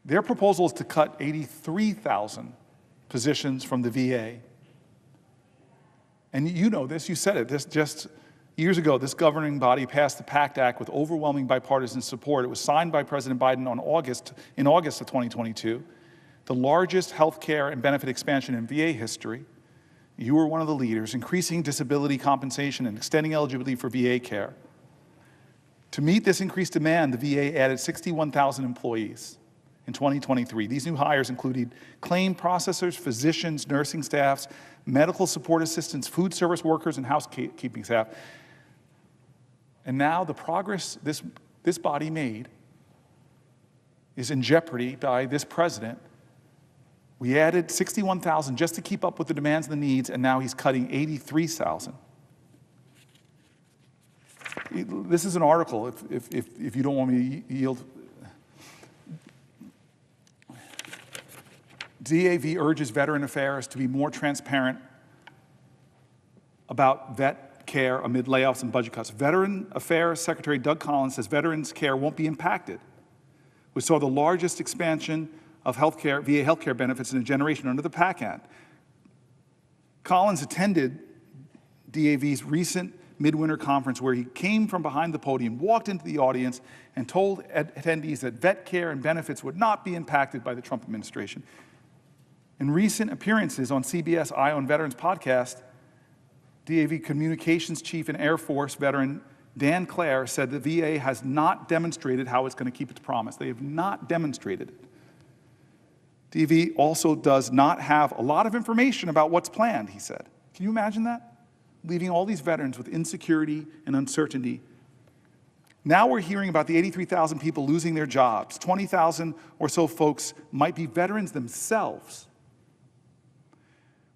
Their proposal is to cut 83,000 positions from the VA. And you know this, you said it, this just years ago, this governing body passed the PACT Act with overwhelming bipartisan support. It was signed by President Biden in August of 2022, the largest health care and benefit expansion in VA history. You were one of the leaders, increasing disability compensation and extending eligibility for VA care. To meet this increased demand, the VA added 61,000 employees in 2023. These new hires included claim processors, physicians, nursing staffs, medical support assistants, food service workers, and housekeeping staff. And now the progress this body made is in jeopardy by this president. We added 61,000 just to keep up with the demands and the needs, and now he's cutting 83,000. This is an article, if you don't want me to yield. DAV urges Veteran Affairs to be more transparent about vet care amid layoffs and budget cuts. Veteran Affairs Secretary Doug Collins says veterans' care won't be impacted. We saw the largest expansion of VA healthcare benefits in a generation under the PACT Act. Collins attended DAV's recent midwinter conference where he came from behind the podium, walked into the audience, and told attendees that vet care and benefits would not be impacted by the Trump administration. In recent appearances on CBS Eye on Veterans podcast, DAV Communications Chief and Air Force veteran Dan Clare said the VA has not demonstrated how it's going to keep its promise. They have not demonstrated it. DAV also does not have a lot of information about what's planned, he said. Can you imagine that? Leaving all these veterans with insecurity and uncertainty. Now we're hearing about the 83,000 people losing their jobs. 20,000 or so folks might be veterans themselves.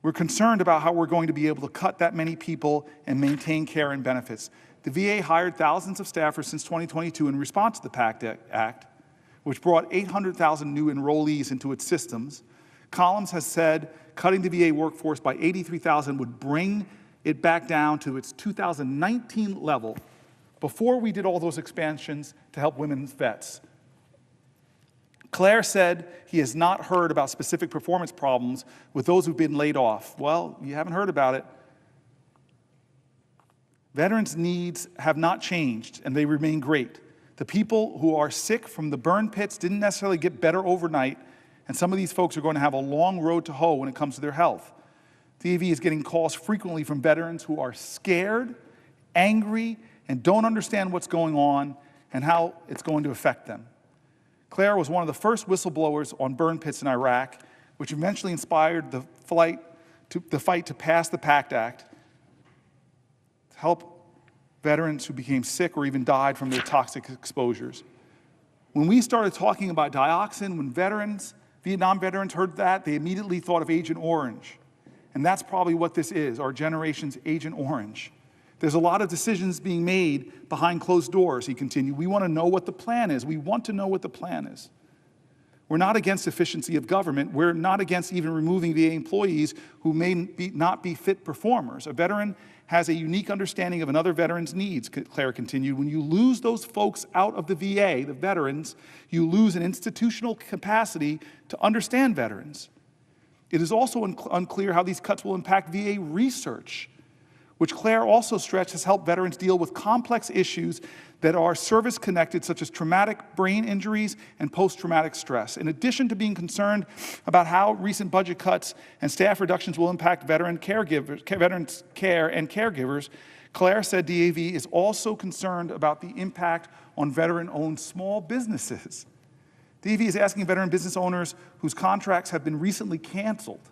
We're concerned about how we're going to be able to cut that many people and maintain care and benefits. The VA hired thousands of staffers since 2022 in response to the PACT Act, which brought 800,000 new enrollees into its systems. Collins has said cutting the VA workforce by 83,000 would bring it back down to its 2019 level before we did all those expansions to help women's vets. Clare said he has not heard about specific performance problems with those who've been laid off. Well, you haven't heard about it. Veterans' needs have not changed, and they remain great. The people who are sick from the burn pits didn't necessarily get better overnight, and some of these folks are going to have a long road to hoe when it comes to their health. DAV is getting calls frequently from veterans who are scared, angry, and don't understand what's going on and how it's going to affect them. Clare was one of the first whistleblowers on burn pits in Iraq, which eventually inspired the fight to pass the PACT Act to help veterans who became sick or even died from their toxic exposures. When we started talking about dioxin, when Vietnam veterans heard that, they immediately thought of Agent Orange. And that's probably what this is, our generation's Agent Orange. There's a lot of decisions being made behind closed doors, he continued. We want to know what the plan is. We want to know what the plan is. We're not against efficiency of government. We're not against even removing VA employees who may not be fit performers. A veteran has a unique understanding of another veteran's needs, Clare continued. When you lose those folks out of the VA, the veterans, you lose an institutional capacity to understand veterans. It is also unclear how these cuts will impact VA research, which Clare also stressed has helped veterans deal with complex issues that are service-connected, such as traumatic brain injuries and post-traumatic stress. In addition to being concerned about how recent budget cuts and staff reductions will impact veterans care and caregivers, Clare said DAV is also concerned about the impact on veteran-owned small businesses. DAV is asking veteran business owners whose contracts have been recently canceled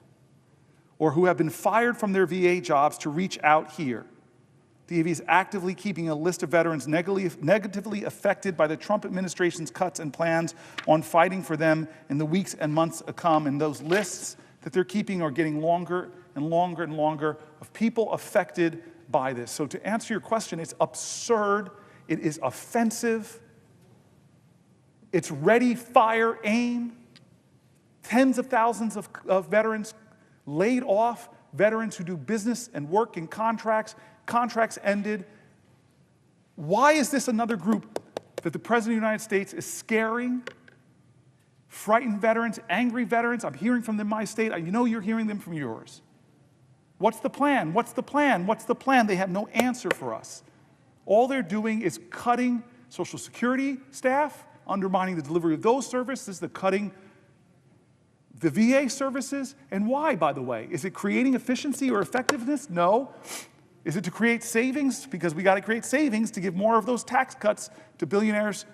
or who have been fired from their VA jobs to reach out here. DAV is actively keeping a list of veterans negatively affected by the Trump administration's cuts and plans on fighting for them in the weeks and months to come. And those lists that they're keeping are getting longer and longer and longer of people affected by this. So to answer your question, it's absurd, it is offensive, it's ready, fire, aim. Tens of thousands of veterans laid off, veterans who do business and work in contracts ended. Why is this another group that the President of the United States is scaring frightened veterans, angry veterans. I'm hearing from them in my state. You know you're hearing them from yours. What's the plan? What's the plan? What's the plan? They have no answer for us. All they're doing is cutting Social Security staff, undermining the delivery of those services, they're cutting the VA services. And why, by the way? Is it creating efficiency or effectiveness? No. Is it to create savings? Because we got to create savings to give more of those tax cuts to billionaires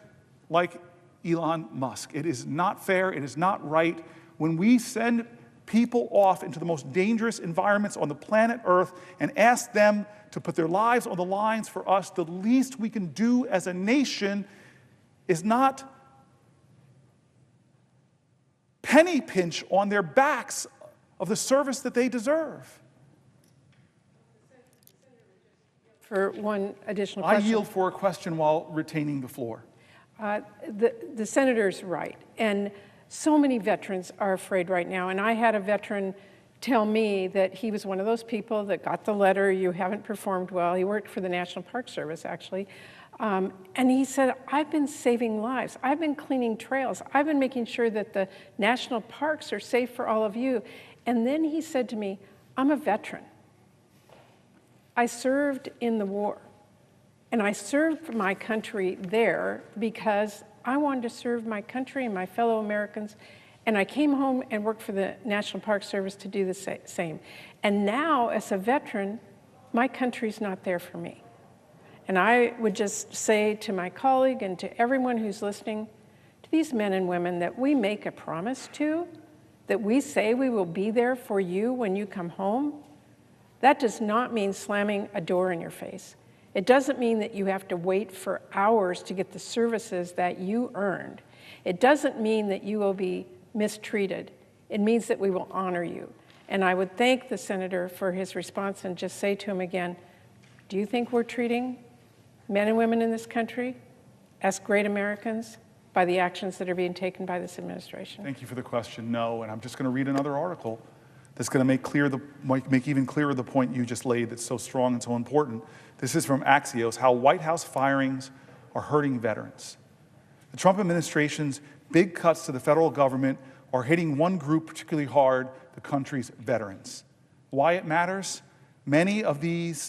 like Elon Musk. It is not fair. It is not right. When we send people off into the most dangerous environments on the planet Earth and ask them to put their lives on the lines for us, the least we can do as a nation is not penny pinch on their backs of the service that they deserve. For one additional question. I yield for a question while retaining the floor. The senator's right. And so many veterans are afraid right now. And I had a veteran tell me that he was one of those people that got the letter, you haven't performed well. He worked for the National Park Service, actually. And he said, I've been saving lives. I've been cleaning trails. I've been making sure that the national parks are safe for all of you. And then he said to me, I'm a veteran. I served in the war. And I served my country there because I wanted to serve my country and my fellow Americans. And I came home and worked for the National Park Service to do the same. And now, as a veteran, my country's not there for me. And I would just say to my colleague and to everyone who's listening, to these men and women, that we make a promise to, that we say we will be there for you when you come home. That does not mean slamming a door in your face. It doesn't mean that you have to wait for hours to get the services that you earned. It doesn't mean that you will be mistreated. It means that we will honor you. And I would thank the senator for his response and just say to him again, do you think we're treating men and women in this country as great Americans by the actions that are being taken by this administration? Thank you for the question. No, and I'm just going to read another article that's going to make even clearer the point you just laid that's so strong and so important. This is from Axios, How White House Firings Are Hurting Veterans. The Trump administration's big cuts to the federal government are hitting one group particularly hard, the country's veterans. Why it matters? Many of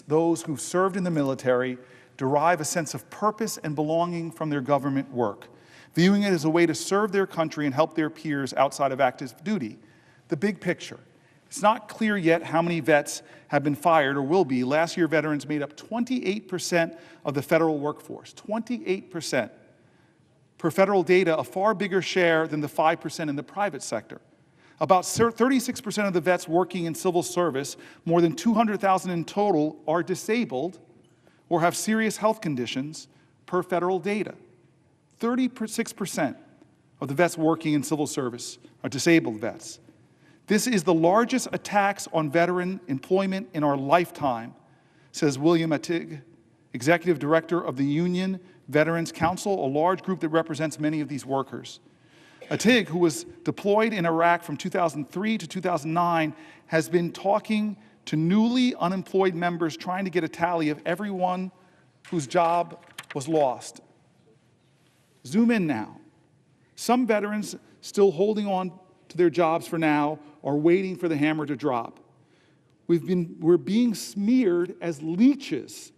those who've served in the military derive a sense of purpose and belonging from their government work, viewing it as a way to serve their country and help their peers outside of active duty. The big picture. It's not clear yet how many vets have been fired or will be. Last year, veterans made up 28% of the federal workforce, 28%. Per federal data, a far bigger share than the 5% in the private sector. About 36% of the vets working in civil service, more than 200,000 in total, are disabled or have serious health conditions per federal data. 36% of the vets working in civil service are disabled vets. This is the largest attacks on veteran employment in our lifetime, says William Attig, executive director of the Union Veterans Council, a large group that represents many of these workers. Attig, who was deployed in Iraq from 2003 to 2009, has been talking to newly unemployed members trying to get a tally of everyone whose job was lost. Zoom in now. Some veterans still holding on to their jobs for now are waiting for the hammer to drop. We're being smeared as leeches,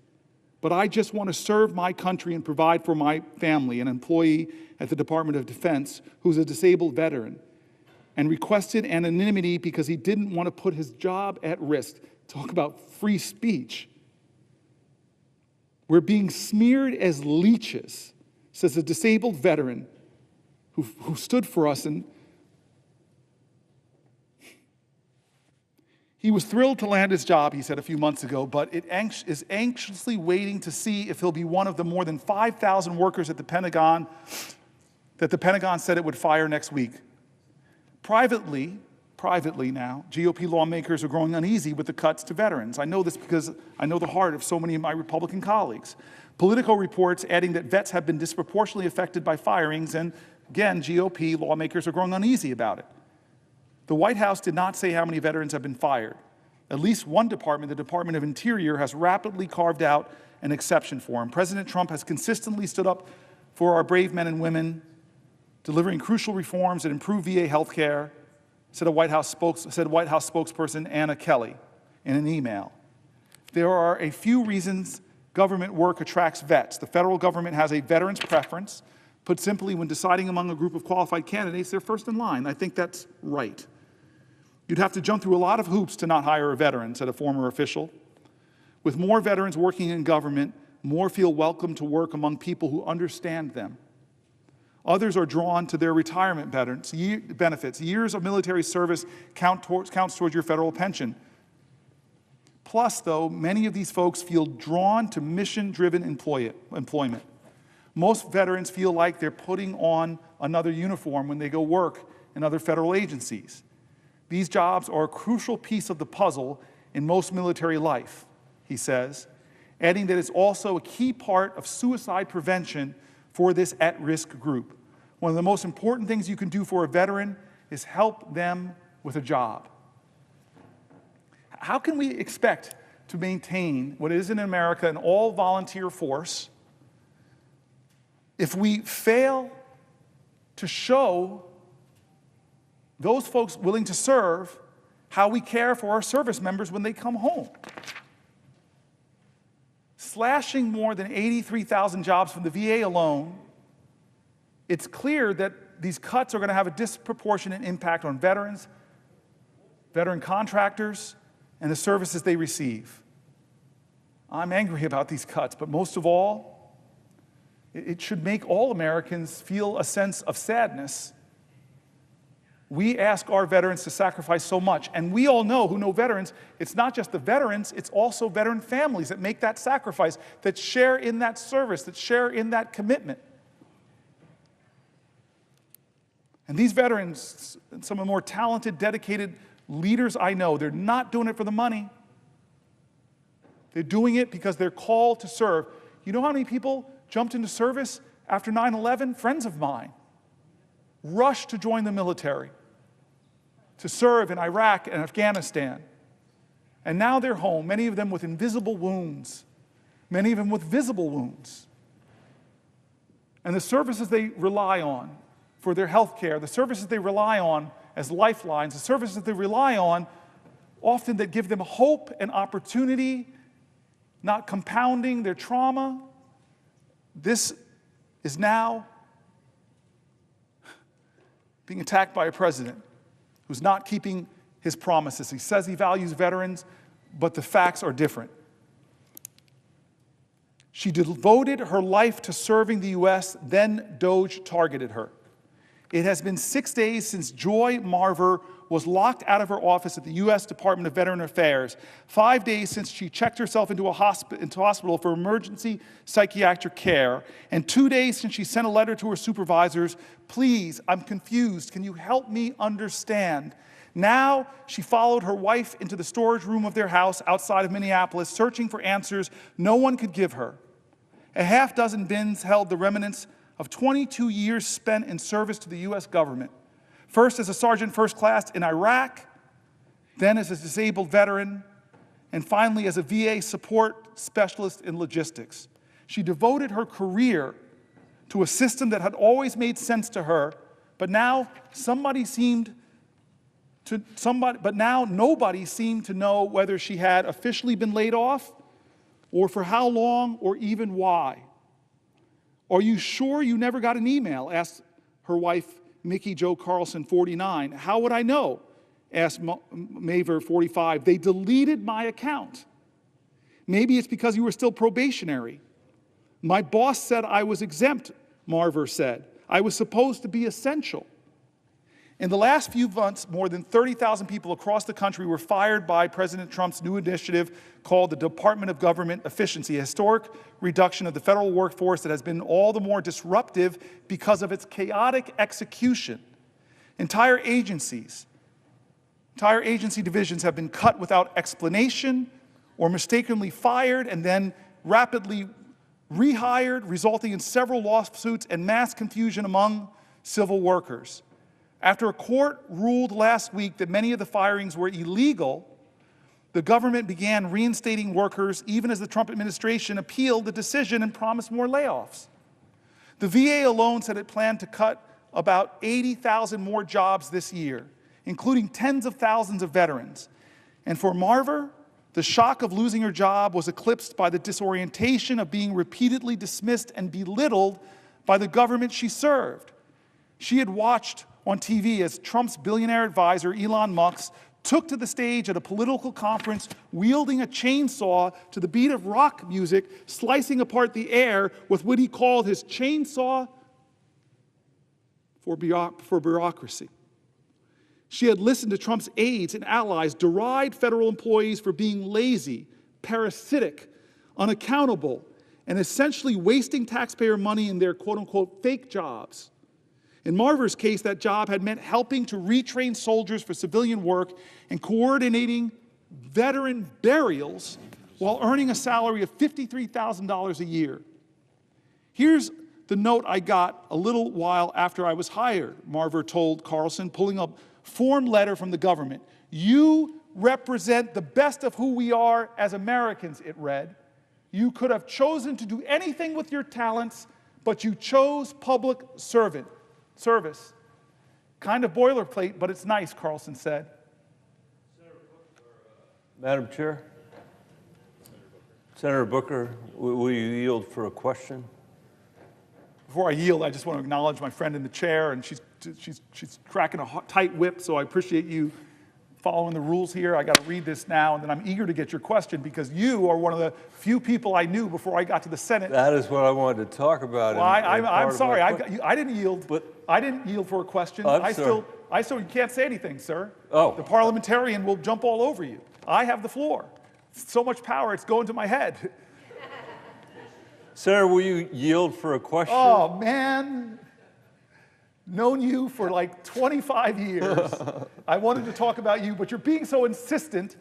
but I just want to serve my country and provide for my family, an employee at the Department of Defense who's a disabled veteran, and requested anonymity because he didn't want to put his job at risk. Talk about free speech. We're being smeared as leeches, says a disabled veteran who stood for us. And he was thrilled to land his job, he said a few months ago, but is anxiously waiting to see if he'll be one of the more than 5,000 workers at the Pentagon that the Pentagon said it would fire next week. Privately now, GOP lawmakers are growing uneasy with the cuts to veterans. I know this because I know the heart of so many of my Republican colleagues. Politico reports adding that vets have been disproportionately affected by firings, and again, GOP lawmakers are growing uneasy about it. The White House did not say how many veterans have been fired. At least one department, the Department of Interior, has rapidly carved out an exception for him. President Trump has consistently stood up for our brave men and women delivering crucial reforms that improve VA health care, said White House spokesperson Anna Kelly in an email. There are a few reasons government work attracts vets. The federal government has a veterans preference. Put simply, when deciding among a group of qualified candidates, they're first in line. I think that's right. You'd have to jump through a lot of hoops to not hire a veteran, said a former official. With more veterans working in government, more feel welcome to work among people who understand them. Others are drawn to their retirement benefits. Years of military service counts towards your federal pension. Plus, though, many of these folks feel drawn to mission-driven employment. Most veterans feel like they're putting on another uniform when they go work in other federal agencies. These jobs are a crucial piece of the puzzle in most military life, he says, adding that it's also a key part of suicide prevention for this at-risk group. One of the most important things you can do for a veteran is help them with a job. How can we expect to maintain what is in America an all-volunteer force if we fail to show those folks willing to serve how we care for our service members when they come home? Slashing more than 83,000 jobs from the VA alone, it's clear that these cuts are going to have a disproportionate impact on veterans, veteran contractors, and the services they receive. I'm angry about these cuts, but most of all, it should make all Americans feel a sense of sadness. We ask our veterans to sacrifice so much, and we all know, who know veterans, it's not just the veterans, it's also veteran families that make that sacrifice, that share in that service, that share in that commitment. And these veterans, some of the more talented, dedicated leaders I know, they're not doing it for the money. They're doing it because they're called to serve. You know how many people jumped into service after 9/11? Friends of mine rushed to join the military, to serve in Iraq and Afghanistan. And now they're home, many of them with invisible wounds, many of them with visible wounds. And the services they rely on for their health care, the services they rely on as lifelines, the services they rely on often that give them hope and opportunity, not compounding their trauma. This is now being attacked by a president who's not keeping his promises. He says he values veterans, but the facts are different. She devoted her life to serving the U.S., then DOJ targeted her. It has been 6 days since Joy Marver was locked out of her office at the U.S. Department of Veteran Affairs, 5 days since she checked herself into hospital for emergency psychiatric care, and 2 days since she sent a letter to her supervisors, "Please, I'm confused. Can you help me understand?" Now, she followed her wife into the storage room of their house outside of Minneapolis, searching for answers no one could give her. A half dozen bins held the remnants of 22 years spent in service to the U.S. government, first as a sergeant first class in Iraq, then as a disabled veteran, and finally as a VA support specialist in logistics. She devoted her career to a system that had always made sense to her, but now nobody seemed to know whether she had officially been laid off, or for how long, or even why. "Are you sure you never got an email?" asked her wife, Mickey Jo Carlson, 49. "How would I know?" asked Maver, 45. "They deleted my account." "Maybe it's because you were still probationary." "My boss said I was exempt," Marver said. "I was supposed to be essential." In the last few months, more than 30,000 people across the country were fired by President Trump's new initiative called the Department of Government Efficiency, a historic reduction of the federal workforce that has been all the more disruptive because of its chaotic execution. Entire agency divisions have been cut without explanation or mistakenly fired and then rapidly rehired, resulting in several lawsuits and mass confusion among civil workers. After a court ruled last week that many of the firings were illegal, the government began reinstating workers even as the Trump administration appealed the decision and promised more layoffs. The VA alone said it planned to cut about 80,000 more jobs this year, including tens of thousands of veterans. And for Marver, the shock of losing her job was eclipsed by the disorientation of being repeatedly dismissed and belittled by the government she served. She had watched on TV as Trump's billionaire advisor, Elon Musk, took to the stage at a political conference wielding a chainsaw to the beat of rock music, slicing apart the air with what he called his chainsaw for bureaucracy. She had listened to Trump's aides and allies deride federal employees for being lazy, parasitic, unaccountable, and essentially wasting taxpayer money in their quote-unquote fake jobs. In Marver's case, that job had meant helping to retrain soldiers for civilian work and coordinating veteran burials while earning a salary of $53,000 a year. Here's the note I got a little while after I was hired, Marver told Carlson, pulling up a form letter from the government. "You represent the best of who we are as Americans," it read. "You could have chosen to do anything with your talents, but you chose public service. Kind of boilerplate, but it's nice," Carlson said. Madam Chair, Senator Booker, will you yield for a question? Before I yield, I just want to acknowledge my friend in the chair, and she's cracking a tight whip, so I appreciate you following the rules here. I got to read this now, and then I'm eager to get your question because you are one of the few people I knew before I got to the Senate. That is what I wanted to talk about. Well, I'm sorry. I didn't yield. I didn't yield for a question. I'm sorry. You can't say anything, sir. Oh. The parliamentarian will jump all over you. I have the floor. So much power, it's going to my head. Senator, will you yield for a question? Oh, man. Known you for like 25 years. I wanted to talk about you, but you're being so insistent.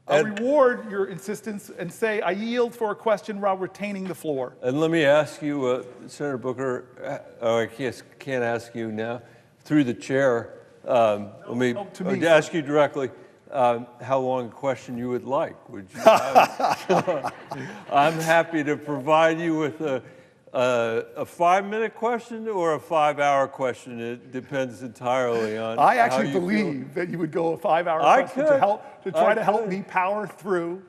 I'll reward your insistence and say I yield for a question while retaining the floor. And let me ask you, Senator Booker, I can't ask you now, through the chair, let me ask you directly how long a question you would like. Would you I'm happy to provide you with a 5-minute question or a 5-hour question. It depends entirely on I actually how you believe that you would go a 5-hour question to try to help me power through.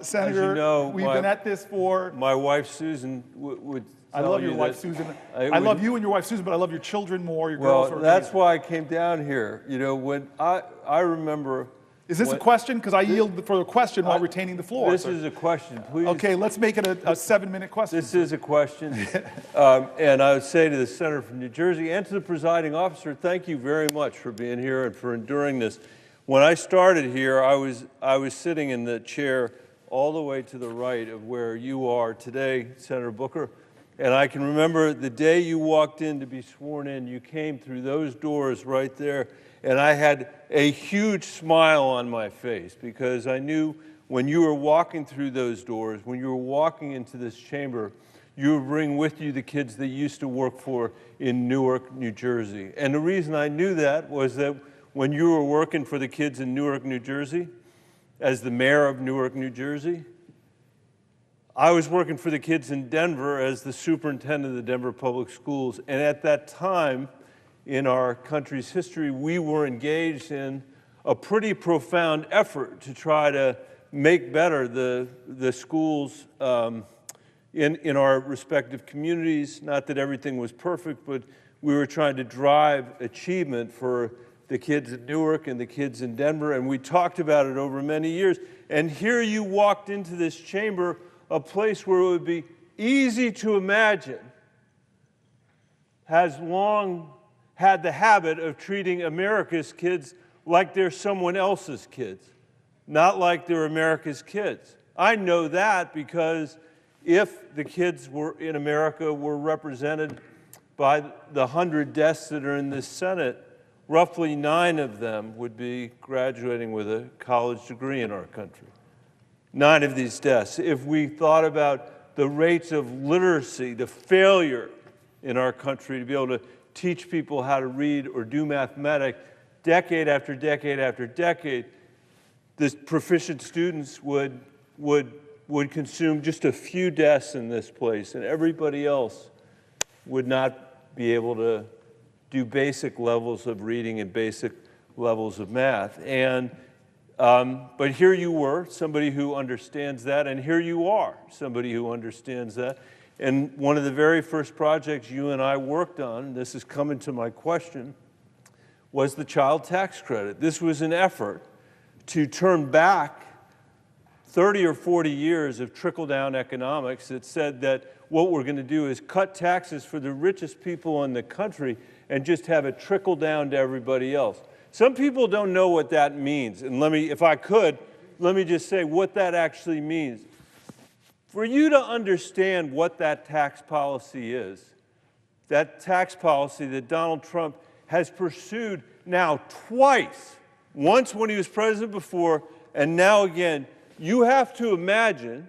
Senator, as you know, we've been at this for... My wife, Susan, would I love your wife, Susan. I love you and your wife, Susan, but I love your children more. Your girls are amazing. That's why I came down here. You know, when I remember... Is this a question? Because I yield for the question while retaining the floor. This is a question, please. Okay, let's make it a 7-minute question. This is a question. And I would say to the senator from New Jersey and to the presiding officer, thank you very much for being here and for enduring this. When I started here, I was sitting in the chair all the way to the right of where you are today, Senator Booker. And I can remember the day you walked in to be sworn in, you came through those doors right there. And I had a huge smile on my face because I knew when you were walking through those doors, when you were walking into this chamber, you would bring with you the kids that you used to work for in Newark, New Jersey. And the reason I knew that was that when you were working for the kids in Newark, New Jersey, as the mayor of Newark, New Jersey, I was working for the kids in Denver as the superintendent of the Denver Public Schools. And at that time, in our country's history, we were engaged in a pretty profound effort to try to make better the schools in our respective communities. Not that everything was perfect, but we were trying to drive achievement for the kids in Newark and the kids in Denver, and we talked about it over many years. And here you walked into this chamber, a place where it would be easy to imagine has long had the habit of treating America's kids like they're someone else's kids, not like they're America's kids. I know that because if the kids in America were represented by the 100 desks that are in this Senate, roughly 9 of them would be graduating with a college degree in our country. 9 of these desks. If we thought about the rates of literacy, the failure in our country to be able to teach people how to read or do mathematics, decade after decade after decade, the proficient students would consume just a few desks in this place, and everybody else would not be able to do basic levels of reading and basic levels of math. And, but here you were, somebody who understands that, and here you are, somebody who understands that. And one of the very first projects you and I worked on, this is coming to my question, was the child tax credit. This was an effort to turn back 30 or 40 years of trickle-down economics that said that what we're going to do is cut taxes for the richest people in the country and just have it trickle down to everybody else. Some people don't know what that means, and let me, if I could, let me just say what that actually means. For you to understand what that tax policy is, that tax policy that Donald Trump has pursued now twice, once when he was president before, and now again, you have to imagine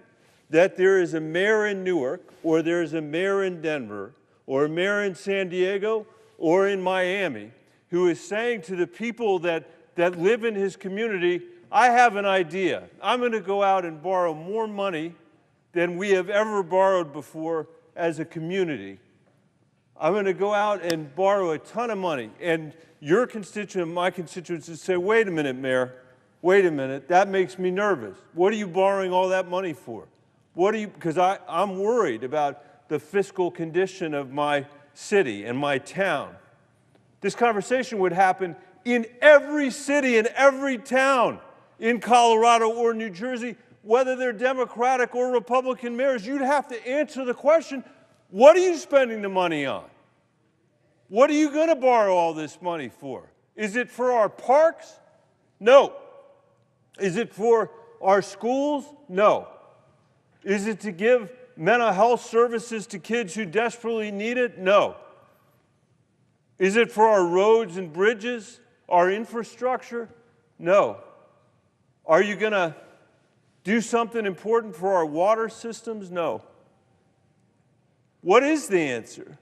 that there is a mayor in Newark, or there is a mayor in Denver, or a mayor in San Diego, or in Miami, who is saying to the people that live in his community, I have an idea. I'm going to go out and borrow more money than we have ever borrowed before as a community. I'm going to go out and borrow a ton of money. And your constituent, my constituents, would say, wait a minute, Mayor, wait a minute, that makes me nervous. What are you borrowing all that money for? What are you, because I'm worried about the fiscal condition of my city and my town. This conversation would happen in every city and every town in Colorado or New Jersey, whether they're Democratic or Republican mayors. You'd have to answer the question, what are you spending the money on? What are you going to borrow all this money for? Is it for our parks? No. Is it for our schools? No. Is it to give mental health services to kids who desperately need it? No. Is it for our roads and bridges, our infrastructure? No. Are you going to do something important for our water systems? No. What is the answer?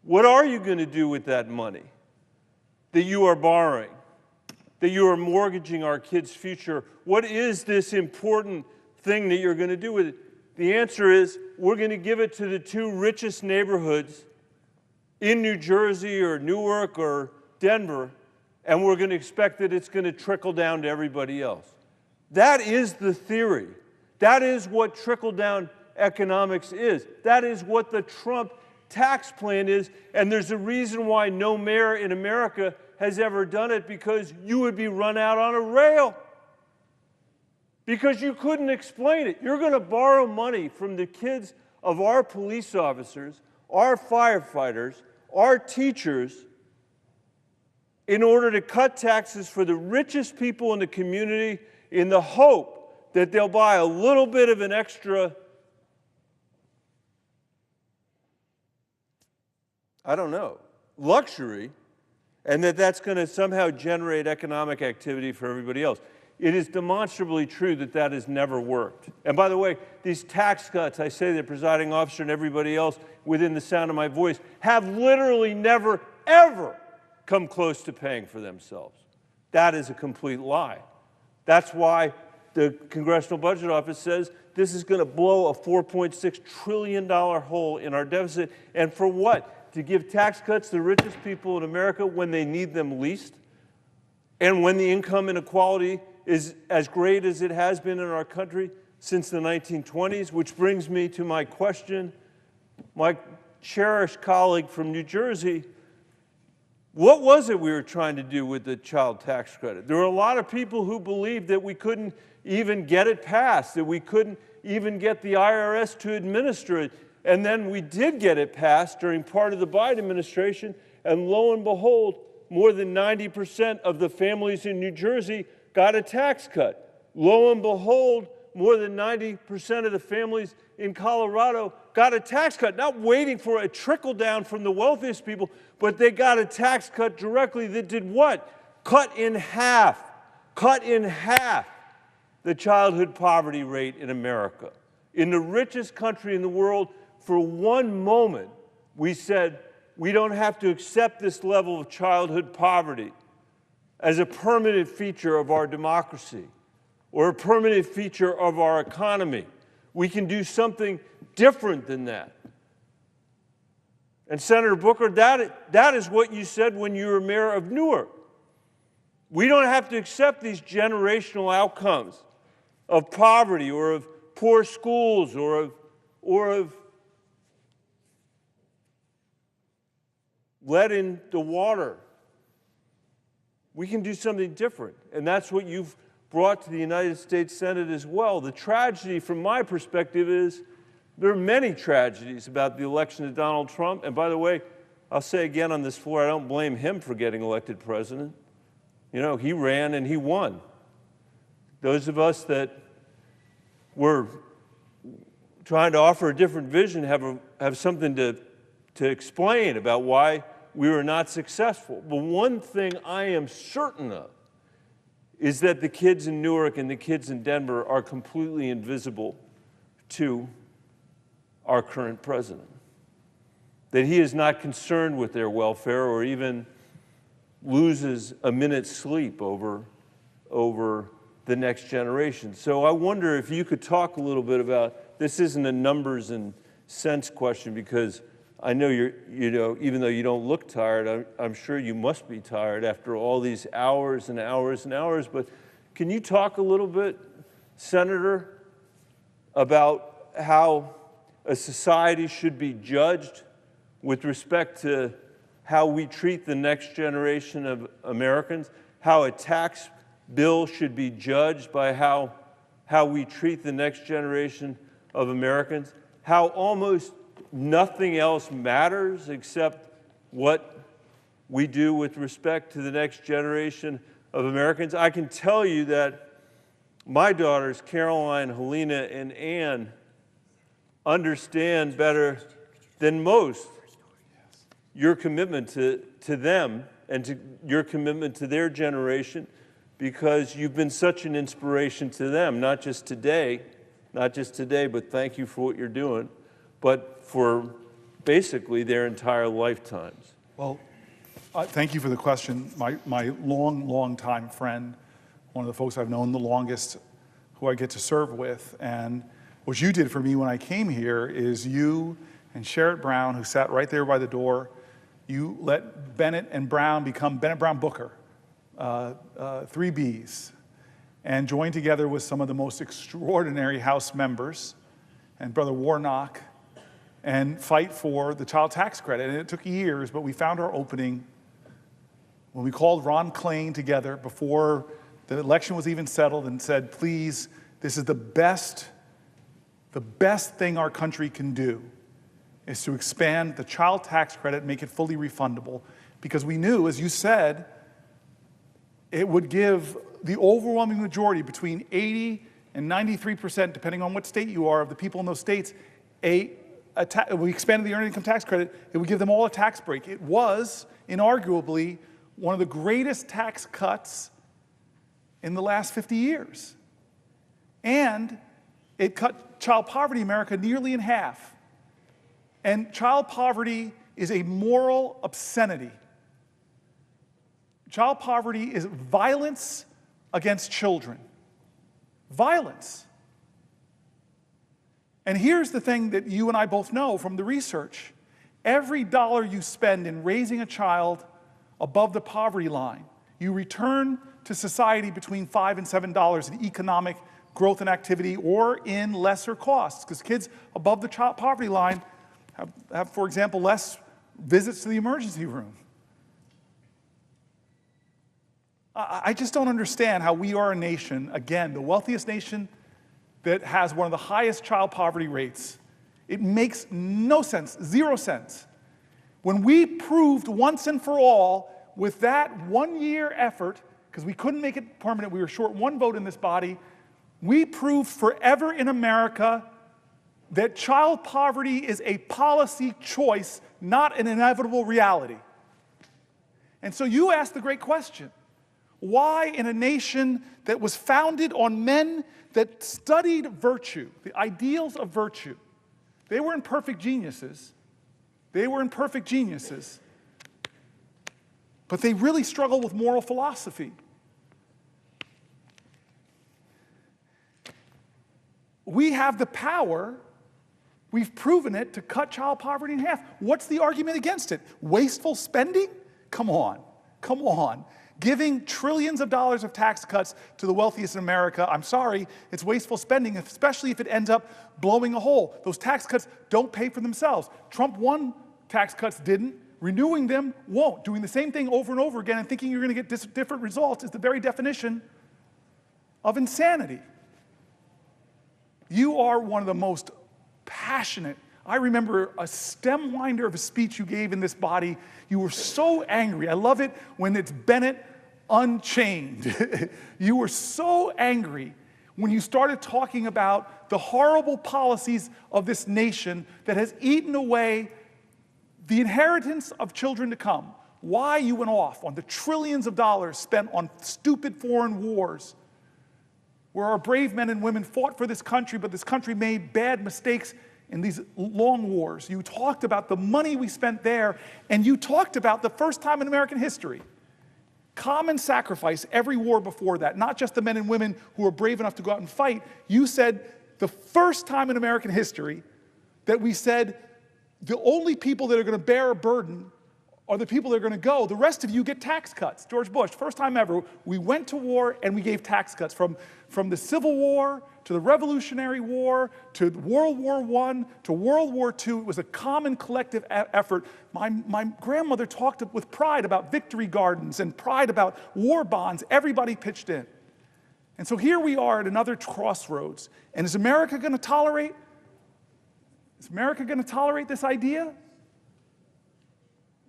What are you going to do with that money that you are borrowing, that you are mortgaging our kids' future? What is this important thing that you're going to do with it? The answer is we're going to give it to the two richest neighborhoods in New Jersey or Newark or Denver, and we're going to expect that it's going to trickle down to everybody else. That is the theory. That is what trickle-down economics is. That is what the Trump tax plan is, and there's a reason why no mayor in America has ever done it, because you would be run out on a rail. Because you couldn't explain it. You're going to borrow money from the kids of our police officers, our firefighters, our teachers, in order to cut taxes for the richest people in the community in the hope that they'll buy a little bit of an extra, I don't know, luxury, and that's going to somehow generate economic activity for everybody else. It is demonstrably true that that has never worked. And by the way, these tax cuts, I say the presiding officer and everybody else within the sound of my voice, have literally never, ever come close to paying for themselves. That is a complete lie. That's why the Congressional Budget Office says this is going to blow a $4.6 trillion hole in our deficit. And for what? To give tax cuts to the richest people in America when they need them least? And when the income inequality is as great as it has been in our country since the 1920s, which brings me to my question. My cherished colleague from New Jersey, what was it we were trying to do with the child tax credit? There were a lot of people who believed that we couldn't even get it passed, that we couldn't even get the IRS to administer it. And then we did get it passed during part of the Biden administration, and lo and behold, more than 90% of the families in New Jersey got a tax cut. Lo and behold, more than 90% of the families in Colorado got a tax cut, not waiting for a trickle down from the wealthiest people, but they got a tax cut directly that did what? Cut in half the childhood poverty rate in America. In the richest country in the world, for one moment, we said, we don't have to accept this level of childhood poverty as a permanent feature of our democracy or a permanent feature of our economy. We can do something different than that. And Senator Booker, that is what you said when you were mayor of Newark. We don't have to accept these generational outcomes of poverty or of poor schools or of lead in the water. We can do something different, and that's what you've brought to the United States Senate as well. The tragedy from my perspective is there are many tragedies about the election of Donald Trump, and by the way, I'll say again on this floor, I don't blame him for getting elected president. You know, he ran and he won. Those of us that were trying to offer a different vision have something to explain about why we were not successful. But one thing I am certain of is that the kids in Newark and the kids in Denver are completely invisible to our current president. That he is not concerned with their welfare or even loses a minute's sleep over the next generation. So I wonder if you could talk a little bit about, this isn't a numbers and cents question, because I know even though you don't look tired, I'm sure you must be tired after all these hours and hours and hours, but can you talk a little bit, Senator, about how a society should be judged with respect to how we treat the next generation of Americans, how a tax bill should be judged by how we treat the next generation of Americans, how almost nothing else matters except what we do with respect to the next generation of Americans. I can tell you that my daughters, Caroline, Helena, and Ann, understand better than most your commitment to them and to your commitment to their generation, because you've been such an inspiration to them, not just today, but thank you for what you're doing, but for basically their entire lifetimes. Well, thank you for the question. My long time friend, one of the folks I've known the longest, who I get to serve with, and what you did for me when I came here is you and Sherrod Brown, who sat right there by the door, you let Bennett and Brown become Bennett Brown Booker, 3 Bs, and joined together with some of the most extraordinary House members and Brother Warnock, and fight for the child tax credit. And it took years, but we found our opening when we called Ron Klain together before the election was even settled and said, please, this is the best thing our country can do, is to expand the child tax credit, make it fully refundable, because we knew, as you said, it would give the overwhelming majority, between 80 and 93%, depending on what state you are, of the we expanded the earned income tax credit, it would give them all a tax break. It was, inarguably, one of the greatest tax cuts in the last 50 years. And it cut child poverty in America nearly in half. And child poverty is a moral obscenity. Child poverty is violence against children. Violence. And here's the thing that you and I both know from the research. Every dollar you spend in raising a child above the poverty line, you return to society between $5 and $7 in economic growth and activity, or in lesser costs, because kids above the child poverty line have, for example, less visits to the emergency room. I just don't understand how we are a nation, again, the wealthiest nation that has one of the highest child poverty rates. It makes no sense, 0 sense. When we proved once and for all with that 1-year effort, because we couldn't make it permanent, we were short 1 vote in this body, we proved forever in America that child poverty is a policy choice, not an inevitable reality. And so you ask the great question, why in a nation that was founded on men that studied virtue, the ideals of virtue, they were imperfect geniuses, but they really struggle with moral philosophy. We have the power We've proven it to cut child poverty in half. What's the argument against it? Wasteful spending? Come on, come on. Giving trillions of dollars of tax cuts to the wealthiest in America, I'm sorry, it's wasteful spending, especially if it ends up blowing a hole. Those tax cuts don't pay for themselves. Trump won tax cuts, didn't. Renewing them won't. Doing the same thing over and over again and thinking you're going to get different results is the very definition of insanity. You are one of the most passionate. I remember a stem winder of a speech you gave in this body. You were so angry. I love it when it's Bennett unchained. You were so angry when you started talking about the horrible policies of this nation that has eaten away the inheritance of children to come. Why you went off on the trillions of dollars spent on stupid foreign wars, where our brave men and women fought for this country, but this country made bad mistakes in these long wars. You talked about the money we spent there, and you talked about the first time in American history. Common sacrifice every war before that, not just the men and women who were brave enough to go out and fight. You said the first time in American history that we said the only people that are going to bear a burden are the people that are going to go. The rest of you get tax cuts. George Bush, first time ever, we went to war and we gave tax cuts from the Civil War to the Revolutionary War to World War I to World War II. It was a common collective effort. My grandmother talked with pride about victory gardens and pride about war bonds. Everybody pitched in. And so here we are at another crossroads. And is America going to tolerate? Is America going to tolerate this idea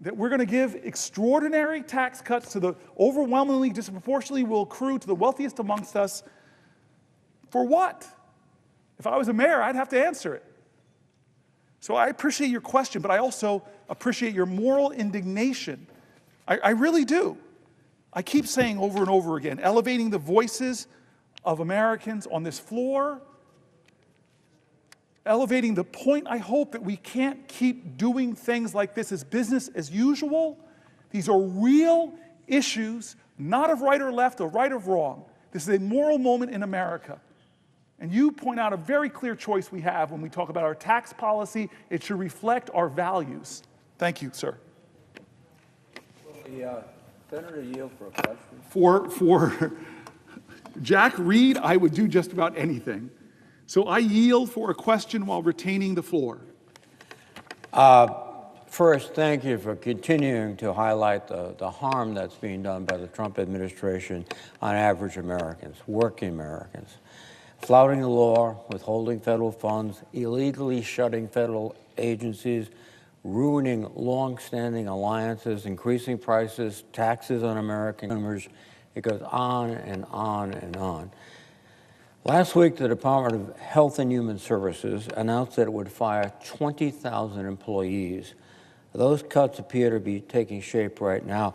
that we're going to give extraordinary tax cuts to the overwhelmingly, disproportionately will accrue to the wealthiest amongst us? For what? If I was a mayor, I'd have to answer it. So I appreciate your question, but I also appreciate your moral indignation. I really do. I keep saying over and over again, elevating the voices of Americans on this floor, elevating the point, I hope, that we can't keep doing things like this as business as usual. These are real issues, not of right or left or right or wrong. This is a moral moment in America. And you point out a very clear choice we have when we talk about our tax policy. It should reflect our values. Thank you, sir. Will the senator yield for a question? For Jack Reed, I would do just about anything. So I yield for a question while retaining the floor. First, thank you for continuing to highlight the harm that's being done by the Trump administration on average Americans, working Americans. Flouting the law, withholding federal funds, illegally shutting federal agencies, ruining long-standing alliances, increasing prices, taxes on American consumers. It goes on and on and on. Last week, the Department of Health and Human Services announced that it would fire 20,000 employees. Those cuts appear to be taking shape right now.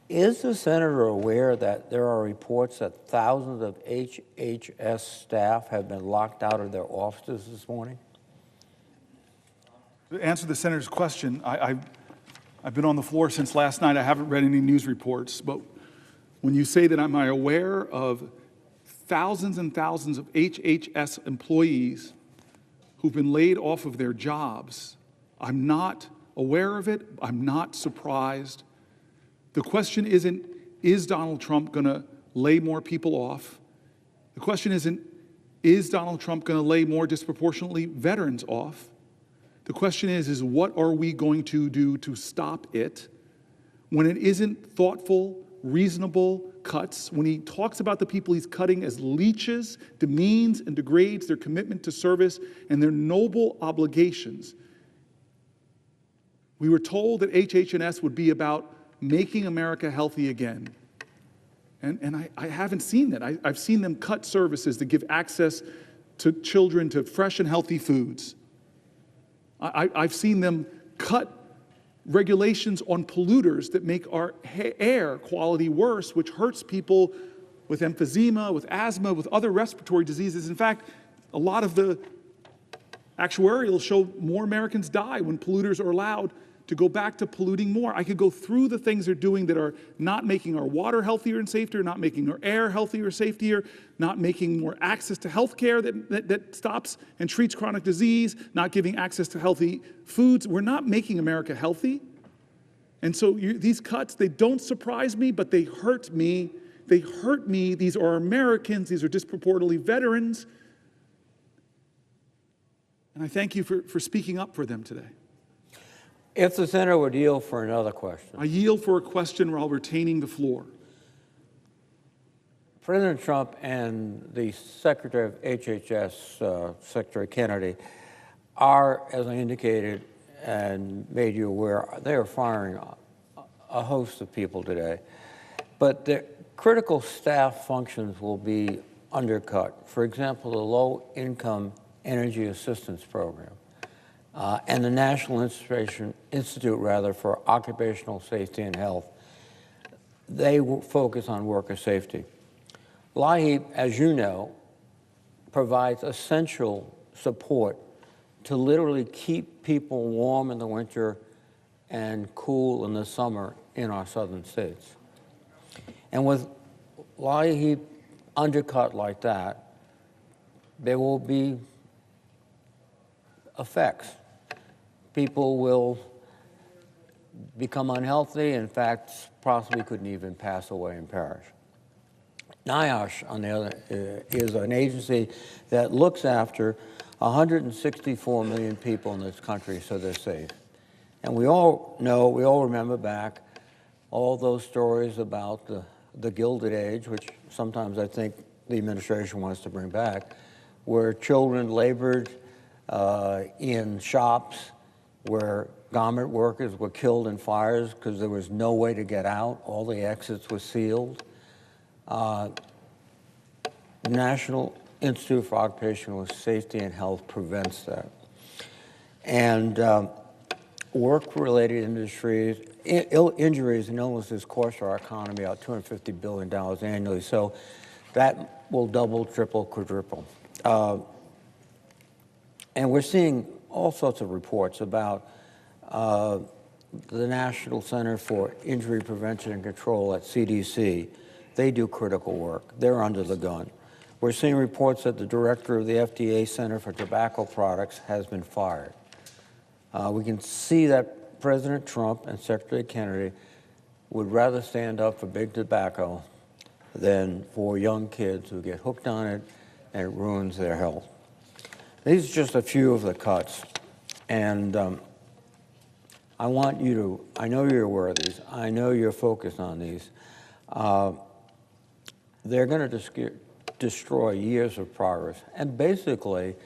Is the senator aware that there are reports that thousands of HHS staff have been locked out of their offices this morning? To answer the senator's question, I've been on the floor since last night. I haven't read any news reports, but when you say that, am I aware of thousands and thousands of HHS employees who've been laid off of their jobs? I'm not aware of it. I'm not surprised. The question isn't, is Donald Trump going to lay more people off? The question isn't, is Donald Trump going to lay more disproportionately veterans off? The question is what are we going to do to stop it when it isn't thoughtful, reasonable cuts, when he talks about the people he's cutting as leeches, demeans and degrades their commitment to service and their noble obligations. We were told that HH&S would be about making America healthy again. And I haven't seen that. I've seen them cut services that give access to children to fresh and healthy foods. I've seen them cut regulations on polluters that make our air quality worse, which hurts people with emphysema, with asthma, with other respiratory diseases. In fact, a lot of the actuarials show more Americans die when polluters are allowed to go back to polluting more. I could go through the things they're doing that are not making our water healthier and safer, not making our air healthier or safer, not making more access to health care that stops and treats chronic disease, not giving access to healthy foods. We're not making America healthy. And so these cuts, they don't surprise me, but they hurt me. They hurt me. These are Americans. These are disproportionately veterans. And I thank you for speaking up for them today. If the senator would yield for another question. I yield for a question while retaining the floor. President Trump and the Secretary of HHS, Secretary Kennedy, are, as I indicated and made you aware, they are firing a host of people today. But the critical staff functions will be undercut. For example, the Low-Income Energy Assistance Program and the National Institute for Occupational Safety and Health. They will focus on worker safety. LIHEAP, as you know, provides essential support to literally keep people warm in the winter and cool in the summer in our southern states. And with LIHEAP undercut like that, there will be effects. People will become unhealthy, in fact, possibly couldn't even pass away and perish. NIOSH, on the other, is an agency that looks after 164 million people in this country so they're safe. And we all know, we all remember back all those stories about the Gilded Age, which sometimes I think the administration wants to bring back, where children labored in shops, where garment workers were killed in fires because there was no way to get out. All the exits were sealed. The National Institute for Occupational Safety and Health prevents that. And work-related industries, injuries and illnesses cost our economy about $250 billion annually. So that will double, triple, quadruple. And we're seeing all sorts of reports about the National Center for Injury Prevention and Control at CDC. They do critical work. They're under the gun. We're seeing reports that the director of the FDA Center for Tobacco Products has been fired. We can see that President Trump and Secretary Kennedy would rather stand up for big tobacco than for young kids who get hooked on it and it ruins their health. These are just a few of the cuts. And I want you to, I know you're aware of these. I know you're focused on these. They're going to destroy years of progress. And basically,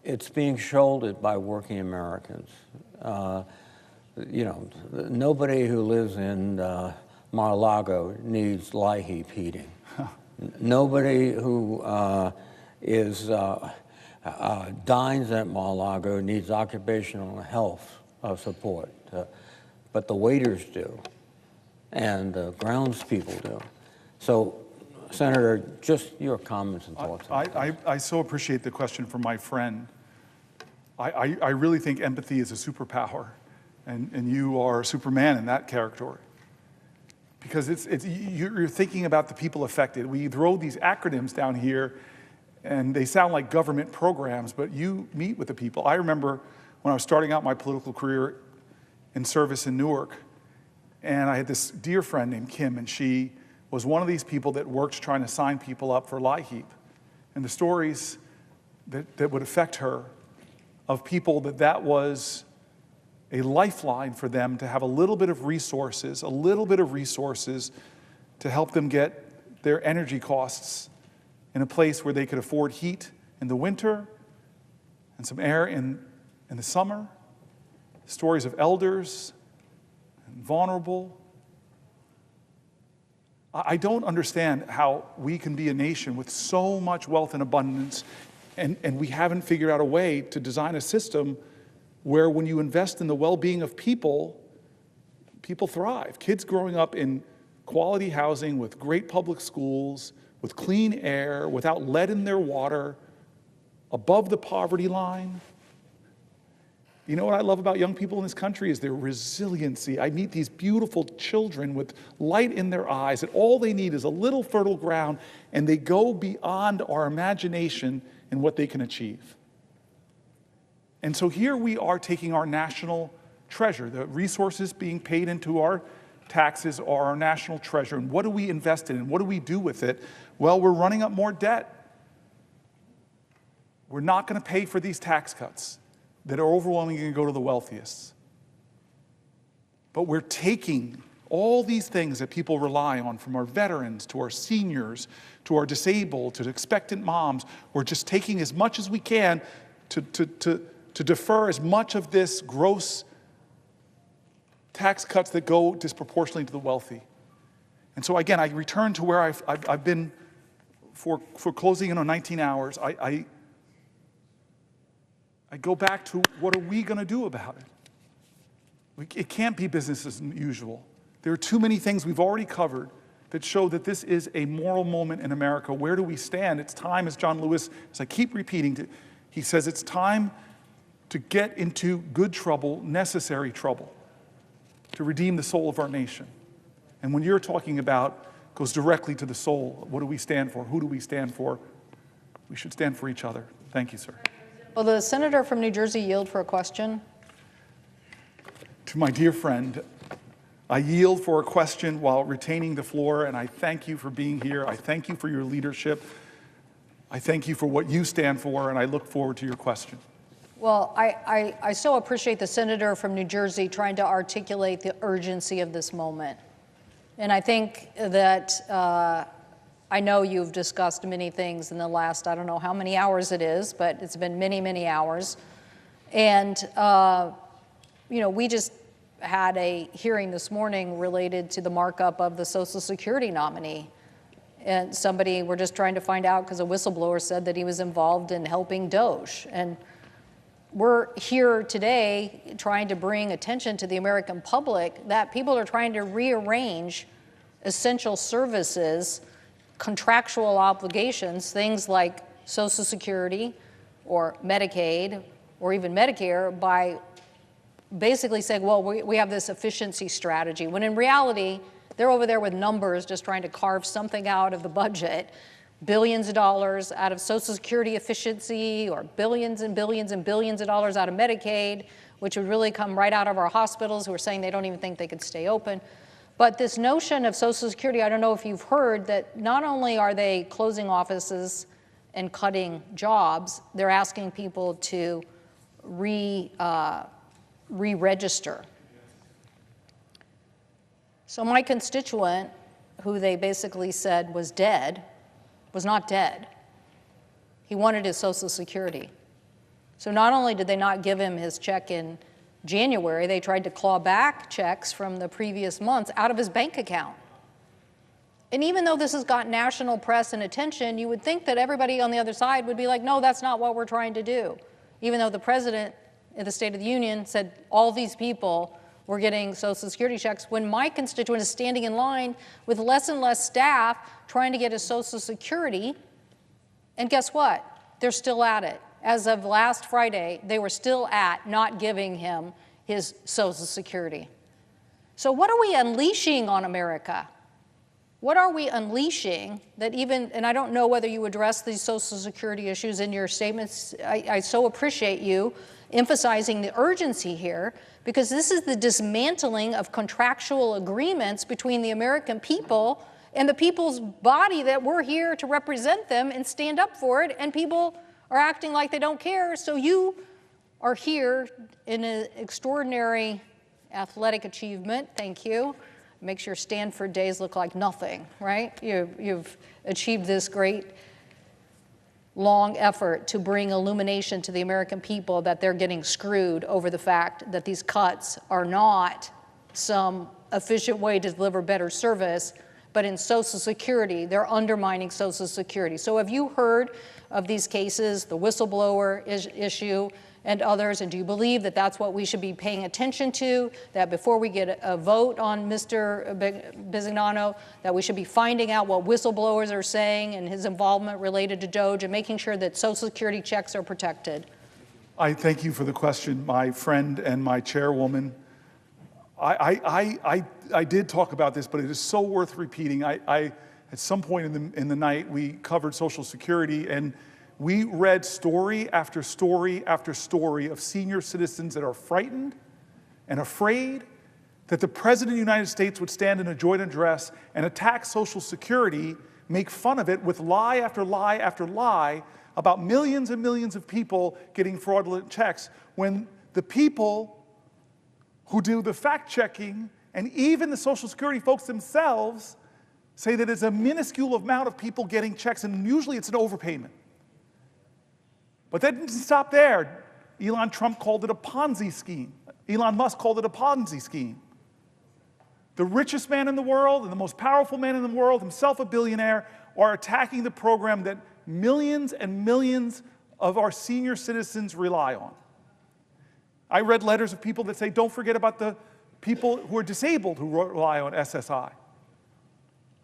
it's being shouldered by working Americans. You know, nobody who lives in Mar-a-Lago needs LIHEAP heating. Nobody who dines at Mar-a-Lago needs occupational health support. But the waiters do, and the grounds people do. So, Senator, just your comments and thoughts. I so appreciate the question from my friend. I really think empathy is a superpower, and you are Superman in that category. Because you're thinking about the people affected. We throw these acronyms down here, and they sound like government programs, but you meet with the people. I remember when I was starting out my political career in service in Newark, and I had this dear friend named Kim, and she was one of these people that worked trying to sign people up for LIHEAP. And the stories that would affect her of people that was a lifeline for them to have a little bit of resources to help them get their energy costs in a place where they could afford heat in the winter and some air in the summer. Stories of elders and vulnerable. I don't understand how we can be a nation with so much wealth and abundance and we haven't figured out a way to design a system where when you invest in the well-being of people, people thrive. Kids growing up in quality housing with great public schools, with clean air, without lead in their water, above the poverty line. You know what I love about young people in this country is their resiliency. I meet these beautiful children with light in their eyes, and all they need is a little fertile ground, and they go beyond our imagination in what they can achieve. And so here we are taking our national treasure. The resources being paid into our taxes are our national treasure. And what do we invest in? What do we do with it? Well, we're running up more debt. We're not going to pay for these tax cuts that are overwhelmingly going to go to the wealthiest. But we're taking all these things that people rely on, from our veterans to our seniors to our disabled to expectant moms. We're just taking as much as we can to defer as much of this gross tax cuts that go disproportionately to the wealthy. And so again, I return to where I've been for closing in on 19 hours. I go back to, what are we going to do about it? It can't be business as usual. There are too many things we've already covered that show that this is a moral moment in America. Where do we stand? It's time, as John Lewis, as I keep repeating, he says it's time to get into good trouble, necessary trouble, to redeem the soul of our nation. And when you're talking about, goes directly to the soul, what do we stand for? Who do we stand for? We should stand for each other. Thank you, sir. Will the senator from New Jersey yield for a question? To my dear friend, I yield for a question while retaining the floor, and I thank you for being here. I thank you for your leadership. I thank you for what you stand for, and I look forward to your question. Well, I so appreciate the senator from New Jersey trying to articulate the urgency of this moment. And I think that I know you've discussed many things in the last, I don't know how many hours it is, but it's been many, many hours. And, you know, we just had a hearing this morning related to the markup of the Social Security nominee. And we're just trying to find out because a whistleblower said that he was involved in helping Doge. And we're here today trying to bring attention to the American public that people are trying to rearrange essential services, contractual obligations, things like Social Security or Medicaid or even Medicare, by basically saying, well, we have this efficiency strategy, when in reality, they're over there with numbers just trying to carve something out of the budget, billions of dollars out of Social Security efficiency, or billions and billions and billions of dollars out of Medicaid, which would really come right out of our hospitals who are saying they don't even think they could stay open. But this notion of Social Security, I don't know if you've heard that not only are they closing offices and cutting jobs, they're asking people to re-register. So my constituent, who they basically said was dead, was not dead. He wanted his Social Security. So not only did they not give him his check in January, they tried to claw back checks from the previous months out of his bank account. And even though this has got national press and attention, you would think that everybody on the other side would be like, no, that's not what we're trying to do. Even though the president of the State of the Union said all these people were getting Social Security checks, when my constituent is standing in line with less and less staff trying to get his Social Security, and guess what? They're still at it. As of last Friday, they were still at not giving him his Social Security. So what are we unleashing on America? What are we unleashing that even, and I don't know whether you address these Social Security issues in your statements. I so appreciate you emphasizing the urgency here, because this is the dismantling of contractual agreements between the American people and the people's body that we're here to represent them and stand up for it, and people are acting like they don't care. So you are here in an extraordinary athletic achievement, thank you. Makes your Stanford days look like nothing, right? You've achieved this great long effort to bring illumination to the American people that they're getting screwed over the fact that these cuts are not some efficient way to deliver better service, but in Social Security, they're undermining Social Security. So have you heard of these cases, the whistleblower issue and others, and do you believe that that's what we should be paying attention to, that before we get a vote on Mr. Bisignano, that we should be finding out what whistleblowers are saying and his involvement related to Doge and making sure that Social Security checks are protected? I thank you for the question, my friend and my chairwoman. I did talk about this, but it is so worth repeating. At some point in the night, we covered Social Security, and we read story after story after story of senior citizens that are frightened and afraid that the President of the United States would stand in a joint address and attack Social Security, make fun of it with lie after lie after lie about millions and millions of people getting fraudulent checks, when the people who do the fact-checking and even the Social Security folks themselves say that it's a minuscule amount of people getting checks, and usually it's an overpayment. But that didn't stop there. Trump called it a Ponzi scheme. Elon Musk called it a Ponzi scheme. The richest man in the world and the most powerful man in the world, himself a billionaire, are attacking the program that millions and millions of our senior citizens rely on. I read letters of people that say, don't forget about the people who are disabled who rely on SSI,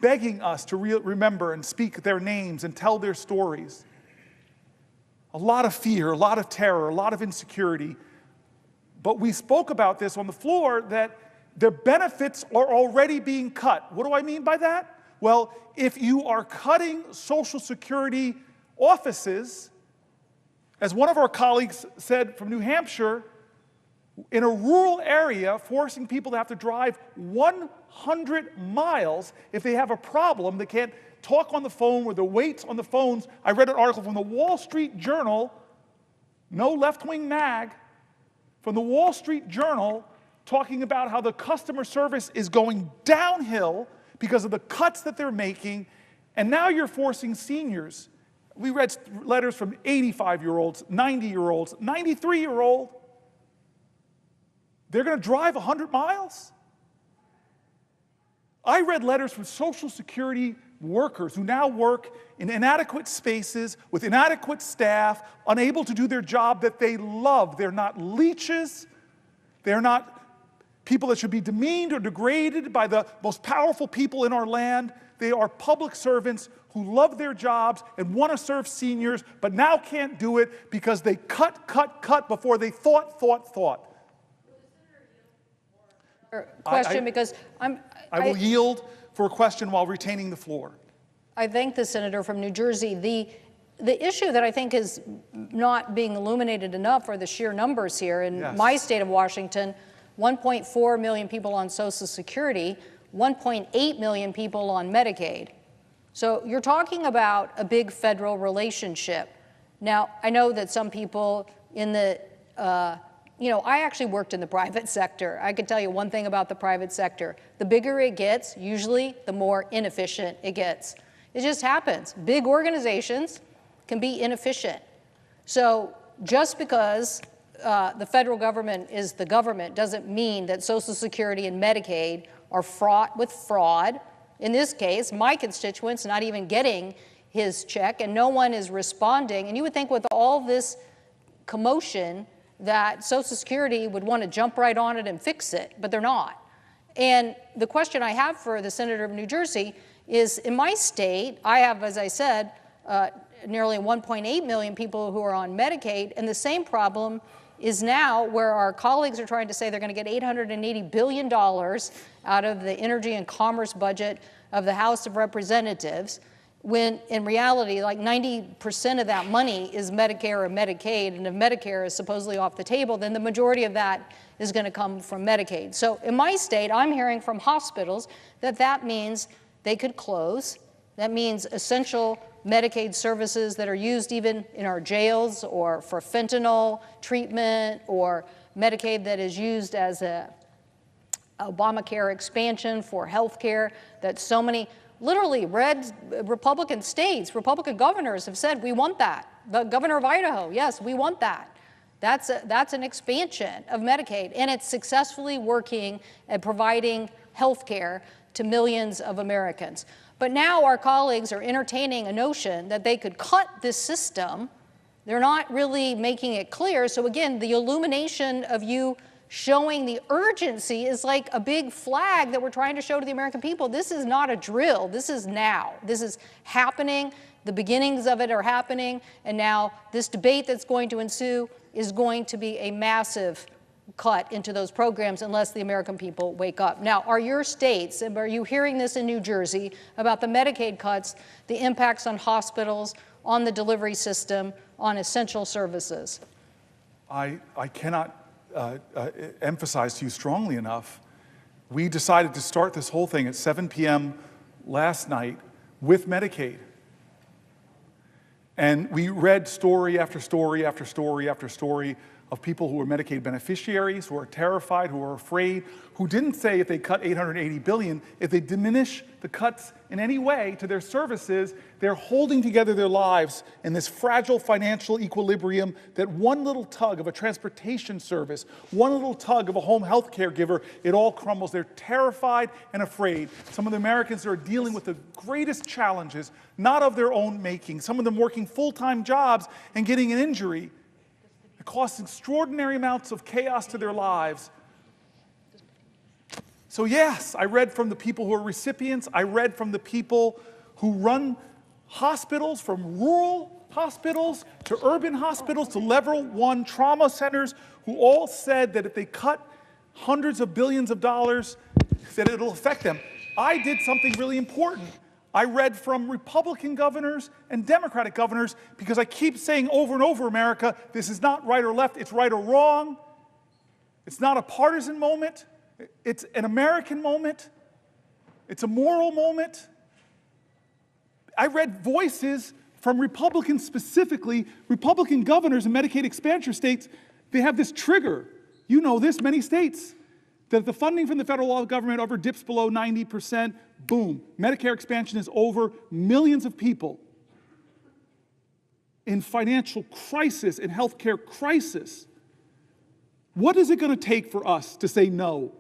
begging us to remember and speak their names and tell their stories. A lot of fear, a lot of terror, a lot of insecurity. But we spoke about this on the floor, that their benefits are already being cut. What do I mean by that? Well, if you are cutting Social Security offices, as one of our colleagues said from New Hampshire, in a rural area, forcing people to have to drive 100 miles if they have a problem, they can't talk on the phone or the waits on the phones. I read an article from the Wall Street Journal, no left-wing mag, from the Wall Street Journal, talking about how the customer service is going downhill because of the cuts that they're making, and now you're forcing seniors. We read letters from 85-year-olds, 90-year-olds, 93-year-old. They're going to drive 100 miles? I read letters from Social Security workers who now work in inadequate spaces with inadequate staff, unable to do their job that they love. They're not leeches. They're not people that should be demeaned or degraded by the most powerful people in our land. They are public servants who love their jobs and want to serve seniors, but now can't do it because they cut before they thought. Question, because I will yield for a question while retaining the floor. I thank the senator from New Jersey. The issue that I think is not being illuminated enough are the sheer numbers here. In my state of Washington, 1.4 million people on Social Security, 1.8 million people on Medicaid. So you're talking about a big federal relationship. Now, I know that some people in the, I actually worked in the private sector. I could tell you one thing about the private sector. The bigger it gets, usually the more inefficient it gets. It just happens. Big organizations can be inefficient. So just because the federal government is the government doesn't mean that Social Security and Medicaid are fraught with fraud. In this case, my constituent's not even getting his check, and no one is responding. And you would think with all this commotion that Social Security would want to jump right on it and fix it, but they're not. And the question I have for the senator of New Jersey is, in my state, I have, as I said, nearly 1.8 million people who are on Medicaid, and the same problem is now where our colleagues are trying to say they're going to get $880 billion out of the energy and commerce budget of the House of Representatives, when in reality, like 90% of that money is Medicare or Medicaid, and if Medicare is supposedly off the table, then the majority of that is going to come from Medicaid. So in my state, I'm hearing from hospitals that means they could close. That means essential Medicaid services that are used even in our jails or for fentanyl treatment, or Medicaid that is used as a Obamacare expansion for health care, that so many literally red Republican states, Republican governors have said, we want that. The governor of Idaho, yes, we want that. That's an expansion of Medicaid, and it's successfully working at providing health care to millions of Americans. But now our colleagues are entertaining a notion that they could cut this system. They're not really making it clear. So again, the illumination of you showing the urgency is like a big flag that we're trying to show to the American people. This is not a drill. This is now. This is happening. The beginnings of it are happening. And now this debate that's going to ensue is going to be a massive cut into those programs unless the American people wake up. Now, are your states, and are you hearing this in New Jersey about the Medicaid cuts, the impacts on hospitals, on the delivery system, on essential services? I cannot emphasize to you strongly enough, we decided to start this whole thing at 7 p.m. last night with Medicaid. And we read story after story after story after story of people who are Medicaid beneficiaries, who are terrified, who are afraid, who didn't say if they cut $880 billion, if they diminish the cuts in any way to their services, they're holding together their lives in this fragile financial equilibrium that one little tug of a transportation service, one little tug of a home health care giver, it all crumbles. They're terrified and afraid. Some of the Americans are dealing with the greatest challenges, not of their own making. Some of them working full-time jobs and getting an injury. It costs extraordinary amounts of chaos to their lives. So yes, I read from the people who are recipients. I read from the people who run hospitals, from rural hospitals to urban hospitals to level 1 trauma centers, who all said that if they cut hundreds of billions of dollars, that it'll affect them. I did something really important. I read from Republican governors and Democratic governors, because I keep saying over and over, America, this is not right or left, it's right or wrong. It's not a partisan moment. It's an American moment. It's a moral moment. I read voices from Republicans specifically, Republican governors in Medicaid expansion states. They have this trigger. You know this, many states, that if the funding from the federal government ever dips below 90%, boom, Medicare expansion is over. Millions of people in financial crisis, in healthcare crisis. What is it going to take for us to say no?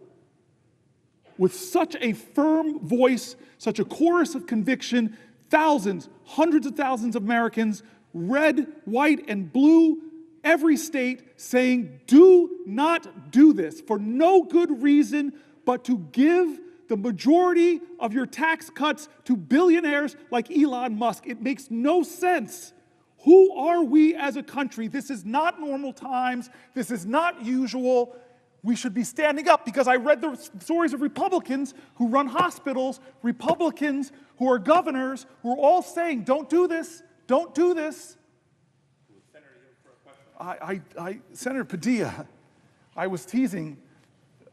With such a firm voice, such a chorus of conviction, thousands, hundreds of thousands of Americans, red, white, and blue, every state saying, do not do this for no good reason but to give the majority of your tax cuts to billionaires like Elon Musk. It makes no sense. Who are we as a country? This is not normal times. This is not usual. We should be standing up, because I read the stories of Republicans who run hospitals, Republicans who are governors, who are all saying, don't do this, don't do this. Senator Padilla, I was teasing,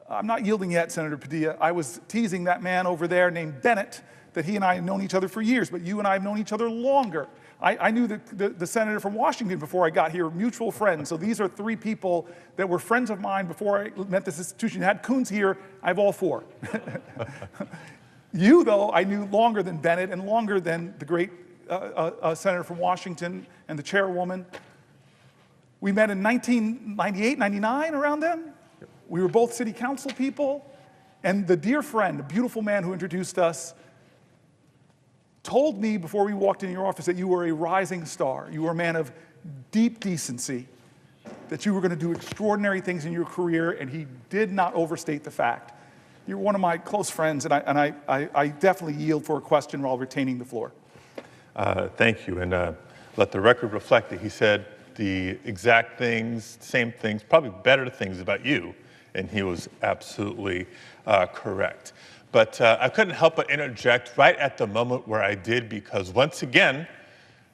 I'm not yielding yet, Senator Padilla, I was teasing that man over there named Bennett, that he and I have known each other for years, but you and I have known each other longer. I knew the senator from Washington before I got here, mutual friends. So these are 3 people that were friends of mine before I met this institution. Had Coons here, I have all 4. You, though, I knew longer than Bennett and longer than the great senator from Washington and the chairwoman. We met in 1998, 99, around then. We were both city council people. And the dear friend, the beautiful man who introduced us, told me before we walked in your office that you were a rising star. You were a man of deep decency, that you were going to do extraordinary things in your career, and he did not overstate the fact. You're one of my close friends, and I definitely yield for a question while retaining the floor. Thank you, and let the record reflect that he said the exact things, same things, probably better things about you, and he was absolutely correct. But I couldn't help but interject right at the moment where I did, because once again,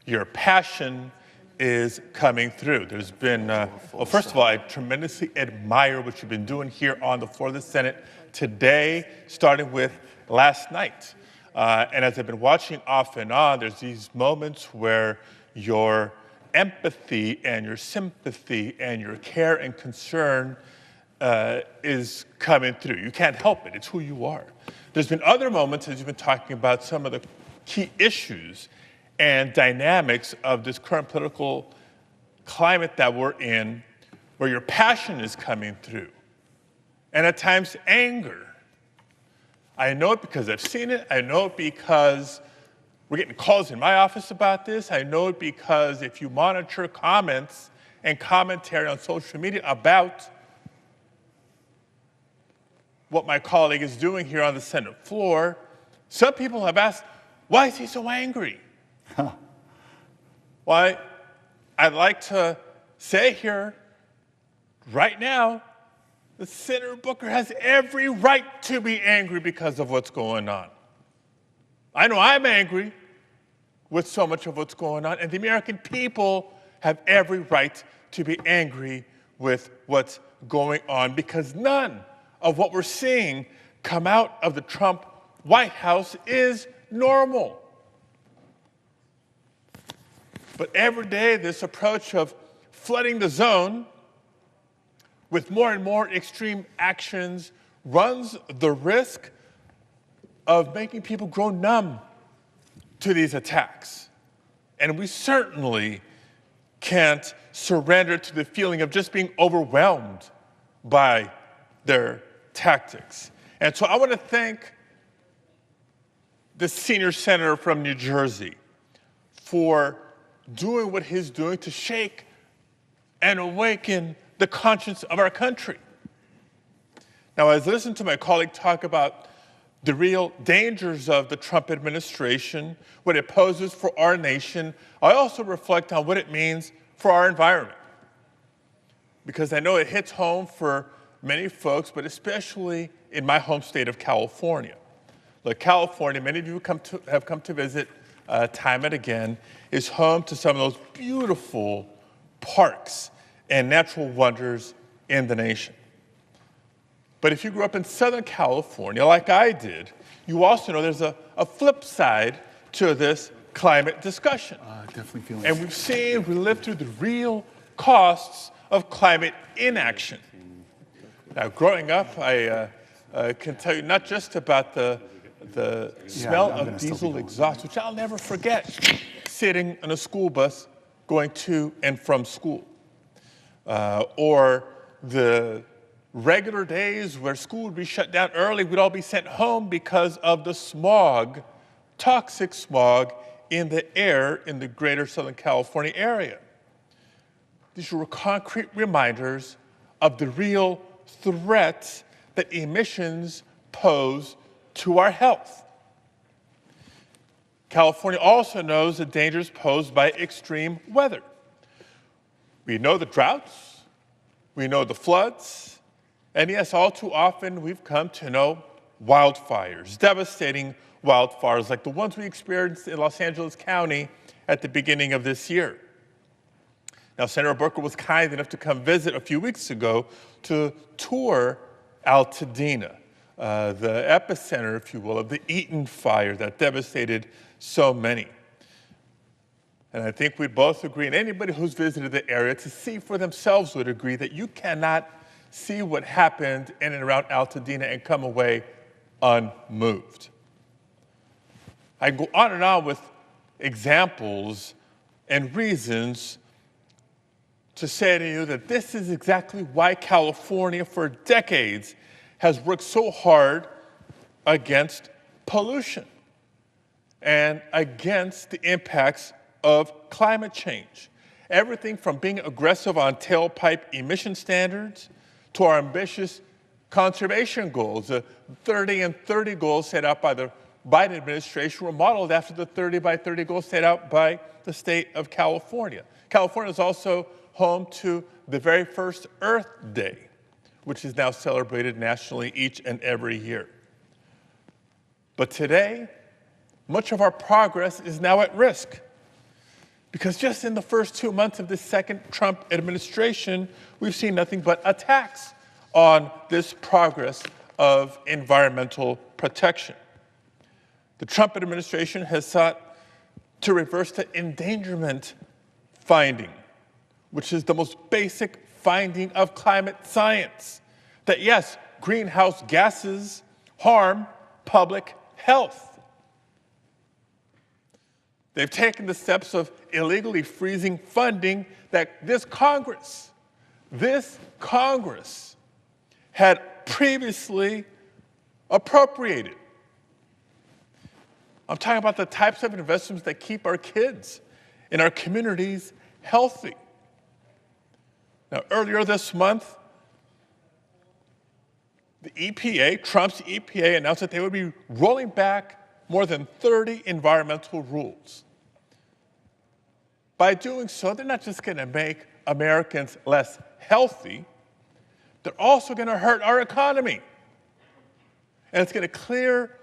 your passion is coming through. There's been, well, first of all, I tremendously admire what you've been doing here on the floor of the Senate today, starting with last night. And as I've been watching off and on, there's these moments where your empathy and your sympathy and your care and concern is coming through. You can't help it. It's who you are. There's been other moments, as you've been talking about some of the key issues and dynamics of this current political climate that we're in, where your passion is coming through, and at times anger. I know it because I've seen it. I know it because we're getting calls in my office about this. I know it because if you monitor comments and commentary on social media about what my colleague is doing here on the Senate floor, some people have asked, why is he so angry? Why, I'd like to say here, right now, that Senator Booker has every right to be angry because of what's going on. I know I'm angry with so much of what's going on, and the American people have every right to be angry with what's going on, because none of what we're seeing come out of the Trump White House is normal. But every day, this approach of flooding the zone with more and more extreme actions runs the risk of making people grow numb to these attacks. And we certainly can't surrender to the feeling of just being overwhelmed by their tactics. And so I want to thank the senior senator from New Jersey for doing what he's doing to shake and awaken the conscience of our country. Now, as I listen to my colleague talk about the real dangers of the Trump administration, what it poses for our nation, I also reflect on what it means for our environment. Because I know it hits home for many folks, but especially in my home state of California. Look, California, many of you have come to visit time and again, is home to some of those beautiful parks and natural wonders in the nation. But if you grew up in Southern California, like I did, you also know there's a flip side to this climate discussion. Definitely feeling And we lived through the real costs of climate inaction. Now, growing up, I can tell you not just about the smell of diesel exhaust, which I'll never forget, sitting on a school bus going to and from school, or the regular days where school would be shut down early, we'd all be sent home because of the smog, toxic smog in the air in the greater Southern California area. These were concrete reminders of the real threats that emissions pose to our health. California also knows the dangers posed by extreme weather. We know the droughts, we know the floods, and yes, all too often we've come to know wildfires, devastating wildfires like the ones we experienced in Los Angeles County at the beginning of this year. Now, Senator Booker was kind enough to come visit a few weeks ago to tour Altadena, the epicenter, if you will, of the Eaton fire that devastated so many. And I think we'd both agree, and anybody who's visited the area to see for themselves would agree, that you cannot see what happened in and around Altadena and come away unmoved. I go on and on with examples and reasons to say to you that this is exactly why California for decades has worked so hard against pollution and against the impacts of climate change. Everything from being aggressive on tailpipe emission standards to our ambitious conservation goals. The 30 and 30 goals set out by the Biden administration were modeled after the 30 by 30 goals set out by the state of California. California is also home to the very first Earth Day, which is now celebrated nationally each and every year. But today, much of our progress is now at risk, because just in the first 2 months of the second Trump administration, we've seen nothing but attacks on this progress of environmental protection. The Trump administration has sought to reverse the endangerment finding, which is the most basic finding of climate science, that yes, greenhouse gases harm public health. They've taken the steps of illegally freezing funding that this Congress had previously appropriated. I'm talking about the types of investments that keep our kids in our communities healthy. Now, earlier this month, the EPA, Trump's EPA, announced that they would be rolling back more than 30 environmental rules. By doing so, they're not just going to make Americans less healthy, they're also going to hurt our economy. And it's going to clear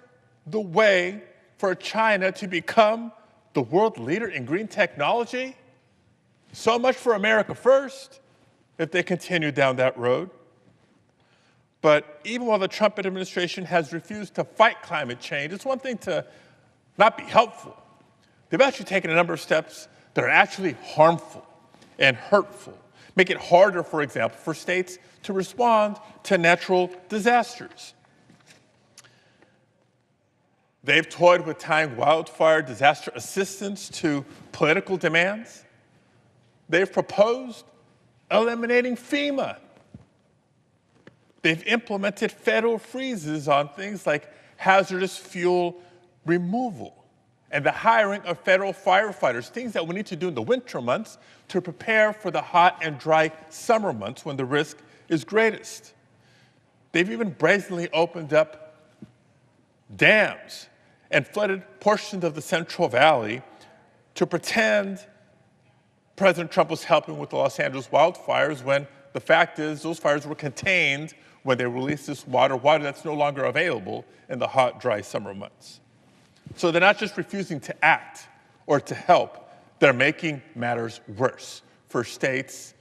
the way for China to become the world leader in green technology. So much for America first, if they continue down that road. But even while the Trump administration has refused to fight climate change, it's one thing to not be helpful. They've actually taken a number of steps that are actually harmful and hurtful, make it harder, for example, for states to respond to natural disasters. They've toyed with tying wildfire disaster assistance to political demands. They've proposed eliminating FEMA. They've implemented federal freezes on things like hazardous fuel removal and the hiring of federal firefighters, things that we need to do in the winter months to prepare for the hot and dry summer months when the risk is greatest. They've even brazenly opened up dams and flooded portions of the Central Valley to pretend President Trump was helping with the Los Angeles wildfires when the fact is those fires were contained when they released this water that's no longer available in the hot, dry summer months. So they're not just refusing to act or to help, they're making matters worse for states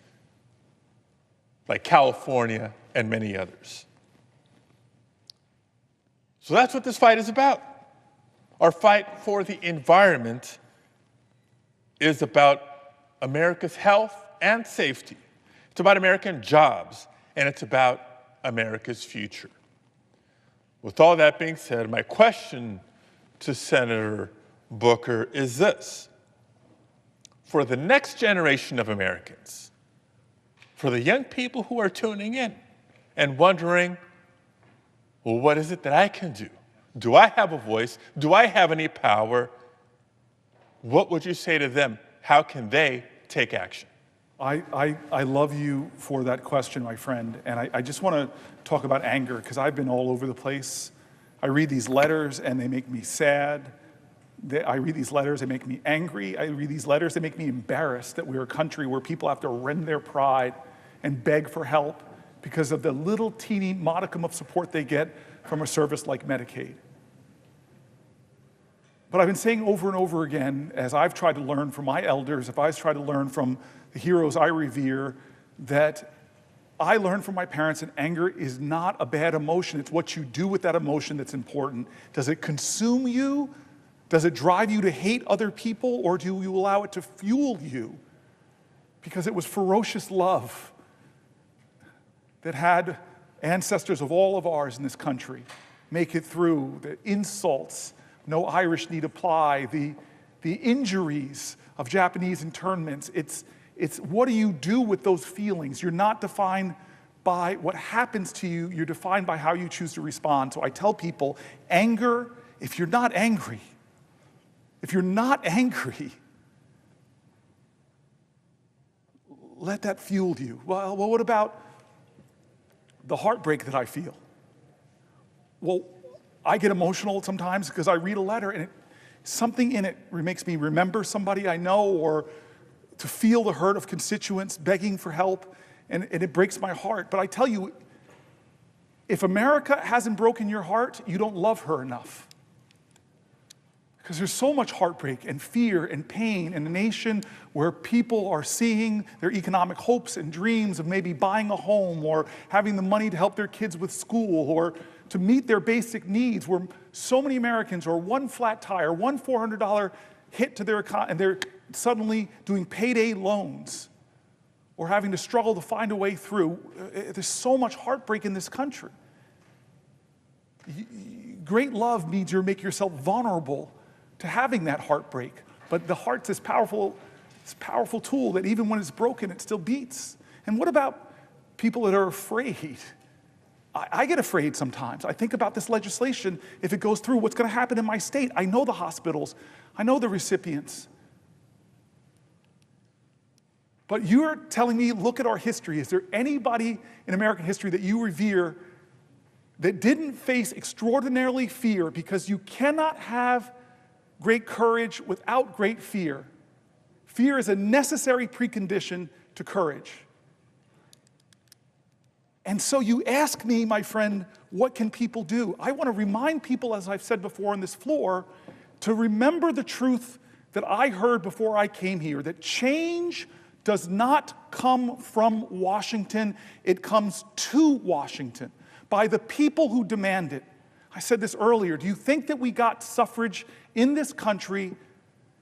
like California and many others. So that's what this fight is about. Our fight for the environment is about America's health and safety. It's about American jobs, and it's about America's future. With all that being said, my question to Senator Booker is this. For the next generation of Americans, for the young people who are tuning in and wondering, well, what is it that I can do? Do I have a voice? Do I have any power? What would you say to them? How can they take action? I love you for that question, my friend. And I just want to talk about anger because I've been all over the place. I read these letters and they make me sad. I read these letters, they make me angry. I read these letters, they make me embarrassed that we're a country where people have to rend their pride and beg for help because of the little teeny modicum of support they get from a service like Medicaid. But I've been saying over and over again, as I've tried to learn from my elders, if I've tried to learn from the heroes I revere, that I learned from my parents that anger is not a bad emotion. It's what you do with that emotion that's important. Does it consume you? Does it drive you to hate other people, or do you allow it to fuel you? Because it was ferocious love that had ancestors of all of ours in this country make it through the insults, no Irish need apply, the injuries of Japanese internments. It's what do you do with those feelings? You're not defined by what happens to you, you're defined by how you choose to respond. So I tell people, anger, if you're not angry, let that fuel you. Well, what about the heartbreak that I feel? Well, I get emotional sometimes because I read a letter and something in it makes me remember somebody I know, or to feel the hurt of constituents begging for help, and it breaks my heart. But I tell you, if America hasn't broken your heart, you don't love her enough. Because there's so much heartbreak and fear and pain in a nation where people are seeing their economic hopes and dreams of maybe buying a home or having the money to help their kids with school or to meet their basic needs, where so many Americans are one flat tire, one $400 hit to their economy, and they're suddenly doing payday loans or having to struggle to find a way through. There's so much heartbreak in this country. Great love means you make yourself vulnerable to having that heartbreak. But the heart's this powerful tool that even when it's broken, it still beats. And what about people that are afraid? I get afraid sometimes. I think about this legislation. If it goes through, what's going to happen in my state? I know the hospitals. I know the recipients. But you're telling me, look at our history. Is there anybody in American history that you revere that didn't face extraordinarily fear, because you cannot have great courage without great fear. Fear is a necessary precondition to courage. And so you ask me, my friend, what can people do? I want to remind people, as I've said before on this floor, to remember the truth that I heard before I came here, that change does not come from Washington, it comes to Washington by the people who demand it. I said this earlier. Do you think that we got suffrage in this country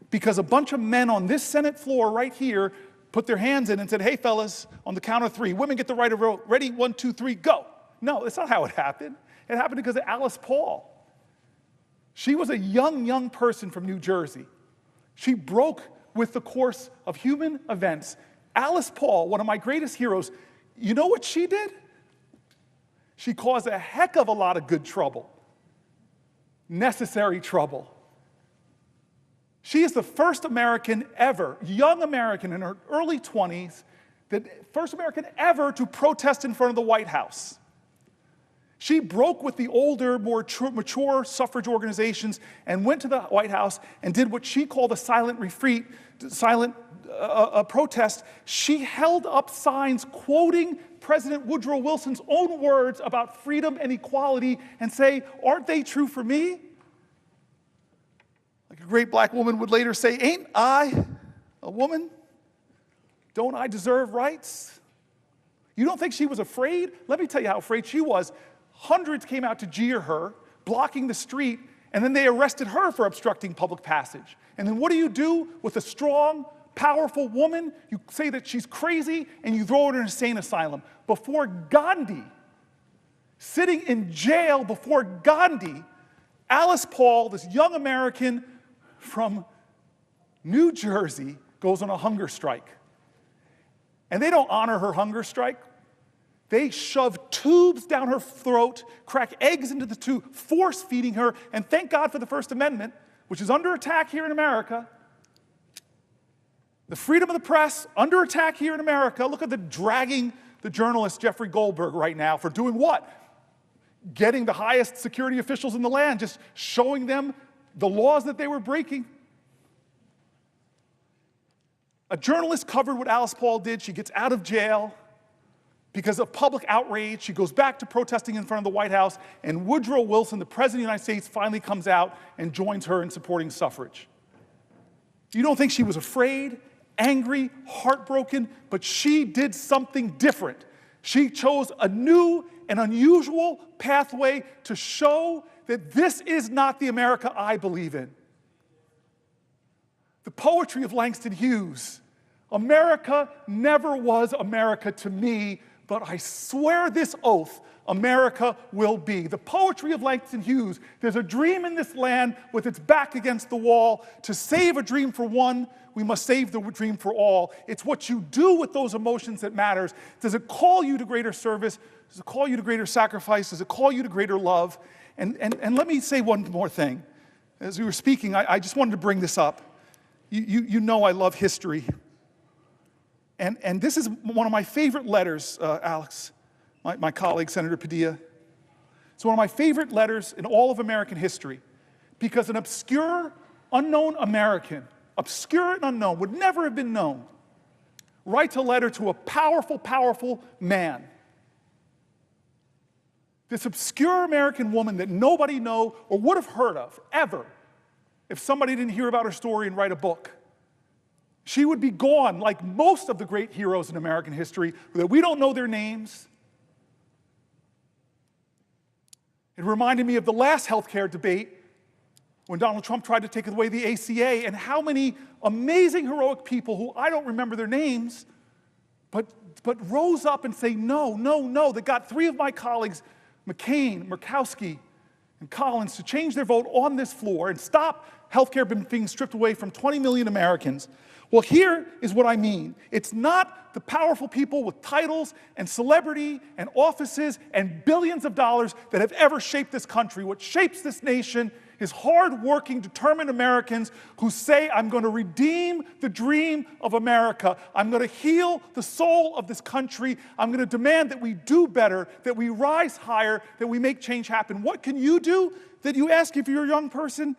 because a bunch of men on this Senate floor right here put their hands in and said, hey, fellas, on the count of three, women get the right of vote. Ready? 1, 2, 3, go. No, that's not how it happened. It happened because of Alice Paul. She was a young person from New Jersey. She broke with the course of human events. Alice Paul, one of my greatest heroes, you know what she did? She caused a heck of a lot of good trouble. Necessary trouble. She is the first American ever, young American in her early 20s, first American ever to protest in front of the White House. She broke with the older, more mature suffrage organizations and went to the White House and did what she called a silent retreat, protest. She held up signs quoting President Woodrow Wilson's own words about freedom and equality and say, aren't they true for me? Like a great black woman would later say, ain't I a woman? Don't I deserve rights? You don't think she was afraid? Let me tell you how afraid she was. Hundreds came out to jeer her, blocking the street, and then they arrested her for obstructing public passage. And then what do with a strong, powerful woman? You say that she's crazy, and you throw her in an insane asylum. Before Gandhi, sitting in jail before Gandhi, Alice Paul, this young American from New Jersey, goes on a hunger strike. And they don't honor her hunger strike. They shove tubes down her throat, crack eggs into the tube, force feeding her, and thank God for the First Amendment, which is under attack here in America. The freedom of the press, under attack here in America. Look at the dragging the journalist Jeffrey Goldberg right now for doing what? Getting the highest security officials in the land, just showing them the laws that they were breaking. A journalist covered what Alice Paul did. She gets out of jail. Because of public outrage, she goes back to protesting in front of the White House, and Woodrow Wilson, the President of the United States, finally comes out and joins her in supporting suffrage. You don't think she was afraid, angry, heartbroken, but she did something different. She chose a new and unusual pathway to show that this is not the America I believe in. The poetry of Langston Hughes. America never was America to me, but I swear this oath, America will be. The poetry of Langston Hughes. There's a dream in this land with its back against the wall. To save a dream for one, we must save the dream for all. It's what you do with those emotions that matters. Does it call you to greater service? Does it call you to greater sacrifice? Does it call you to greater love? And let me say one more thing. As we were speaking, I just wanted to bring this up. You know I love history. And this is one of my favorite letters, Alex, my colleague, Senator Padilla. It's one of my favorite letters in all of American history because an obscure, unknown American, obscure and unknown, would never have been known, writes a letter to a powerful, powerful man. This obscure American woman that nobody know or would have heard of, ever, if somebody didn't hear about her story and write a book. She would be gone like most of the great heroes in American history, that we don't know their names. It reminded me of the last healthcare debate when Donald Trump tried to take away the ACA, and how many amazing, heroic people who I don't remember their names, but rose up and say no, no, no. That got three of my colleagues, McCain, Murkowski, and Collins, to change their vote on this floor and stop healthcare being stripped away from 20 million Americans. Well, here is what I mean. It's not the powerful people with titles and celebrity and offices and billions of dollars that have ever shaped this country. What shapes this nation is hard-working, determined Americans who say, I'm going to redeem the dream of America. I'm going to heal the soul of this country. I'm going to demand that we do better, that we rise higher, that we make change happen. What can you do that you ask if you're a young person?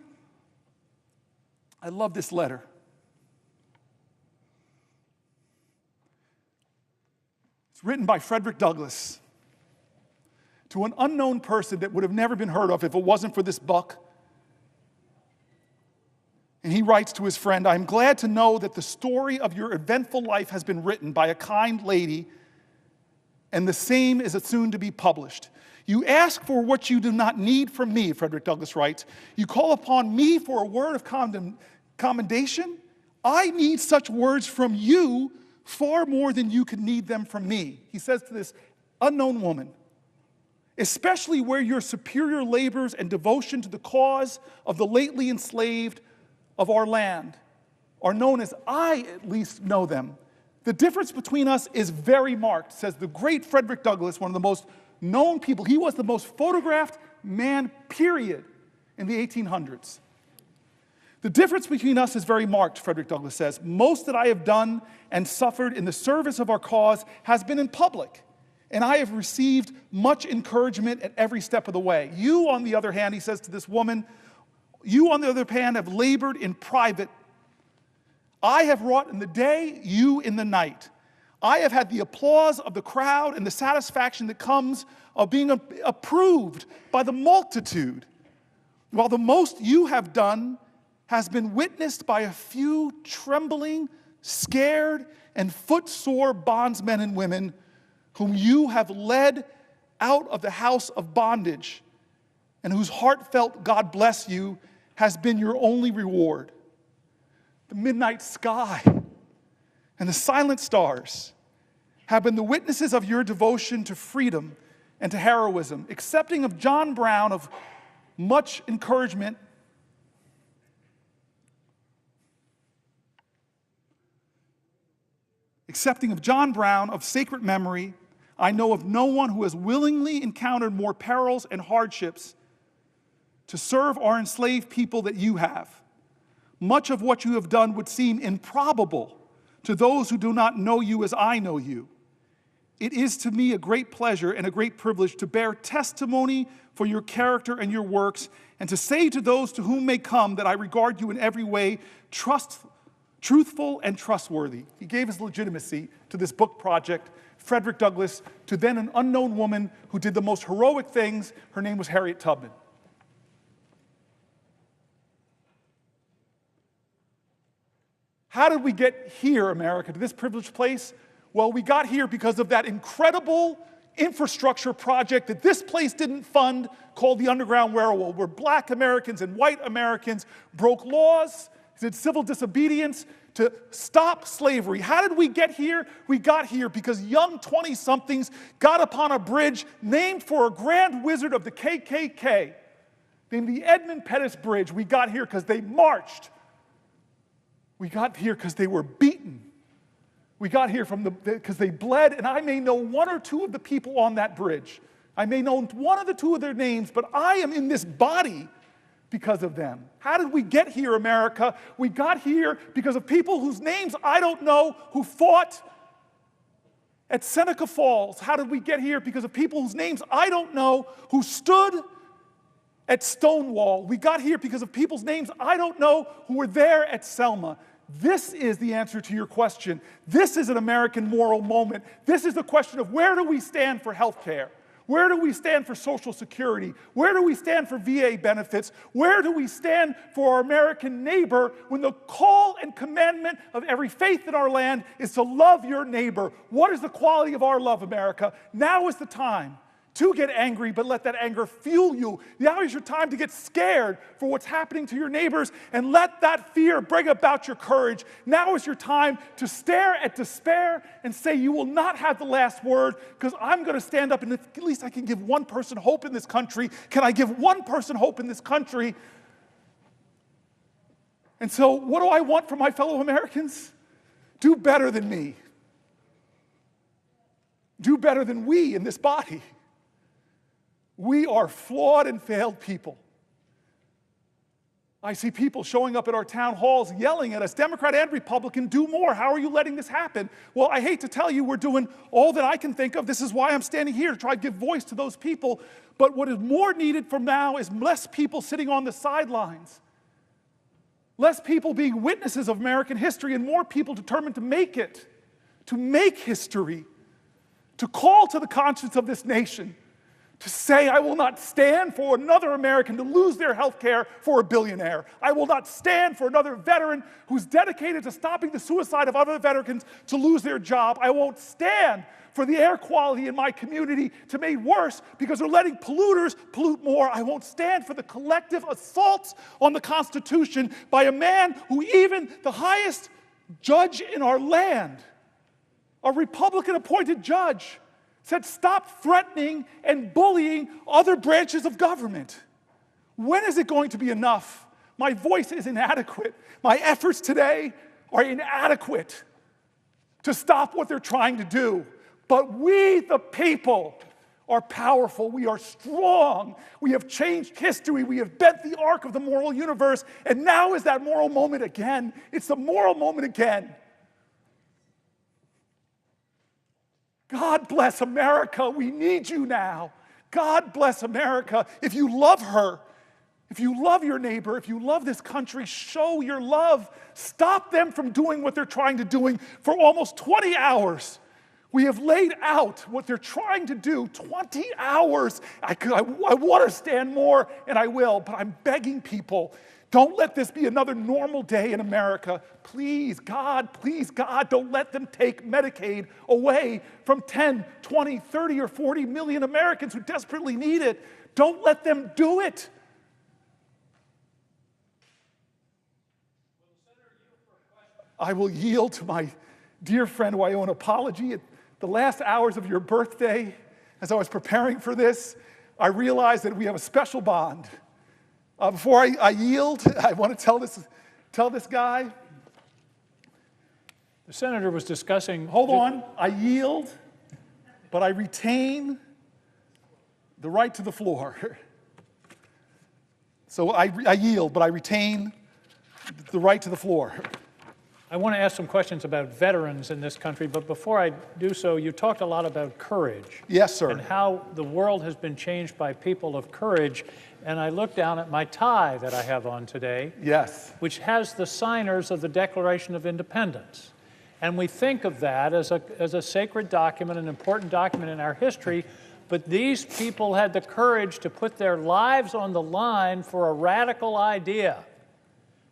I love this letter. It's written by Frederick Douglass to an unknown person that would have never been heard of if it wasn't for this book. And he writes to his friend, I'm glad to know that the story of your eventful life has been written by a kind lady, and the same is soon to be published. You ask for what you do not need from me, Frederick Douglass writes. You call upon me for a word of commendation. I need such words from you far more than you could need them from me. He says to this unknown woman, especially where your superior labors and devotion to the cause of the lately enslaved of our land are known as I at least know them. The difference between us is very marked, says the great Frederick Douglass, one of the most known people. He was the most photographed man, period, in the 1800s. The difference between us is very marked, Frederick Douglass says. Most that I have done and suffered in the service of our cause has been in public, and I have received much encouragement at every step of the way. You, on the other hand, he says to this woman, you, on the other hand, have labored in private. I have wrought in the day, you in the night. I have had the applause of the crowd and the satisfaction that comes of being approved by the multitude, while the most you have done has been witnessed by a few trembling, scared, and footsore bondsmen and women whom you have led out of the house of bondage, and whose heartfelt God bless you has been your only reward. The midnight sky and the silent stars have been the witnesses of your devotion to freedom and to heroism, accepting of John Brown of much encouragement Accepting of John Brown of sacred memory, I know of no one who has willingly encountered more perils and hardships to serve our enslaved people that you have. Much of what you have done would seem improbable to those who do not know you as I know you. It is to me a great pleasure and a great privilege to bear testimony for your character and your works, and to say to those to whom may come that I regard you in every way truthful and trustworthy. He gave his legitimacy to this book project, Frederick Douglass, to then an unknown woman who did the most heroic things. Her name was Harriet Tubman. How did we get here, America, to this privileged place? Well, we got here because of that incredible infrastructure project that this place didn't fund called the Underground Railroad, where black Americans and white Americans broke laws, did civil disobedience to stop slavery. How did we get here? We got here because young 20-somethings got upon a bridge named for a grand wizard of the KKK, named the Edmund Pettus Bridge. We got here because they marched. We got here because they were beaten. We got here because they bled, and I may know one or two of the people on that bridge. I may know one of the two of their names, but I am in this body because of them. How did we get here, America? We got here because of people whose names I don't know, who fought at Seneca Falls. How did we get here? Because of people whose names I don't know, who stood at Stonewall. We got here because of people's names I don't know, who were there at Selma. This is the answer to your question. This is an American moral moment. This is the question of where do we stand for health care? Where do we stand for Social Security? Where do we stand for VA benefits? Where do we stand for our American neighbor when the call and commandment of every faith in our land is to love your neighbor? What is the quality of our love, America? Now is the time to get angry, but let that anger fuel you. Now is your time to get scared for what's happening to your neighbors, and let that fear bring about your courage. Now is your time to stare at despair and say, you will not have the last word, because I'm going to stand up, and at least I can give one person hope in this country. Can I give one person hope in this country? And so what do I want from my fellow Americans? Do better than me. Do better than we in this body. We are flawed and failed people. I see people showing up at our town halls yelling at us, Democrat and Republican, do more. How are you letting this happen? Well, I hate to tell you, we're doing all that I can think of. This is why I'm standing here, to try to give voice to those people. But what is more needed from now is less people sitting on the sidelines, less people being witnesses of American history, and more people determined to make it, to make history, to call to the conscience of this nation, to say, I will not stand for another American to lose their health care for a billionaire. I will not stand for another veteran who's dedicated to stopping the suicide of other veterans to lose their job. I won't stand for the air quality in my community to be made worse because they're letting polluters pollute more. I won't stand for the collective assaults on the Constitution by a man who even the highest judge in our land, a Republican-appointed judge, said, stop threatening and bullying other branches of government. When is it going to be enough? My voice is inadequate. My efforts today are inadequate to stop what they're trying to do. But we, the people, are powerful. We are strong. We have changed history. We have bent the arc of the moral universe. And now is that moral moment again. It's the moral moment again. God bless America. We need you now. God bless America. If you love her, if you love your neighbor, if you love this country, show your love. Stop them from doing what they're trying to do. For almost 20 hours, we have laid out what they're trying to do. 20 hours. I want to stand more, and I will, but I'm begging people, don't let this be another normal day in America. Please, God, don't let them take Medicaid away from 10, 20, 30, or 40 million Americans who desperately need it. Don't let them do it. I will yield to my dear friend who I owe an apology. At the last hours of your birthday, as I was preparing for this, I realized that we have a special bond. Before I yield, I want to tell this guy. The senator was discussing... Hold on. I yield, but I retain the right to the floor. So I yield, but I retain the right to the floor. I want to ask some questions about veterans in this country, but before I do so, you talked a lot about courage. Yes, sir. And how the world has been changed by people of courage. And I look down at my tie that I have on today. Yes. Which has the signers of the Declaration of Independence. And we think of that as a sacred document, an important document in our history, but these people had the courage to put their lives on the line for a radical idea,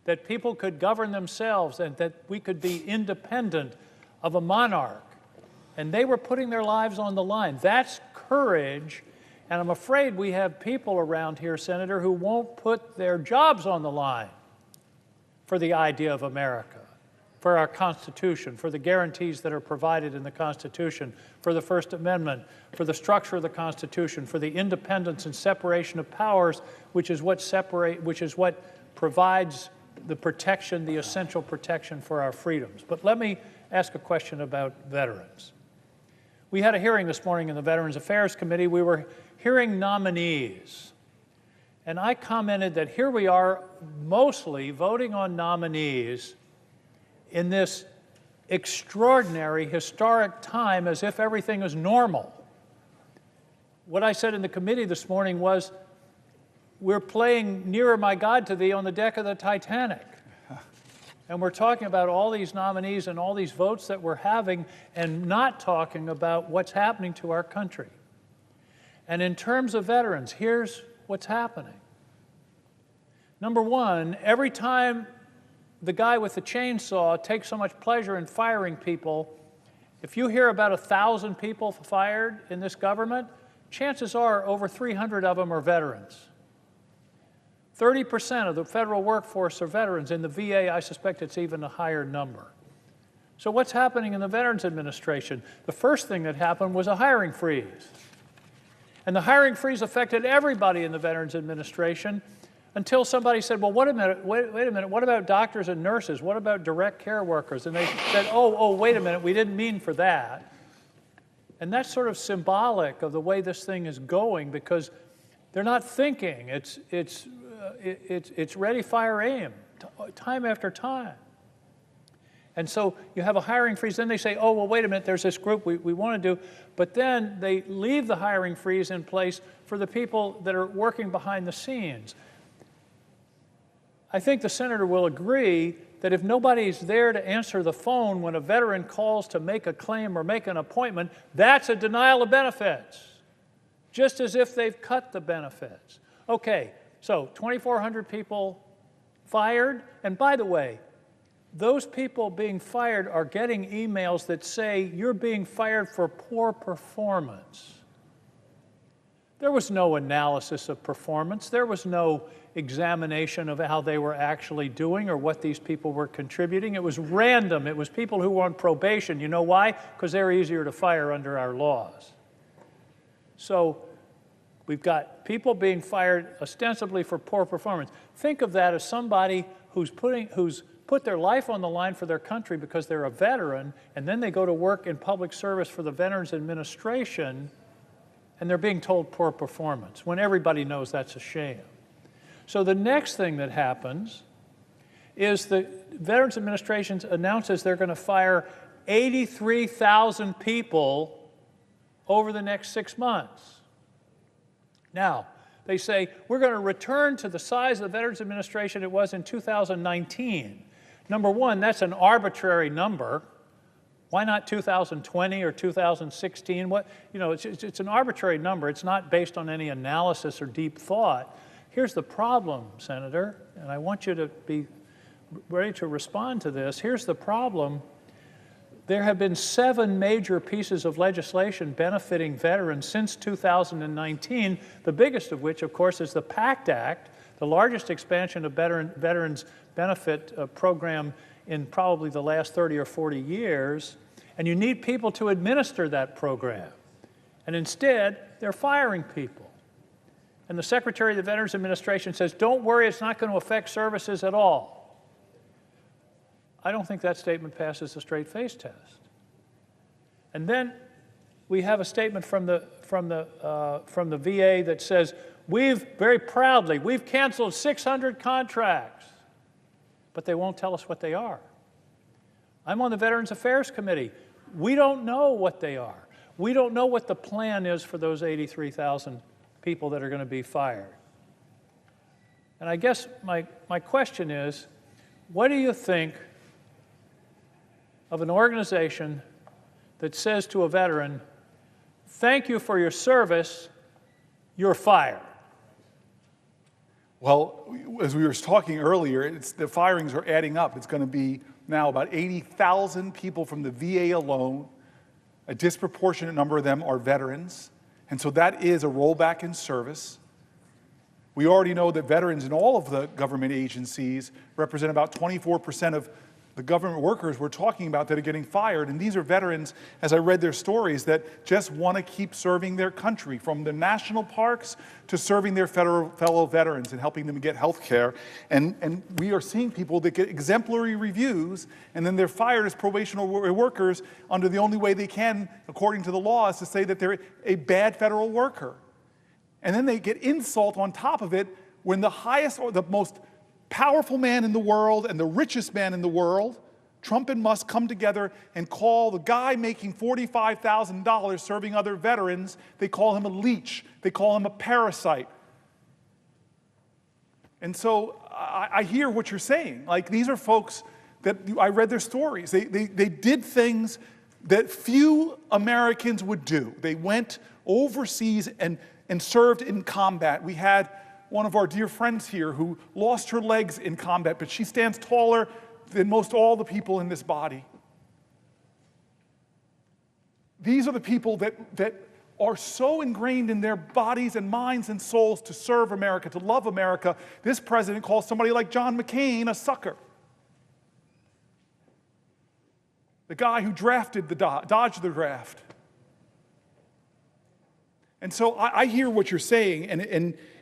that people could govern themselves and that we could be independent of a monarch. And they were putting their lives on the line. That's courage. And I'm afraid we have people around here, Senator, who won't put their jobs on the line for the idea of America, for our Constitution, for the guarantees that are provided in the Constitution, for the First Amendment, for the structure of the Constitution, for the independence and separation of powers, which is what provides the protection, the essential protection for our freedoms. But let me ask a question about veterans. We had a hearing this morning in the Veterans Affairs Committee. We were hearing nominees. And I commented that here we are mostly voting on nominees in this extraordinary, historic time as if everything is normal. What I said in the committee this morning was, we're playing Nearer My God to Thee on the deck of the Titanic. And we're talking about all these nominees and all these votes that we're having and not talking about what's happening to our country. And in terms of veterans, here's what's happening. Number one, every time the guy with the chainsaw takes so much pleasure in firing people, if you hear about 1,000 people fired in this government, chances are over 300 of them are veterans. 30% of the federal workforce are veterans. In the VA, I suspect it's even a higher number. So what's happening in the Veterans Administration? The first thing that happened was a hiring freeze. And the hiring freeze affected everybody in the Veterans Administration until somebody said, well, wait a minute, what about doctors and nurses? What about direct care workers? And they said, oh, wait a minute, we didn't mean for that. And that's sort of symbolic of the way this thing is going, because they're not thinking. It's it's ready, fire, aim, time after time. And so you have a hiring freeze, then they say, oh, well, wait a minute, there's this group we want to do, but then they leave the hiring freeze in place for the people that are working behind the scenes. I think the senator will agree that if nobody's there to answer the phone when a veteran calls to make a claim or make an appointment, that's a denial of benefits, just as if they've cut the benefits. Okay, so 2,400 people fired, and by the way, those people being fired are getting emails that say you're being fired for poor performance. There was no analysis of performance. There was no examination of how they were actually doing or what these people were contributing. It was random. It was people who were on probation. You know why? Because they're easier to fire under our laws. So we've got people being fired ostensibly for poor performance. Think of that as somebody who's put their life on the line for their country because they're a veteran, and then they go to work in public service for the Veterans Administration, and they're being told poor performance, when everybody knows that's a shame. So the next thing that happens is the Veterans Administration announces they're going to fire 83,000 people over the next 6 months. Now, they say, we're going to return to the size of the Veterans Administration it was in 2019. Number one, that's an arbitrary number. Why not 2020 or 2016? It's an arbitrary number. It's not based on any analysis or deep thought. Here's the problem, Senator, and I want you to be ready to respond to this. Here's the problem. There have been 7 major pieces of legislation benefiting veterans since 2019, the biggest of which, of course, is the PACT Act, the largest expansion of veterans benefit program in probably the last 30 or 40 years, and you need people to administer that program. And instead, they're firing people. And the Secretary of the Veterans Administration says, don't worry, it's not going to affect services at all. I don't think that statement passes the straight face test. And then we have a statement from the VA that says, very proudly, we've canceled 600 contracts, but they won't tell us what they are. I'm on the Veterans Affairs Committee. We don't know what they are. We don't know what the plan is for those 83,000 people that are going to be fired. And I guess my question is, what do you think of an organization that says to a veteran, thank you for your service, you're fired? Well, as we were talking earlier, the firings are adding up. It's going to be now about 80,000 people from the VA alone. A disproportionate number of them are veterans. And so that is a rollback in service. We already know that veterans in all of the government agencies represent about 24% of the government workers we're talking about that are getting fired. And these are veterans, as I read their stories, that just want to keep serving their country, from the national parks to serving their fellow veterans and helping them get health care. And we are seeing people that get exemplary reviews, and then they're fired as probational workers under the only way they can, according to the law, is to say that they're a bad federal worker. And then they get insult on top of it when the highest or the most powerful man in the world and the richest man in the world, Trump and Musk, come together and call the guy making $45,000 serving other veterans, they call him a leech, they call him a parasite. And so I hear what you're saying. Like, these are folks that I read their stories. They did things that few Americans would do. They went overseas and served in combat. We had one of our dear friends here who lost her legs in combat, but she stands taller than most all the people in this body. These are the people that are so ingrained in their bodies and minds and souls to serve America, to love America. This president calls somebody like John McCain a sucker. The guy who drafted dodged the draft. And so I hear what you're saying,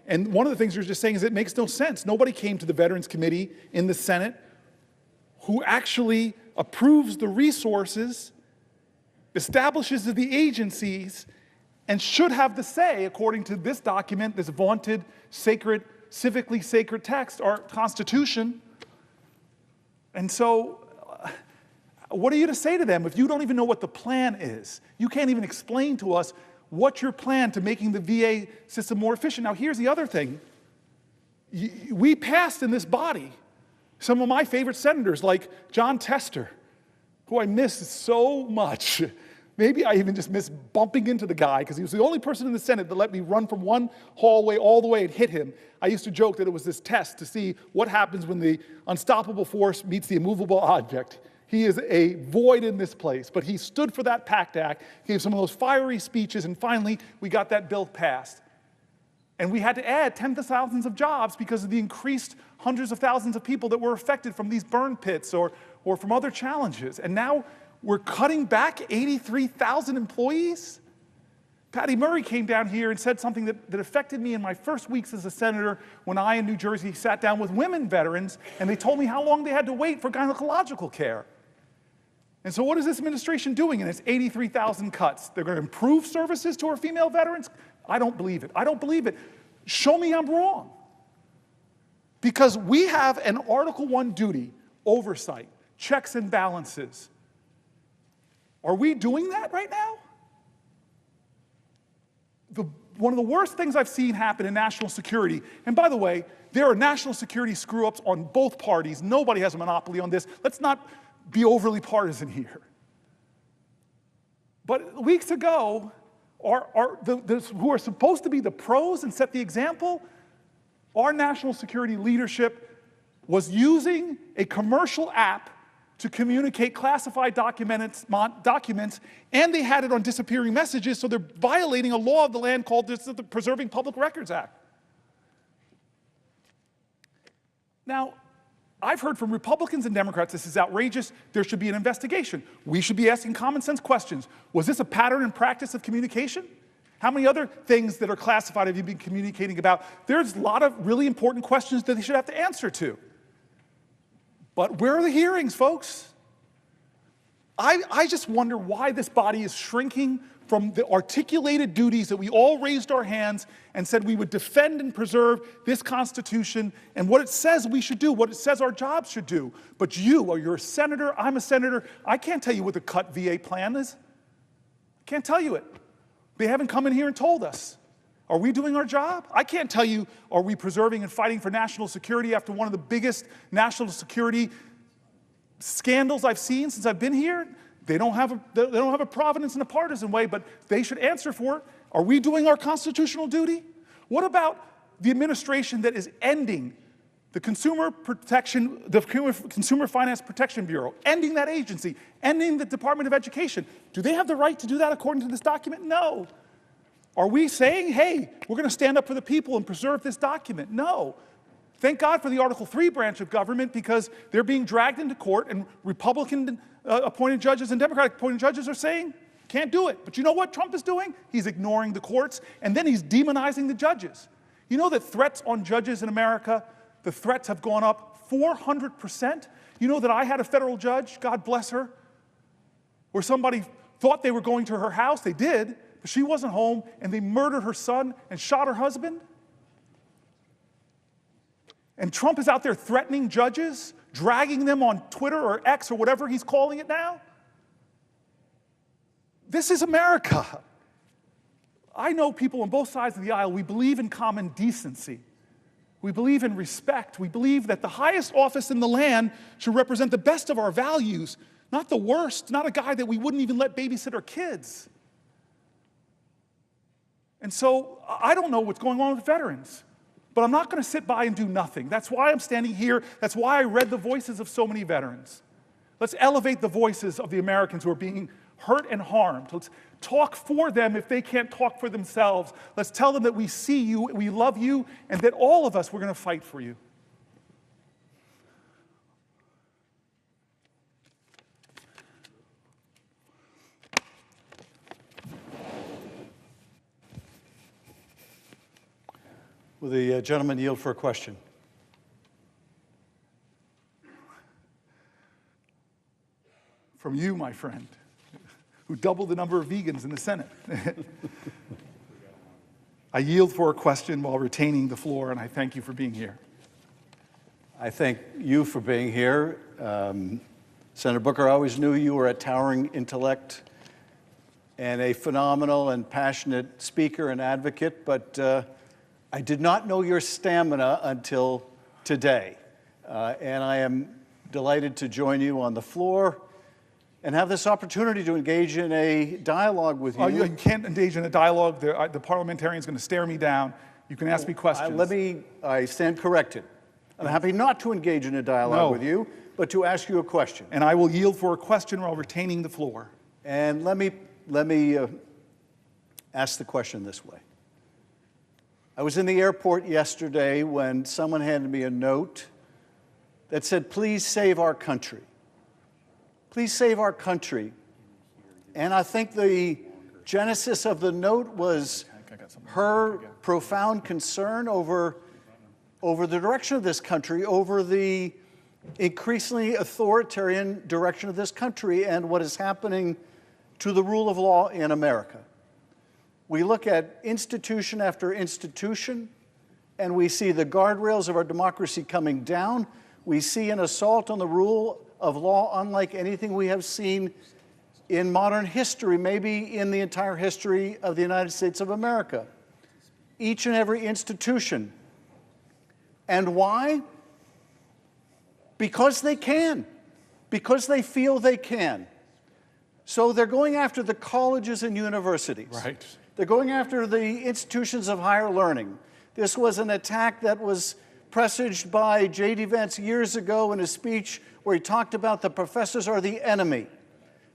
and one of the things you're just saying is it makes no sense. Nobody came to the Veterans Committee in the Senate who actually approves the resources, establishes the agencies, and should have the say, according to this document, this vaunted sacred civically sacred text, our Constitution. And so, what are you to say to them if you don't even know what the plan is? You can't even explain to us what's your plan to making the VA system more efficient. Now, here's the other thing. We passed in this body some of my favorite senators, like John Tester, who I miss so much. Maybe I even just miss bumping into the guy because he was the only person in the Senate that let me run from one hallway all the way and hit him. I used to joke that it was this test to see what happens when the unstoppable force meets the immovable object. He is a void in this place, but he stood for that PACT Act, gave some of those fiery speeches, and finally we got that bill passed. And we had to add tens of thousands of jobs because of the increased hundreds of thousands of people that were affected from these burn pits or from other challenges. And now we're cutting back 83,000 employees? Patty Murray came down here and said something that affected me in my first weeks as a senator when I in New Jersey sat down with women veterans and they told me how long they had to wait for gynecological care. And so what is this administration doing in its 83,000 cuts? They're going to improve services to our female veterans? I don't believe it. I don't believe it. Show me I'm wrong. Because we have an Article I duty, oversight, checks and balances. Are we doing that right now? One of the worst things I've seen happen in national security, and by the way, there are national security screw-ups on both parties. Nobody has a monopoly on this. Let's not be overly partisan here. But weeks ago, who are supposed to be the pros and set the example, our national security leadership was using a commercial app to communicate classified documents, and they had it on disappearing messages, so they're violating a law of the land called the Preserving Public Records Act. Now, I've heard from Republicans and Democrats, this is outrageous, there should be an investigation. We should be asking common sense questions. Was this a pattern and practice of communication? How many other things that are classified have you been communicating about? There's a lot of really important questions that they should have to answer to. But where are the hearings, folks? I just wonder why this body is shrinking from the articulated duties that we all raised our hands and said we would defend and preserve this Constitution and what it says we should do, what it says our jobs should do. But you're a senator, I'm a senator, I can't tell you what the cut VA plan is. I can't tell you it. They haven't come in here and told us. Are we doing our job? I can't tell you, are we preserving and fighting for national security after one of the biggest national security scandals I've seen since I've been here? They don't have a providence in a partisan way, but they should answer for it. Are we doing our constitutional duty? What about the administration that is ending the Consumer Finance Protection Bureau, ending that agency, ending the Department of Education? Do they have the right to do that according to this document? No. Are we saying, hey, we're going to stand up for the people and preserve this document? No. Thank God for the Article III branch of government because they're being dragged into court and Republican appointed judges and Democratic appointed judges are saying, can't do it. But you know what Trump is doing? He's ignoring the courts and then he's demonizing the judges. You know that threats on judges in America, the threats have gone up 400%? You know that I had a federal judge, God bless her, where somebody thought they were going to her house, they did, but she wasn't home, and they murdered her son and shot her husband? And Trump is out there threatening judges, dragging them on Twitter or X or whatever he's calling it now? This is America. I know people on both sides of the aisle, we believe in common decency. We believe in respect. We believe that the highest office in the land should represent the best of our values, not the worst, not a guy that we wouldn't even let babysit our kids. And so I don't know what's going on with veterans, but I'm not going to sit by and do nothing. That's why I'm standing here. That's why I read the voices of so many veterans. Let's elevate the voices of the Americans who are being hurt and harmed. Let's talk for them if they can't talk for themselves. Let's tell them that we see you, we love you, and that all of us, we're going to fight for you. Will the gentleman yield for a question? From you, my friend, who doubled the number of vegans in the Senate. I yield for a question while retaining the floor, and I thank you for being here. I thank you for being here. Senator Booker, I always knew you were a towering intellect and a phenomenal and passionate speaker and advocate, but I did not know your stamina until today. And I am delighted to join you on the floor and have this opportunity to engage in a dialogue with you. You can't engage in a dialogue. The parliamentarian is going to stare me down. You can ask me questions. I stand corrected. I'm happy not to engage in a dialogue with you, but to ask you a question. And I will yield for a question while retaining the floor. And let me ask the question this way. I was in the airport yesterday when someone handed me a note that said, "Please save our country. Please save our country." And I think the genesis of the note was her profound concern over the direction of this country, over the increasingly authoritarian direction of this country and what is happening to the rule of law in America. We look at institution after institution, and we see the guardrails of our democracy coming down. We see an assault on the rule of law unlike anything we have seen in modern history, maybe in the entire history of the United States of America. Each and every institution. And why? Because they can. Because they feel they can. So they're going after the colleges and universities. Right. They're going after the institutions of higher learning. This was an attack that was presaged by J.D. Vance years ago in a speech where he talked about the professors are the enemy.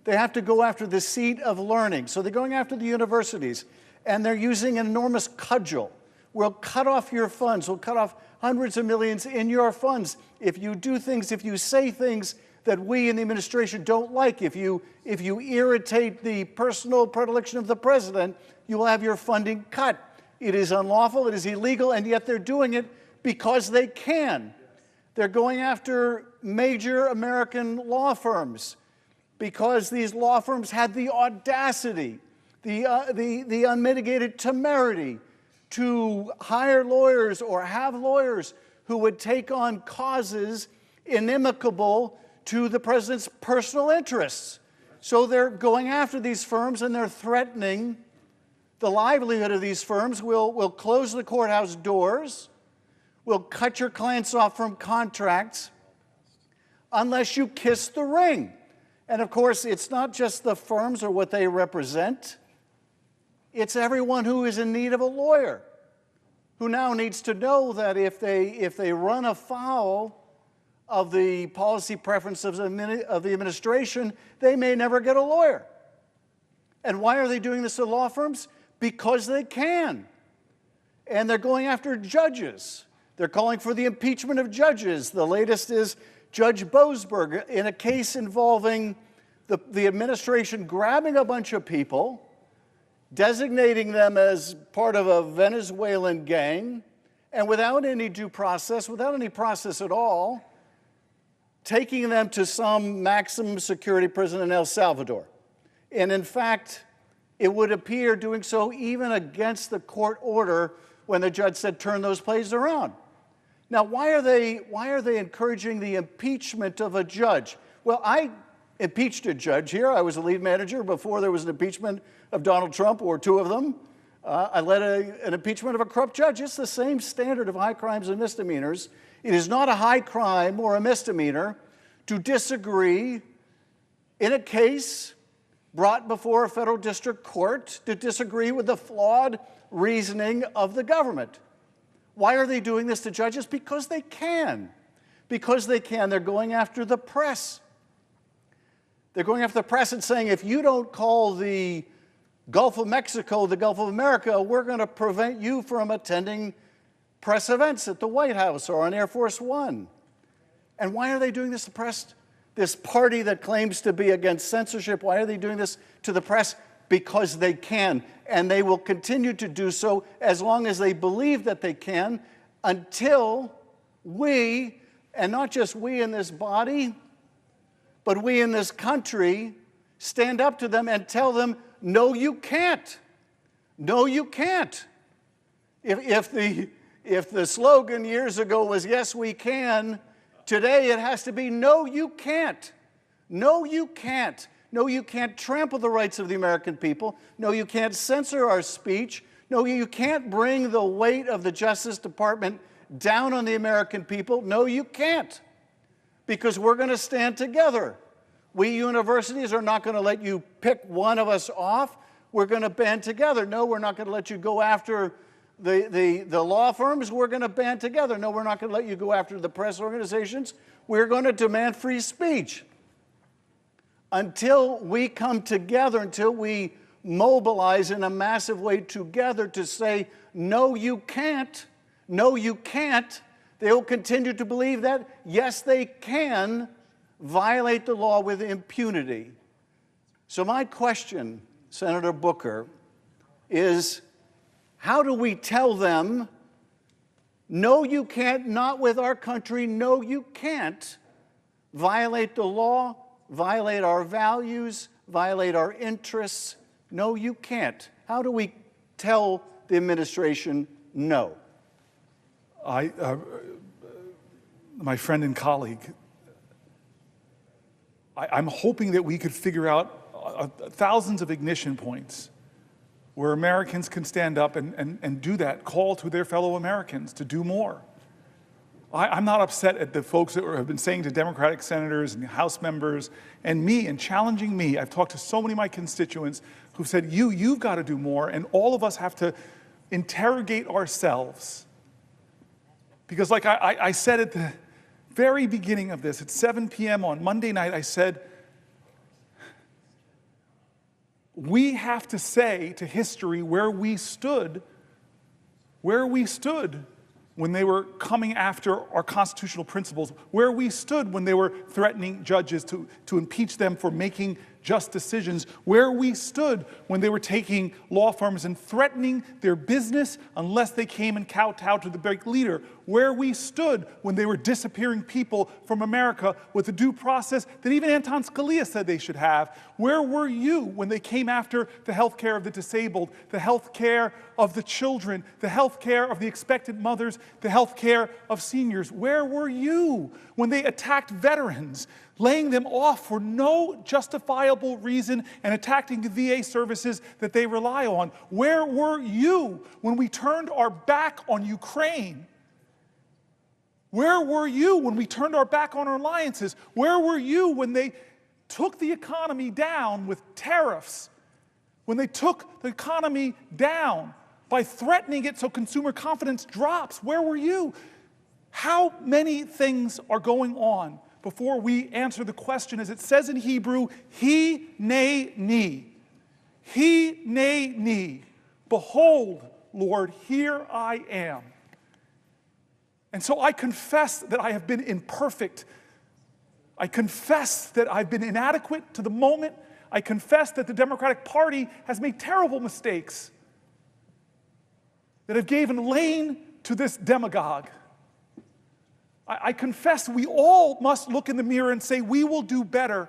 They have to go after the seat of learning. So they're going after the universities, and they're using an enormous cudgel. We'll cut off your funds. We'll cut off hundreds of millions in your funds if you do things, if you say things that we in the administration don't like. If you irritate the personal predilection of the president, you will have your funding cut. It is unlawful, it is illegal, and yet they're doing it because they can. They're going after major American law firms because these law firms had the audacity, the unmitigated temerity to hire lawyers or have lawyers who would take on causes inimical to the president's personal interests. So they're going after these firms and they're threatening the livelihood of these firms. We'll close the courthouse doors. We'll cut your clients off from contracts unless you kiss the ring. And of course, it's not just the firms or what they represent. It's everyone who is in need of a lawyer, who now needs to know that if they run afoul of the policy preferences of the administration, they may never get a lawyer. And why are they doing this to law firms? Because they can. And they're going after judges. They're calling for the impeachment of judges. The latest is Judge Boasberg in a case involving the administration grabbing a bunch of people, designating them as part of a Venezuelan gang, and without any due process, without any process at all, taking them to some maximum security prison in El Salvador. And in fact, it would appear doing so even against the court order when the judge said, turn those places around. Now, why are they encouraging the impeachment of a judge? Well, I impeached a judge here. I was a lead manager before there was an impeachment of Donald Trump, or two of them. I led an impeachment of a corrupt judge. It's the same standard of high crimes and misdemeanors. It is not a high crime or a misdemeanor to disagree in a case brought before a federal district court, to disagree with the flawed reasoning of the government. Why are they doing this to judges? Because they can. Because they can. They're going after the press. They're going after the press and saying, if you don't call the Gulf of Mexico the Gulf of America, we're going to prevent you from attending press events at the White House or on Air Force One. And why are they doing this to press? This party that claims to be against censorship, why are they doing this to the press? Because they can, and they will continue to do so as long as they believe that they can, until we, and not just we in this body, but we in this country, stand up to them and tell them, no, you can't. No, you can't. If the slogan years ago was yes, we can, today it has to be no, you can't. No, you can't. No, you can't trample the rights of the American people. No, you can't censor our speech. No, you can't bring the weight of the Justice Department down on the American people. No, you can't. Because we're going to stand together. We universities are not going to let you pick one of us off. We're going to band together. No, we're not going to let you go after the law firms. We're going to band together. No, we're not going to let you go after the press organizations. We're going to demand free speech. Until we come together, until we mobilize in a massive way together to say, no, you can't, no, you can't, they will continue to believe that, yes, they can violate the law with impunity. So my question, Senator Booker, is how do we tell them, no, you can't, not with our country, no, you can't violate the law, violate our values, violate our interests? No, you can't. How do we tell the administration no? My friend and colleague, I'm hoping that we could figure out thousands of ignition points where Americans can stand up and do that, call to their fellow Americans to do more. I'm not upset at the folks that have been saying to Democratic senators and House members and me and challenging me. I've talked to so many of my constituents who've said, you've got to do more, and all of us have to interrogate ourselves. Because like I said at the very beginning of this, at 7 p.m. on Monday night, I said, we have to say to history where we stood when they were coming after our constitutional principles, where we stood when they were threatening judges to impeach them for making just decisions, where we stood when they were taking law firms and threatening their business unless they came and kowtowed to the big leader, where we stood when they were disappearing people from America with the due process that even Anton Scalia said they should have. Where were you when they came after the health care of the disabled, the health care of the children, the health care of the expectant mothers, the health care of seniors? Where were you when they attacked veterans, laying them off for no justifiable reason and attacking the VA services that they rely on? Where were you when we turned our back on Ukraine? Where were you when we turned our back on our alliances? Where were you when they took the economy down with tariffs? When they took the economy down by threatening it so consumer confidence drops? Where were you? How many things are going on before we answer the question, as it says in Hebrew, he ne ni. He ne ni. Behold, Lord, here I am. And so I confess that I have been imperfect. I confess that I've been inadequate to the moment. I confess that the Democratic Party has made terrible mistakes that have given lane to this demagogue. I confess we all must look in the mirror and say we will do better.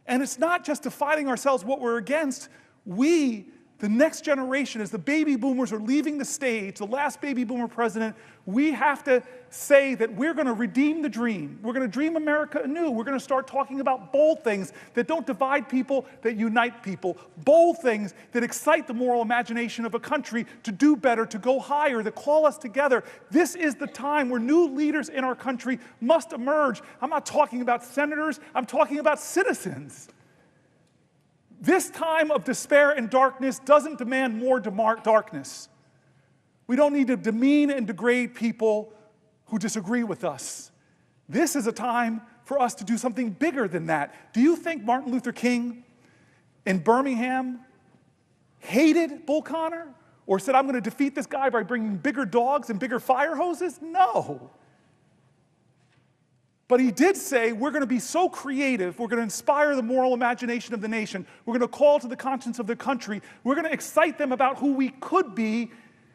And it's not just defining ourselves what we're against. We, the next generation, as the baby boomers are leaving the stage, the last baby boomer president, we have to say that we're going to redeem the dream. We're going to dream America anew. We're going to start talking about bold things that don't divide people, that unite people. Bold things that excite the moral imagination of a country to do better, to go higher, that call us together. This is the time where new leaders in our country must emerge. I'm not talking about senators. I'm talking about citizens. This time of despair and darkness doesn't demand more darkness. We don't need to demean and degrade people who disagree with us. This is a time for us to do something bigger than that. Do you think Martin Luther King in Birmingham hated Bull Connor or said, I'm going to defeat this guy by bringing bigger dogs and bigger fire hoses? No. But he did say, we're going to be so creative, we're going to inspire the moral imagination of the nation, we're going to call to the conscience of the country, we're going to excite them about who we could be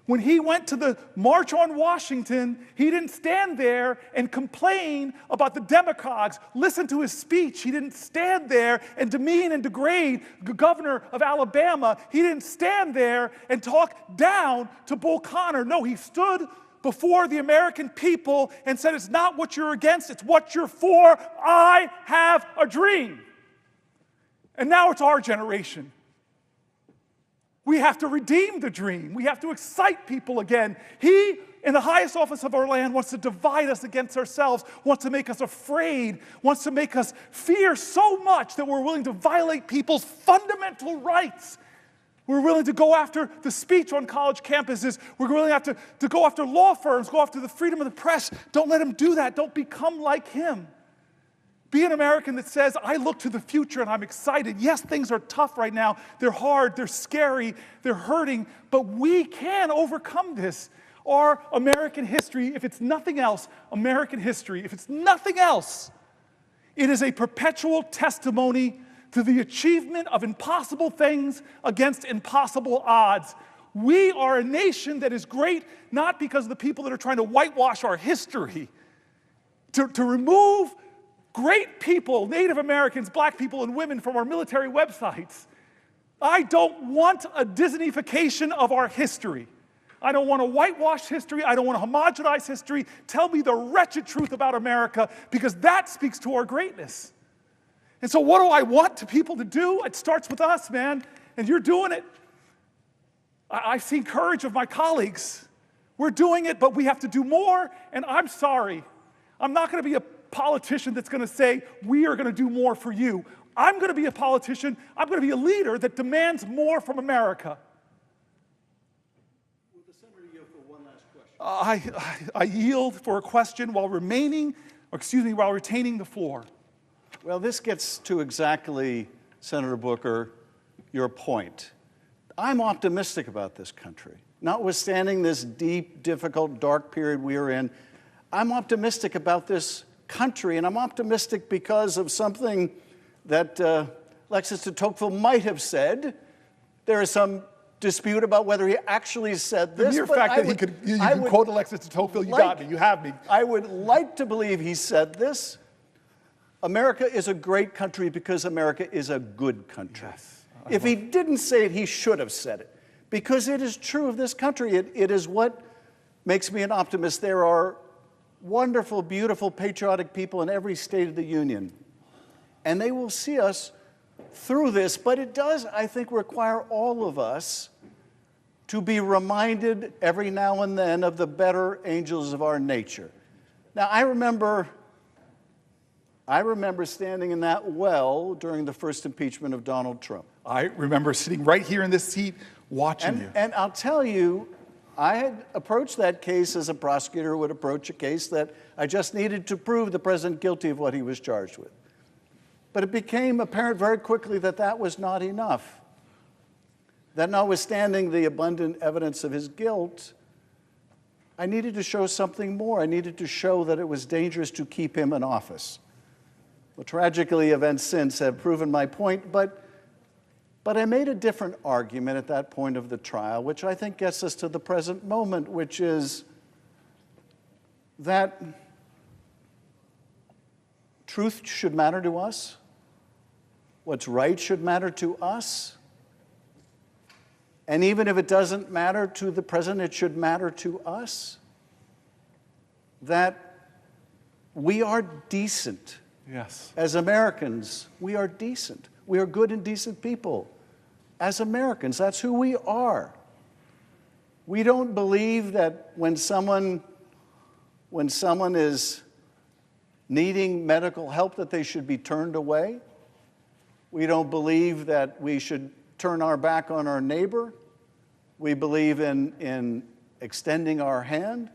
When he went to the March on Washington, he didn't stand there and complain about the demagogues. Listen to his speech. He didn't stand there and demean and degrade the governor of Alabama. He didn't stand there and talk down to Bull Connor. No, he stood before the American people and said, it's not what you're against, it's what you're for. I have a dream. And now it's our generation. We have to redeem the dream. We have to excite people again. He, in the highest office of our land, wants to divide us against ourselves, wants to make us afraid, wants to make us fear so much that we're willing to violate people's fundamental rights. We're willing to go after the speech on college campuses. We're willing to go after law firms, go after the freedom of the press. Don't let him do that. Don't become like him. Be an American that says, I look to the future and I'm excited. Yes, things are tough right now. They're hard, they're scary, they're hurting, but we can overcome this. Our American history, if it's nothing else, American history, if it's nothing else, it is a perpetual testimony to the achievement of impossible things against impossible odds. We are a nation that is great not because of the people that are trying to whitewash our history, to remove great people, Native Americans, black people, and women from our military websites. I don't want a Disneyfication of our history. I don't want to whitewash history. I don't want to homogenize history. Tell me the wretched truth about America, because that speaks to our greatness. And so what do I want to people to do? It starts with us, man, and you're doing it. I've seen courage of my colleagues. We're doing it, but we have to do more, and I'm sorry. I'm not going to be a politician that's going to say, we are going to do more for you. I'm going to be a politician. I'm going to be a leader that demands more from America. Will the senator yield for one last question? I yield for a question while retaining the floor. Well, this gets to exactly, Senator Booker, your point. I'm optimistic about this country. Notwithstanding this deep, difficult, dark period we are in, I'm optimistic about this country, and I'm optimistic because of something that Alexis de Tocqueville might have said. There is some dispute about whether he actually said this. The mere fact that you can quote Alexis de Tocqueville, you got me, you have me. I would like to believe he said this. America is a great country because America is a good country. Yes, if he didn't say it, he should have said it, because it is true of this country. It is what makes me an optimist. There are wonderful, beautiful, patriotic people in every state of the union, and they will see us through this. But it does, I think, require all of us to be reminded every now and then of the better angels of our nature. Now, I remember standing in that well during the first impeachment of Donald Trump. I remember sitting right here in this seat watching you. And I'll tell you, I had approached that case as a prosecutor would approach a case that I just needed to prove the president guilty of what he was charged with. But it became apparent very quickly that that was not enough. That notwithstanding the abundant evidence of his guilt, I needed to show something more. I needed to show that it was dangerous to keep him in office. Well, tragically, events since have proven my point, but I made a different argument at that point of the trial, which I think gets us to the present moment, which is that truth should matter to us. What's right should matter to us. And even if it doesn't matter to the president, it should matter to us. That we are decent. Yes. As Americans, we are decent. We are good and decent people. As Americans, that's who we are. We don't believe that when someone is needing medical help that they should be turned away. We don't believe that we should turn our back on our neighbor. We believe in extending our hand.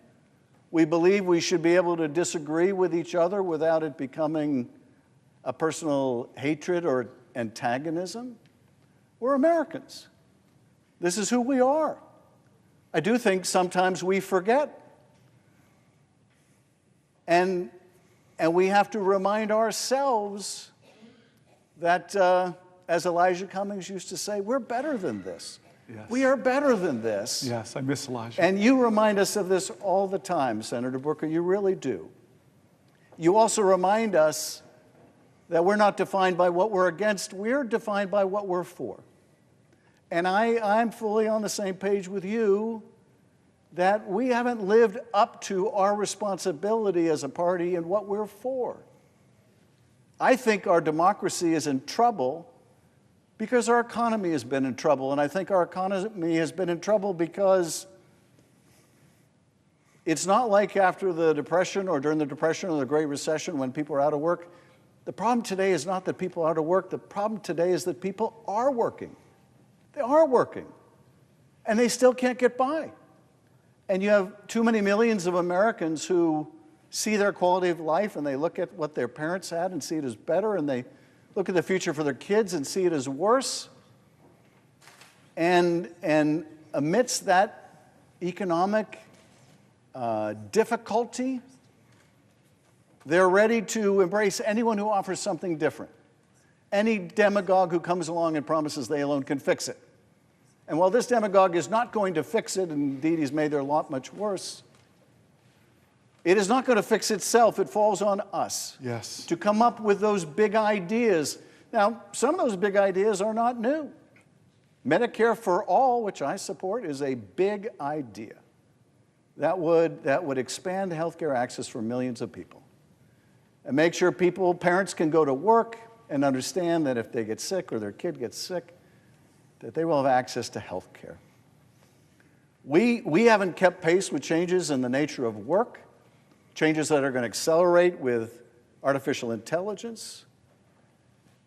We believe we should be able to disagree with each other without it becoming a personal hatred or antagonism. We're Americans. This is who we are. I do think sometimes we forget. And we have to remind ourselves that, as Elijah Cummings used to say, we're better than this. Yes. We are better than this. Yes, I miss Elijah. And you remind us of this all the time, Senator Booker. You really do. You also remind us that we're not defined by what we're against. We're defined by what we're for. And I'm fully on the same page with you that we haven't lived up to our responsibility as a party in what we're for. I think our democracy is in trouble because our economy has been in trouble. And I think our economy has been in trouble because it's not like after the Depression or during the Depression or the Great Recession when people are out of work. The problem today is not that people are out of work. The problem today is that people are working. They are working. And they still can't get by. And you have too many millions of Americans who see their quality of life and they look at what their parents had and see it as better, and they look at the future for their kids and see it as worse. And amidst that economic difficulty, they're ready to embrace anyone who offers something different. Any demagogue who comes along and promises they alone can fix it. And while this demagogue is not going to fix it, and indeed he's made their lot much worse, it is not going to fix itself. It falls on us to come up with those big ideas. Now, some of those big ideas are not new. Medicare for all, which I support, is a big idea that would expand healthcare access for millions of people and make sure parents can go to work and understand that if they get sick or their kid gets sick, that they will have access to health care. We haven't kept pace with changes in the nature of work, changes that are going to accelerate with artificial intelligence,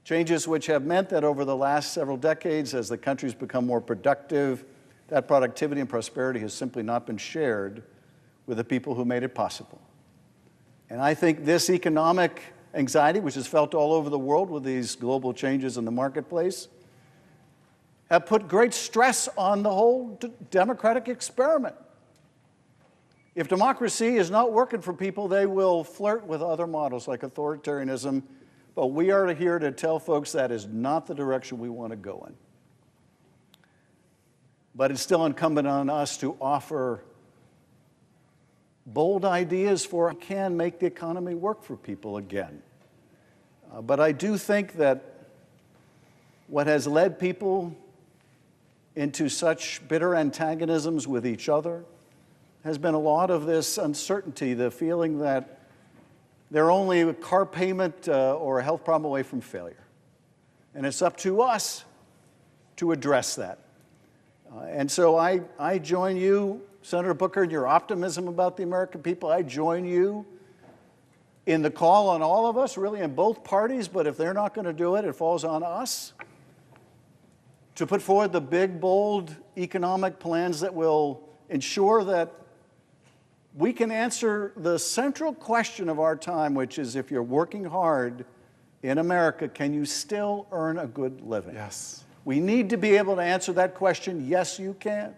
changes which have meant that over the last several decades, as the country's become more productive, that productivity and prosperity has simply not been shared with the people who made it possible. And I think this economic anxiety, which is felt all over the world with these global changes in the marketplace, have put great stress on the whole democratic experiment. If democracy is not working for people, they will flirt with other models like authoritarianism, but we are here to tell folks that is not the direction we want to go in. But it's still incumbent on us to offer bold ideas for how we can make the economy work for people again. But I do think that what has led people into such bitter antagonisms with each other has been a lot of this uncertainty, the feeling that they're only a car payment or a health problem away from failure. And it's up to us to address that. And so I join you, Senator Booker, in your optimism about the American people. I join you in the call on all of us, really in both parties, but if they're not going to do it, it falls on us to put forward the big, bold economic plans that will ensure that we can answer the central question of our time, which is if you're working hard in America, can you still earn a good living? Yes. We need to be able to answer that question, yes, you can.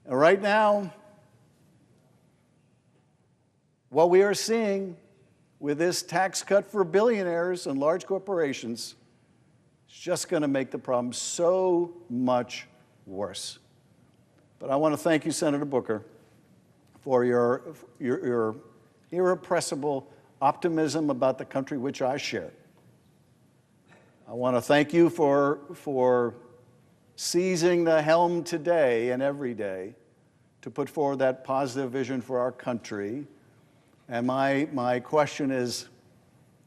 And right now, what we are seeing with this tax cut for billionaires and large corporations is just going to make the problem so much worse. But I want to thank you, Senator Booker, for your irrepressible optimism about the country which I share. I want to thank you for seizing the helm today and every day to put forward that positive vision for our country. And my question is,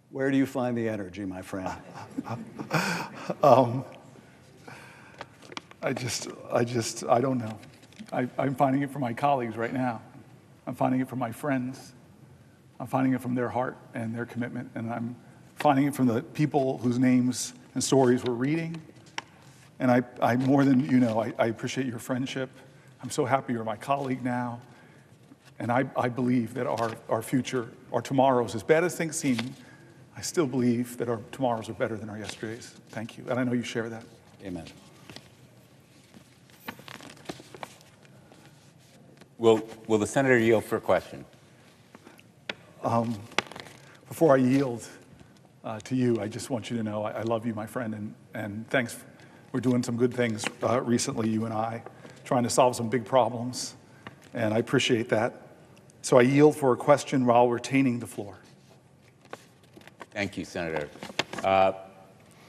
where do you find the energy, my friend? I don't know. I'm finding it from my colleagues right now. I'm finding it from my friends. I'm finding it from their heart and their commitment. And I'm finding it from the people whose names and stories we're reading. And I more than you know, I appreciate your friendship. I'm so happy you're my colleague now. And I believe that our future, our tomorrows, as bad as things seem, I still believe that our tomorrows are better than our yesterdays. Thank you. And I know you share that. Amen. Will the senator yield for a question? Before I yield to you, I just want you to know I love you, my friend, and thanks We're doing some good things recently, you and I, trying to solve some big problems, and I appreciate that. So I yield for a question while retaining the floor. Thank you, Senator.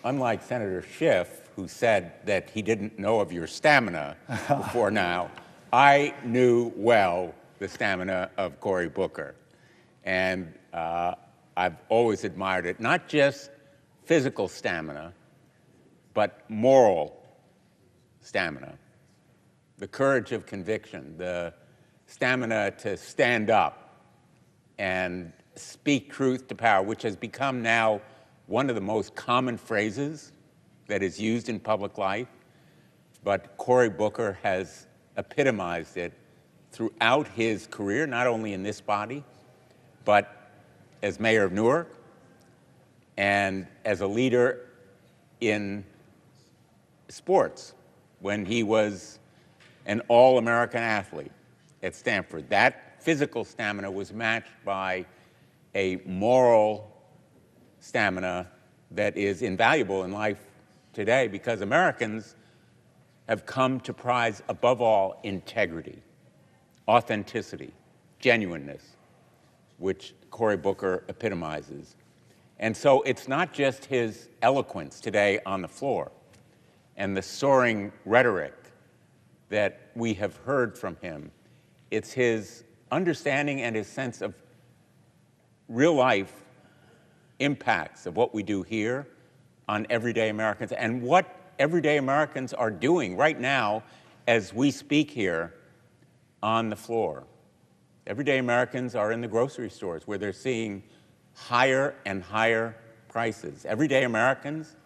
Unlike Senator Schiff, who said that he didn't know of your stamina before now, I knew well the stamina of Cory Booker. And I've always admired it, not just physical stamina, but moral stamina, the courage of conviction, the stamina to stand up and speak truth to power, which has become now one of the most common phrases that is used in public life. But Cory Booker has epitomized it throughout his career, not only in this body, but as mayor of Newark and as a leader in sports when he was an all-American athlete at Stanford. That physical stamina was matched by a moral stamina that is invaluable in life today because Americans have come to prize, above all, integrity, authenticity, genuineness, which Cory Booker epitomizes. And so it's not just his eloquence today on the floor and the soaring rhetoric that we have heard from him. It's his understanding and his sense of real-life impacts of what we do here on everyday Americans and what everyday Americans are doing right now as we speak here on the floor. Everyday Americans are in the grocery stores where they're seeing higher and higher prices. Everyday Americans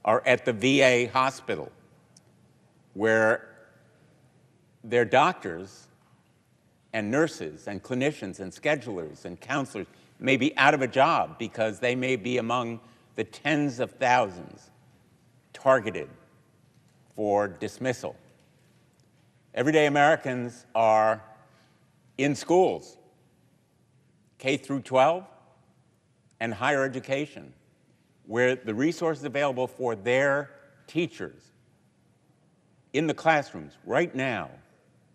are at the VA hospital where their doctors and nurses and clinicians and schedulers and counselors may be out of a job because they may be among the tens of thousands targeted for dismissal. Everyday Americans are in schools, K through 12 and higher education, where the resources available for their teachers in the classrooms right now,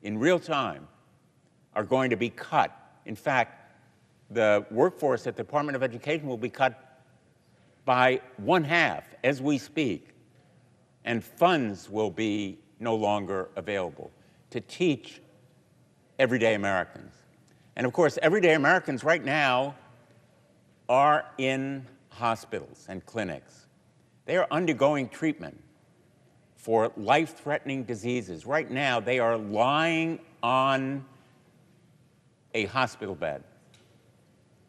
in real time, are going to be cut. In fact, the workforce at the Department of Education will be cut by 1/2 as we speak, and funds will be no longer available to teach everyday Americans. And of course, everyday Americans right now are in hospitals and clinics. They are undergoing treatment for life-threatening diseases. Right now, they are lying on a hospital bed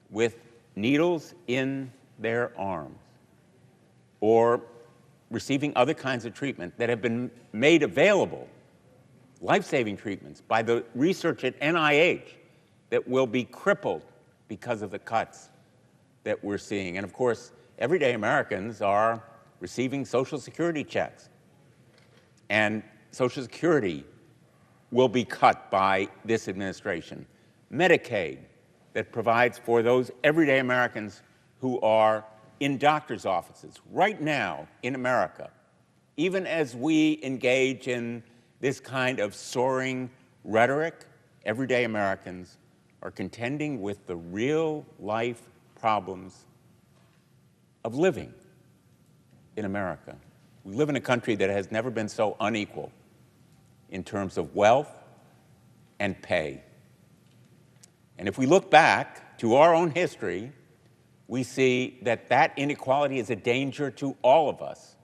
with needles in their arms or receiving other kinds of treatment that have been made available, life-saving treatments, by the research at NIH that will be crippled because of the cuts that we're seeing. And of course, everyday Americans are receiving Social Security checks. And Social Security will be cut by this administration. Medicaid, that provides for those everyday Americans who are in doctor's offices right now in America, even as we engage in this kind of soaring rhetoric, everyday Americans are contending with the real-life problems of living in America. We live in a country that has never been so unequal in terms of wealth and pay. And if we look back to our own history, we see that that inequality is a danger to all of us.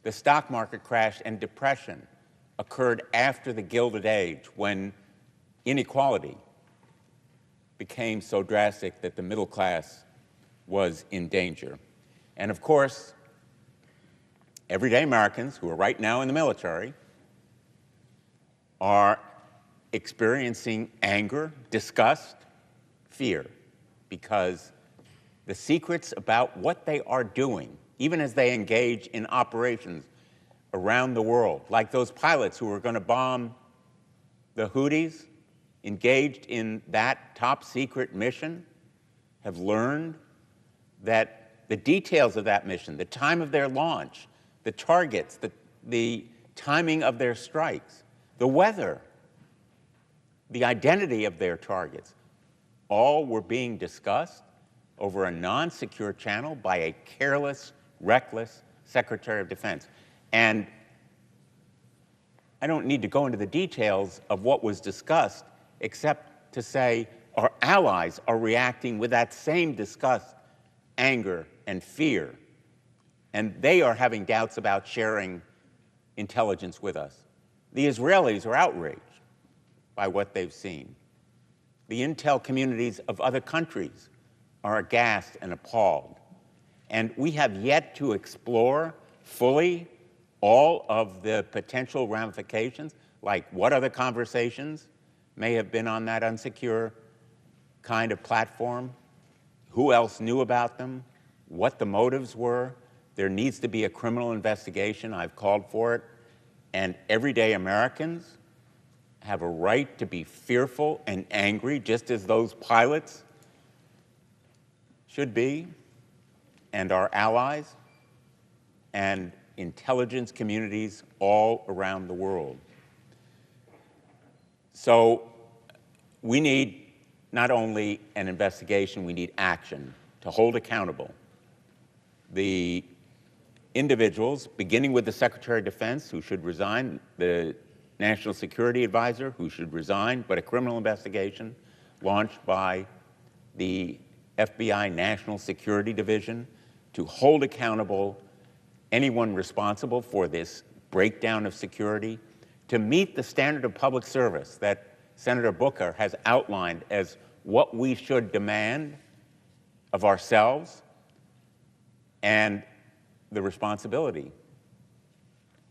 The stock market crash and depression occurred after the Gilded Age, when inequality became so drastic that the middle class was in danger. And of course, everyday Americans who are right now in the military are experiencing anger, disgust, fear, because the secrets about what they are doing, even as they engage in operations around the world, like those pilots who were going to bomb the Houthis, engaged in that top secret mission, have learned that the details of that mission, the time of their launch, the targets, the timing of their strikes, the weather, the identity of their targets, all were being discussed over a non-secure channel by a careless, reckless Secretary of Defense. And I don't need to go into the details of what was discussed, except to say our allies are reacting with that same disgust, anger, and fear. And they are having doubts about sharing intelligence with us. The Israelis are outraged by what they've seen. The intel communities of other countries are aghast and appalled. And we have yet to explore fully all of the potential ramifications, like what other conversations may have been on that unsecure kind of platform, who else knew about them, what the motives were. There needs to be a criminal investigation. I've called for it. And everyday Americans have a right to be fearful and angry, just as those pilots should be, and our allies, and intelligence communities all around the world. So we need not only an investigation, we need action to hold accountable the individuals, beginning with the Secretary of Defense, who should resign, the National Security Advisor, who should resign, but a criminal investigation launched by the FBI National Security Division to hold accountable anyone responsible for this breakdown of security, to meet the standard of public service that Senator Booker has outlined as what we should demand of ourselves, and the responsibility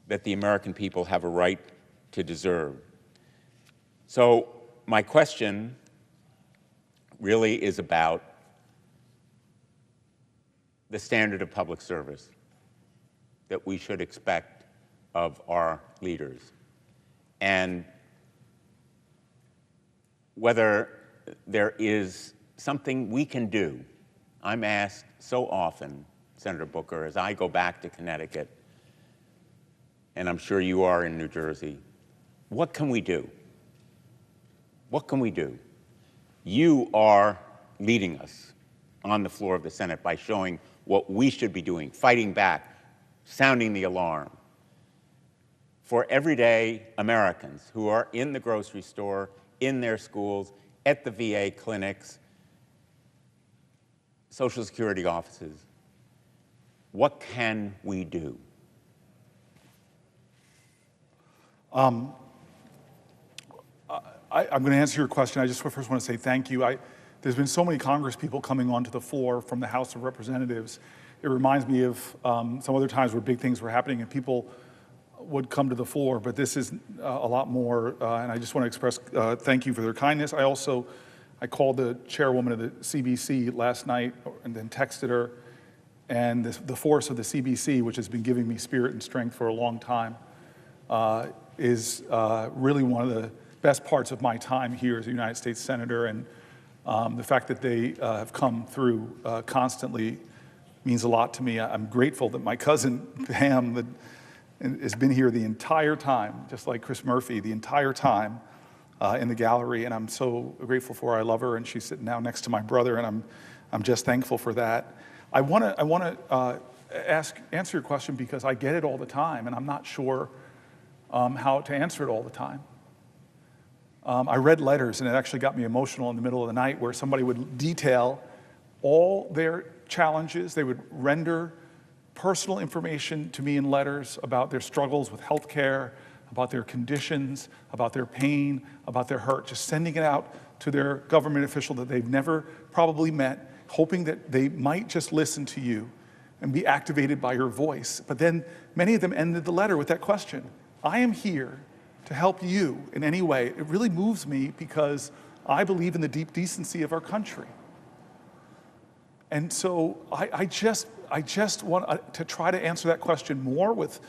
that the American people have a right to deserve. So my question really is about the standard of public service that we should expect of our leaders, and whether there is something we can do. I'm asked so often, Senator Booker, as I go back to Connecticut, and I'm sure you are in New Jersey, what can we do? What can we do? You are leading us on the floor of the Senate by showing what we should be doing, fighting back, sounding the alarm for everyday Americans who are in the grocery store, in their schools, at the VA clinics, Social Security offices. What can we do? I'm going to answer your question. I just first want to say thank you. There's been so many Congress people coming onto the floor from the House of Representatives. It reminds me of some other times where big things were happening and people would come to the floor, but this is a lot more, and I just want to express thank you for their kindness. I called the chairwoman of the CBC last night and then texted her, and the force of the CBC, which has been giving me spirit and strength for a long time, is really one of the best parts of my time here as a United States Senator, and the fact that they have come through constantly means a lot to me. I'm grateful that my cousin Pam has been here the entire time, just like Chris Murphy, the entire time in the gallery, and I'm so grateful for her. I love her, and she's sitting now next to my brother, and I'm just thankful for that. I want to answer your question because I get it all the time, and I'm not sure how to answer it all the time. I read letters, and it actually got me emotional in the middle of the night, where somebody would detail all their challenges. They would render personal information to me in letters about their struggles with health care, about their conditions, about their pain, about their hurt, just sending it out to their government official that they've never probably met, hoping that they might just listen to you and be activated by your voice. But then many of them ended the letter with that question: I am here to help you in any way. It really moves me because I believe in the deep decency of our country. And so I just want to try to answer that question more with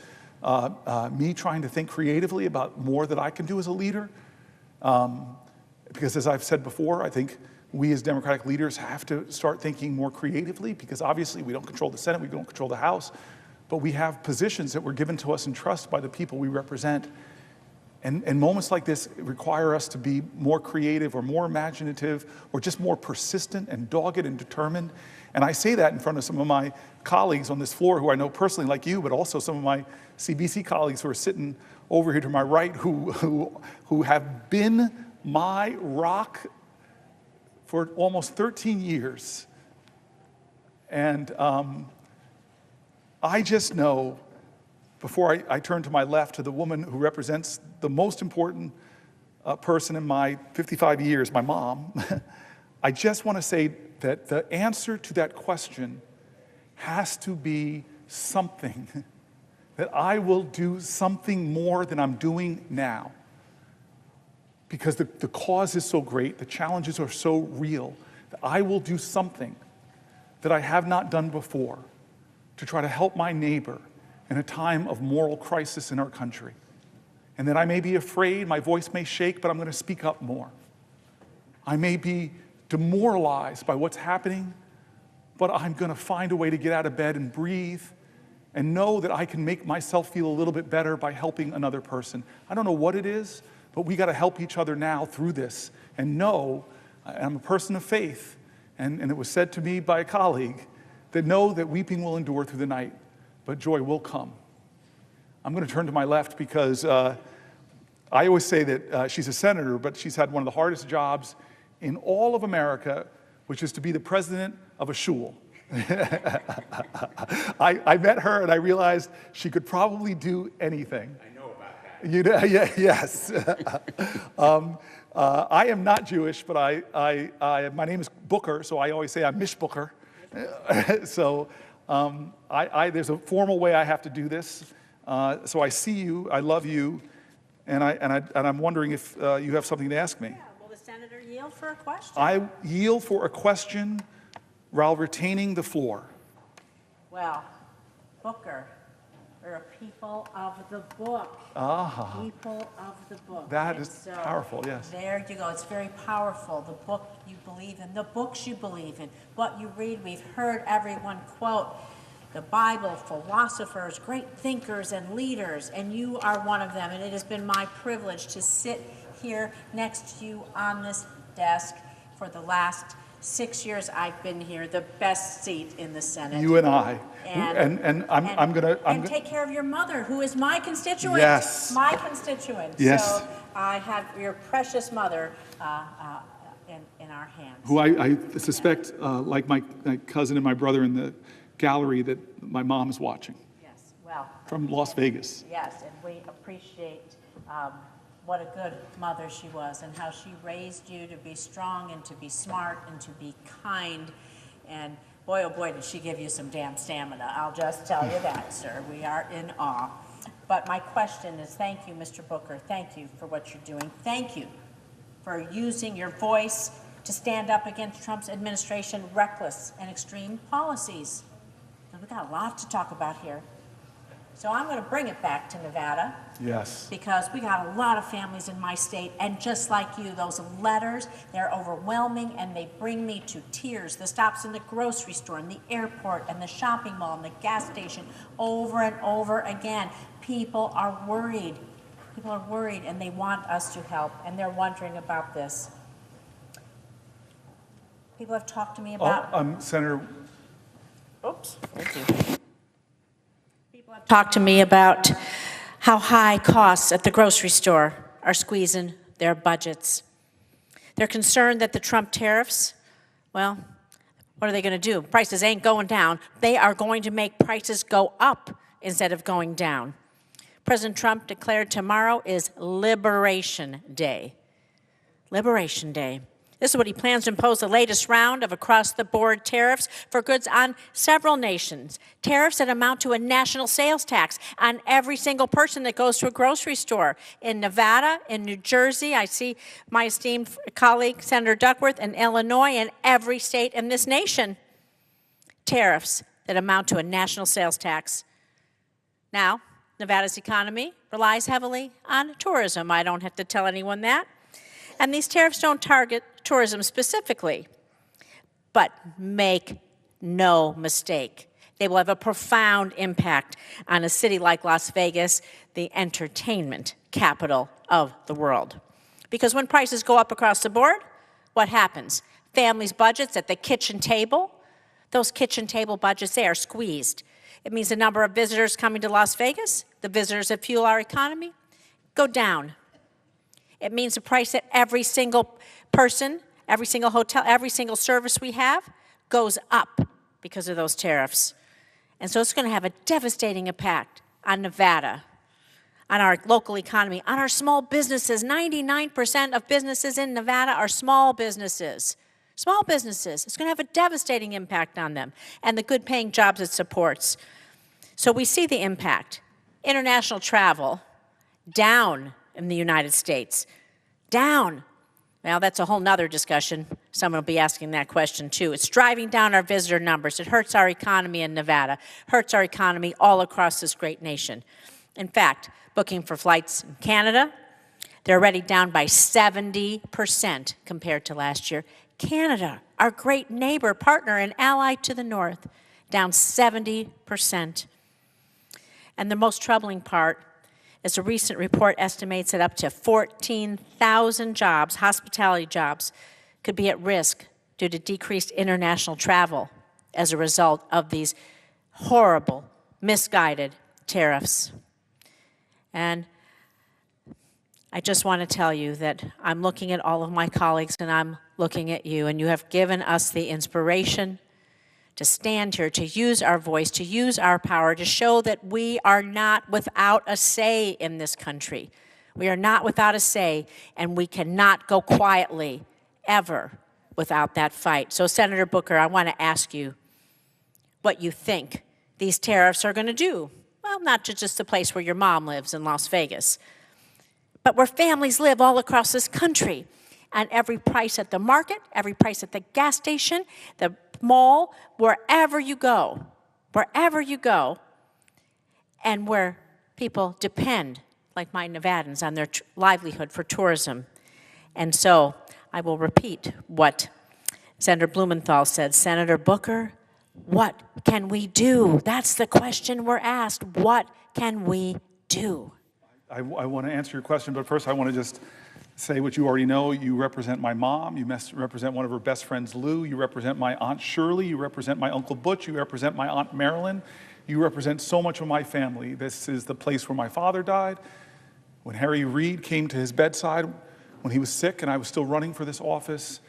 me trying to think creatively about more that I can do as a leader. Because as I've said before, I think we as Democratic leaders have to start thinking more creatively, because obviously we don't control the Senate, we don't control the House, but we have positions that were given to us in trust by the people we represent. And moments like this require us to be more creative or more imaginative or just more persistent and dogged and determined. And I say that in front of some of my colleagues on this floor who I know personally like you, but also some of my CBC colleagues who are sitting over here to my right who have been my rock for almost 13 years. And I just know, before I turn to my left, to the woman who represents the most important person in my 55 years, my mom, I just want to say that the answer to that question has to be something, that I will do something more than I'm doing now. Because the cause is so great, the challenges are so real, that I will do something that I have not done before to try to help my neighbor in a time of moral crisis in our country. And that I may be afraid, my voice may shake, but I'm going to speak up more. I may be demoralized by what's happening, but I'm going to find a way to get out of bed and breathe and know that I can make myself feel a little bit better by helping another person. I don't know what it is, but we got to help each other now through this and know, I'm a person of faith, and it was said to me by a colleague, that know that weeping will endure through the night, but joy will come. I'm going to turn to my left because I always say that she's a senator, but she's had one of the hardest jobs in all of America, which is to be the president of a shul. I met her and I realized she could probably do anything. I know about that. Yes. I am not Jewish, but my name is Booker, so I always say I'm Mish Booker. So there's a formal way I have to do this. So I see you, I love you, and I'm wondering if you have something to ask me. Yeah, will the senator yield for a question? I yield for a question while retaining the floor. Well, Booker, we're a people of the book. People of the book. That And is so powerful, yes. There you go. It's very powerful. The book you believe in, the books you believe in, what you read. We've heard everyone quote the Bible, philosophers, great thinkers and leaders, and you are one of them. And it has been my privilege to sit here next to you on this desk for the last 6 years I've been here, the best seat in the Senate. You and I. And I'm gonna take care of your mother, who is my constituent. Yes. My constituent. Yes. So I have your precious mother in our hands. who I suspect, like my cousin and my brother in the gallery, that my mom is watching. Yes, well. From Las Vegas. Yes, and we appreciate what a good mother she was and how she raised you to be strong and to be smart and to be kind. And boy, oh boy, did she give you some damn stamina. I'll just tell you that, sir. We are in awe. But my question is, thank you, Mr. Booker. Thank you for what you're doing. Thank you for using your voice to stand up against Trump's administration reckless and extreme policies. And we've got a lot to talk about here. So I'm going to bring it back to Nevada. Yes. Because we got a lot of families in my state, and just like you, those letters, they're overwhelming, and they bring me to tears. The stops in the grocery store, and the airport, and the shopping mall, and the gas station, over and over again. People are worried. People are worried, and they want us to help, and they're wondering about this. People have talked to me about... Senator. Oops, thank you. People have talked to me about how high costs at the grocery store are squeezing their budgets. They're concerned that the Trump tariffs, well, what are they going to do? Prices ain't going down. They are going to make prices go up instead of going down. President Trump declared tomorrow is Liberation Day. Liberation Day. This is what he plans to impose the latest round of across-the-board tariffs for goods on several nations. Tariffs that amount to a national sales tax on every single person that goes to a grocery store. In Nevada, in New Jersey, I see my esteemed colleague, Senator Duckworth, in Illinois, and every state in this nation. Tariffs that amount to a national sales tax. Now, Nevada's economy relies heavily on tourism. I don't have to tell anyone that. And these tariffs don't target tourism specifically. But make no mistake, They will have a profound impact on a city like Las Vegas, the entertainment capital of the world. Because when prices go up across the board, what happens? Families' budgets at the kitchen table, those kitchen table budgets, they are squeezed. It means the number of visitors coming to Las Vegas, the visitors that fuel our economy, go down. It means the price that every single person, every single hotel, every single service we have goes up because of those tariffs. And so it's going to have a devastating impact on Nevada, on our local economy, on our small businesses. 99% of businesses in Nevada are small businesses. Small businesses. It's going to have a devastating impact on them and the good paying jobs it supports. So we see the impact. International travel down in the United States. Down. Well, that's a whole nother discussion. Someone will be asking that question too. It's driving down our visitor numbers. It hurts our economy in Nevada, hurts our economy all across this great nation. In fact, booking for flights in Canada, they're already down by 70% compared to last year. Canada, our great neighbor, partner, and ally to the north, down 70%. And the most troubling part is a recent report estimates that up to 14,000 jobs, hospitality jobs, could be at risk due to decreased international travel as a result of these horrible, misguided tariffs. And I just want to tell you that I'm looking at all of my colleagues and I'm looking at you, and you have given us the inspiration to stand here, to use our voice, to use our power, to show that we are not without a say in this country. We are not without a say, and we cannot go quietly, ever, without that fight. So, Senator Booker, I want to ask you what you think these tariffs are going to do. Well, not to just the place where your mom lives in Las Vegas, but where families live all across this country. And every price at the market, every price at the gas station, the mall, wherever you go, and where people depend, like my Nevadans, on their livelihood for tourism. And so I will repeat what Senator Blumenthal said. Senator Booker, what can we do? That's the question we're asked. What can we do? I want to answer your question, but first I want to just say what you already know. You represent my mom. You represent one of her best friends, Lou. You represent my Aunt Shirley. You represent my Uncle Butch. You represent my Aunt Marilyn. You represent so much of my family. This is the place where my father died. When Harry Reid came to his bedside when he was sick and I was still running for this office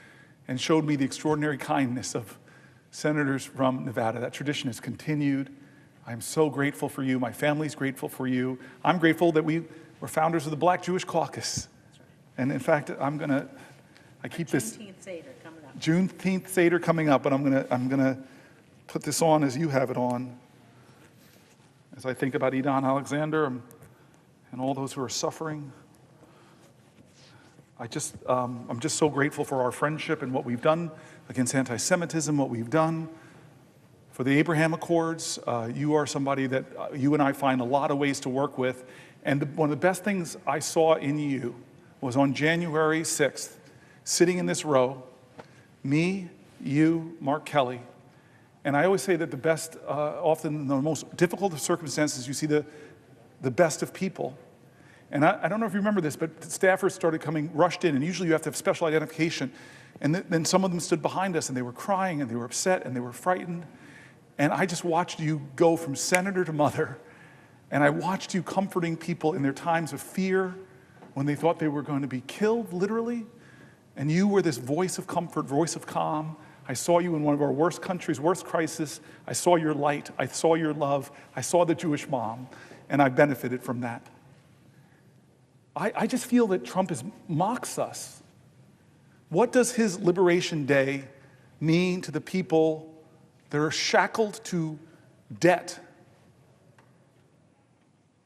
and showed me the extraordinary kindness of senators from Nevada. That tradition has continued. I'm so grateful for you. My family's grateful for you. I'm grateful that we were founders of the Black Jewish Caucus. And in fact, I keep this Juneteenth Seder coming up. Juneteenth Seder coming up, but I'm gonna put this on as you have it on. As I think about Edon Alexander and all those who are suffering, I'm just so grateful for our friendship and what we've done against anti-Semitism, what we've done for the Abraham Accords. You are somebody that you and I find a lot of ways to work with. And one of the best things I saw in you was on January 6th, sitting in this row, me, you, Mark Kelly. And I always say that the best, often in the most difficult of circumstances, you see the best of people. And I don't know if you remember this, but staffers started rushed in, and usually you have to have special identification. And then some of them stood behind us, and they were crying, and they were upset, and they were frightened. And I just watched you go from senator to mother, and I watched you comforting people in their times of fear, when they thought they were going to be killed, literally. And you were this voice of comfort, voice of calm. I saw you in one of our worst countries, worst crisis. I saw your light. I saw your love. I saw the Jewish mom, and I benefited from that. I just feel that Trump mocks us. What does his Liberation Day mean to the people that are shackled to debt?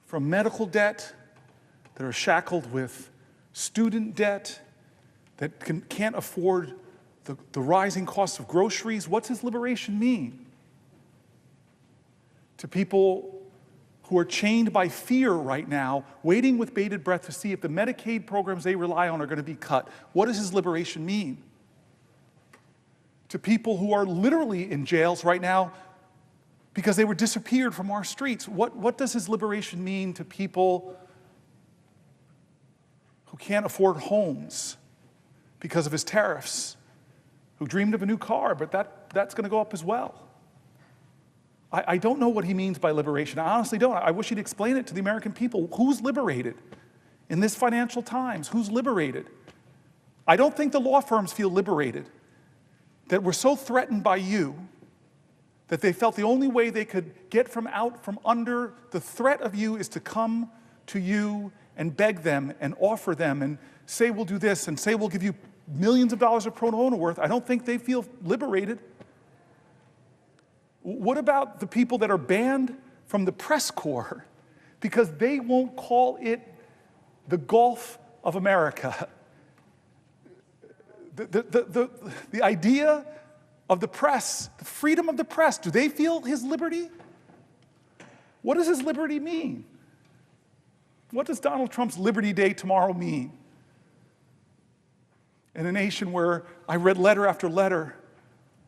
From medical debt, that are shackled with student debt, that can't afford the rising costs of groceries. What's his liberation mean? To people who are chained by fear right now, waiting with bated breath to see if the Medicaid programs they rely on are going to be cut. What does his liberation mean? To people who are literally in jails right now, because they were disappeared from our streets. What does his liberation mean to people who can't afford homes because of his tariffs, who dreamed of a new car, but that's going to go up as well? I don't know what he means by liberation. I honestly don't. I wish he'd explain it to the American people. Who's liberated in this financial times? Who's liberated? I don't think the law firms feel liberated, that we're so threatened by you that they felt the only way they could get from under the threat of you is to come to you and beg them and offer them and say we'll do this and say we'll give you millions of dollars of pro bono worth. I don't think they feel liberated. What about the people that are banned from the press corps because they won't call it the Gulf of America? The idea of the press, the freedom of the press, do they feel his liberty? What does his liberty mean? What does Donald Trump's Liberty Day tomorrow mean? In a nation where I read letter after letter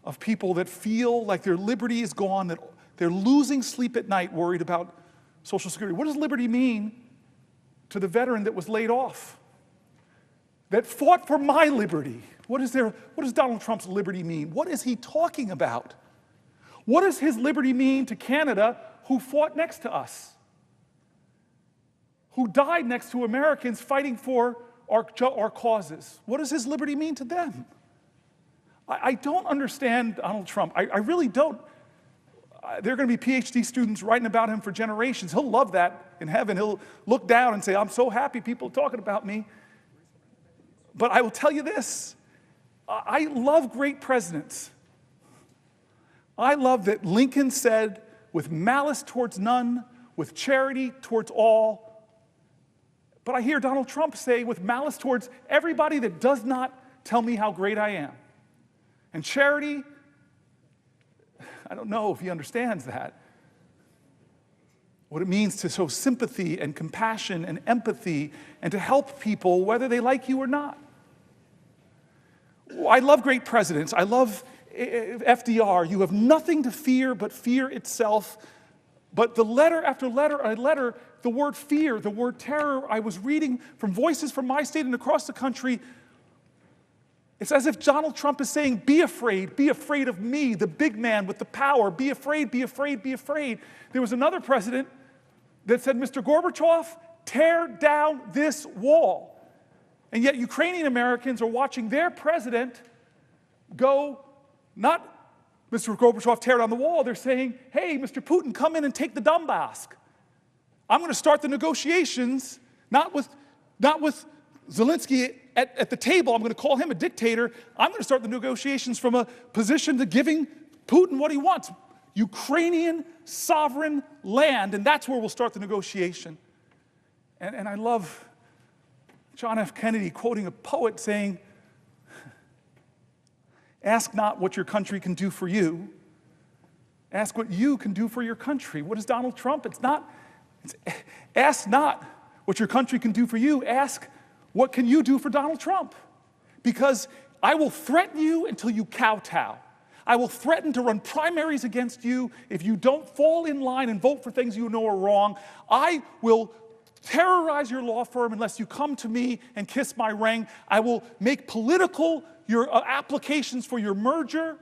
of people that feel like their liberty is gone, that they're losing sleep at night worried about Social Security. What does liberty mean to the veteran that was laid off, that fought for my liberty? What does Donald Trump's liberty mean? What is he talking about? What does his liberty mean to Canada, who fought next to us, who died next to Americans fighting for our causes? What does his liberty mean to them? I don't understand Donald Trump. I really don't. There are going to be PhD students writing about him for generations. He'll love that in heaven. He'll look down and say, I'm so happy people are talking about me. But I will tell you this. I love great presidents. I love that Lincoln said, with malice towards none, with charity towards all. But I hear Donald Trump say, with malice towards everybody that does not tell me how great I am. And charity, I don't know if he understands that. What it means to show sympathy and compassion and empathy and to help people whether they like you or not. I love great presidents. I love FDR. You have nothing to fear but fear itself. But the letter after letter, the word fear, the word terror, I was reading from voices from my state and across the country. It's as if Donald Trump is saying, be afraid of me, the big man with the power. Be afraid, be afraid, be afraid. There was another president that said, Mr. Gorbachev, tear down this wall. And yet Ukrainian Americans are watching their president go, not Mr. Gorbachev, tear down the wall. They're saying, hey, Mr. Putin, come in and take the Donbass. I'm going to start the negotiations, not with Zelensky at the table. I'm going to call him a dictator. I'm going to start the negotiations from a position to giving Putin what he wants. Ukrainian sovereign land, and that's where we'll start the negotiation. And I love John F. Kennedy quoting a poet saying, ask not what your country can do for you. Ask what you can do for your country. What is Donald Trump? Ask not what your country can do for you. Ask what can you do for Donald Trump? Because I will threaten you until you kowtow. I will threaten to run primaries against you if you don't fall in line and vote for things you know are wrong. I will terrorize your law firm unless you come to me and kiss my ring. I will make political your applications for your merger.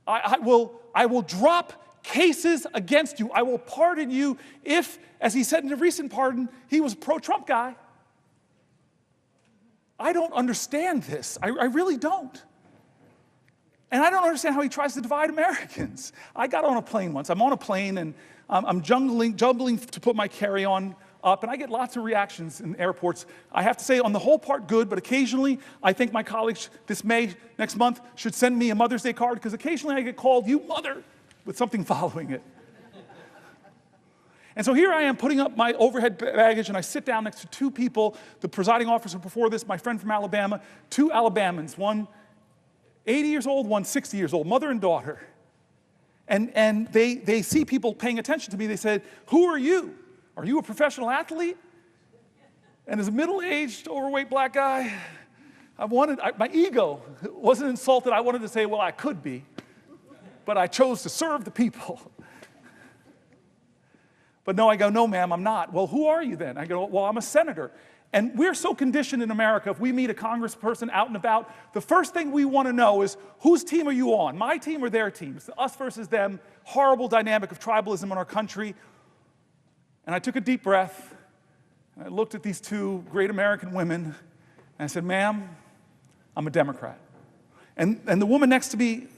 I will drop cases against you. I will pardon you if, as he said in a recent pardon, he was a pro-Trump guy. I don't understand this. I really don't. And I don't understand how he tries to divide Americans. I got on a plane once. I'm on a plane and I'm juggling to put my carry-on up, and I get lots of reactions in airports. I have to say, on the whole part, good, but occasionally I think my colleagues next month, should send me a Mother's Day card, because occasionally I get called, you mother, with something following it. And so here I am putting up my overhead baggage, and I sit down next to two people, the presiding officer before this, my friend from Alabama, two Alabamans, one 80 years old, one 60 years old, mother and daughter. And they see people paying attention to me. They said, who are you? Are you a professional athlete? And as a middle-aged, overweight black guy, my ego wasn't insulted. I wanted to say, well, I could be, but I chose to serve the people. But no, I go, no, ma'am, I'm not. Well, who are you then? I go, well, I'm a senator. And we're so conditioned in America, if we meet a congressperson out and about, the first thing we want to know is, whose team are you on? My team or their team? It's us versus them, horrible dynamic of tribalism in our country. And I took a deep breath, and I looked at these two great American women, and I said, ma'am, I'm a Democrat. And the woman next to me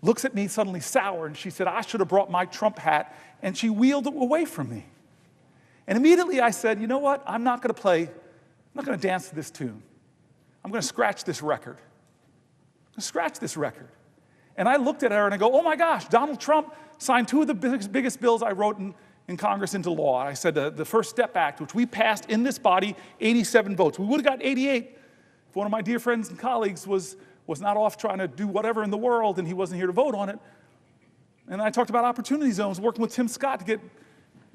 looks at me suddenly sour, and she said, I should have brought my Trump hat, and she wheeled it away from me. And immediately I said, you know what? I'm not going to dance to this tune. I'm going to scratch this record. I'm going to scratch this record. And I looked at her and I go, oh my gosh, Donald Trump signed two of the biggest bills I wrote in Congress into law. I said the First Step Act, which we passed in this body, 87 votes. We would have got 88 if one of my dear friends and colleagues was not off trying to do whatever in the world and he wasn't here to vote on it. And I talked about opportunity zones, working with Tim Scott to get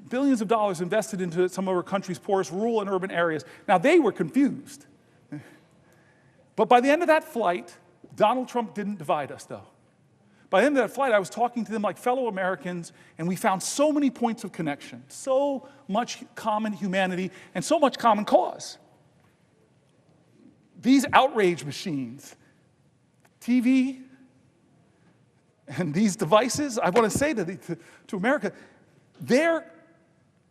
billions of dollars invested into some of our country's poorest rural and urban areas. Now, they were confused. But by the end of that flight, Donald Trump didn't divide us, though. By the end of that flight, I was talking to them like fellow Americans, and we found so many points of connection, so much common humanity, and so much common cause. These outrage machines, TV, and these devices, I want to say to America, their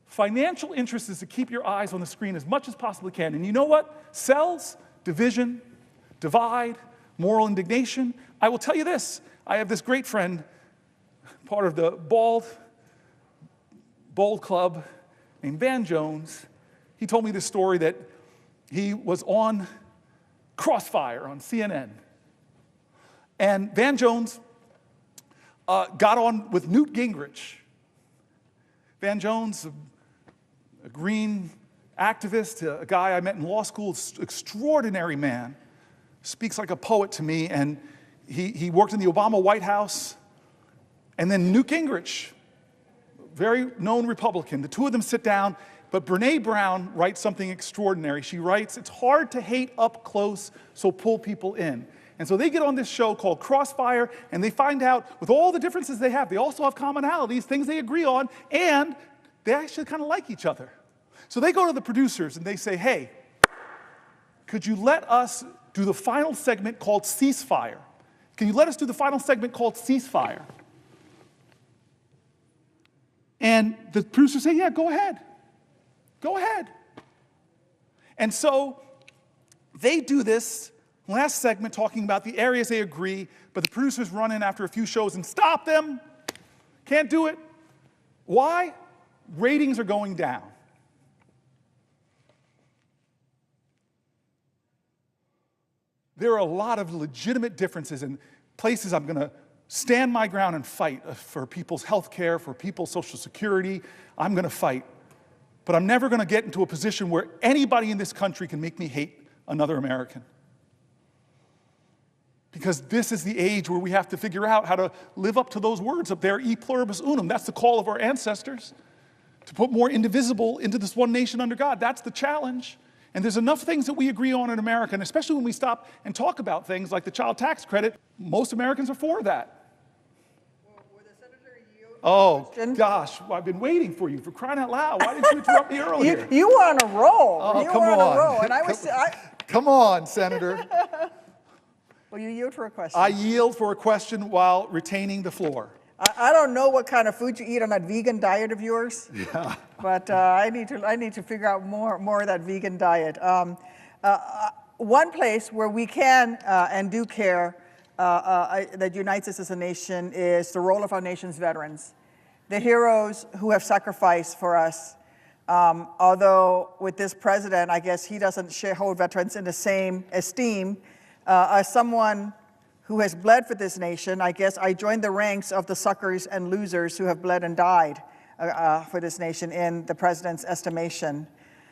financial interest is to keep your eyes on the screen as much as possibly can. And you know what? Sells division, divide, moral indignation. I will tell you this. I have this great friend, part of the Bold Club, named Van Jones. He told me this story that he was on Crossfire on CNN. And Van Jones got on with Newt Gingrich. Van Jones, a green activist, a guy I met in law school, extraordinary man, speaks like a poet to me, and he worked in the Obama White House. And then Newt Gingrich, very known Republican, the two of them sit down, but Brene Brown writes something extraordinary. She writes, it's hard to hate up close, so pull people in. And so they get on this show called Crossfire, and they find out, with all the differences they have, they also have commonalities, things they agree on, and they actually kind of like each other. So they go to the producers and they say, hey, could you let us do the final segment called Ceasefire? Can you let us do the final segment called Ceasefire? And the producers say, yeah, go ahead. Go ahead. And so they do this last segment talking about the areas they agree, but the producers run in after a few shows and stop them. Can't do it. Why? Ratings are going down. There are a lot of legitimate differences in places I'm going to stand my ground and fight for people's health care, for people's Social Security. I'm going to fight. But I'm never going to get into a position where anybody in this country can make me hate another American. Because this is the age where we have to figure out how to live up to those words up there, e pluribus unum. That's the call of our ancestors, to put more indivisible into this one nation under God. That's the challenge. And there's enough things that we agree on in America, and especially when we stop and talk about things like the child tax credit, most Americans are for that. Well, would the senator yield? Oh, gosh, I've been waiting for you, for crying out loud. Why didn't you interrupt me earlier? You were on a roll. Oh, you come were on on. a roll. And Come on, Senator. Will you yield for a question? I yield for a question while retaining the floor. I don't know what kind of food you eat on that vegan diet of yours. Yeah. But I need to figure out more of that vegan diet. One place where we can and do care that unites us as a nation is the role of our nation's veterans, the heroes who have sacrificed for us. Although with this president, I guess he doesn't hold veterans in the same esteem. As someone who has bled for this nation, I guess I joined the ranks of the suckers and losers who have bled and died for this nation in the president's estimation.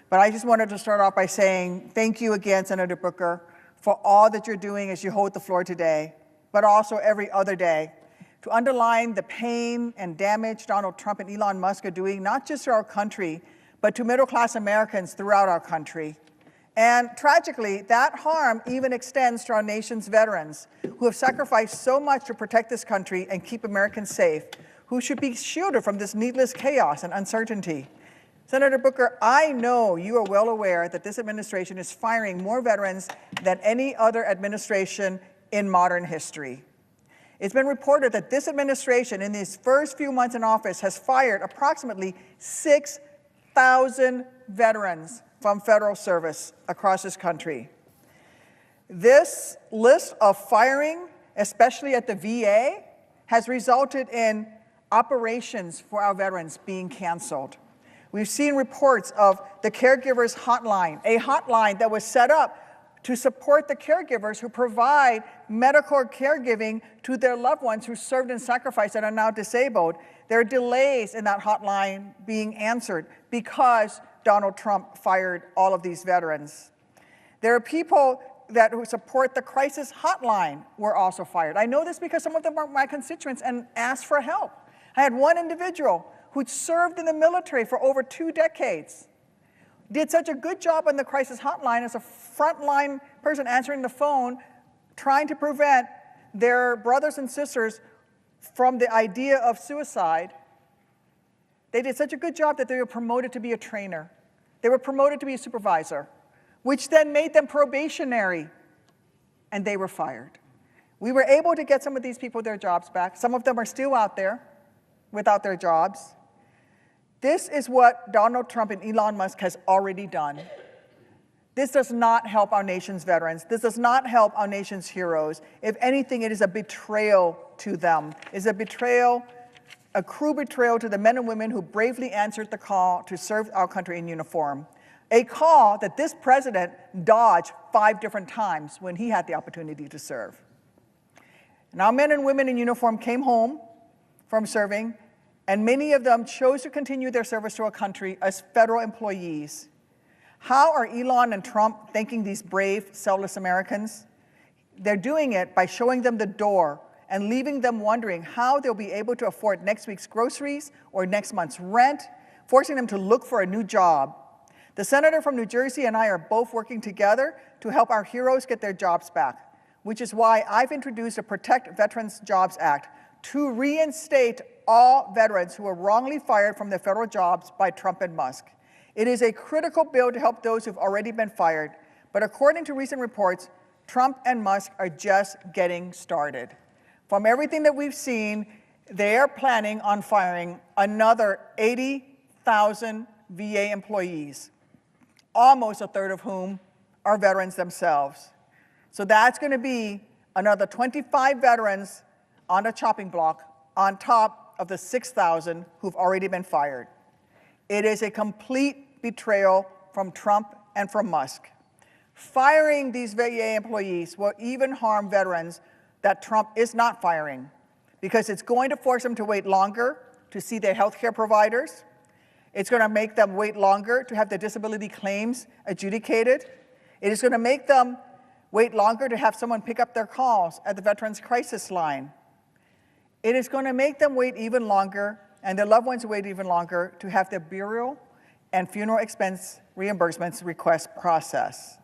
But I just wanted to start off by saying thank you again, Senator Booker, for all that you're doing as you hold the floor today, but also every other day, to underline the pain and damage Donald Trump and Elon Musk are doing, not just to our country, but to middle-class Americans throughout our country. And tragically, that harm even extends to our nation's veterans who have sacrificed so much to protect this country and keep Americans safe, who should be shielded from this needless chaos and uncertainty. Senator Booker, I know you are well aware that this administration is firing more veterans than any other administration in modern history. It's been reported that this administration, in these first few months in office, has fired approximately 6,000 veterans from federal service across this country. This list of firing, especially at the VA, has resulted in operations for our veterans being canceled. We've seen reports of the caregivers hotline, a hotline that was set up to support the caregivers who provide medical caregiving to their loved ones who served and sacrificed and are now disabled. There are delays in that hotline being answered because Donald Trump fired all of these veterans. There are people who support the crisis hotline were also fired. I know this because some of them are my constituents and asked for help. I had one individual who'd served in the military for over 2 decades, did such a good job on the crisis hotline as a frontline person answering the phone, trying to prevent their brothers and sisters from the idea of suicide. They did such a good job that they were promoted to be a trainer. They were promoted to be a supervisor, which then made them probationary, and they were fired. We were able to get some of these people their jobs back. Some of them are still out there without their jobs. This is what Donald Trump and Elon Musk has already done. This does not help our nation's veterans. This does not help our nation's heroes. If anything, it is a betrayal to them. It's a betrayal, a cruel betrayal to the men and women who bravely answered the call to serve our country in uniform. A call that this president dodged 5 different times when he had the opportunity to serve. And our men and women in uniform came home from serving, and many of them chose to continue their service to our country as federal employees. How are Elon and Trump thanking these brave, selfless Americans? They're doing it by showing them the door and leaving them wondering how they'll be able to afford next week's groceries or next month's rent, forcing them to look for a new job. The senator from New Jersey and I are both working together to help our heroes get their jobs back, which is why I've introduced a Protect Veterans Jobs Act to reinstate all veterans who were wrongly fired from their federal jobs by Trump and Musk. It is a critical bill to help those who've already been fired, but according to recent reports, Trump and Musk are just getting started. From everything that we've seen, they are planning on firing another 80,000 VA employees, almost a third of whom are veterans themselves. So that's going to be another 25 veterans on a chopping block on top of the 6,000 who've already been fired. It is a complete betrayal from Trump and from Musk. Firing these VA employees will even harm veterans that Trump is not firing, because it's going to force them to wait longer to see their health care providers. It's going to make them wait longer to have their disability claims adjudicated. It is going to make them wait longer to have someone pick up their calls at the Veterans Crisis Line. It is going to make them wait even longer, and their loved ones wait even longer to have their burial and funeral expense reimbursements request processed.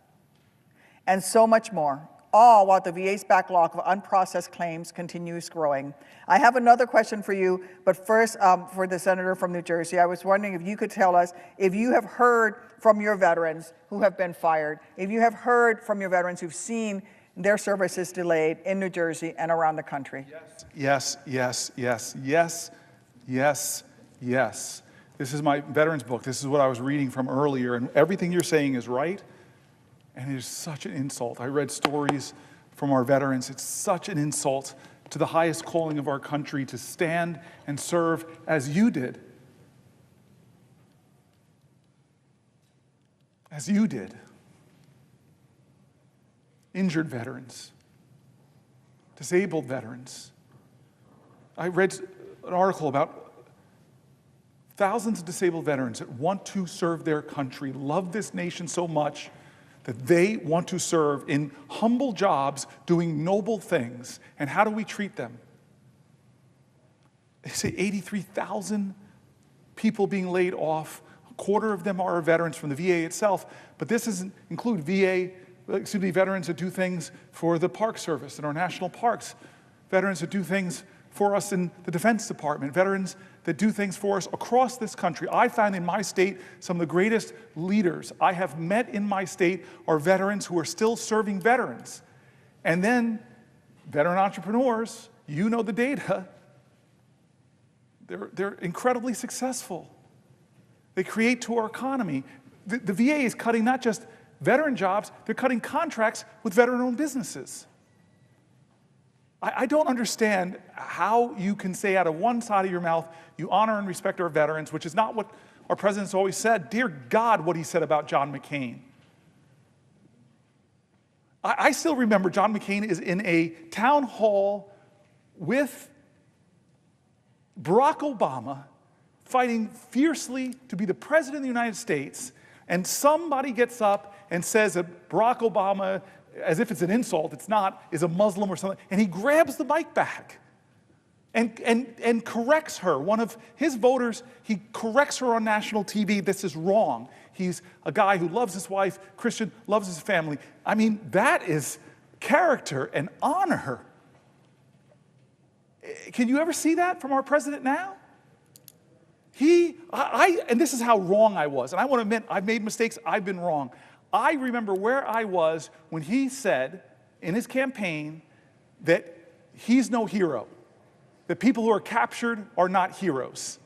And so much more, all while the VA's backlog of unprocessed claims continues growing. I have another question for you, but first, for the senator from New Jersey, I was wondering if you could tell us if you have heard from your veterans who have been fired, if you have heard from your veterans who've seen their services delayed in New Jersey and around the country. Yes, yes, yes, yes, yes, yes. This is my veterans book. This is what I was reading from earlier, and everything you're saying is right, and it is such an insult. I read stories from our veterans. It's such an insult to the highest calling of our country to stand and serve as you did. As you did. Injured veterans, disabled veterans. I read an article about thousands of disabled veterans that want to serve their country, love this nation so much that they want to serve in humble jobs doing noble things. And how do we treat them? They say 83,000 people being laid off. A quarter of them are veterans from the VA itself, but this doesn't include veterans that do things for the Park Service and our national parks, veterans that do things for us in the Defense Department, veterans that do things for us across this country. I found in my state some of the greatest leaders I have met in my state are veterans who are still serving veterans. And then veteran entrepreneurs, you know the data, they're incredibly successful. They create to our economy. The VA is cutting not just veteran jobs, they're cutting contracts with veteran-owned businesses. I don't understand how you can say out of one side of your mouth, you honor and respect our veterans, which is not what our president's always said. Dear God, what he said about John McCain. I still remember John McCain is in a town hall with Barack Obama fighting fiercely to be the president of the United States, and somebody gets up and says that Barack Obama, as if it's an insult, it's not, is a Muslim or something, and he grabs the mic back and corrects her. One of his voters, he corrects her on national TV, this is wrong. He's a guy who loves his wife, Christian, loves his family. I mean, that is character and honor. Can you ever see that from our president now? And this is how wrong I was, and I want to admit, I've made mistakes, I've been wrong. I remember where I was when he said in his campaign that he's no hero, that people who are captured are not heroes.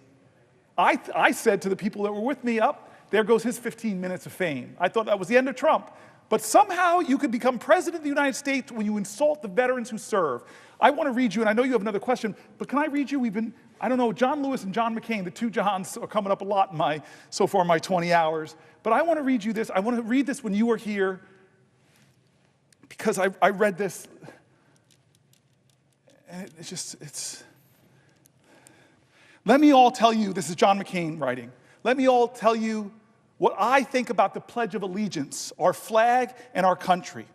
I said to the people that were with me, there goes his 15 minutes of fame. I thought that was the end of Trump. But somehow you could become president of the United States when you insult the veterans who serve. I want to read you, and I know you have another question, but can I read you? I don't know, John Lewis and John McCain, the two Johns are coming up a lot in so far my 20 hours. But I want to read you this. I want to read this when you were here because I read this. And let me all tell you, this is John McCain writing. Let me all tell you what I think about the Pledge of Allegiance, our flag and our country.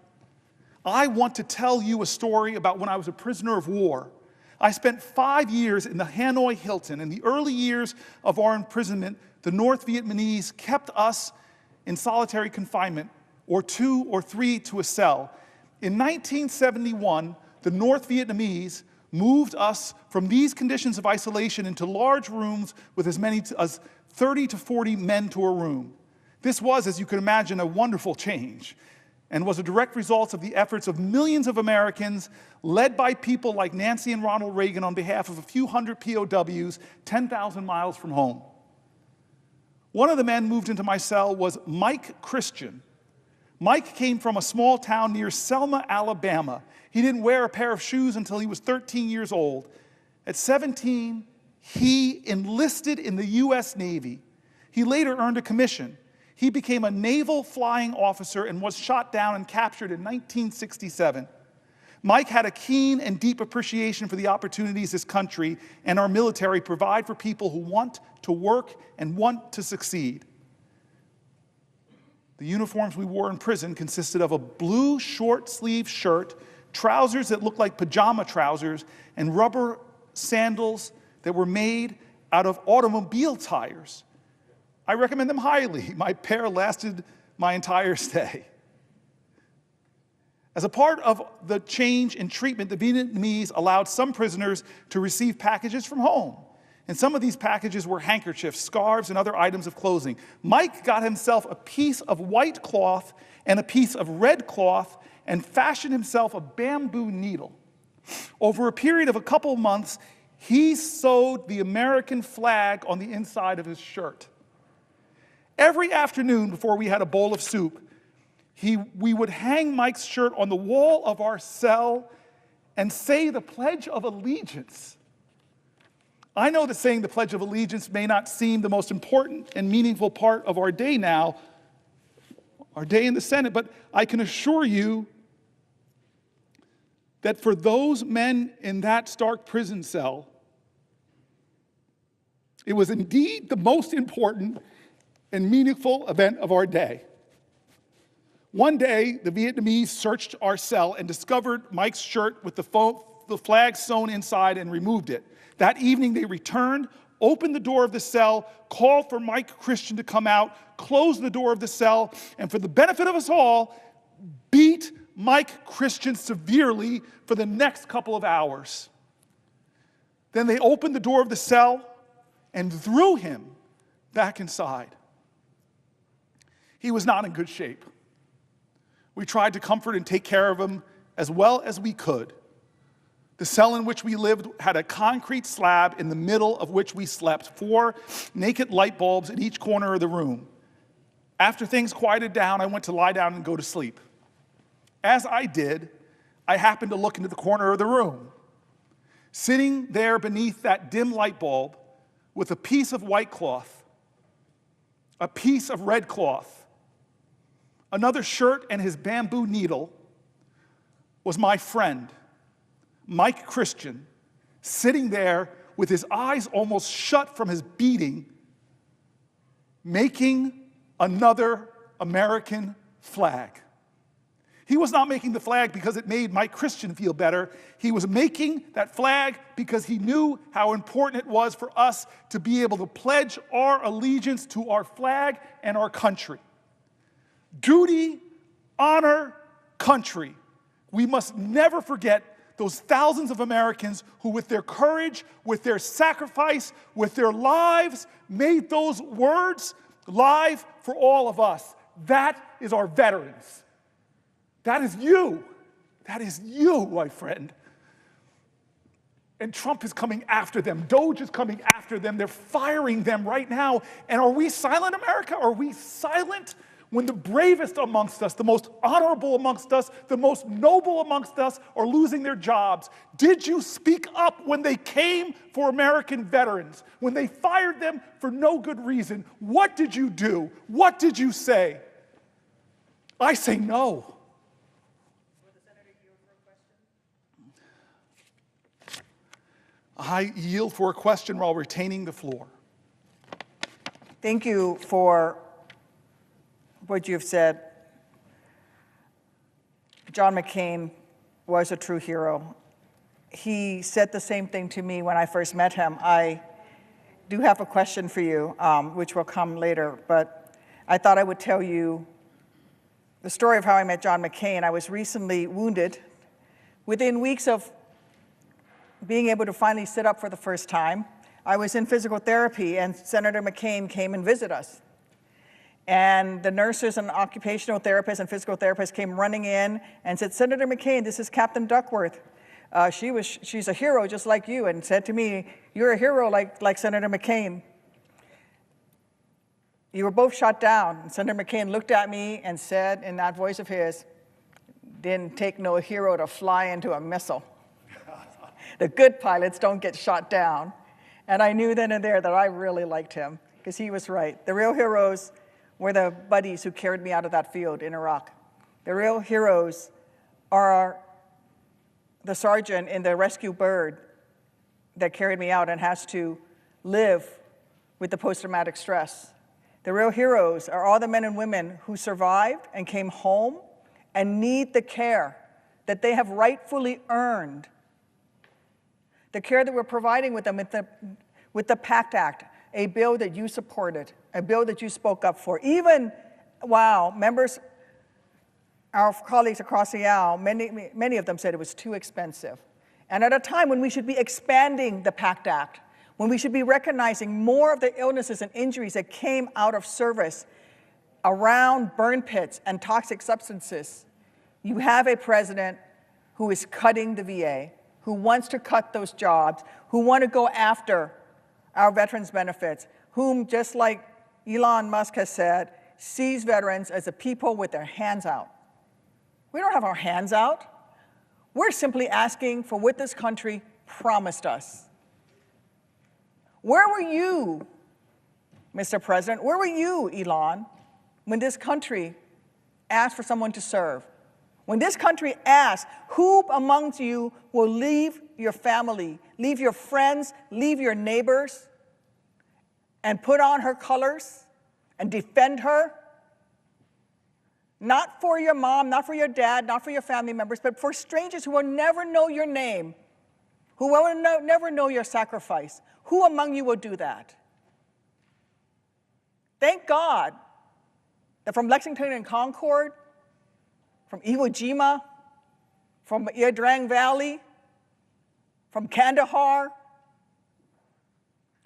I want to tell you a story about when I was a prisoner of war. I spent 5 years in the Hanoi Hilton. In the early years of our imprisonment, the North Vietnamese kept us in solitary confinement, or 2 or 3 to a cell. In 1971, the North Vietnamese moved us from these conditions of isolation into large rooms with as many as 30 to 40 men to a room. This was, as you can imagine, a wonderful change and was a direct result of the efforts of millions of Americans led by people like Nancy and Ronald Reagan on behalf of a few hundred POWs 10,000 miles from home. One of the men moved into my cell was Mike Christian. Mike came from a small town near Selma, Alabama. He didn't wear a pair of shoes until he was 13 years old. At 17, he enlisted in the U.S. Navy. He later earned a commission. He became a naval flying officer and was shot down and captured in 1967. Mike had a keen and deep appreciation for the opportunities this country and our military provide for people who want to work and want to succeed. The uniforms we wore in prison consisted of a blue short-sleeve shirt, trousers that looked like pajama trousers, and rubber sandals that were made out of automobile tires. I recommend them highly. My pair lasted my entire stay. As a part of the change in treatment, the Vietnamese allowed some prisoners to receive packages from home. And some of these packages were handkerchiefs, scarves, and other items of clothing. Mike got himself a piece of white cloth and a piece of red cloth and fashioned himself a bamboo needle. Over a period of a couple months, he sewed the American flag on the inside of his shirt. Every afternoon before we had a bowl of soup, we would hang Mike's shirt on the wall of our cell and say the Pledge of Allegiance. I know that saying the Pledge of Allegiance may not seem the most important and meaningful part of our day now, our day in the Senate, but I can assure you that for those men in that stark prison cell, it was indeed the most important and meaningful event of our day. One day, the Vietnamese searched our cell and discovered Mike's shirt with the flag sewn inside and removed it. That evening, they returned, opened the door of the cell, called for Mike Christian to come out, closed the door of the cell, and for the benefit of us all, beat Mike Christian severely for the next couple of hours. Then they opened the door of the cell and threw him back inside. He was not in good shape. We tried to comfort and take care of him as well as we could. The cell in which we lived had a concrete slab in the middle of which we slept, 4 naked light bulbs in each corner of the room. After things quieted down, I went to lie down and go to sleep. As I did, I happened to look into the corner of the room. Sitting there beneath that dim light bulb with a piece of white cloth, a piece of red cloth, another shirt and his bamboo needle, was my friend, Mike Christian, sitting there with his eyes almost shut from his beating, making another American flag. He was not making the flag because it made Mike Christian feel better. He was making that flag because he knew how important it was for us to be able to pledge our allegiance to our flag and our country. Duty, honor, country. We must never forget those thousands of Americans who, with their courage, with their sacrifice, with their lives, made those words live for all of us. That is our veterans. That is you. That is you, my friend. And Trump is coming after them. Doge is coming after them. They're firing them right now. And are we silent, America? Are we silent when the bravest amongst us, the most honorable amongst us, the most noble amongst us are losing their jobs? Did you speak up when they came for American veterans, when they fired them for no good reason? What did you do? What did you say? I say no. I yield for a question while retaining the floor. Thank you for what you've said. John McCain was a true hero. He said the same thing to me when I first met him. I do have a question for you, which will come later, but I thought I would tell you the story of how I met John McCain. I was recently wounded. Within weeks of being able to finally sit up for the first time, I was in physical therapy, and Senator McCain came and visited us. And the nurses and occupational therapists and physical therapists came running in and said, "Senator McCain, this is Captain Duckworth. She's a hero just like you," and said to me, "You're a hero like Senator McCain. You were both shot down." And Senator McCain looked at me and said in that voice of his, "Didn't take no hero to fly into a missile. The good pilots don't get shot down." And I knew then and there that I really liked him, because he was right. The real heroes were the buddies who carried me out of that field in Iraq. The real heroes are the sergeant in the rescue bird that carried me out and has to live with the post-traumatic stress. The real heroes are all the men and women who survived and came home and need the care that they have rightfully earned. The care that we're providing with them with the PACT Act, a bill that you supported, a bill that you spoke up for. Even while members, our colleagues across the aisle, many of them said it was too expensive. And at a time when we should be expanding the PACT Act, when we should be recognizing more of the illnesses and injuries that came out of service around burn pits and toxic substances, you have a president who is cutting the VA, who wants to cut those jobs, who want to go after our veterans' benefits, whom, just like Elon Musk has said, sees veterans as a people with their hands out. We don't have our hands out. We're simply asking for what this country promised us. Where were you, Mr. President? Where were you, Elon, when this country asked for someone to serve? When this country asked, who amongst you will leave your family, leave your friends, leave your neighbors, and put on her colors and defend her? Not for your mom, not for your dad, not for your family members, but for strangers who will never know your name, who will never know your sacrifice. Who among you will do that? Thank God that from Lexington and Concord, from Iwo Jima, from Ia Drang Valley, from Kandahar,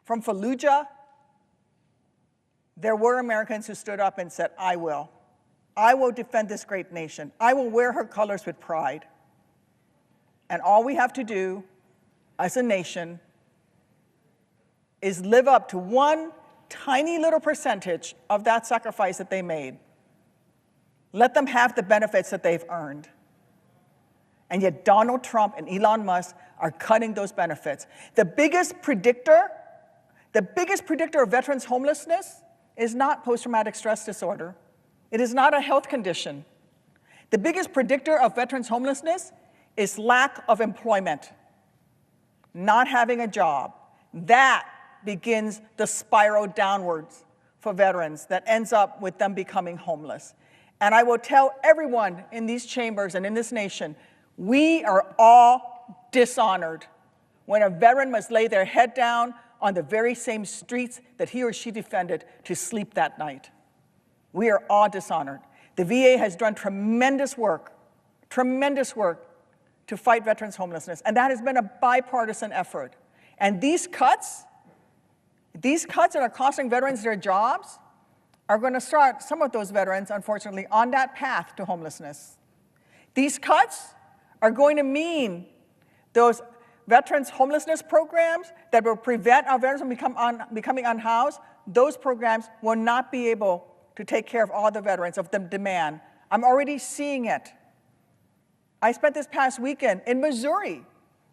From Fallujah, there were Americans who stood up and said, I will. I will defend this great nation. I will wear her colors with pride. And all we have to do as a nation is live up to one tiny little percentage of that sacrifice that they made. Let them have the benefits that they've earned. And yet Donald Trump and Elon Musk are cutting those benefits. The biggest predictor of veterans' homelessness is not post-traumatic stress disorder. It is not a health condition. The biggest predictor of veterans' homelessness is lack of employment, not having a job. That begins the spiral downwards for veterans that ends up with them becoming homeless. And I will tell everyone in these chambers and in this nation, we are all dishonored when a veteran must lay their head down on the very same streets that he or she defended to sleep that night. We are all dishonored. The VA has done tremendous work to fight veterans' homelessness, and that has been a bipartisan effort. And these cuts that are costing veterans their jobs are going to start some of those veterans, unfortunately, on that path to homelessness. These cuts are going to mean those veterans' homelessness programs that will prevent our veterans from becoming unhoused, those programs will not be able to take care of all the veterans of the demand. I'm already seeing it. I spent this past weekend in Missouri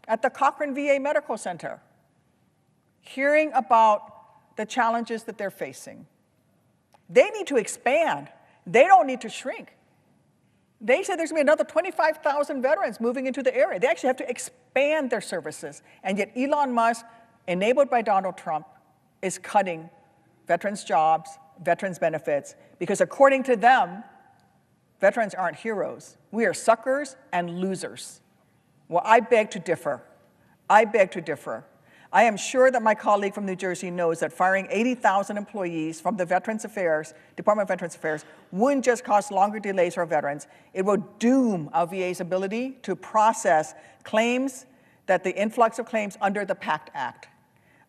at the Cochrane VA Medical Center, hearing about the challenges that they're facing. They need to expand. They don't need to shrink. They said there's going to be another 25,000 veterans moving into the area. They actually have to expand their services. And yet Elon Musk, enabled by Donald Trump, is cutting veterans' jobs, veterans' benefits, because according to them, veterans aren't heroes. We are suckers and losers. Well, I beg to differ. I beg to differ. I am sure that my colleague from New Jersey knows that firing 80,000 employees from the Department of Veterans Affairs wouldn't just cause longer delays for veterans, it will doom our VA's ability to process claims, that the influx of claims under the PACT Act,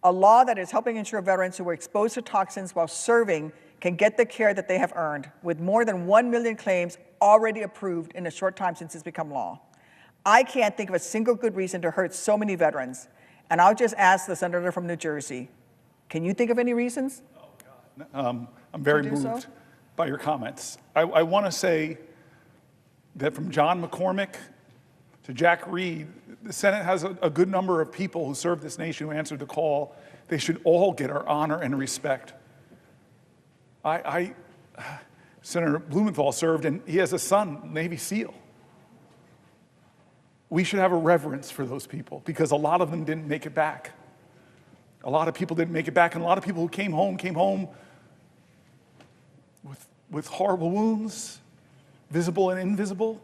a law that is helping ensure veterans who were exposed to toxins while serving can get the care that they have earned, with more than 1 million claims already approved in a short time since it's become law. I can't think of a single good reason to hurt so many veterans. And I'll just ask the senator from New Jersey, can you think of any reasons? Oh, God. I'm very moved by your comments. I want to say that from John McCormick to Jack Reed, the Senate has a good number of people who serve this nation who answered the call. They should all get our honor and respect. Senator Blumenthal served, and he has a son, Navy SEAL. We should have a reverence for those people because a lot of them didn't make it back. A lot of people didn't make it back, and a lot of people who came home with horrible wounds, visible and invisible.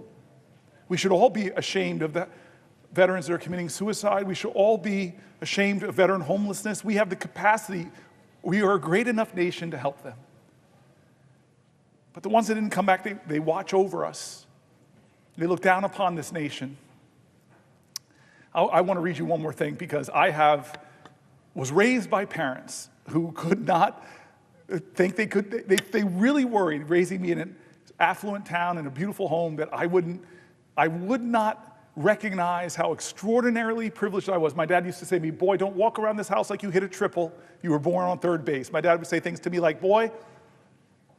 We should all be ashamed of the veterans that are committing suicide. We should all be ashamed of veteran homelessness. We have the capacity. We are a great enough nation to help them. But the ones that didn't come back, they watch over us. They look down upon this nation. I want to read you one more thing because was raised by parents who could not think they really worried raising me in an affluent town in a beautiful home that I would not recognize how extraordinarily privileged I was. My dad used to say to me, boy, don't walk around this house like you hit a triple. You were born on third base. My dad would say things to me like, boy,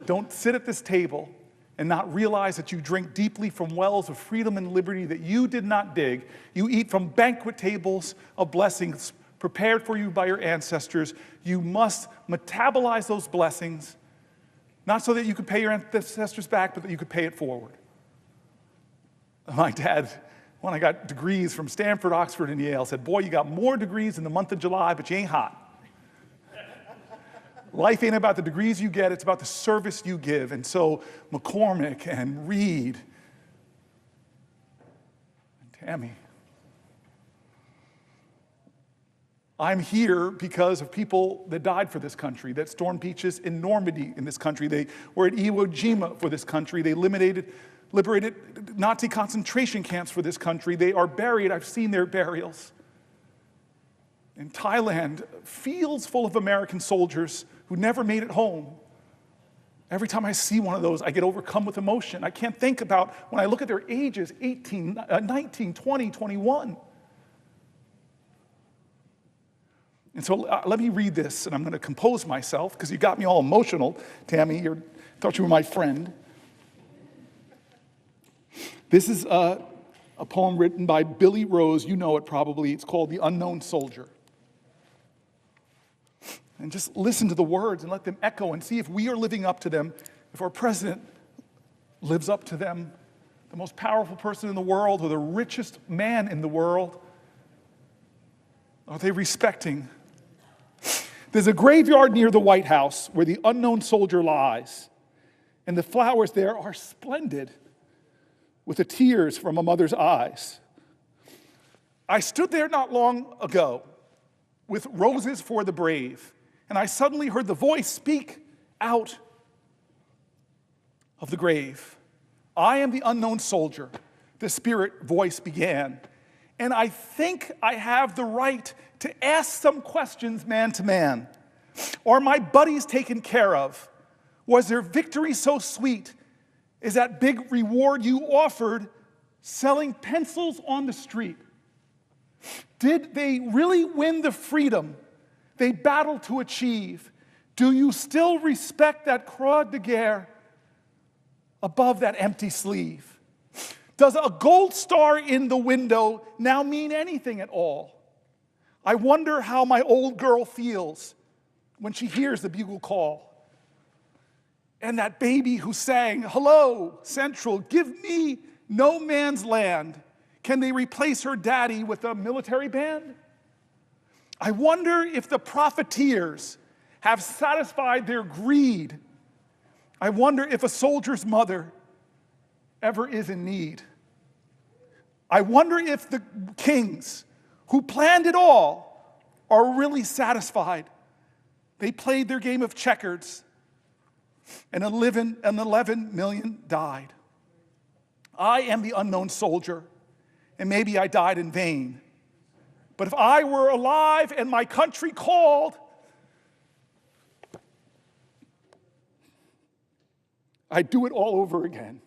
don't sit at this table and not realize that you drink deeply from wells of freedom and liberty that you did not dig. You eat from banquet tables of blessings prepared for you by your ancestors. You must metabolize those blessings, not so that you could pay your ancestors back, but that you could pay it forward. My dad, when I got degrees from Stanford, Oxford, and Yale, said, boy, you got more degrees in the month of July, but you ain't hot. Life ain't about the degrees you get, it's about the service you give. And so McCormick and Reed and Tammy, I'm here because of people that died for this country, that stormed beaches in Normandy in this country. They were at Iwo Jima for this country. They liberated Nazi concentration camps for this country. They are buried. I've seen their burials. in Thailand, fields full of American soldiers who never made it home. Every time I see one of those, I get overcome with emotion. I can't think about, when I look at their ages, 18, 19, 20, 21. And so let me read this, and I'm going to compose myself, because you got me all emotional, Tammy. I thought you were my friend. This is a poem written by Billy Rose. You know it probably. It's called The Unknown Soldier. And just listen to the words and let them echo and see if we are living up to them, if our president lives up to them, the most powerful person in the world or the richest man in the world. Are they respecting? There's a graveyard near the White House where the unknown soldier lies, and the flowers there are splendid with the tears from a mother's eyes. I stood there not long ago with roses for the brave, and I suddenly heard the voice speak out of the grave. I am the unknown soldier, the spirit voice began, and I think I have the right to ask some questions man to man. Are my buddies taken care of? Was their victory so sweet? Is that big reward you offered selling pencils on the street? Did they really win the freedom they battled to achieve? Do you still respect that croix de guerre above that empty sleeve? Does a gold star in the window now mean anything at all? I wonder how my old girl feels when she hears the bugle call. And that baby who sang, "Hello, Central, give me no man's land." Can they replace her daddy with a military band? I wonder if the profiteers have satisfied their greed. I wonder if a soldier's mother ever is in need. I wonder if the kings who planned it all are really satisfied. They played their game of checkers, and 11 million died. I am the unknown soldier, and maybe I died in vain. But if I were alive and my country called, I'd do it all over again.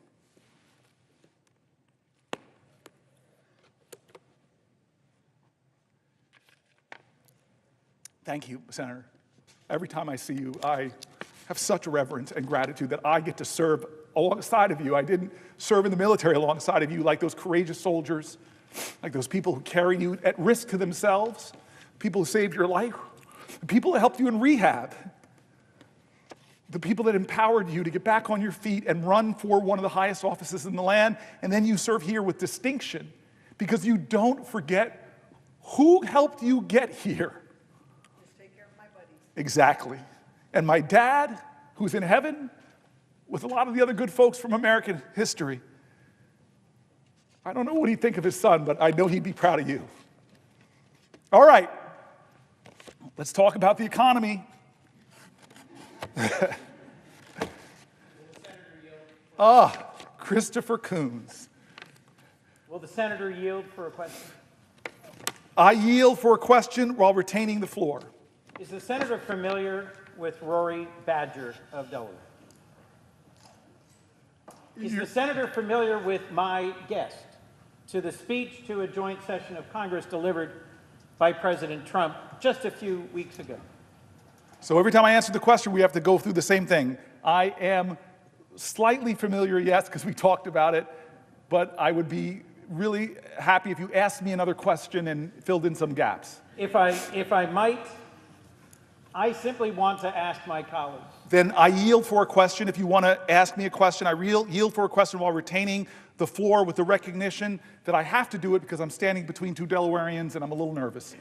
Thank you, Senator. Every time I see you, I have such reverence and gratitude that I get to serve alongside of you. I didn't serve in the military alongside of you like those courageous soldiers, like those people who carry you at risk to themselves, people who saved your life, the people that helped you in rehab, the people that empowered you to get back on your feet and run for one of the highest offices in the land, and then you serve here with distinction because you don't forget who helped you get here. Just take care of my buddies. Exactly. And my dad, who's in heaven, with a lot of the other good folks from American history. I don't know what he'd think of his son, but I know he'd be proud of you. All right, let's talk about the economy. Christopher Coons. Will the senator yield for a question? I yield for a question while retaining the floor. Is the senator familiar with Rory Badger of Delaware? Is the senator familiar with my guest to the speech to a joint session of Congress delivered by President Trump just a few weeks ago? So every time I answer the question, we have to go through the same thing. I am slightly familiar, yes, because we talked about it, but I would be really happy if you asked me another question and filled in some gaps. If I might, I simply want to ask my colleagues. Then I yield for a question. If you want to ask me a question, I yield for a question while retaining the floor with the recognition that I have to do it because I'm standing between two Delawareans and I'm a little nervous.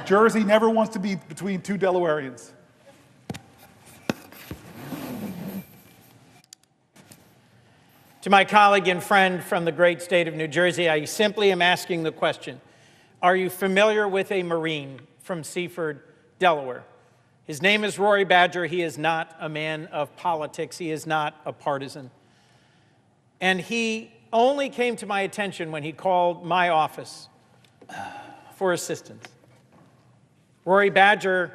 Jersey never wants to be between two Delawareans. To my colleague and friend from the great state of New Jersey, I simply am asking the question, are you familiar with a Marine from Seaford, Delaware? His name is Rory Badger. He is not a man of politics. He is not a partisan. And he only came to my attention when he called my office for assistance. Rory Badger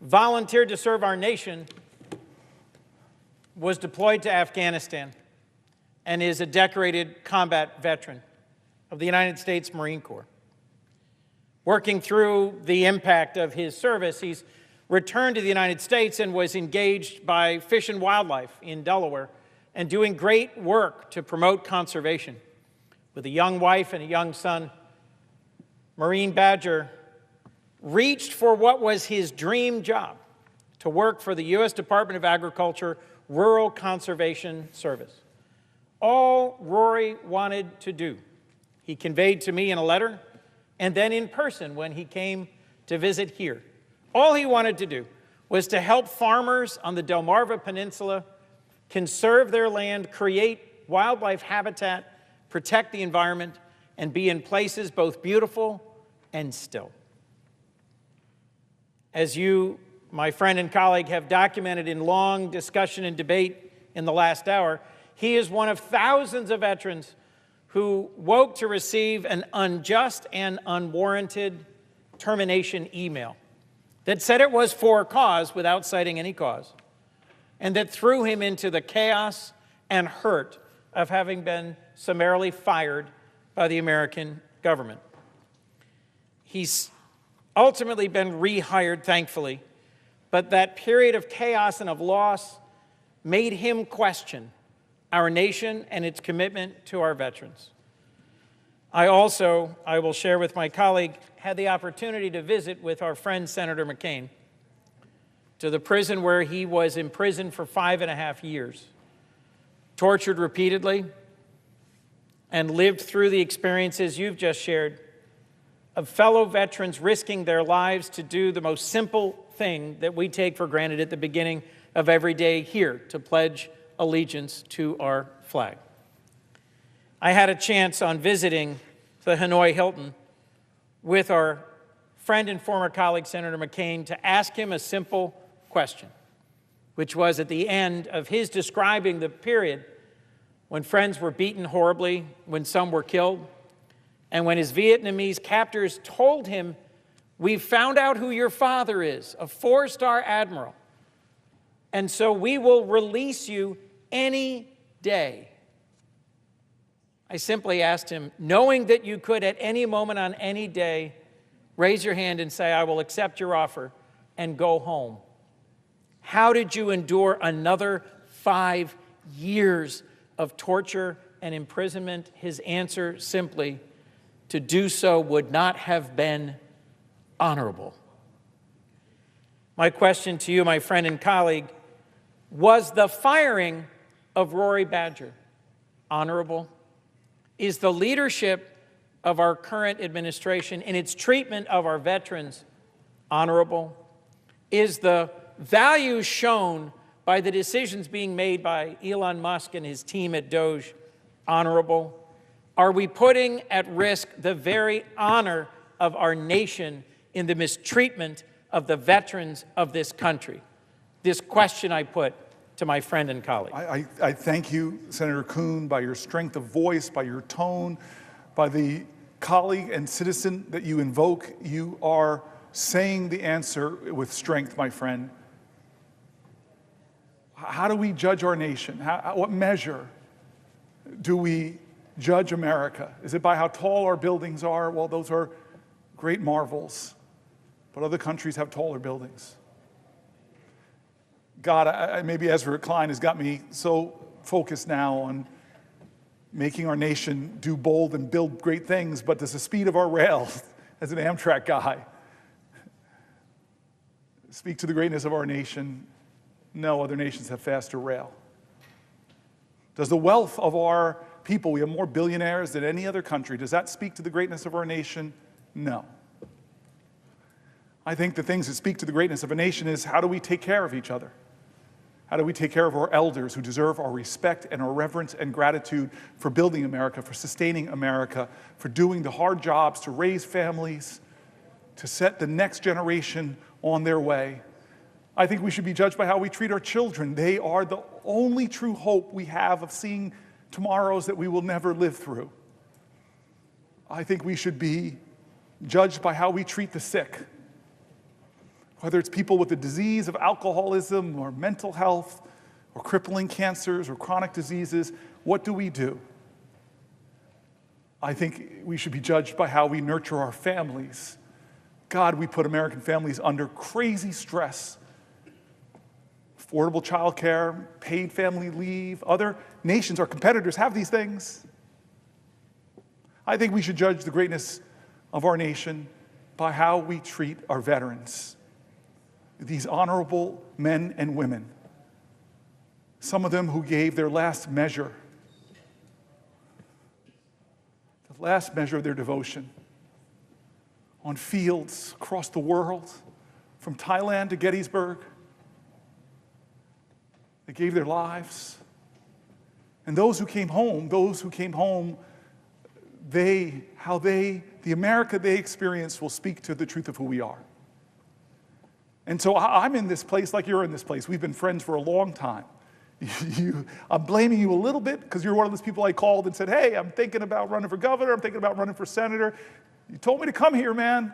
volunteered to serve our nation, was deployed to Afghanistan, and is a decorated combat veteran of the United States Marine Corps. Working through the impact of his service, he's returned to the United States and was engaged by Fish and Wildlife in Delaware and doing great work to promote conservation. With a young wife and a young son, Marine Badger reached for what was his dream job, to work for the U.S. Department of Agriculture Rural Conservation Service. All Rory wanted to do, he conveyed to me in a letter and then in person when he came to visit here. All he wanted to do was to help farmers on the Delmarva Peninsula conserve their land, create wildlife habitat, protect the environment, and be in places both beautiful and still. As you, my friend and colleague, have documented in long discussion and debate in the last hour, he is one of thousands of veterans who woke to receive an unjust and unwarranted termination email that said it was for a cause without citing any cause, and that threw him into the chaos and hurt of having been summarily fired by the American government. He's ultimately been rehired, thankfully, but that period of chaos and of loss made him question our nation and its commitment to our veterans. I will share with my colleague, had the opportunity to visit with our friend Senator McCain to the prison where he was imprisoned for 5.5 years, tortured repeatedly, and lived through the experiences you've just shared of fellow veterans risking their lives to do the most simple thing that we take for granted at the beginning of every day here, to pledge allegiance to our flag. I had a chance on visiting the Hanoi Hilton with our friend and former colleague, Senator McCain, to ask him a simple question, which was at the end of his describing the period when friends were beaten horribly, when some were killed, and when his Vietnamese captors told him, "We've found out who your father is, a 4-star admiral, and so we will release you any day." I simply asked him, knowing that you could at any moment on any day raise your hand and say, "I will accept your offer and go home," how did you endure another 5 years of torture and imprisonment? His answer simply, to do so would not have been honorable. My question to you, my friend and colleague, was the firing of Rory Badger honorable? Is the leadership of our current administration in its treatment of our veterans honorable? Is the value shown by the decisions being made by Elon Musk and his team at Doge honorable? Are we putting at risk the very honor of our nation in the mistreatment of the veterans of this country? This question I put to my friend and colleague. I thank you, Senator Kuhn, by your strength of voice, by your tone, by the colleague and citizen that you invoke. You are saying the answer with strength, my friend. How do we judge our nation? What measure do we judge America? Is it by how tall our buildings are? Well, those are great marvels, but other countries have taller buildings. God, maybe Ezra Klein has got me so focused now on making our nation do bold and build great things, but does the speed of our rail, as an Amtrak guy, speak to the greatness of our nation? No, other nations have faster rail. Does the wealth of our people, we have more billionaires than any other country, does that speak to the greatness of our nation? No. I think the things that speak to the greatness of a nation is, how do we take care of each other? How do we take care of our elders who deserve our respect and our reverence and gratitude for building America, for sustaining America, for doing the hard jobs to raise families, to set the next generation on their way? I think we should be judged by how we treat our children. They are the only true hope we have of seeing tomorrows that we will never live through. I think we should be judged by how we treat the sick. whether it's people with the disease of alcoholism or mental health or crippling cancers or chronic diseases, what do? I think we should be judged by how we nurture our families. God, we put American families under crazy stress. Affordable child care, paid family leave. Other nations, our competitors, have these things. I think we should judge the greatness of our nation by how we treat our veterans. These honorable men and women. Some of them who gave their last measure, the last measure of their devotion, on fields across the world, from Thailand to Gettysburg. They gave their lives. And those who came home, the America they experienced will speak to the truth of who we are. And so I'm in this place like you're in this place. We've been friends for a long time. I'm blaming you a little bit because you're one of those people I called and said, hey, I'm thinking about running for governor, I'm thinking about running for senator. You told me to come here, man.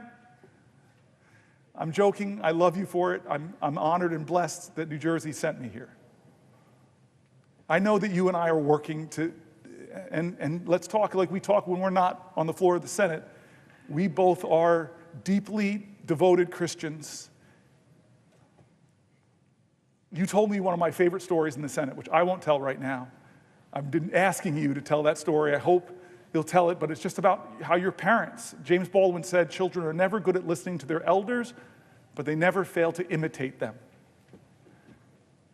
I'm joking. I love you for it. I'm honored and blessed that New Jersey sent me here. I know that you and I are working to, and let's talk like we talk when we're not on the floor of the Senate. We both are deeply devoted Christians. You told me one of my favorite stories in the Senate, which I won't tell right now. I've been asking you to tell that story. I hope you'll tell it, but it's just about how your parents, James Baldwin said, children are never good at listening to their elders, but they never fail to imitate them.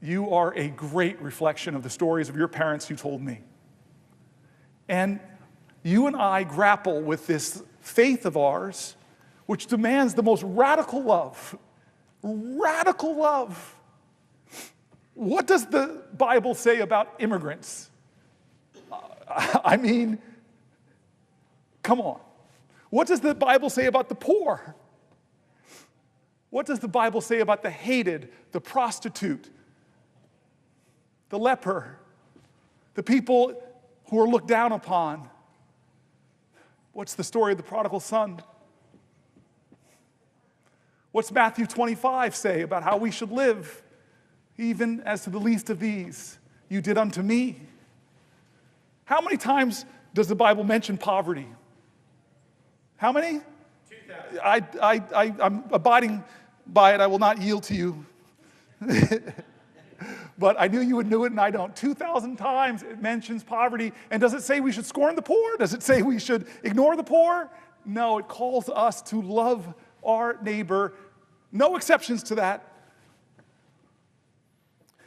You are a great reflection of the stories of your parents you told me. And you and I grapple with this faith of ours, which demands the most radical love. Radical love. What does the Bible say about immigrants? I mean, come on. What does the Bible say about the poor? What does the Bible say about the hated, the prostitute, the leper, the people who are looked down upon? What's the story of the prodigal son? What's Matthew 25 say about how we should live? Even as to the least of these, you did unto me. How many times does the Bible mention poverty? How many? 2,000. I'm abiding by it. I will not yield to you. But I knew you would know it, and I don't. 2,000 times it mentions poverty. And does it say we should scorn the poor? Does it say we should ignore the poor? No, it calls us to love our neighbor. No exceptions to that.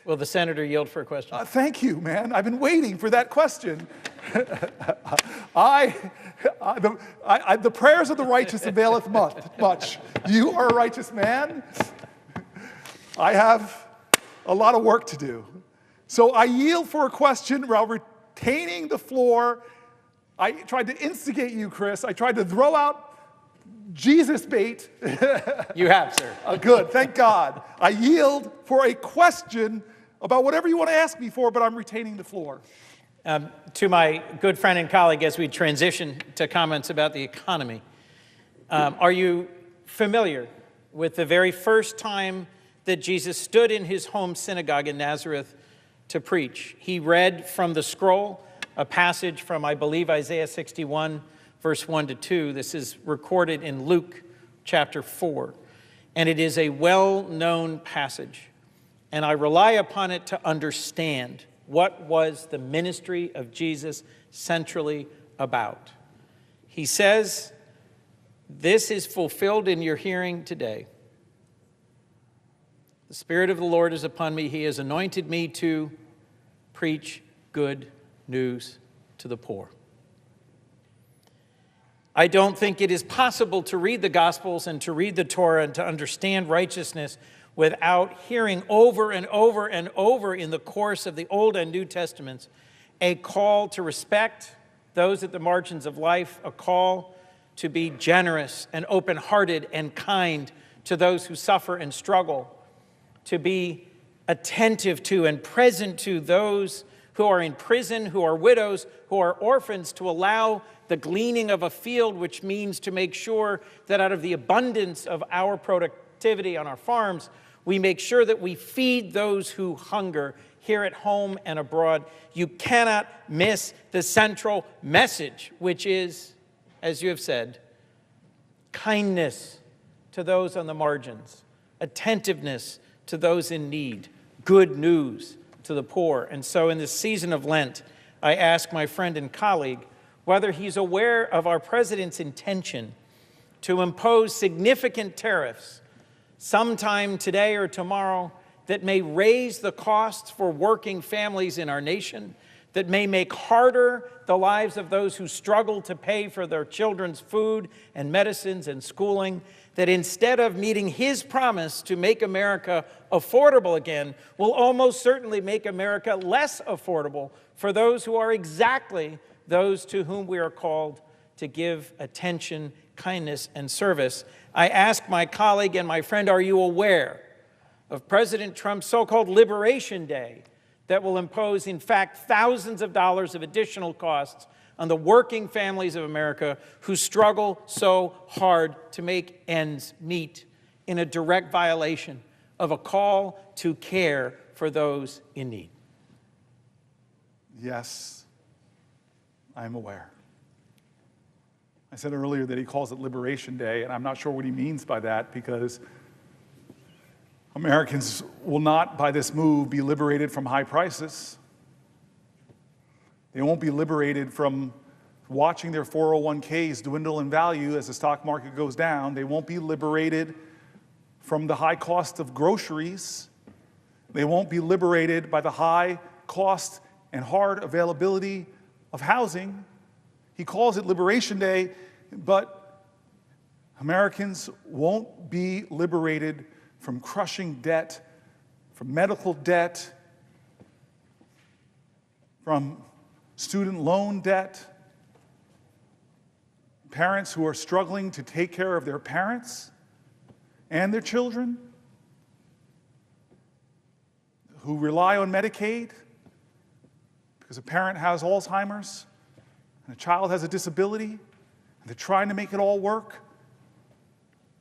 Will the senator yield for a question? Thank you, man. I've been waiting for that question. The prayers of the righteous availeth much. You are a righteous man. I have a lot of work to do. So I yield for a question while retaining the floor. I tried to instigate you, Chris. I tried to throw out Jesus bait. You have, sir. Good, thank God. I yield for a question about whatever you want to ask me for, but I'm retaining the floor. To my good friend and colleague, as we transition to comments about the economy, are you familiar with the very first time that Jesus stood in his home synagogue in Nazareth to preach? He read from the scroll a passage from, I believe, Isaiah 61, verse 1 to 2. This is recorded in Luke chapter 4, and it is a well-known passage. And I rely upon it to understand what was the ministry of Jesus centrally about. He says, "This is fulfilled in your hearing today. The Spirit of the Lord is upon me. He has anointed me to preach good news to the poor." I don't think it is possible to read the Gospels and to read the Torah and to understand righteousness without hearing over and over and over in the course of the Old and New Testaments a call to respect those at the margins of life, a call to be generous and open-hearted and kind to those who suffer and struggle, to be attentive to and present to those who are in prison, who are widows, who are orphans, to allow the gleaning of a field, which means to make sure that out of the abundance of our productivity on our farms. We make sure that we feed those who hunger here at home and abroad. You cannot miss the central message, which is, as you have said, kindness to those on the margins, attentiveness to those in need, good news to the poor. And so in this season of Lent, I ask my friend and colleague whether he's aware of our president's intention to impose significant tariffs sometime today or tomorrow that may raise the costs for working families in our nation, that may make harder the lives of those who struggle to pay for their children's food and medicines and schooling, that instead of meeting his promise to make America affordable again, will almost certainly make America less affordable for those who are exactly those to whom we are called to give attention, kindness, and service. I ask my colleague and my friend, are you aware of President Trump's so-called Liberation Day that will impose, in fact, thousands of dollars of additional costs on the working families of America who struggle so hard to make ends meet, in a direct violation of a call to care for those in need? Yes, I'm aware. I said earlier that he calls it Liberation Day, and I'm not sure what he means by that, because Americans will not, by this move, be liberated from high prices. They won't be liberated from watching their 401ks dwindle in value as the stock market goes down. They won't be liberated from the high cost of groceries. They won't be liberated by the high cost and hard availability of housing. He calls it Liberation Day, but Americans won't be liberated from crushing debt, from medical debt, from student loan debt, parents who are struggling to take care of their parents and their children, who rely on Medicaid because a parent has Alzheimer's and a child has a disability, and they're trying to make it all work,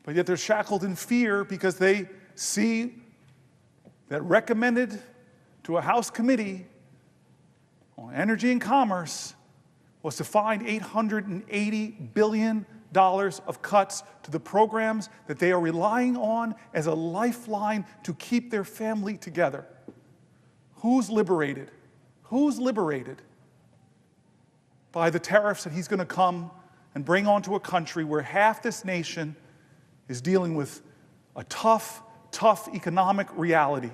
but yet they're shackled in fear because they see that recommended to a House committee on Energy and Commerce was to find $880 billion of cuts to the programs that they are relying on as a lifeline to keep their family together. Who's liberated? Who's liberated by the tariffs that he's going to come and bring onto a country where half this nation is dealing with a tough economic reality,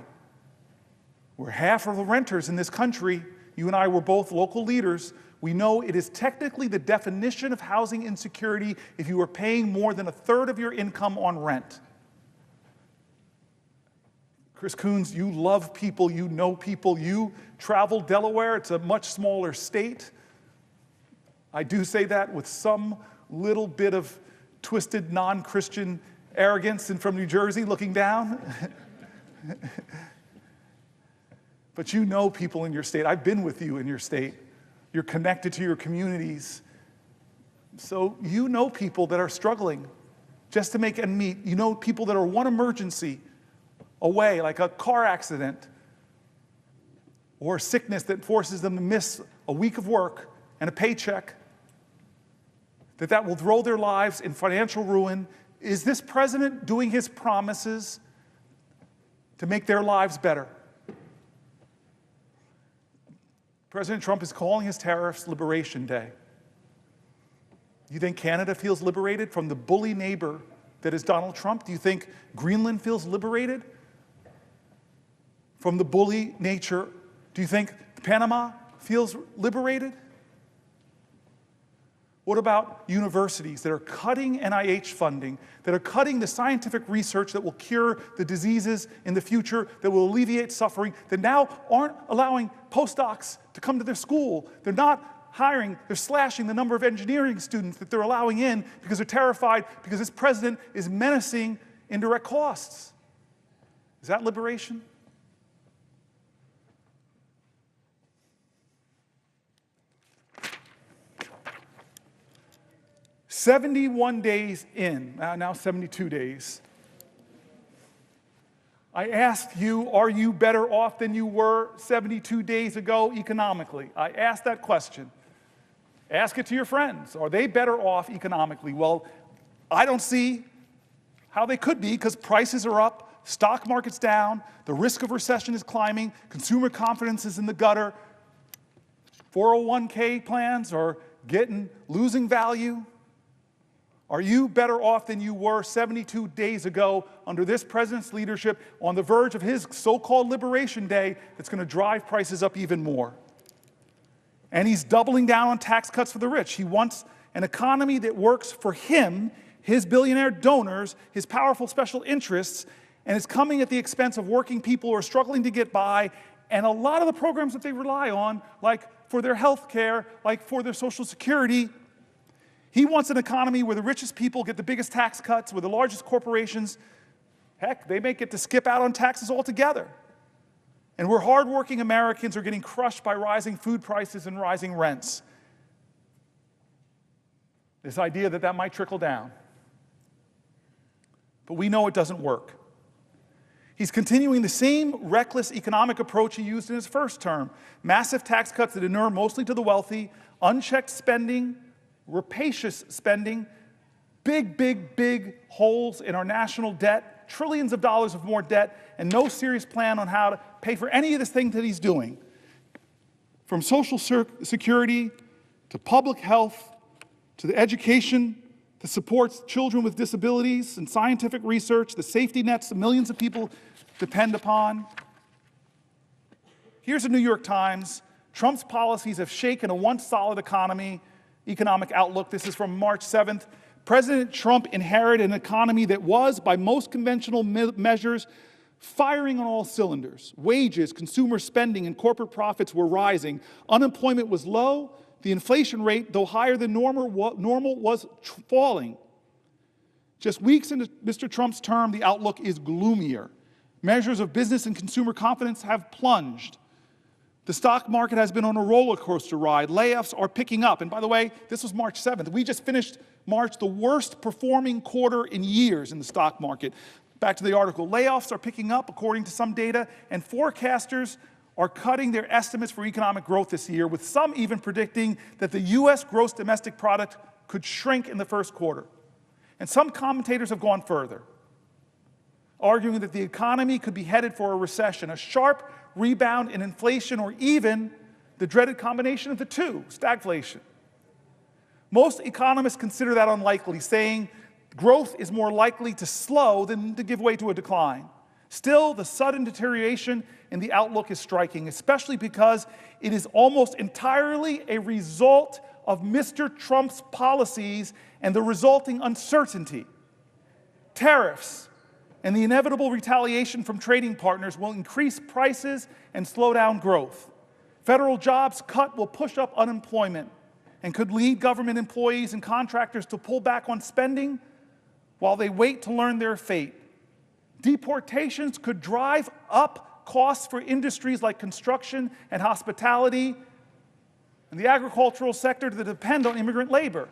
where half of the renters in this country, you and I were both local leaders, we know it is technically the definition of housing insecurity if you are paying more than a third of your income on rent. Chris Coons, you love people, you know people, you travel Delaware, it's a much smaller state. I do say that with some little bit of twisted non-Christian arrogance and from New Jersey looking down. But you know people in your state. I've been with you in your state. You're connected to your communities. So you know people that are struggling just to make ends meet. You know people that are one emergency away, like a car accident or sickness that forces them to miss a week of work and a paycheck, that will throw their lives in financial ruin. Is this president doing his promises to make their lives better? President Trump is calling his tariffs Liberation Day. Do you think Canada feels liberated from the bully neighbor that is Donald Trump? Do you think Greenland feels liberated from the bully nature? Do you think Panama feels liberated? What about universities that are cutting NIH funding, that are cutting the scientific research that will cure the diseases in the future, that will alleviate suffering, that now aren't allowing postdocs to come to their school? They're not hiring, they're slashing the number of engineering students that they're allowing in because they're terrified because this president is menacing indirect costs. Is that liberation? "71 days in, now 72 days, I asked you, are you better off than you were 72 days ago economically? I asked that question. Ask it to your friends. Are they better off economically? Well, I don't see how they could be because prices are up, stock market's down, the risk of recession is climbing, consumer confidence is in the gutter, 401k plans are losing value. Are you better off than you were 72 days ago under this president's leadership on the verge of his so-called liberation day that's going to drive prices up even more? And he's doubling down on tax cuts for the rich. He wants an economy that works for him, his billionaire donors, his powerful special interests, and it's coming at the expense of working people who are struggling to get by, and a lot of the programs that they rely on, like for their health care, like for their Social Security. He wants an economy where the richest people get the biggest tax cuts, where the largest corporations, heck, they may get to skip out on taxes altogether. And where hardworking Americans are getting crushed by rising food prices and rising rents. This idea that that might trickle down. But we know it doesn't work. He's continuing the same reckless economic approach he used in his first term. Massive tax cuts that inure mostly to the wealthy, unchecked spending, rapacious spending, big holes in our national debt, trillions of dollars of more debt, and no serious plan on how to pay for any of this thing that he's doing. From Social Security to public health to the education that supports children with disabilities and scientific research, the safety nets that millions of people depend upon. Here's the New York Times. Trump's policies have shaken a once solid economic outlook. This is from March 7th. President Trump inherited an economy that was, by most conventional measures, firing on all cylinders. Wages, consumer spending, and corporate profits were rising. Unemployment was low. The inflation rate, though higher than normal, was falling. Just weeks into Mr. Trump's term, the outlook is gloomier. Measures of business and consumer confidence have plunged. The stock market has been on a roller coaster ride. Layoffs are picking up. And by the way, this was March 7th. We just finished March, the worst performing quarter in years in the stock market. Back to the article. Layoffs are picking up, according to some data, and forecasters are cutting their estimates for economic growth this year, with some even predicting that the U.S. gross domestic product could shrink in the first quarter. And some commentators have gone further, arguing that the economy could be headed for a recession, a sharp rebound in inflation, or even the dreaded combination of the two, stagflation. Most economists consider that unlikely, saying growth is more likely to slow than to give way to a decline. Still, the sudden deterioration in the outlook is striking, especially because it is almost entirely a result of Mr. Trump's policies and the resulting uncertainty. Tariffs and the inevitable retaliation from trading partners will increase prices and slow down growth. Federal jobs cut will push up unemployment and could lead government employees and contractors to pull back on spending while they wait to learn their fate. Deportations could drive up costs for industries like construction and hospitality and the agricultural sector that depend on immigrant labor.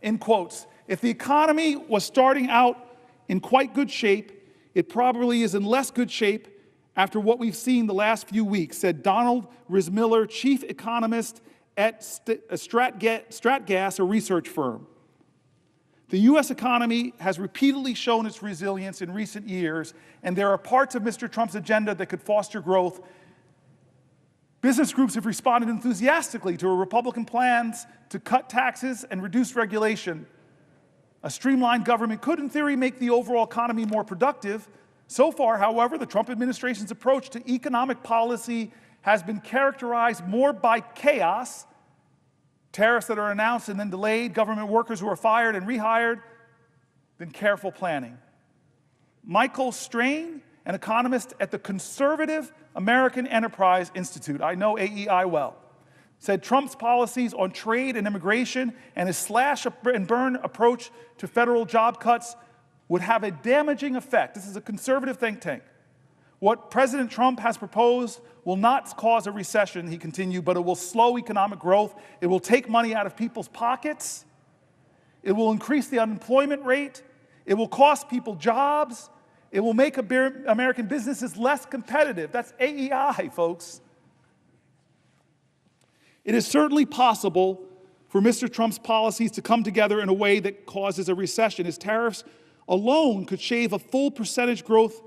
In quotes, if the economy was starting out in quite good shape, it probably is in less good shape after what we've seen the last few weeks, said Donald Rismiller, chief economist at Stratgas, a research firm. The U.S. economy has repeatedly shown its resilience in recent years, and there are parts of Mr. Trump's agenda that could foster growth. Business groups have responded enthusiastically to Republican plans to cut taxes and reduce regulation. A streamlined government could, in theory, make the overall economy more productive. So far, however, the Trump administration's approach to economic policy has been characterized more by chaos, tariffs that are announced and then delayed, government workers who are fired and rehired, than careful planning. Michael Strain, an economist at the Conservative American Enterprise Institute, I know AEI well, said Trump's policies on trade and immigration and his slash and burn approach to federal job cuts would have a damaging effect. This is a conservative think tank. What President Trump has proposed will not cause a recession, he continued, but it will slow economic growth. It will take money out of people's pockets. It will increase the unemployment rate. It will cost people jobs. It will make American businesses less competitive. That's AEI, folks. It is certainly possible for Mr. Trump's policies to come together in a way that causes a recession. His tariffs alone could shave a full percentage growth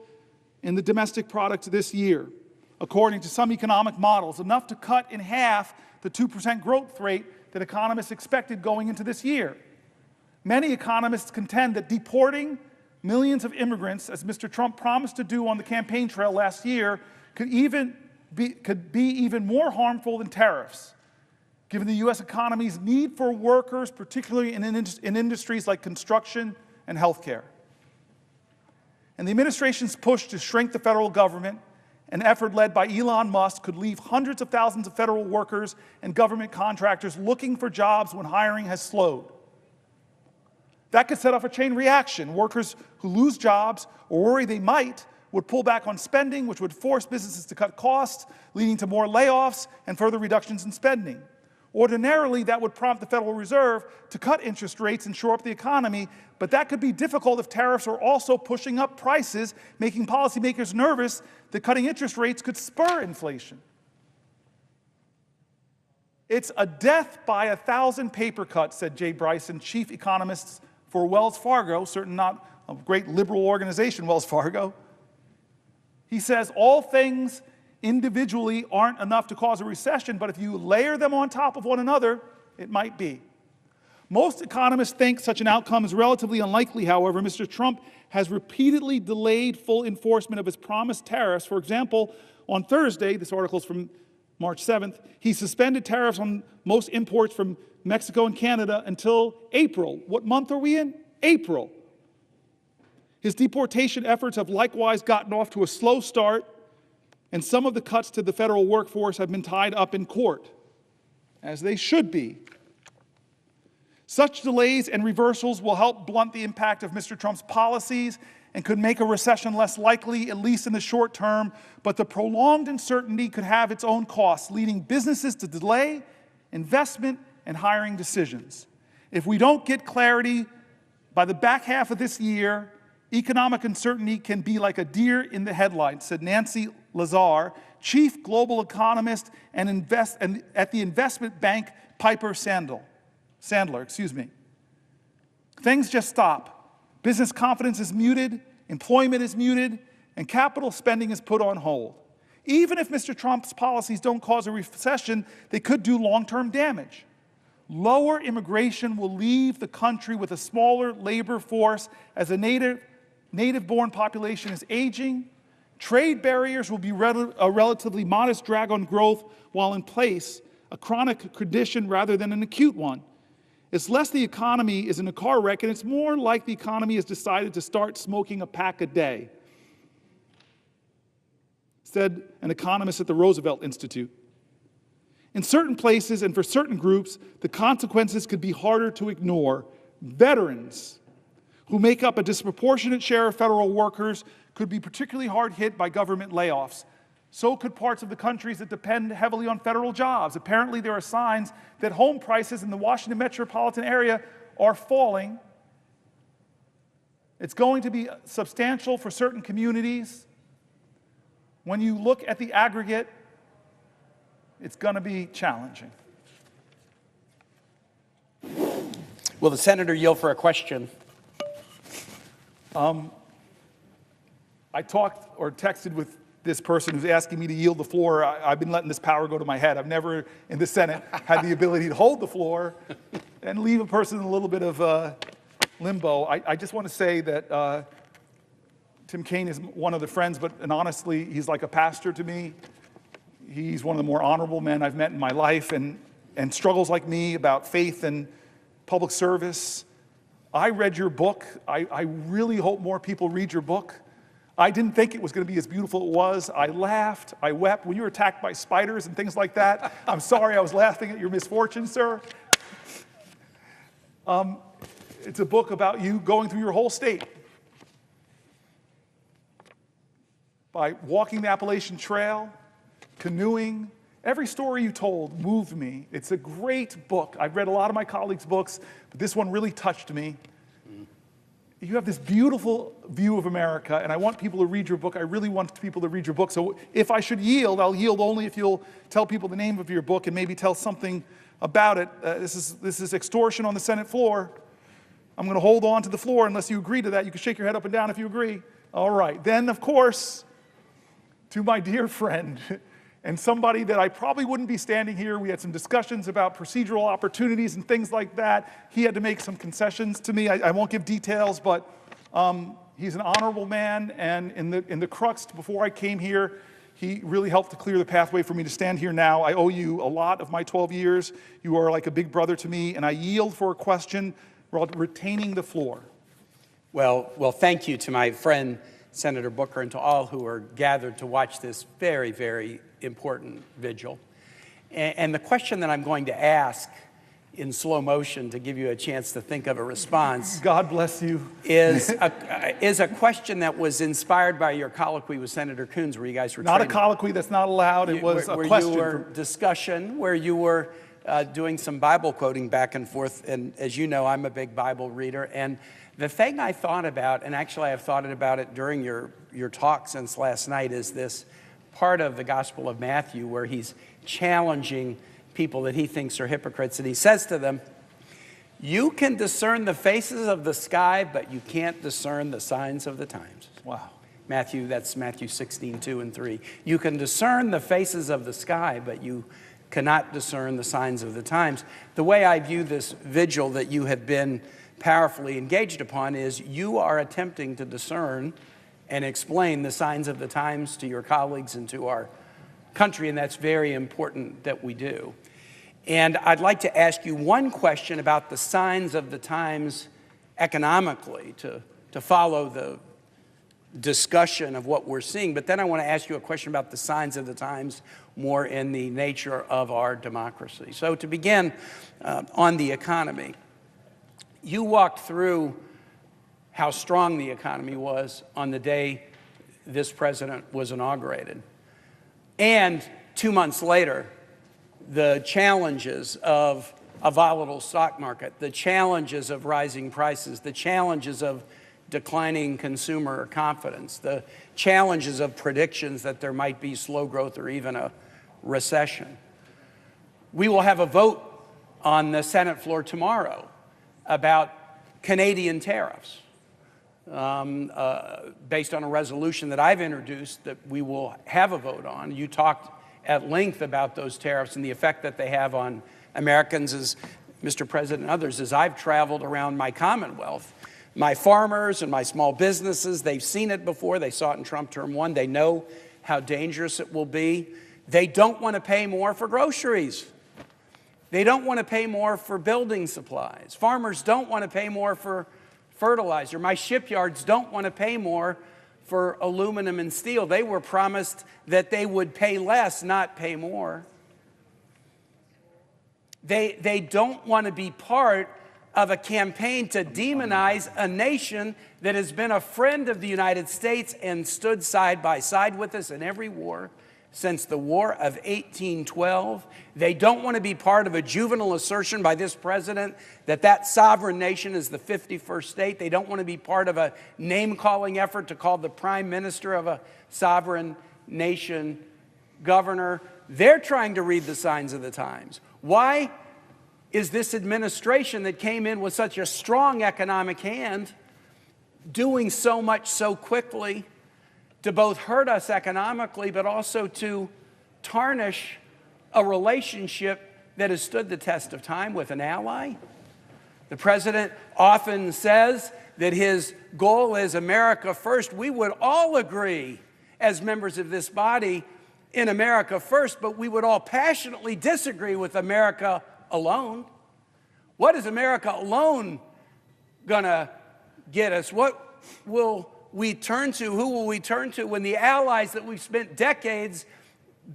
in the domestic product this year, according to some economic models, enough to cut in half the 2% growth rate that economists expected going into this year. Many economists contend that deporting millions of immigrants, as Mr. Trump promised to do on the campaign trail last year, could be even more harmful than tariffs, given the U.S. economy's need for workers, particularly in industries like construction and healthcare. And the administration's push to shrink the federal government, an effort led by Elon Musk, could leave hundreds of thousands of federal workers and government contractors looking for jobs when hiring has slowed. That could set off a chain reaction. Workers who lose jobs or worry they might would pull back on spending, which would force businesses to cut costs, leading to more layoffs and further reductions in spending. Ordinarily, that would prompt the Federal Reserve to cut interest rates and shore up the economy, but that could be difficult if tariffs are also pushing up prices, making policymakers nervous that cutting interest rates could spur inflation. It's a death by 1,000 paper cuts, said Jay Bryson, chief economist for Wells Fargo, certainly not a great liberal organization, Wells Fargo. He says all things individually aren't enough to cause a recession, but if you layer them on top of one another, it might be. Most economists think such an outcome is relatively unlikely, however. Mr. Trump has repeatedly delayed full enforcement of his promised tariffs. For example, on Thursday, this article is from March 7th, he suspended tariffs on most imports from Mexico and Canada until April. What month are we in? April. His deportation efforts have likewise gotten off to a slow start, and some of the cuts to the federal workforce have been tied up in court, as they should be. Such delays and reversals will help blunt the impact of Mr. Trump's policies and could make a recession less likely, at least in the short term, but the prolonged uncertainty could have its own costs, leading businesses to delay investment and hiring decisions. If we don't get clarity by the back half of this year, economic uncertainty can be like a deer in the headlights, said Nancy Lazar, chief global economist and at the investment bank Piper Sandler. Things just stop. Business confidence is muted, employment is muted, and capital spending is put on hold. Even if Mr. Trump's policies don't cause a recession, they could do long-term damage. Lower immigration will leave the country with a smaller labor force as a native-born population is aging. Trade barriers will be a relatively modest drag on growth while in place, a chronic condition rather than an acute one. It's less the economy is in a car wreck, and it's more like the economy has decided to start smoking a pack a day, said an economist at the Roosevelt Institute. In certain places and for certain groups, the consequences could be harder to ignore. Veterans, who make up a disproportionate share of federal workers, could be particularly hard hit by government layoffs. So could parts of the countries that depend heavily on federal jobs. Apparently, there are signs that home prices in the Washington metropolitan area are falling. It's going to be substantial for certain communities. When you look at the aggregate, it's going to be challenging. Will the senator yield for a question? I talked or texted with this person who's asking me to yield the floor. I've been letting this power go to my head. I've never in the Senate had the ability to hold the floor and leave a person in a little bit of limbo. I just want to say that Tim Kaine is one of the friends, and honestly, he's like a pastor to me. He's one of the more honorable men I've met in my life, and struggles like me about faith and public service. I read your book. I really hope more people read your book. I didn't think it was going to be as beautiful as it was. I laughed. I wept. When you were attacked by spiders and things like that, I'm sorry I was laughing at your misfortune, sir. It's a book about you going through your whole state. By walking the Appalachian Trail, canoeing. Every story you told moved me. It's a great book. I've read a lot of my colleagues' books, but this one really touched me. you have this beautiful view of America, and I want people to read your book. I really want people to read your book. So if I should yield, I'll yield only if you'll tell people the name of your book and maybe tell something about it. This is extortion on the Senate floor. I'm going to hold on to the floor unless you agree to that. You can shake your head up and down if you agree. All right. Then, of course, to my dear friend and somebody that I probably wouldn't be standing here. We had some discussions about procedural opportunities and things like that. He had to make some concessions to me. I won't give details, but he's an honorable man, and in the crux before I came here, he really helped to clear the pathway for me to stand here now. I owe you a lot of my 12 years. You are like a big brother to me, and I yield for a question while retaining the floor. Well, thank you to my friend, Senator Booker, and to all who are gathered to watch this very, very important vigil. And the question that I'm going to ask in slow motion to give you a chance to think of a response. God bless you. Is a question that was inspired by your colloquy with Senator Coons, where you guys were not a colloquy, that's not allowed. It was a question. Where you were discussion, where you were doing some Bible quoting back and forth. And as you know, I'm a big Bible reader. And the thing I thought about, and actually I've thought about it during your talk since last night, is this part of the Gospel of Matthew where he's challenging people that he thinks are hypocrites. And he says to them, you can discern the faces of the sky, but you can't discern the signs of the times. Wow. That's Matthew 16, 2 and 3. You can discern the faces of the sky, but you cannot discern the signs of the times. The way I view this vigil that you have been powerfully engaged upon is you are attempting to discern and explain the signs of the times to your colleagues and to our country, and that's very important that we do. And I'd like to ask you one question about the signs of the times economically to follow the discussion of what we're seeing, but then I want to ask you a question about the signs of the times more in the nature of our democracy. So to begin on the economy, you walked through how strong the economy was on the day this president was inaugurated. And 2 months later, the challenges of a volatile stock market, the challenges of rising prices, the challenges of declining consumer confidence, the challenges of predictions that there might be slow growth or even a recession. We will have a vote on the Senate floor tomorrow about Canadian tariffs. Based on a resolution that I've introduced that we will have a vote on. You talked at length about those tariffs and the effect that they have on Americans, as Mr. President and others. As I've traveled around my Commonwealth, my farmers and my small businesses, they've seen it before. They saw it in Trump term 1. They know how dangerous it will be. They don't want to pay more for groceries. They don't want to pay more for building supplies. Farmers don't want to pay more for fertilizer. My shipyards don't want to pay more for aluminum and steel. They were promised that they would pay less, not pay more. They don't want to be part of a campaign to demonize a nation that has been a friend of the United States and stood side by side with us in every war since the War of 1812. They don't want to be part of a juvenile assertion by this president that sovereign nation is the 51st state. They don't want to be part of a name-calling effort to call the prime minister of a sovereign nation governor. They're trying to read the signs of the times. Why is this administration that came in with such a strong economic hand doing so much so quickly to both hurt us economically, but also to tarnish a relationship that has stood the test of time with an ally? The president often says that his goal is America first. We would all agree as members of this body in America first, but we would all passionately disagree with America alone. What is America alone gonna get us? What will we turn to? Who will we turn to when the allies that we've spent decades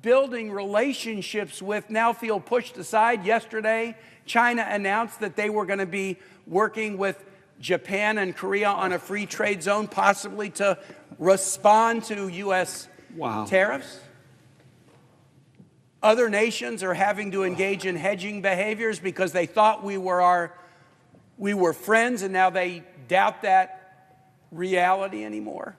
building relationships with now feel pushed aside? Yesterday, China announced that they were going to be working with Japan and Korea on a free trade zone, possibly to respond to U.S. tariffs. Other nations are having to engage in hedging behaviors because they thought we were friends, and now they doubt that reality anymore.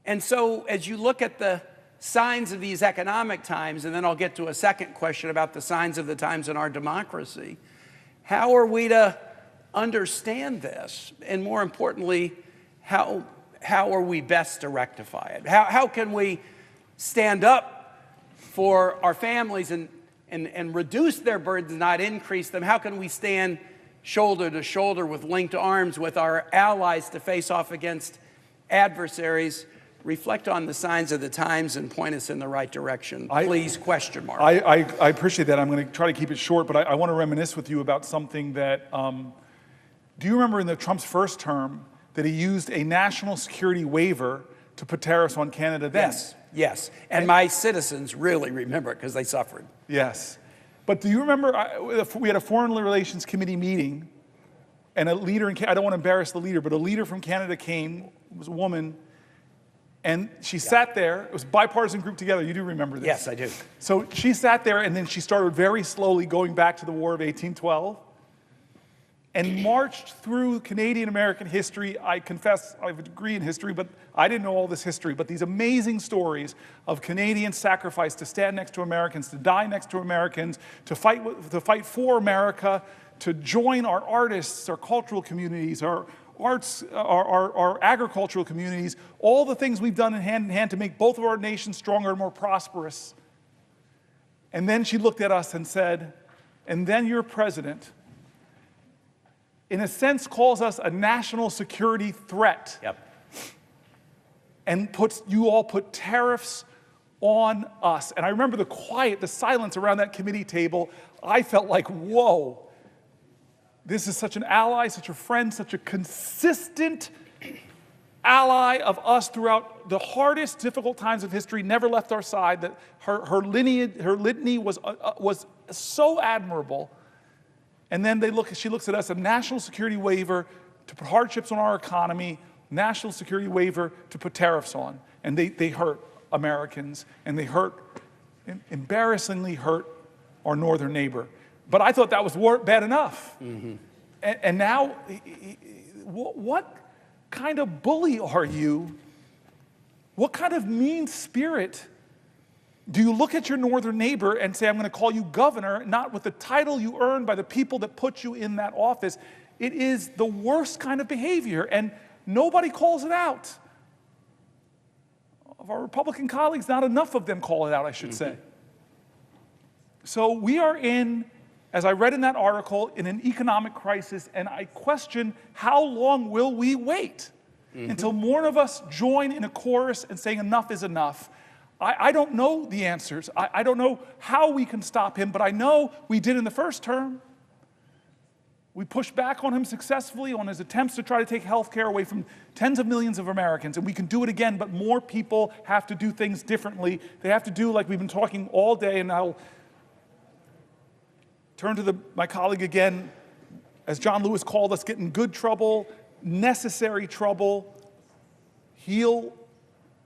And so as you look at the signs of these economic times, and then I'll get to a second question about the signs of the times in our democracy, how are we to understand this? And more importantly, how are we best to rectify it? How can we stand up for our families and reduce their burdens, not increase them? How can we stand shoulder to shoulder with linked arms with our allies to face off against adversaries? Reflect on the signs of the times and point us in the right direction. Please, question mark. I appreciate that. I'm going to try to keep it short, but I want to reminisce with you about something that, do you remember in Trump's first term that he used a national security waiver to put tariffs on Canada then? Yes, yes. And my citizens really remember it because they suffered. Yes. But do you remember, we had a Foreign Relations Committee meeting, and a leader, I don't want to embarrass the leader, but a leader from Canada came, it was a woman, and she sat there. It was a bipartisan group together. You do remember this? Yes, I do. So she sat there, and then she started very slowly going back to the War of 1812 and marched through Canadian-American history. I confess I have a degree in history, but I didn't know all this history. But these amazing stories of Canadian sacrifice to stand next to Americans, to die next to Americans, to fight for America, to join our artists, our cultural communities, our arts, our agricultural communities, all the things we've done in hand to make both of our nations stronger and more prosperous. And then she looked at us and said, and then your president, in a sense, calls us a national security threat. Yep. And you all put tariffs on us. And I remember the quiet, the silence around that committee table. I felt like, whoa. This is such an ally, such a friend, such a consistent ally of us throughout the hardest, difficult times of history, never left our side. That her litany was so admirable. And then she looks at us, a national security waiver to put hardships on our economy, national security waiver to put tariffs on. And they hurt Americans, and they embarrassingly hurt our northern neighbor. But I thought that was bad enough. Mm-hmm. And now, what kind of bully are you? What kind of mean spirit? Do you look at your northern neighbor and say, I'm going to call you governor, not with the title you earned by the people that put you in that office? It is the worst kind of behavior, and nobody calls it out. Of our Republican colleagues, not enough of them call it out, I should say. So we are in, as I read in that article, in an economic crisis, and I question how long will we wait until more of us join in a chorus and saying enough is enough. I don't know the answers. I don't know how we can stop him, but I know we did in the first term. We pushed back on him successfully on his attempts to try to take health care away from tens of millions of Americans, and we can do it again, but more people have to do things differently. They have to do, like we've been talking all day, and I'll turn to my colleague again, as John Lewis called us, get in good trouble, necessary trouble, heal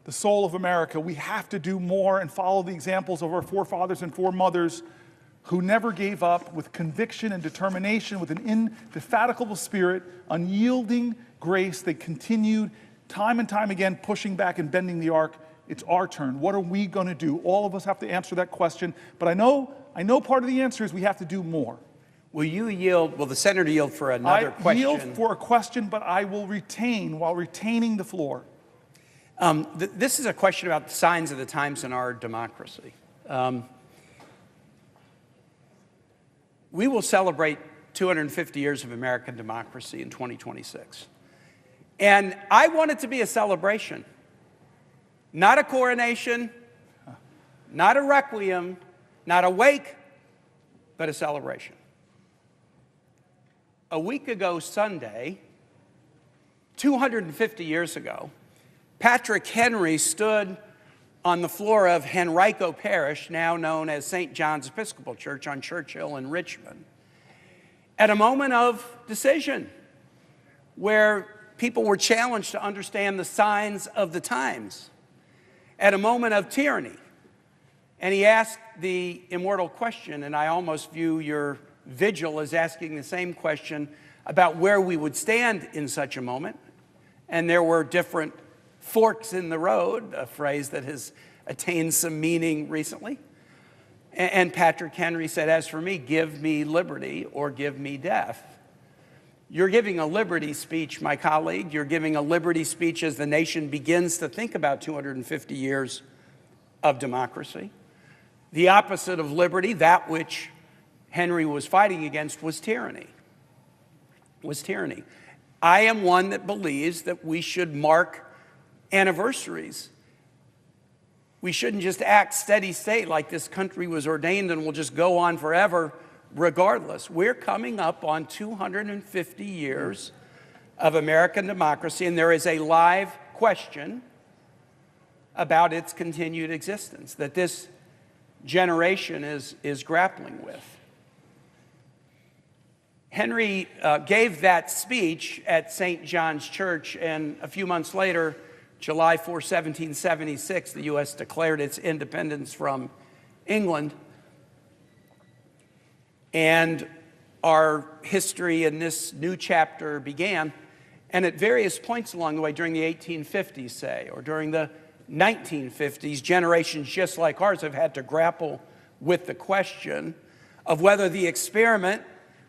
the soul of America. We have to do more and follow the examples of our forefathers and foremothers who never gave up, with conviction and determination, with an indefatigable spirit, unyielding grace. They continued time and time again, pushing back and bending the arc. It's our turn. What are we going to do? All of us have to answer that question. But I know part of the answer is we have to do more. Will the senator yield for another question? I yield for a question, but I will retain while retaining the floor. This is a question about the signs of the times in our democracy. We will celebrate 250 years of American democracy in 2026. And I want it to be a celebration, not a coronation, not a requiem, not a wake, but a celebration. A week ago Sunday, 250 years ago, Patrick Henry stood on the floor of Henrico Parish, now known as St. John's Episcopal Church on Churchill in Richmond, at a moment of decision where people were challenged to understand the signs of the times, at a moment of tyranny. And he asked the immortal question, and I almost view your vigil as asking the same question about where we would stand in such a moment. and there were different forks in the road, a phrase that has attained some meaning recently. And Patrick Henry said, as for me, give me liberty or give me death. You're giving a liberty speech, my colleague. You're giving a liberty speech as the nation begins to think about 250 years of democracy. The opposite of liberty, that which Henry was fighting against, was tyranny. I am one that believes that we should mark anniversaries. We shouldn't just act steady state like this country was ordained and will just go on forever regardless. We're coming up on 250 years of American democracy, and there is a live question about its continued existence that this generation is grappling with. Henry gave that speech at St. John's Church, and a few months later, July 4, 1776, the U.S. declared its independence from England. And our history in this new chapter began. And at various points along the way, during the 1850s, say, or during the 1950s, generations just like ours have had to grapple with the question of whether the experiment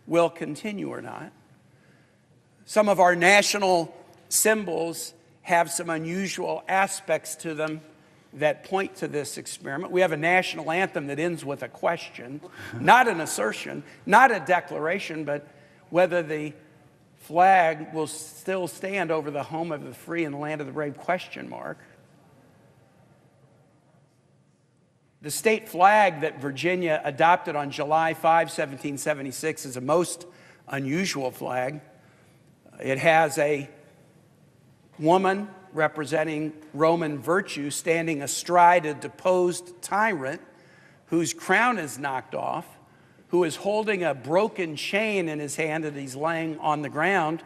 will continue or not. Some of our national symbols have some unusual aspects to them that point to this experiment. We have a national anthem that ends with a question, not an assertion, not a declaration, but whether the flag will still stand over the home of the free and the land of the brave, question mark. The state flag that Virginia adopted on July 5, 1776 is a most unusual flag. It has a woman representing Roman virtue standing astride a deposed tyrant whose crown is knocked off, who is holding a broken chain in his hand that he's laying on the ground.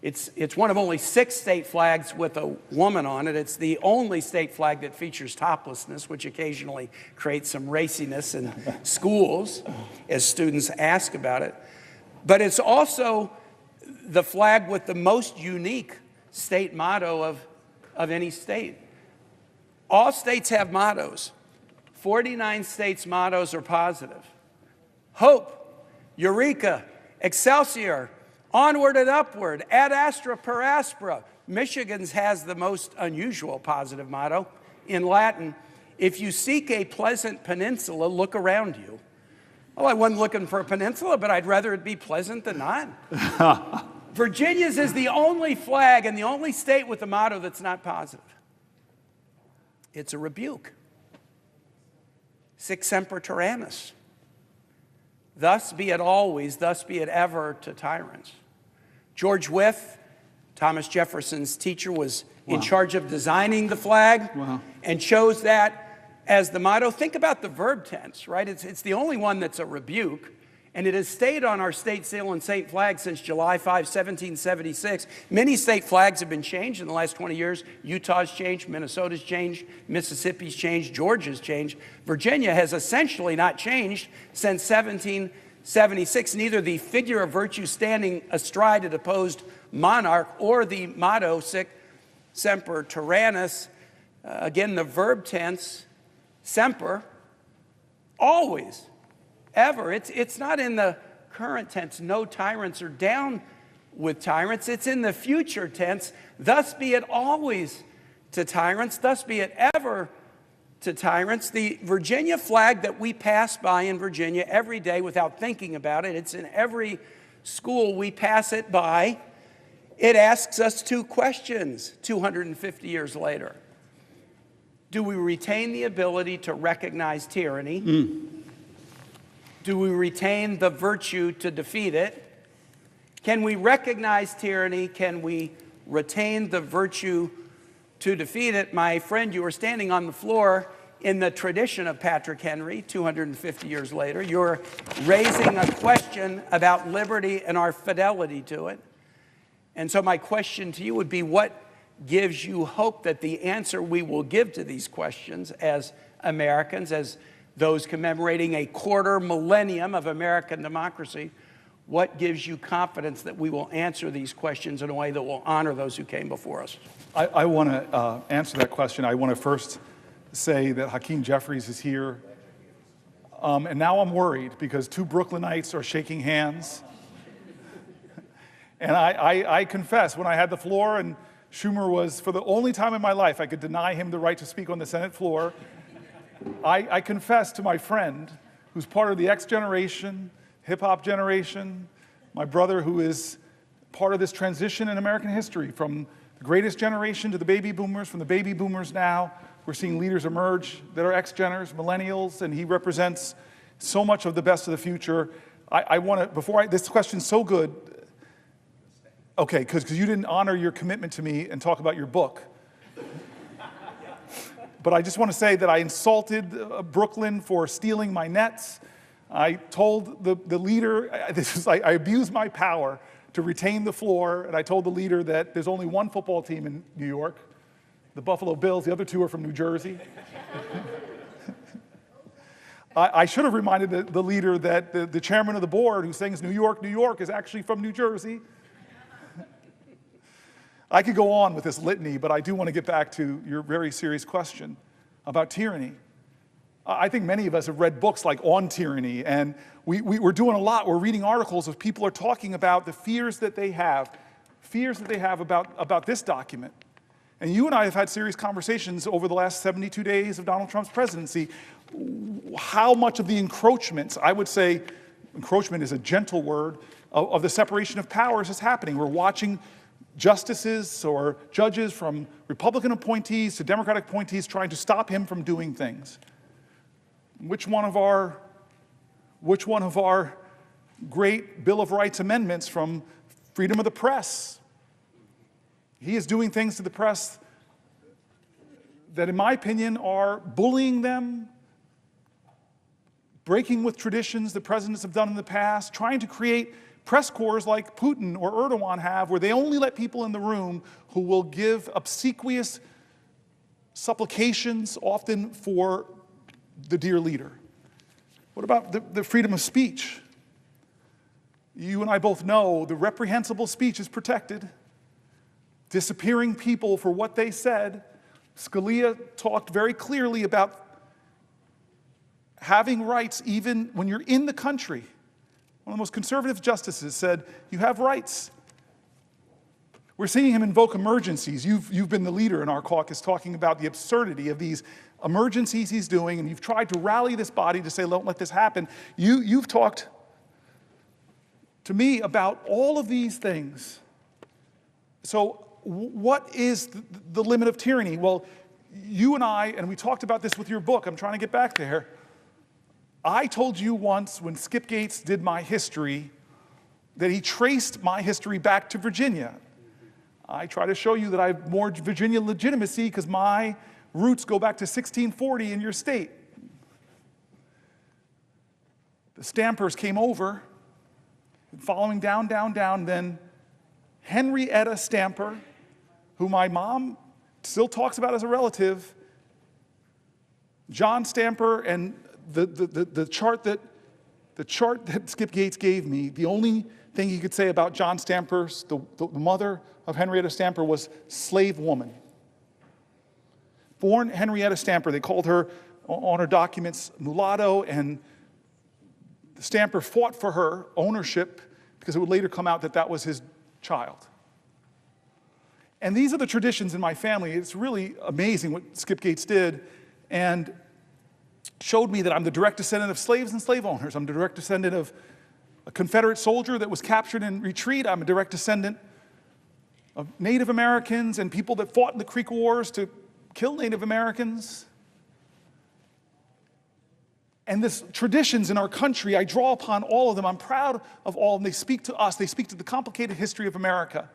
It's one of only 6 state flags with a woman on it. It's the only state flag that features toplessness, which occasionally creates some raciness in schools as students ask about it. But it's also the flag with the most unique state motto of any state. All states have mottos. 49 states' mottos are positive. Hope, Eureka, Excelsior, Onward and Upward, Ad Astra per Aspera. Michigan's has the most unusual positive motto. In Latin, if you seek a pleasant peninsula, look around you. Well, I wasn't looking for a peninsula, but I'd rather it be pleasant than not. Virginia's is the only flag and the only state with a motto that's not positive. It's a rebuke. Sic semper tyrannis. Thus be it always, thus be it ever to tyrants. George Wythe, Thomas Jefferson's teacher, was in charge of designing the flag and chose that as the motto. Think about the verb tense, right? It's the only one that's a rebuke. And it has stayed on our state seal and state flag since July 5, 1776. Many state flags have been changed in the last 20 years. Utah's changed, Minnesota's changed, Mississippi's changed, Georgia's changed. Virginia has essentially not changed since 1776. Neither the figure of virtue standing astride a deposed monarch or the motto, sic semper tyrannis, again, the verb tense, semper, always. Ever. It's not in the current tense, no tyrants are down with tyrants. It's in the future tense, thus be it always to tyrants, thus be it ever to tyrants. The Virginia flag that we pass by in Virginia every day without thinking about it, it's in every school we pass it by. It asks us 2 questions 250 years later. Do we retain the ability to recognize tyranny? Do we retain the virtue to defeat it? Can we recognize tyranny? Can we retain the virtue to defeat it? My friend, you are standing on the floor in the tradition of Patrick Henry 250 years later. You're raising a question about liberty and our fidelity to it. And so my question to you would be, what gives you hope that the answer we will give to these questions as Americans, as those commemorating a 1/4 millennium of American democracy, What gives you confidence that we will answer these questions in a way that will honor those who came before us? I want to answer that question. I want to first say that Hakeem Jeffries is here. And now I'm worried because two Brooklynites are shaking hands. And I confess, when I had the floor and Schumer was, for the only time in my life I could deny him the right to speak on the Senate floor, I confess to my friend, who's part of the X generation, hip-hop generation, my brother who is part of this transition in American history from the greatest generation to the baby boomers, from the baby boomers now. We're seeing leaders emerge that are X-Geners, millennials, and he represents so much of the best of the future. I want to, this question's so good, okay, because you didn't honor your commitment to me and talk about your book. But I just want to say that I insulted Brooklyn for stealing my nets. I told the leader, I abused my power to retain the floor, and I told the leader that there's only one football team in New York, the Buffalo Bills. The other two are from New Jersey. I should have reminded the leader that the chairman of the board who sings New York, New York is actually from New Jersey. I could go on with this litany, but I do want to get back to your very serious question about tyranny. I think many of us have read books like On Tyranny, and we're doing a lot. We're reading articles of people are talking about the fears that they have about this document. And you and I have had serious conversations over the last 72 days of Donald Trump's presidency. How much of the encroachments, I would say encroachment is a gentle word, of the separation of powers is happening. We're watching justices or judges from Republican appointees to Democratic appointees trying to stop him from doing things. Which one of our great Bill of Rights amendments from freedom of the press? He is doing things to the press that, in my opinion, are bullying them, breaking with traditions that presidents have done in the past, trying to create press corps like Putin or Erdogan have, where they only let people in the room who will give obsequious supplications, often for the dear leader. What about the freedom of speech? You and I both know the reprehensible speech is protected. Disappearing people for what they said. Scalia talked very clearly about having rights even when you're in the country. One of the most conservative justices said, you have rights. We're seeing him invoke emergencies. You've been the leader in our caucus talking about the absurdity of these emergencies he's doing, and you've tried to rally this body to say, don't let this happen. You've talked to me about all of these things. So what is the limit of tyranny? Well, you and I, and we talked about this with your book, I'm trying to get back there. I told you once when Skip Gates did my history that he traced my history back to Virginia. I try to show you that I have more Virginia legitimacy because my roots go back to 1640 in your state. The Stampers came over, following down, then Henrietta Stamper, who my mom still talks about as a relative, John Stamper, and the chart that Skip Gates gave me, the only thing he could say about John Stamper, the mother of Henrietta Stamper, was slave woman. Born Henrietta Stamper, they called her on her documents mulatto, and Stamper fought for her ownership because it would later come out that that was his child. And these are the traditions in my family. It's really amazing what Skip Gates did, and showed me that I'm the direct descendant of slaves and slave owners. I'm the direct descendant of a Confederate soldier that was captured in retreat. I'm a direct descendant of Native Americans and people that fought in the Creek Wars to kill Native Americans. And these traditions in our country, I draw upon all of them. I'm proud of all of them. They speak to us. They speak to the complicated history of America.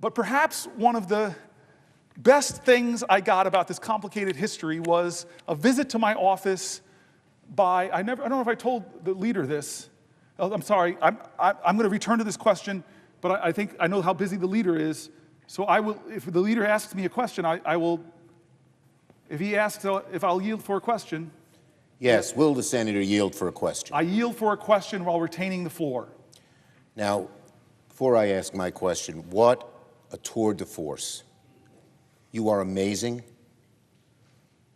But perhaps one of the best things I got about this complicated history was a visit to my office by, I don't know if I told the leader this. I'm sorry, I'm going to return to this question, but I think I know how busy the leader is. So I will, if the leader asks me a question, I will, if he asks if I'll yield for a question. Yes, will the senator yield for a question? I yield for a question while retaining the floor. Now, before I ask my question, what a tour de force. You are amazing.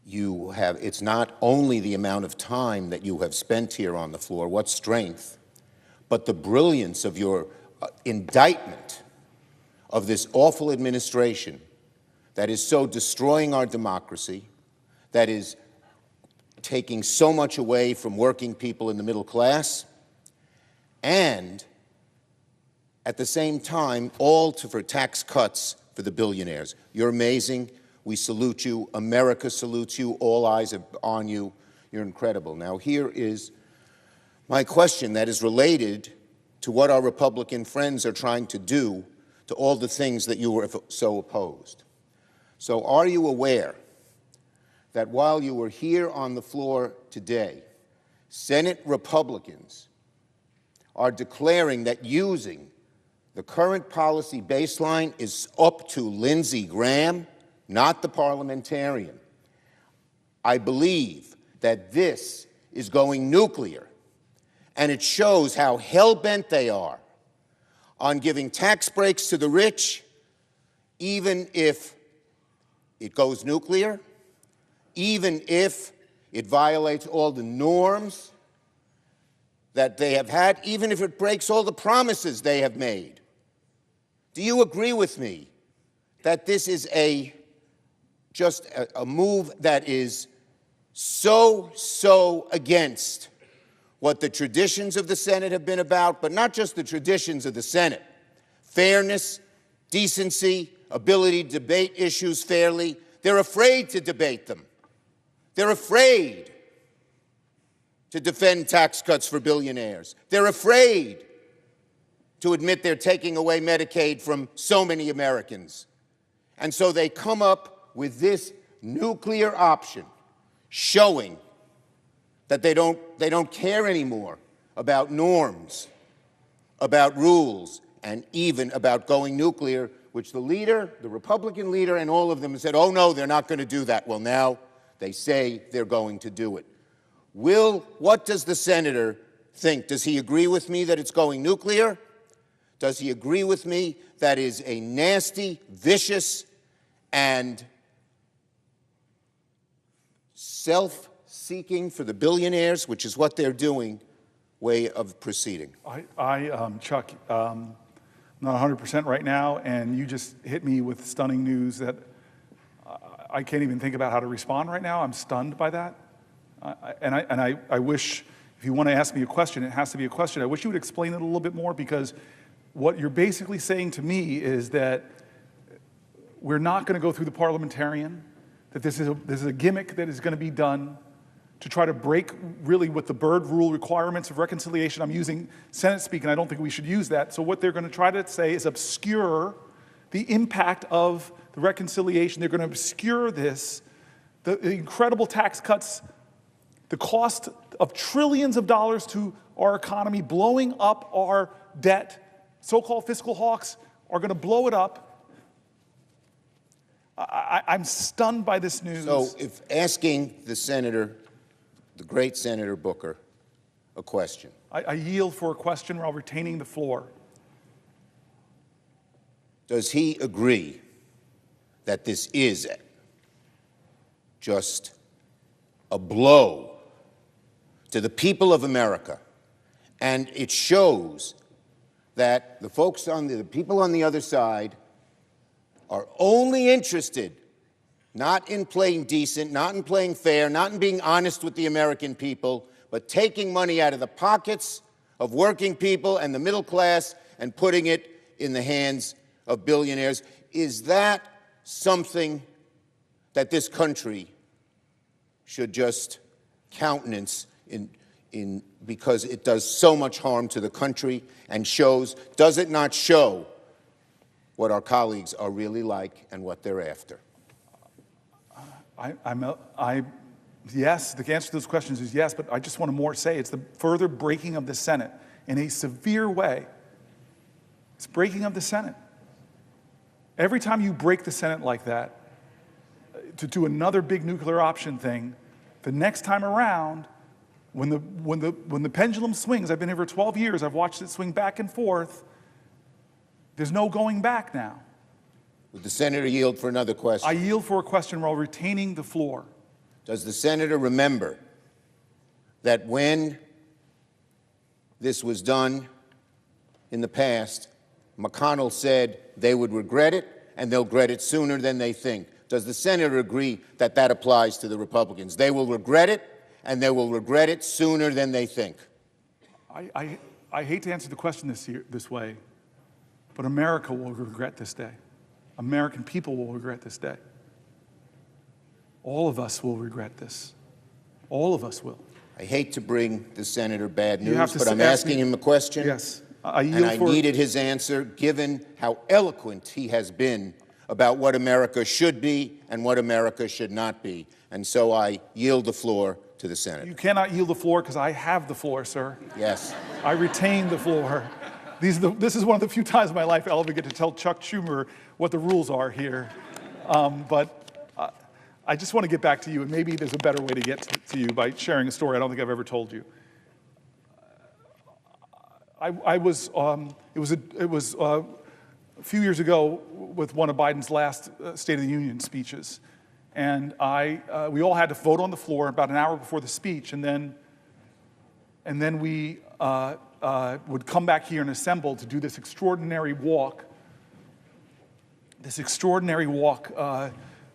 It's not only the amount of time that you have spent here on the floor, what strength, but the brilliance of your indictment of this awful administration that is so destroying our democracy, that is taking so much away from working people in the middle class, and at the same time, for tax cuts for the billionaires. You're amazing. We salute you. America salutes you. All eyes are on you. You're incredible. Now, here is my question that is related to what our Republican friends are trying to do to all the things that you were so opposed. So are you aware that while you were here on the floor today, Senate Republicans are declaring that using the current policy baseline is up to Lindsey Graham, not the parliamentarian? I believe that this is going nuclear, and it shows how hell-bent they are on giving tax breaks to the rich, even if it goes nuclear, even if it violates all the norms that they have had, even if it breaks all the promises they have made. Do you agree with me that this is just a move that is so against what the traditions of the Senate have been about, but not just the traditions of the Senate? Fairness, decency, ability to debate issues fairly. They're afraid to debate them. They're afraid to defend tax cuts for billionaires. They're afraid to admit they're taking away Medicaid from so many Americans. And so they come up with this nuclear option, showing that they don't care anymore about norms, about rules, and even about going nuclear, which the leader, the Republican leader, and all of them said, oh no, they're not going to do that. Well, now they say they're going to do it. What does the senator think? Does he agree with me that it's going nuclear? Does he agree with me that is a nasty, vicious, and self-seeking for the billionaires, which is what they're doing, way of proceeding? Chuck, I'm not 100% right now, and you just hit me with stunning news that I can't even think about how to respond right now. I'm stunned by that. I wish, if you want to ask me a question, it has to be a question. I wish you would explain it a little bit more, because what you're basically saying to me is that we're not going to go through the parliamentarian, that this is a gimmick that is going to be done to try to break really what the Byrd rule requirements of reconciliation. I'm using Senate speak, and I don't think we should use that. So what they're going to try to say is obscure the impact of the reconciliation. They're going to obscure this, the incredible tax cuts, the cost of trillions of dollars to our economy, blowing up our debt. So-called fiscal hawks are going to blow it up. I'm stunned by this news. So if asking the senator, the great Senator Booker, a question. I yield for a question while retaining the floor. Does he agree that this is just a blow to the people of America, and it shows that the people on the other side are only interested not in playing decent, not in playing fair, not in being honest with the American people, but taking money out of the pockets of working people and the middle class and putting it in the hands of billionaires? Is that something that this country should just countenance because it does so much harm to the country and does it not show what our colleagues are really like and what they're after? Yes, the answer to those questions is yes, but I just want to more say it's the further breaking of the Senate in a severe way. It's breaking of the Senate. Every time you break the Senate like that, to do another big nuclear option thing, the next time around, When the pendulum swings, I've been here for 12 years, I've watched it swing back and forth, there's no going back now. Would the senator yield for another question? I yield for a question while retaining the floor. Does the senator remember that when this was done in the past, McConnell said they would regret it and they'll regret it sooner than they think? Does the senator agree that that applies to the Republicans? They will regret it and they will regret it sooner than they think. I hate to answer the question this way, but America will regret this day. American people will regret this day. All of us will regret this. All of us will. I hate to bring the senator bad news, have to but I'm ask asking me- him a question. Yes. And I needed his answer, given how eloquent he has been about what America should be and what America should not be. And so I yield the floor to the senator. You cannot yield the floor because I have the floor, sir. Yes. I retain the floor. This is one of the few times in my life I'll ever get to tell Chuck Schumer what the rules are here. I just want to get back to you, and maybe there's a better way to get to you by sharing a story I don't think I've ever told you. It was a few years ago with one of Biden's last State of the Union speeches, and we all had to vote on the floor about an hour before the speech, and then we would come back here and assemble to do this extraordinary walk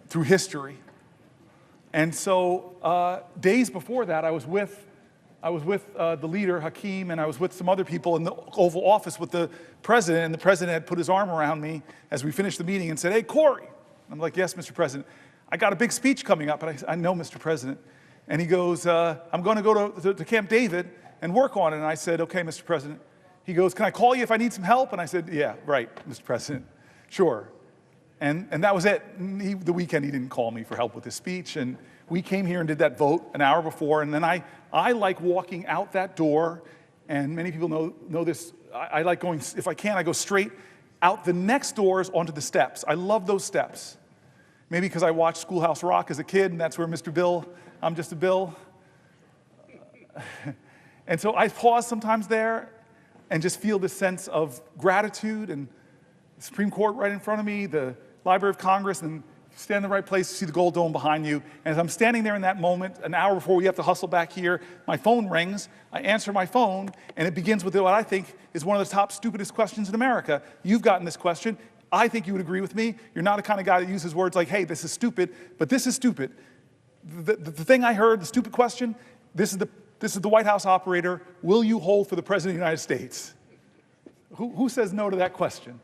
through history. And so days before that, I was with the leader, Hakeem, and I was with some other people in the Oval Office with the president, and the president had put his arm around me as we finished the meeting and said, "Hey, Cory." I'm like, "Yes, Mr. President. I got a big speech coming up." And I know, Mr. President. And he goes, "I'm going to go to Camp David and work on it." And I said, "Okay, Mr. President." He goes, "Can I call you if I need some help?" And I said, "Yeah, right, Mr. President, sure." And that was it. The weekend he didn't call me for help with his speech, and we came here and did that vote an hour before, and then I like walking out that door, and many people know this. I like going, if I can, I go straight out the next doors onto the steps. I love those steps. Maybe because I watched Schoolhouse Rock as a kid, and that's where Mr. Bill, I'm just a Bill. And so I pause sometimes there and just feel this sense of gratitude, and the Supreme Court right in front of me, the Library of Congress, and stand in the right place to see the gold dome behind you. And as I'm standing there in that moment, an hour before we have to hustle back here, my phone rings, I answer my phone, and it begins with what I think is one of the top stupidest questions in America. You've gotten this question. I think you would agree with me. You're not the kind of guy that uses words like, "Hey, this is stupid," but this is stupid. The thing I heard, the stupid question, this is the White House operator, "Will you hold for the President of the United States?" Who says no to that question?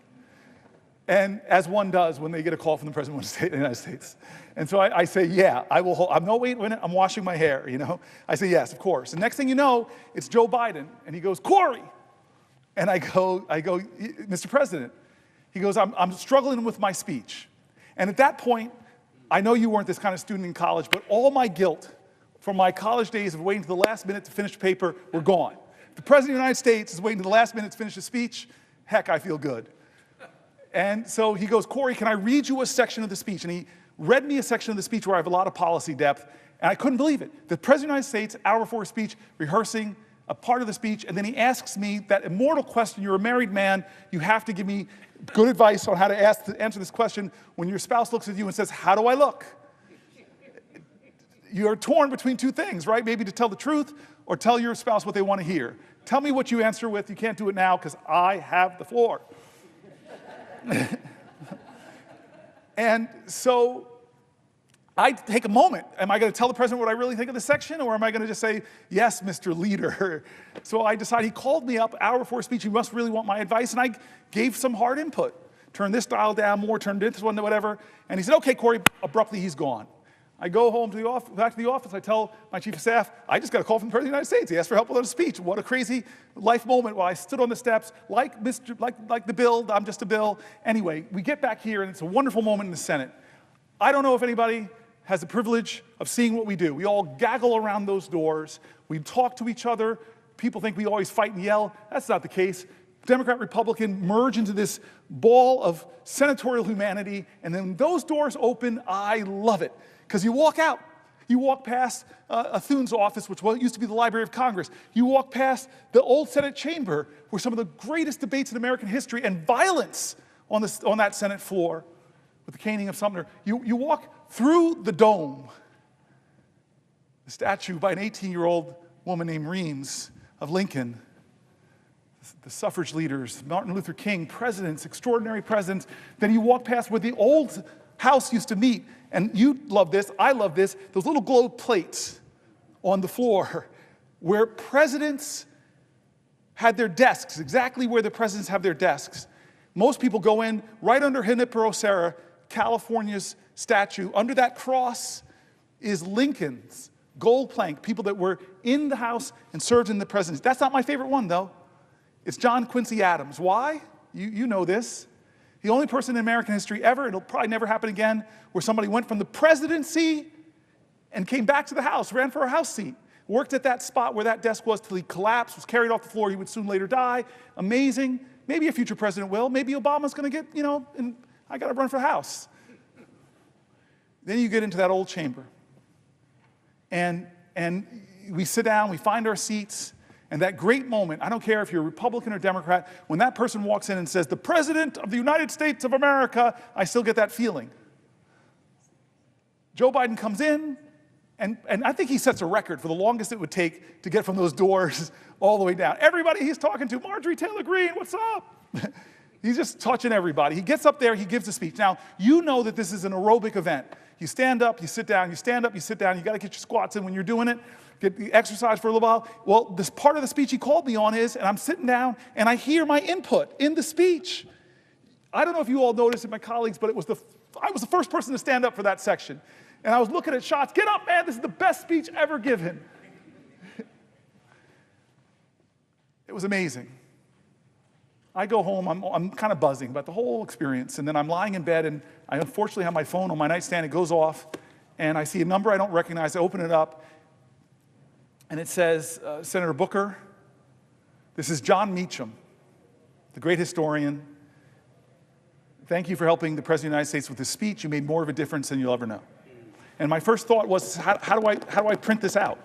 And as one does when they get a call from the President of the United States. And so I say, "Yeah, I will hold." Wait a minute, I'm washing my hair, you know? I say, "Yes, of course." And next thing you know, it's Joe Biden, and he goes, "Cory." And I go, "Mr. President." He goes, I'm struggling with my speech. And at that point, I know you weren't this kind of student in college, but all my guilt from my college days of waiting to the last minute to finish the paper were gone. If the President of the United States is waiting to the last minute to finish a speech, heck, I feel good. And so he goes, "Cory, can I read you a section of the speech?" And he read me a section of the speech where I have a lot of policy depth, and I couldn't believe it. The President of the United States, hour before his speech, rehearsing a part of the speech, and then he asks me that immortal question. You're a married man, you have to give me good advice on how to answer this question when your spouse looks at you and says, "How do I look?" You're torn between two things, right? Maybe to tell the truth or tell your spouse what they want to hear. Tell me what you answer with. You can't do it now because I have the floor. And so I take a moment. Am I going to tell the president what I really think of this section, or am I going to just say, "Yes, Mr. Leader"? So I decided, he called me up hour before speech. He must really want my advice, and I gave some hard input. Turn this dial down more, turn this one to whatever. And he said, "Okay, Cory." Abruptly, he's gone. I go home back to the office. I tell my chief of staff, "I just got a call from the President of the United States. He asked for help with a speech." What a crazy life moment while I stood on the steps like the Bill. I'm just a Bill. Anyway, we get back here, and it's a wonderful moment in the Senate. I don't know if anybody has the privilege of seeing what we do. We all gaggle around those doors. We talk to each other. People think we always fight and yell. That's not the case. Democrat, Republican merge into this ball of senatorial humanity, and then those doors open. I love it. Because you walk out, You walk past Thune's office, which used to be the Library of Congress. You walk past the old Senate chamber, where some of the greatest debates in American history and violence on that Senate floor, with the caning of Sumner. You walk through the dome, the statue by an 18-year-old woman named Reams of Lincoln, the suffrage leaders, Martin Luther King, presidents, extraordinary presidents. Then you walk past where the old house used to meet, and you love this, I love this, those little gold plates on the floor where presidents had their desks, exactly where the presidents have their desks. Most people go in right under Junipero Serra, California's statue. Under that cross is Lincoln's gold plank, people that were in the House and served in the presidency. That's not my favorite one, though. It's John Quincy Adams. Why? You know this. The only person in American history ever, it'll probably never happen again, where somebody went from the presidency and came back to the House, ran for a House seat, worked at that spot where that desk was till he collapsed, was carried off the floor, he would soon later die. Amazing. Maybe a future president will. Maybe Obama's going to get, and I got to run for House. Then you get into that old chamber. And we sit down, we find our seats, and that great moment, I don't care if you're a Republican or Democrat, when that person walks in and says, "The President of the United States of America," I still get that feeling. Joe Biden comes in, and I think he sets a record for the longest it would take to get from those doors all the way down. Everybody he's talking to, Marjorie Taylor Greene, what's up? He's just touching everybody. He gets up there, he gives a speech. Now, you know that this is an aerobic event. You stand up, you sit down, you stand up, you sit down. You got to get your squats in when you're doing it. Get the exercise for a little while. Well, this part of the speech he called me on is, and I'm sitting down, and I hear my input in the speech. I don't know if you all noticed it, my colleagues, but I was the first person to stand up for that section. And I was looking at shots. Get up, man. This is the best speech ever given. It was amazing. I go home, I'm kind of buzzing about the whole experience, and then I'm lying in bed, and I unfortunately have my phone on my nightstand. It goes off, and I see a number I don't recognize. I open it up, and it says, Senator Booker, this is John Meacham, the great historian. Thank you for helping the President of the United States with this speech. You made more of a difference than you'll ever know. And my first thought was, how do I print this out?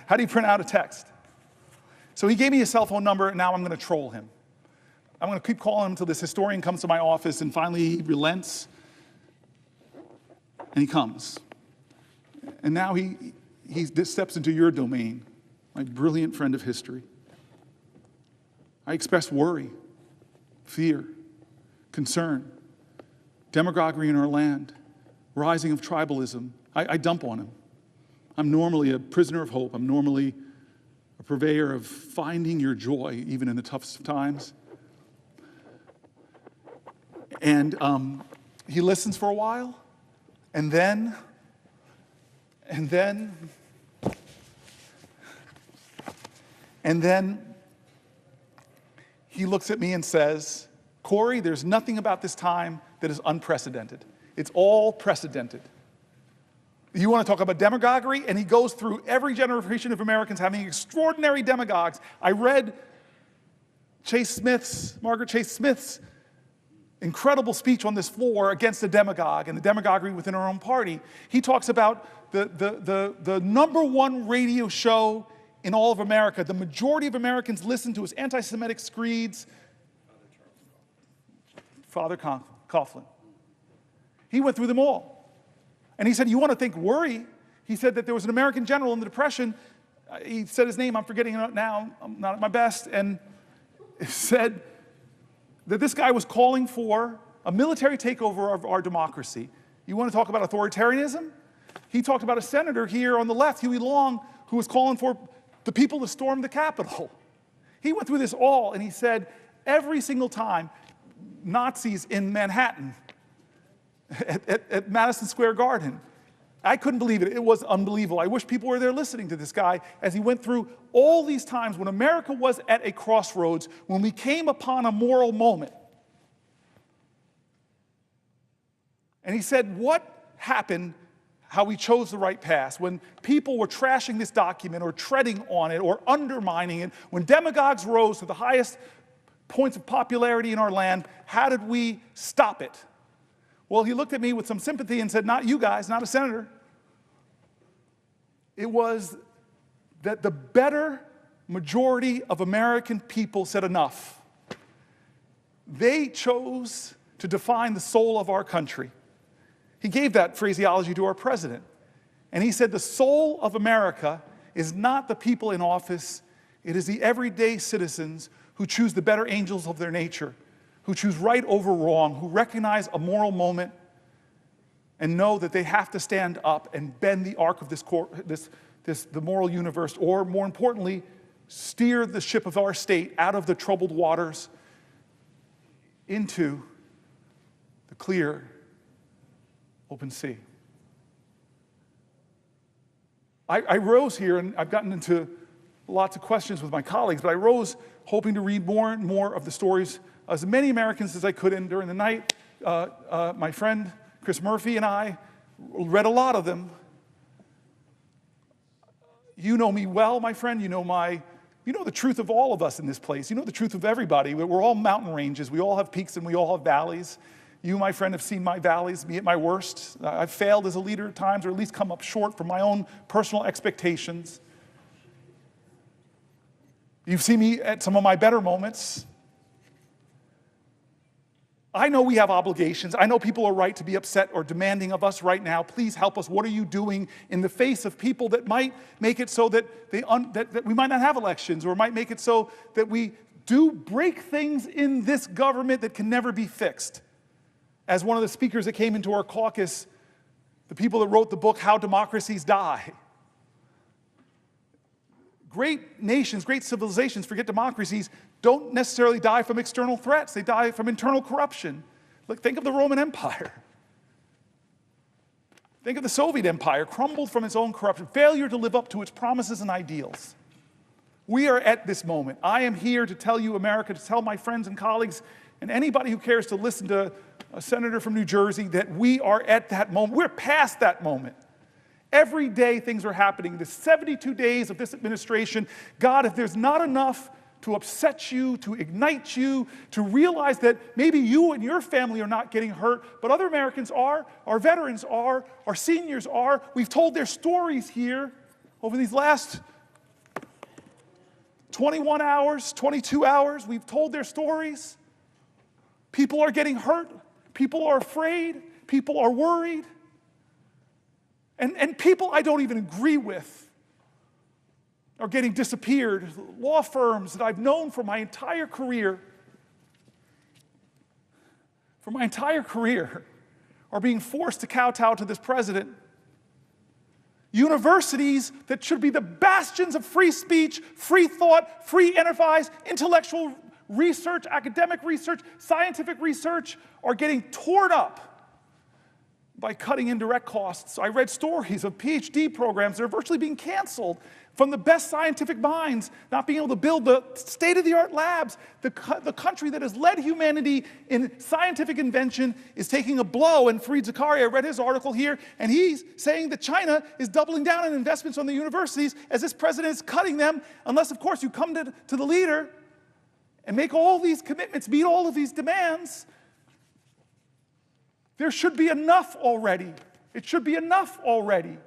How do you print out a text? So he gave me his cell phone number, and now I'm going to troll him. I'm going to keep calling him until this historian comes to my office, and finally he relents, and he comes. And now he steps into your domain, my brilliant friend of history. I express worry, fear, concern, demagoguery in our land, rising of tribalism. I dump on him. I'm normally a prisoner of hope. I'm normally a purveyor of finding your joy, even in the toughest of times. And he listens for a while, and then he looks at me and says, "Cory, there's nothing about this time that is unprecedented. It's all precedented. You want to talk about demagoguery?" And he goes through every generation of Americans having extraordinary demagogues. I read Margaret Chase Smith's incredible speech on this floor against the demagogue and the demagoguery within our own party. He talks about the #1 radio show in all of America. The majority of Americans listen to his anti-Semitic screeds. Father Coughlin. He went through them all. And he said, you want to think worry? He said that there was an American general in the Depression. He said his name, I'm forgetting it now, I'm not at my best, and said that this guy was calling for a military takeover of our democracy. You want to talk about authoritarianism? He talked about a senator here on the left, Huey Long, who was calling for the people to storm the Capitol. He went through this all, and he said every single time Nazis in Manhattan at Madison Square Garden. I couldn't believe it. It was unbelievable. I wish people were there listening to this guy as he went through all these times when America was at a crossroads, when we came upon a moral moment. And he said, what happened, how we chose the right path, when people were trashing this document or treading on it or undermining it, when demagogues rose to the highest points of popularity in our land, how did we stop it? Well, he looked at me with some sympathy and said, not you guys, not a senator. It was that the better majority of American people said enough. They chose to define the soul of our country. He gave that phraseology to our president. And he said the soul of America is not the people in office, it is the everyday citizens who choose the better angels of their nature, who choose right over wrong, who recognize a moral moment and know that they have to stand up and bend the arc of the moral universe, or more importantly, steer the ship of our state out of the troubled waters into the clear, open sea. I rose here, and I've gotten into lots of questions with my colleagues, but I rose hoping to read more and more of the stories, as many Americans as I could. And during the night, my friend Chris Murphy and I read a lot of them. You know me well, my friend. You know the truth of all of us in this place. You know the truth of everybody. We're all mountain ranges. We all have peaks and we all have valleys. You, my friend, have seen my valleys, me at my worst. I've failed as a leader at times, or at least come up short from my own personal expectations. You've seen me at some of my better moments. I know we have obligations. I know people are right to be upset or demanding of us right now. Please help us. What are you doing in the face of people that might make it so that that we might not have elections, or might make it so that we do break things in this government that can never be fixed? As one of the speakers that came into our caucus, the people that wrote the book, How Democracies Die. Great nations, great civilizations, forget democracies, don't necessarily die from external threats. They die from internal corruption. Look, think of the Roman Empire. Think of the Soviet Empire, crumbled from its own corruption, failure to live up to its promises and ideals. We are at this moment. I am here to tell you, America, to tell my friends and colleagues, and anybody who cares to listen to a senator from New Jersey, that we are at that moment. We're past that moment. Every day things are happening. The 72 days of this administration, God, if there's not enough to upset you, to ignite you, to realize that maybe you and your family are not getting hurt, but other Americans are, our veterans are, our seniors are. We've told their stories here over these last 21 hours, 22 hours. We've told their stories. People are getting hurt. People are afraid. People are worried. And people I don't even agree with are getting disappeared. Law firms that I've known for my entire career, are being forced to kowtow to this president. Universities that should be the bastions of free speech, free thought, free enterprise, intellectual research, academic research, scientific research, are getting torn up by cutting indirect costs. I read stories of PhD programs that are virtually being canceled from the best scientific minds, not being able to build the state-of-the-art labs. The country that has led humanity in scientific invention is taking a blow. And Fareed Zakaria, I read his article here, and he's saying that China is doubling down on investments on the universities as this president is cutting them, unless, of course, you come to the leader and make all these commitments, meet all of these demands. There should be enough already. It should be enough already.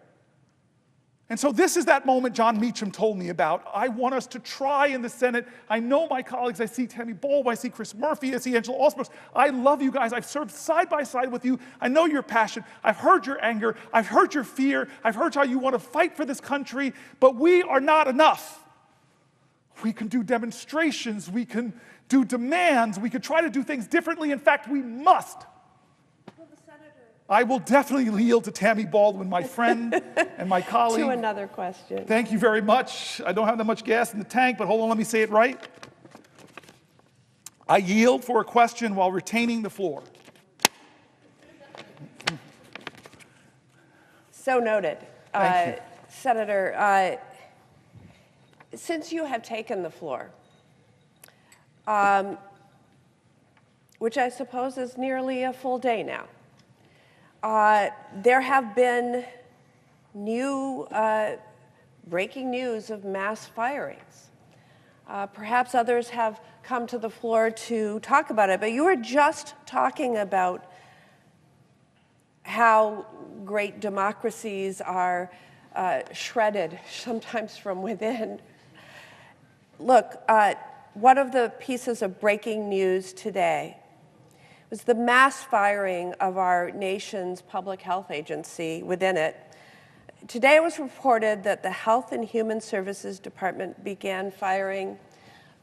And so this is that moment John Meacham told me about. I want us to try in the Senate. I know my colleagues. I see Tammy Baldwin. I see Chris Murphy. I see Angela Osmos. I love you guys. I've served side by side with you. I know your passion. I've heard your anger. I've heard your fear. I've heard how you want to fight for this country. But we are not enough. We can do demonstrations. We can do demands. We can try to do things differently. In fact, we must. I will definitely yield to Tammy Baldwin, my friend and my colleague. To another question. Thank you very much. I don't have that much gas in the tank, but hold on, let me say it right. I yield for a question while retaining the floor. So noted. Thank you. Senator, since you have taken the floor, which I suppose is nearly a full day now, there have been new breaking news of mass firings. Perhaps others have come to the floor to talk about it, but you were just talking about how great democracies are shredded, sometimes from within. Look, one of the pieces of breaking news today was the mass firing of our nation's public health agency within it. Today it was reported that the Health and Human Services Department began firing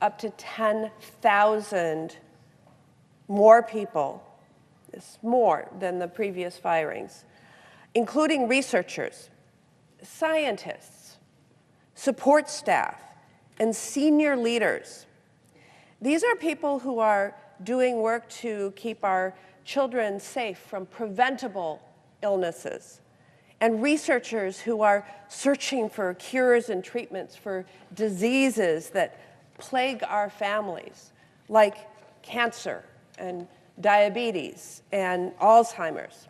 up to 10,000 more people. It's more than the previous firings, including researchers, scientists, support staff, and senior leaders. These are people who are doing work to keep our children safe from preventable illnesses, and researchers who are searching for cures and treatments for diseases that plague our families, like cancer and diabetes and Alzheimer's.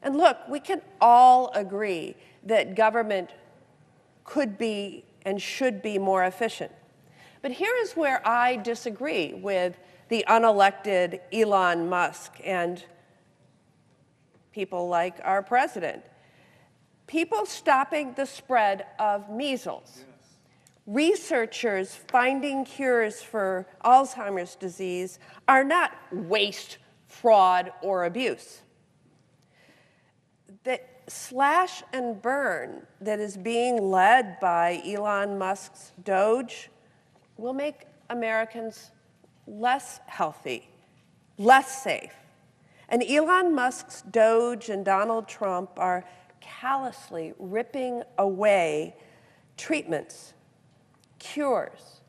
And look, we can all agree that government could be and should be more efficient. But here is where I disagree with the unelected Elon Musk and people like our president. People stopping the spread of measles. Researchers finding cures for Alzheimer's disease are not waste, fraud, or abuse. The slash and burn that is being led by Elon Musk's Doge will make Americans less healthy, less safe. And Elon Musk's Doge and Donald Trump are callously ripping away treatments, cures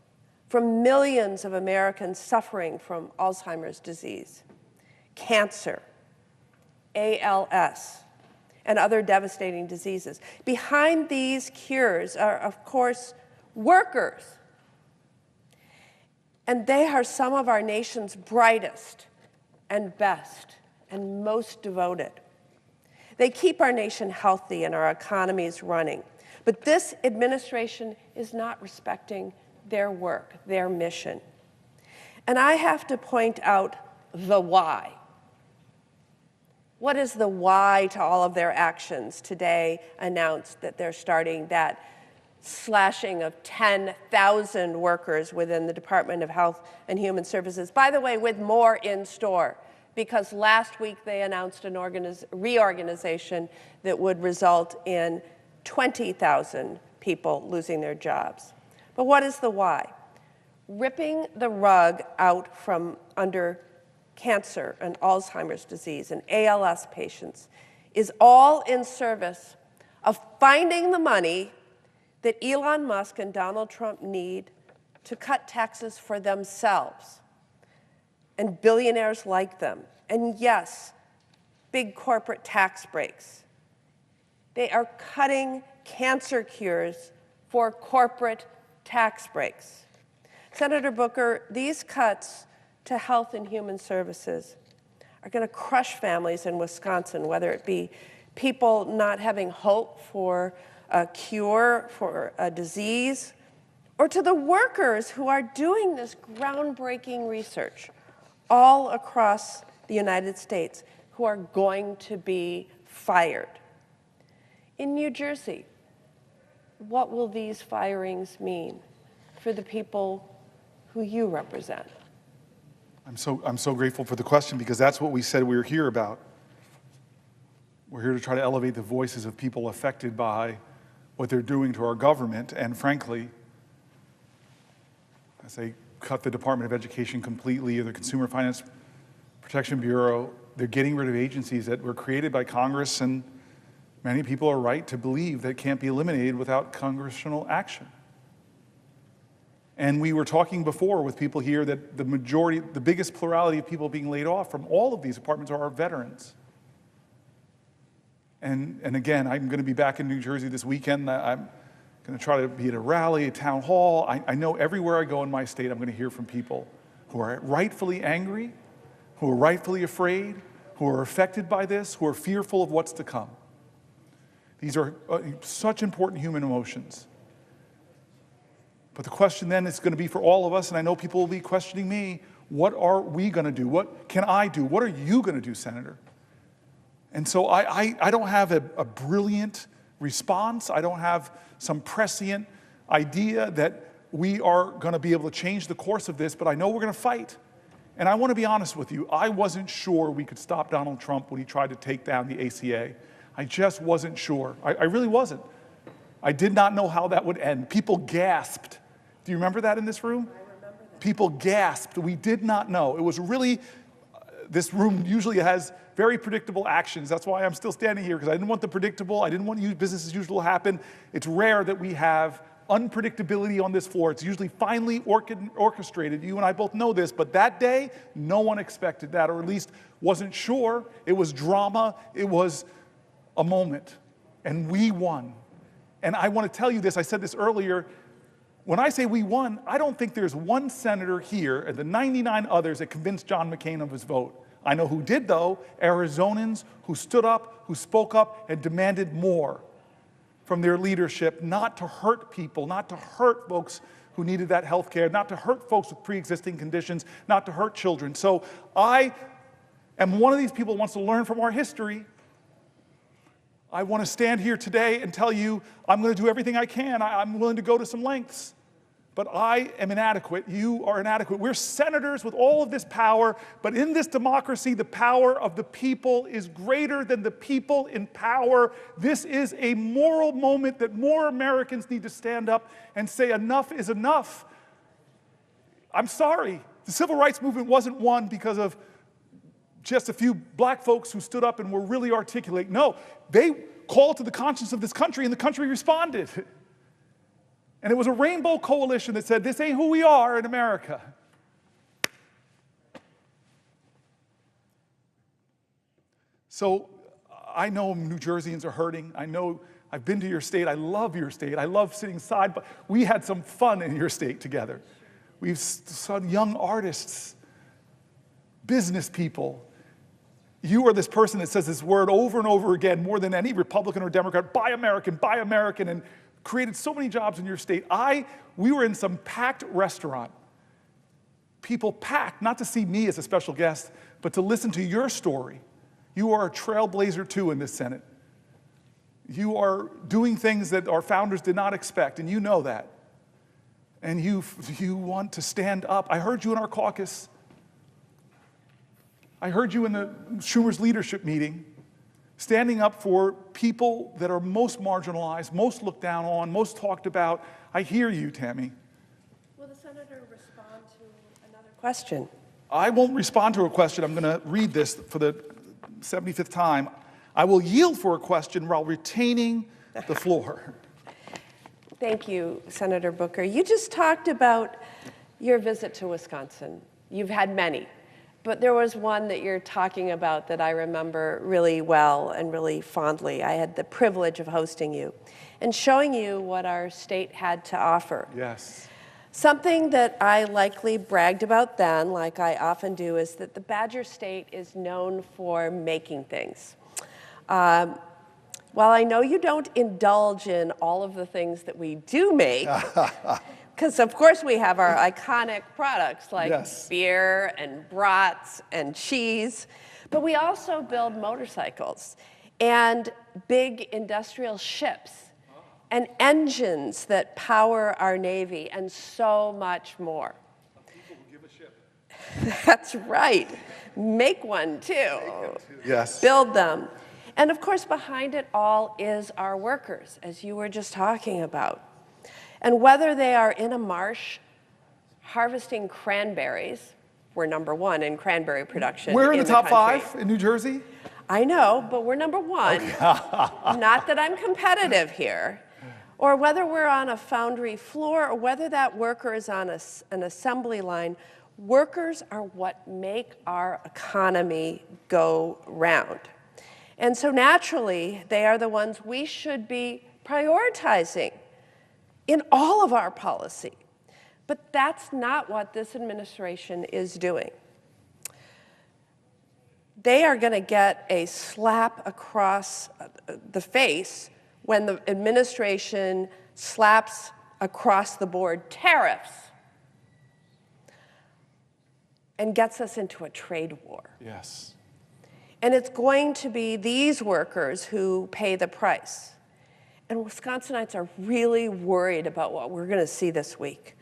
from millions of Americans suffering from Alzheimer's disease, cancer, ALS, and other devastating diseases. Behind these cures are, of course, workers. And they are some of our nation's brightest and best and most devoted. They keep our nation healthy and our economies running. But this administration is not respecting their work, their mission. And I have to point out the why. What is the why to all of their actions? Today announced that they're starting that slashing of 10,000 workers within the Department of Health and Human Services. By the way, with more in store, because last week they announced an reorganization that would result in 20,000 people losing their jobs. But what is the why? Ripping the rug out from under cancer and Alzheimer's disease and ALS patients is all in service of finding the money that Elon Musk and Donald Trump need to cut taxes for themselves and billionaires like them. And yes, big corporate tax breaks. They are cutting cancer cures for corporate tax breaks. Senator Booker, these cuts to health and human services are going to crush families in Wisconsin, whether it be people not having hope for a cure for a disease, or to the workers who are doing this groundbreaking research all across the United States who are going to be fired. In New Jersey, what will these firings mean for the people who you represent? I'm so grateful for the question, because that's what we said we were here about. We're here to try to elevate the voices of people affected by what they're doing to our government. And frankly, as they cut the Department of Education completely, or the Consumer Finance Protection Bureau, they're getting rid of agencies that were created by Congress, and many people are right to believe that can't be eliminated without congressional action. And we were talking before with people here that the majority, the biggest plurality of people being laid off from all of these departments are our veterans. And again, I'm going to be back in New Jersey this weekend. I'm going to try to be at a rally, a town hall. I know everywhere I go in my state, I'm going to hear from people who are rightfully angry, who are rightfully afraid, who are affected by this, who are fearful of what's to come. These are such important human emotions. But the question then is going to be for all of us, and I know people will be questioning me, what are we going to do? What can I do? What are you going to do, Senator? And so I don't have a brilliant response. I don't have some prescient idea that we are going to be able to change the course of this, but I know we're going to fight. And I want to be honest with you, I wasn't sure we could stop Donald Trump when he tried to take down the ACA. I just wasn't sure. I really wasn't. I did not know how that would end. People gasped. Do you remember that in this room? I remember that. People gasped. We did not know. It was really, this room usually has very predictable actions. That's why I'm still standing here, because I didn't want the predictable. I didn't want business as usual to happen. It's rare that we have unpredictability on this floor. It's usually finely orchestrated. You and I both know this, but that day, no one expected that, or at least wasn't sure. It was drama. It was a moment, and we won. And I want to tell you this, I said this earlier, when I say we won, I don't think there's one senator here and the 99 others that convinced John McCain of his vote. I know who did, though, Arizonans who stood up, who spoke up, and demanded more from their leadership, not to hurt people, not to hurt folks who needed that health care, not to hurt folks with pre-existing conditions, not to hurt children. So I am one of these people who wants to learn from our history. I want to stand here today and tell you I'm going to do everything I can. I'm willing to go to some lengths. But I am inadequate. You are inadequate. We're senators with all of this power, but in this democracy, the power of the people is greater than the people in power. This is a moral moment that more Americans need to stand up and say enough is enough. I'm sorry. The civil rights movement wasn't won because of just a few black folks who stood up and were really articulate. No, they called to the conscience of this country, and the country responded. And it was a rainbow coalition that said, this ain't who we are in America. So I know New Jerseyans are hurting. I know I've been to your state. I love your state. I love sitting side by. We had some fun in your state together. We've saw young artists, business people. You are this person that says this word over and over again, more than any Republican or Democrat, buy American, and created so many jobs in your state. We were in some packed restaurant. People packed, not to see me as a special guest, but to listen to your story. You are a trailblazer too in this Senate. You are doing things that our founders did not expect, and you know that. And you want to stand up. I heard you in our caucus. I heard you in the Schumer's leadership meeting, standing up for people that are most marginalized, most looked down on, most talked about. I hear you, Tammy. Will the senator respond to another question? I won't respond to a question. I'm going to read this for the 75th time. I will yield for a question while retaining the floor. Thank you, Senator Booker. You just talked about your visit to Wisconsin. You've had many. But there was one that you're talking about that I remember really well and really fondly. I had the privilege of hosting you and showing you what our state had to offer. Yes. Something that I likely bragged about then, like I often do, is that the Badger State is known for making things. While I know you don't indulge in all of the things that we do make, because of course we have our iconic products like beer and brats and cheese, but we also build motorcycles and big industrial ships and engines that power our Navy and so much more. Some people will give a ship. That's right. Make one too. Yes. Build them. And of course behind it all is our workers, as you were just talking about. And whether they are in a marsh harvesting cranberries, we're #1 in cranberry production. We're in the top country. 5 in New Jersey. I know, but we're #1. Okay. Not that I'm competitive here. Or whether we're on a foundry floor or whether that worker is on an assembly line, workers are what make our economy go round. And so naturally, they are the ones we should be prioritizing in all of our policy. But that's not what this administration is doing. They are going to get a slap across the face when the administration slaps across the board tariffs and gets us into a trade war. Yes. And it's going to be these workers who pay the price. And Wisconsinites are really worried about what we're going to see this week.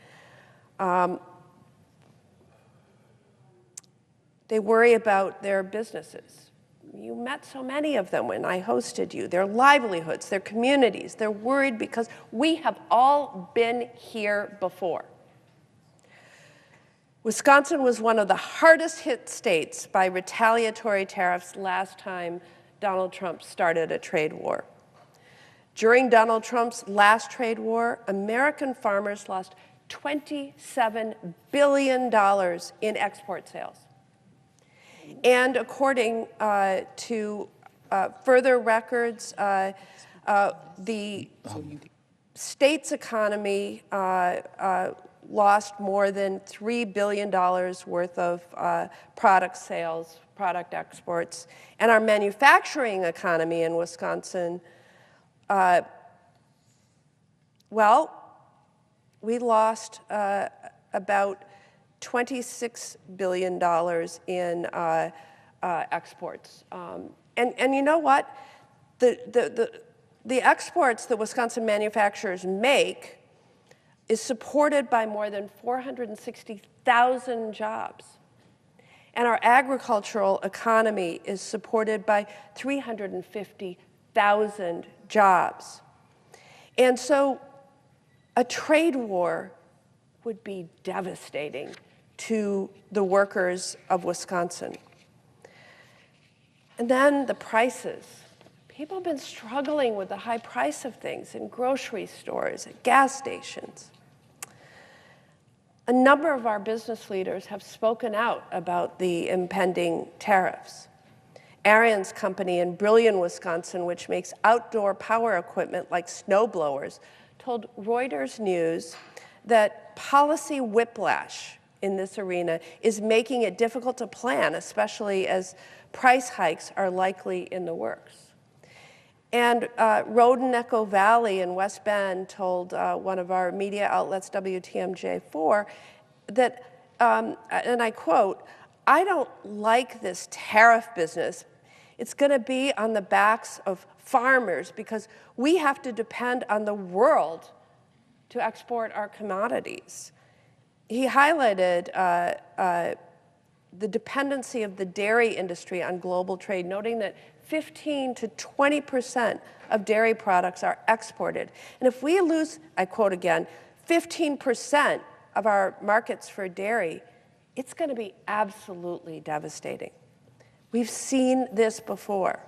They worry about their businesses. You met so many of them when I hosted you. Their livelihoods, their communities. They're worried because we have all been here before. Wisconsin was one of the hardest hit states by retaliatory tariffs last time Donald Trump started a trade war. During Donald Trump's last trade war, American farmers lost $27 billion in export sales. And according to further records, the state's economy lost more than $3 billion worth of product sales, product exports. And our manufacturing economy in Wisconsin, well, we lost about $26 billion in exports. And you know what? The exports that Wisconsin manufacturers make is supported by more than 460,000 jobs. And our agricultural economy is supported by 350,000 jobs. And so a trade war would be devastating to the workers of Wisconsin. And then the prices. People have been struggling with the high price of things in grocery stores, at gas stations. A number of our business leaders have spoken out about the impending tariffs. Arian's company in Brillion, Wisconsin, which makes outdoor power equipment like snow blowers, told Reuters News that policy whiplash in this arena is making it difficult to plan, especially as price hikes are likely in the works. And Roden Echo Valley in West Bend told one of our media outlets, WTMJ4, that, and I quote, "I don't like this tariff business. It's going to be on the backs of farmers because we have to depend on the world to export our commodities." He highlighted the dependency of the dairy industry on global trade, noting that 15 to 20% of dairy products are exported. And if we lose, I quote again, 15% of our markets for dairy, it's going to be absolutely devastating. We've seen this before.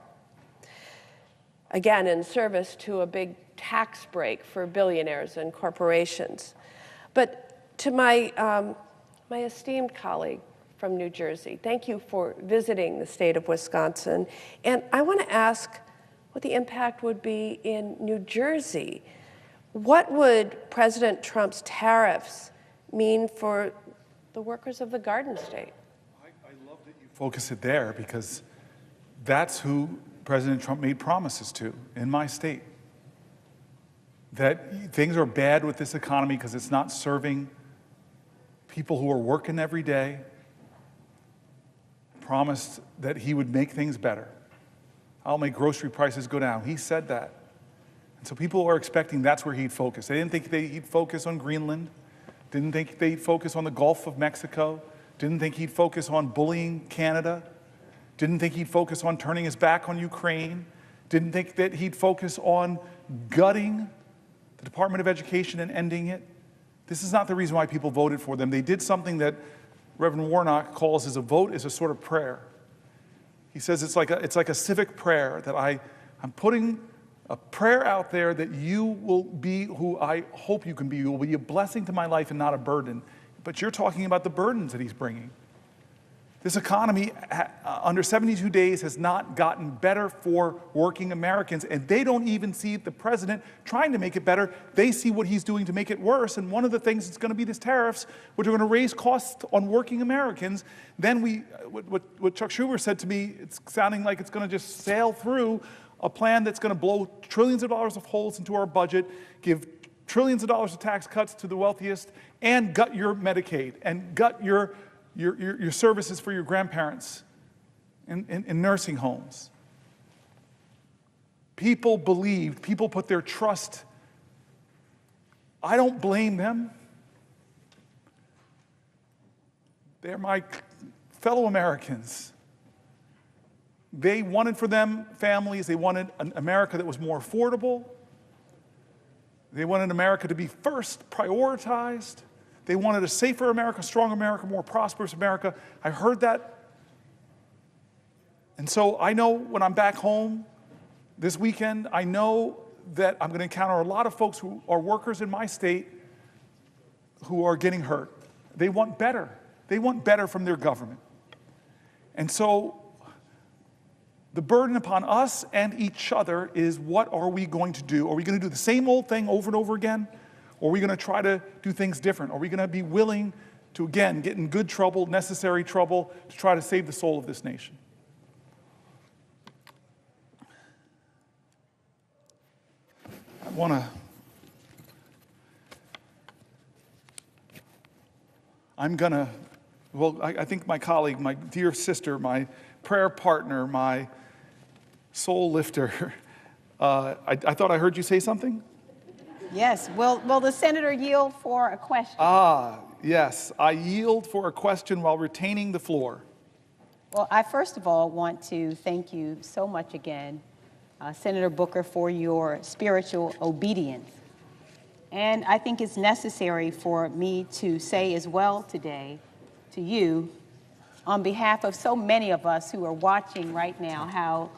Again, in service to a big tax break for billionaires and corporations. But to my esteemed colleague from New Jersey, thank you for visiting the state of Wisconsin. And I want to ask what the impact would be in New Jersey. What would President Trump's tariffs mean for the workers of the Garden State? I love that you focus it there because that's who President Trump made promises to in my state. That things are bad with this economy because it's not serving people who are working every day. Promised that he would make things better. I'll make grocery prices go down. He said that. And so people are expecting that's where he'd focus. They didn't think he'd focus on Greenland. Didn't think they'd focus on the Gulf of Mexico. Didn't think he'd focus on bullying Canada. Didn't think he'd focus on turning his back on Ukraine. Didn't think that he'd focus on gutting the Department of Education and ending it. This is not the reason why people voted for them. They did something that Reverend Warnock calls as a vote is a sort of prayer. He says it's like a civic prayer that I'm putting a prayer out there that you will be who I hope you can be. You will be a blessing to my life and not a burden. But you're talking about the burdens that he's bringing. This economy under 72 days has not gotten better for working Americans, and they don't even see the president trying to make it better. They see what he's doing to make it worse, and one of the things is going to be these tariffs, which are going to raise costs on working Americans. Then what Chuck Schumer said to me, it's sounding like it's going to just sail through a plan that's going to blow trillions of dollars of holes into our budget, give trillions of dollars of tax cuts to the wealthiest, and gut your Medicaid, and gut your services for your grandparents in nursing homes. People believed, people put their trust. I don't blame them. They're my fellow Americans. They wanted for them families, they wanted an America that was more affordable. They wanted America to be first prioritized. They wanted a safer America, stronger America, more prosperous America. I heard that. And so I know when I'm back home this weekend, I know that I'm going to encounter a lot of folks who are workers in my state who are getting hurt. They want better. They want better from their government. And so the burden upon us and each other is, what are we going to do? Are we going to do the same old thing over and over again? Or are we going to try to do things different? Are we going to be willing to, again, get in good trouble, necessary trouble, to try to save the soul of this nation? I think my colleague, my dear sister, my prayer partner, my soul lifter, I thought I heard you say something? Yes. Will the senator yield for a question? Yes. I yield for a question while retaining the floor. Well, I first of all want to thank you so much again, Senator Booker, for your spiritual obedience. And I think it's necessary for me to say as well today to you, on behalf of so many of us who are watching right now, how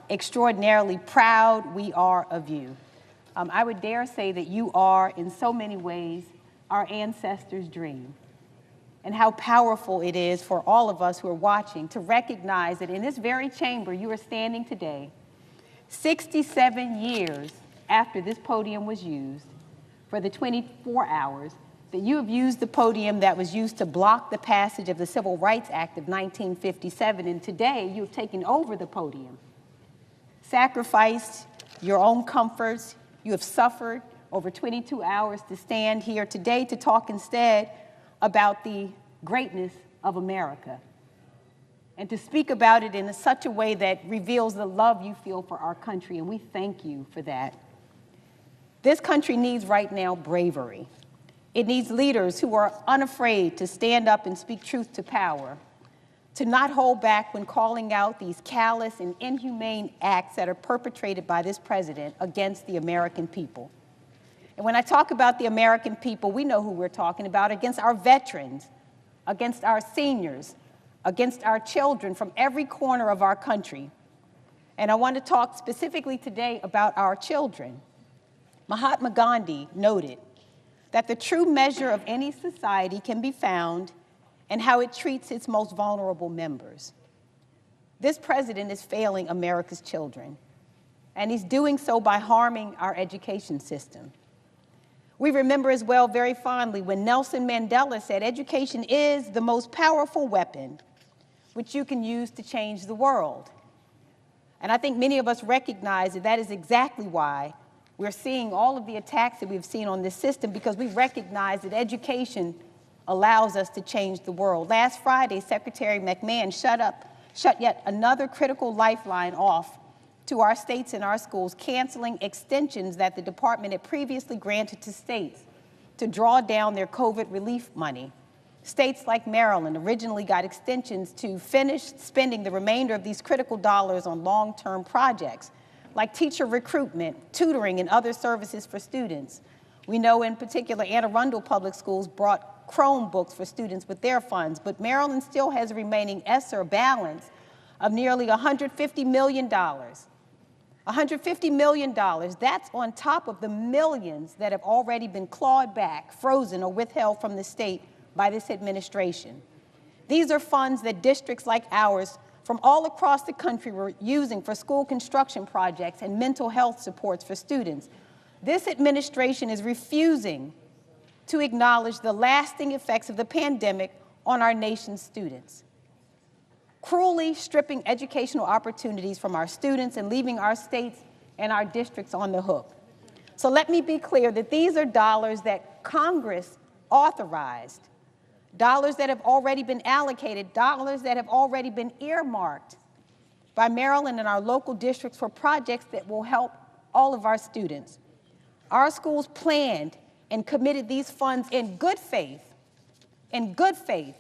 extraordinarily proud we are of you. I would dare say that you are, in so many ways, our ancestors' dream. And how powerful it is for all of us who are watching to recognize that in this very chamber you are standing today, 67 years after this podium was used, for the 24 hours that you have used the podium that was used to block the passage of the Civil Rights Act of 1957, and today you have taken over the podium, sacrificed your own comforts. You have suffered over 22 hours to stand here today to talk instead about the greatness of America and to speak about it in such a way that reveals the love you feel for our country, and we thank you for that. This country needs right now bravery. It needs leaders who are unafraid to stand up and speak truth to power, to not hold back when calling out these callous and inhumane acts that are perpetrated by this president against the American people. And when I talk about the American people, we know who we're talking about, against our veterans, against our seniors, against our children from every corner of our country. And I want to talk specifically today about our children. Mahatma Gandhi noted that the true measure of any society can be found in how it treats its most vulnerable members. This president is failing America's children, and he's doing so by harming our education system. We remember as well very fondly when Nelson Mandela said, "Education is the most powerful weapon which you can use to change the world." And I think many of us recognize that that is exactly why we're seeing all of the attacks that we've seen on this system, because we recognize that education allows us to change the world. Last Friday, Secretary McMahon shut yet another critical lifeline off to our states and our schools, canceling extensions that the department had previously granted to states to draw down their COVID relief money. States like Maryland originally got extensions to finish spending the remainder of these critical dollars on long-term projects, like teacher recruitment, tutoring, and other services for students. We know in particular Anne Arundel Public Schools brought Chromebooks for students with their funds, but Maryland still has a remaining ESSER balance of nearly $150 million. $150 million, that's on top of the millions that have already been clawed back, frozen, or withheld from the state by this administration. These are funds that districts like ours from all across the country were using for school construction projects and mental health supports for students. This administration is refusing to acknowledge the lasting effects of the pandemic on our nation's students, cruelly stripping educational opportunities from our students and leaving our states and our districts on the hook. So let me be clear that these are dollars that Congress authorized, dollars that have already been allocated, dollars that have already been earmarked by Maryland and our local districts for projects that will help all of our students. Our schools planned and committed these funds in good faith. In good faith.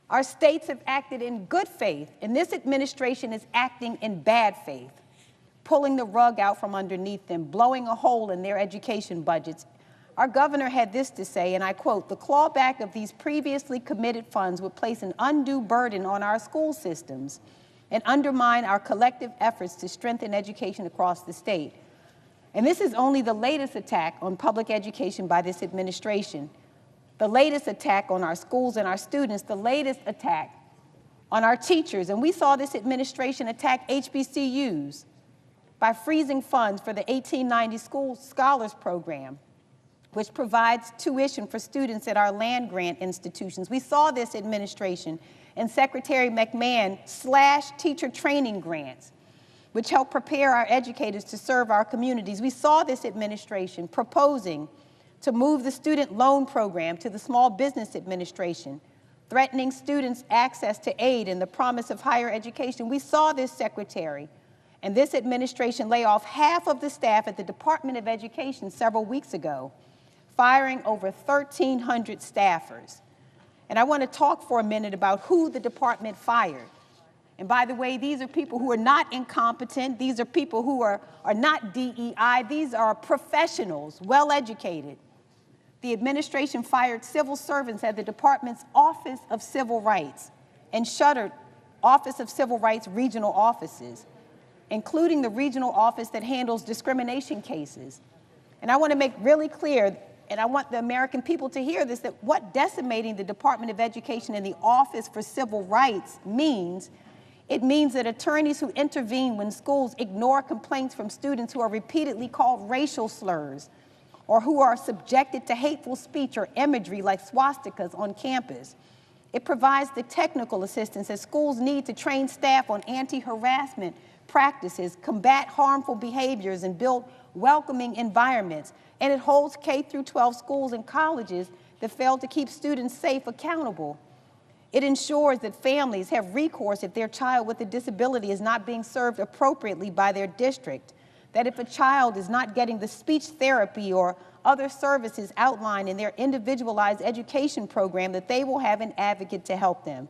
Our states have acted in good faith, and this administration is acting in bad faith, pulling the rug out from underneath them, blowing a hole in their education budgets. Our governor had this to say, and I quote, "The clawback of these previously committed funds would place an undue burden on our school systems and undermine our collective efforts to strengthen education across the state." And this is only the latest attack on public education by this administration, the latest attack on our schools and our students, the latest attack on our teachers. And we saw this administration attack HBCUs by freezing funds for the 1890 School Scholars Program, which provides tuition for students at our land-grant institutions. We saw this administration and Secretary McMahon slash teacher training grants, which help prepare our educators to serve our communities. We saw this administration proposing to move the student loan program to the Small Business Administration, threatening students access to aid and the promise of higher education. We saw this secretary and this administration lay off half of the staff at the Department of Education several weeks ago, firing over 1,300 staffers. And I want to talk for a minute about who the department fired. And by the way, these are people who are not incompetent. These are people who are not DEI. These are professionals, well-educated. The administration fired civil servants at the department's Office of Civil Rights and shuttered Office of Civil Rights regional offices, including the regional office that handles discrimination cases. And I want to make really clear, and I want the American people to hear this, that what decimating the Department of Education and the Office for Civil Rights means, it means that attorneys who intervene when schools ignore complaints from students who are repeatedly called racial slurs, or who are subjected to hateful speech or imagery like swastikas on campus. It provides the technical assistance that schools need to train staff on anti-harassment practices, combat harmful behaviors, and build welcoming environments. And it holds K-12 schools and colleges that fail to keep students safe accountable. It ensures that families have recourse if their child with a disability is not being served appropriately by their district, that if a child is not getting the speech therapy or other services outlined in their individualized education program, that they will have an advocate to help them.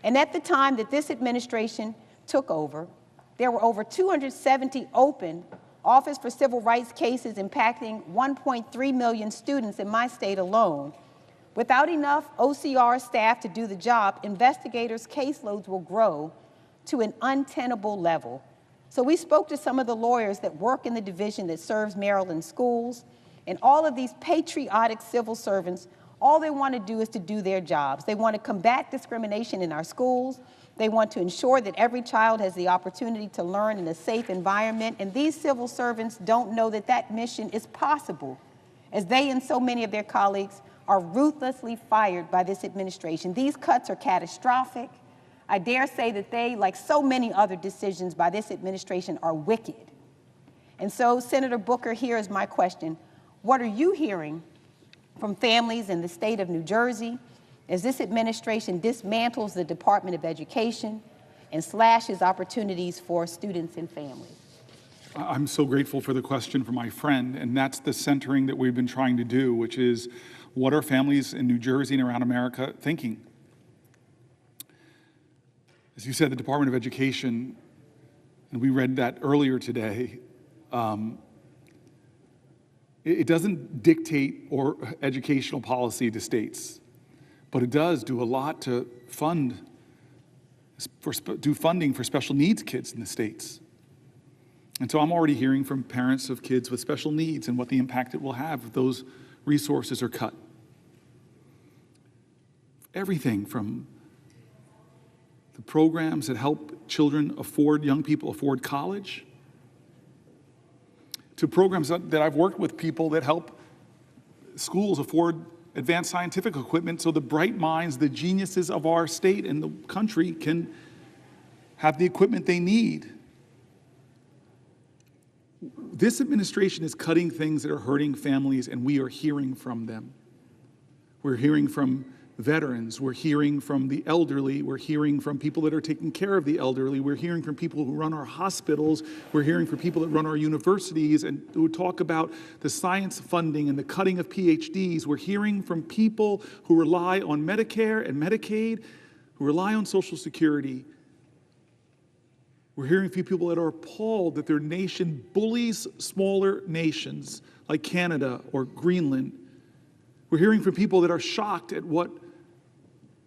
And at the time that this administration took over, there were over 270 open Office for Civil Rights cases impacting 1.3 million students in my state alone. Without enough OCR staff to do the job, investigators' caseloads will grow to an untenable level. So we spoke to some of the lawyers that work in the division that serves Maryland schools, and all of these patriotic civil servants, all they want to do is to do their jobs. They want to combat discrimination in our schools. They want to ensure that every child has the opportunity to learn in a safe environment, and these civil servants don't know that that mission is possible, as they and so many of their colleagues are ruthlessly fired by this administration. These cuts are catastrophic. I dare say that they, like so many other decisions by this administration, are wicked. And so, Senator Booker, here is my question. What are you hearing from families in the state of New Jersey as this administration dismantles the Department of Education and slashes opportunities for students and families? I'm so grateful for the question from my friend, and that's the centering that we've been trying to do, which is what are families in New Jersey and around America thinking? As you said, the Department of Education, and we read that earlier today, it doesn't dictate or educational policy to states, but it does do a lot to do funding for special needs kids in the states. And so I'm already hearing from parents of kids with special needs and what the impact it will have if those resources are cut. Everything from the programs that help young people afford college, to programs that I've worked with people that help schools afford advanced scientific equipment so the bright minds, the geniuses of our state and the country can have the equipment they need. This administration is cutting things that are hurting families, and we are hearing from them. We're hearing from veterans. We're hearing from the elderly. We're hearing from people that are taking care of the elderly. We're hearing from people who run our hospitals. We're hearing from people that run our universities and who talk about the science funding and the cutting of PhDs. We're hearing from people who rely on Medicare and Medicaid, who rely on Social Security. We're hearing from people that are appalled that their nation bullies smaller nations like Canada or Greenland. We're hearing from people that are shocked at what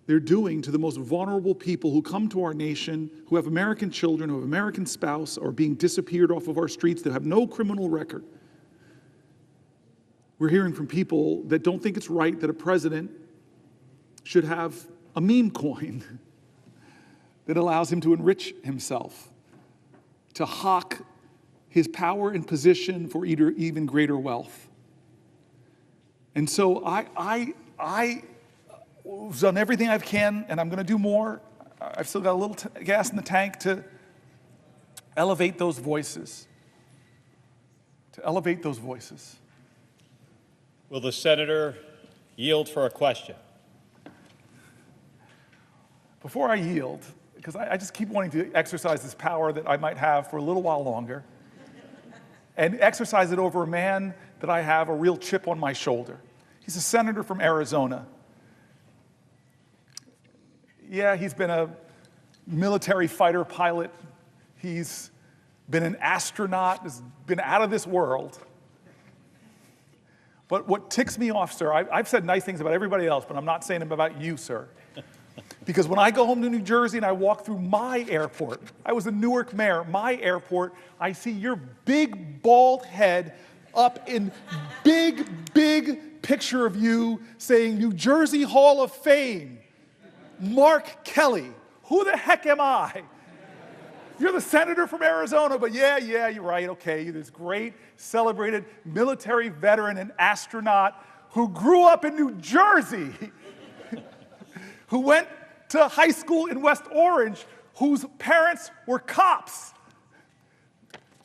they're doing to the most vulnerable people who come to our nation, who have American children, who have American spouse, or being disappeared off of our streets, that have no criminal record. We're hearing from people that don't think it's right that a president should have a meme coin that allows him to enrich himself, to hawk his power and position for even greater wealth. And so I've done everything I can, and I'm going to do more. I've still got a little gas in the tank to elevate those voices. Will the senator yield for a question? Before I yield, because I just keep wanting to exercise this power that I might have for a little while longer, and exercise it over a man that I have a real chip on my shoulder. He's a senator from Arizona. Yeah, he's been a military fighter pilot. He's been an astronaut, has been out of this world. But what ticks me off, sir, I've said nice things about everybody else, but I'm not saying them about you, sir. Because when I go home to New Jersey and I walk through my airport, I was a Newark mayor, my airport, I see your big bald head up in big picture of you saying New Jersey Hall of Fame, Mark Kelly. Who the heck am I? You're the senator from Arizona, but yeah, you're right, okay. You're this great, celebrated military veteran and astronaut who grew up in New Jersey, who went to high school in West Orange, whose parents were cops.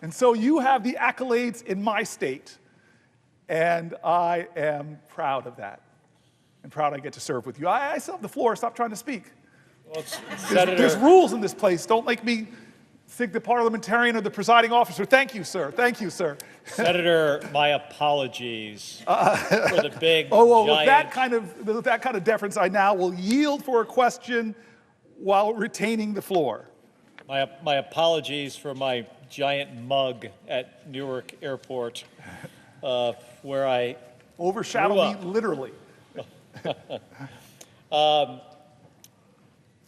And so you have the accolades in my state, and I am proud of that, and proud I get to serve with you. I still have the floor. Stop trying to speak. Well, There's rules in this place. Don't make me think the parliamentarian or the presiding officer. Thank you, sir. Thank you, sir. Senator, my apologies for the big, with giant... that kind of deference, I now will yield for a question while retaining the floor. My apologies for my giant mug at Newark Airport, where I overshadowed me literally.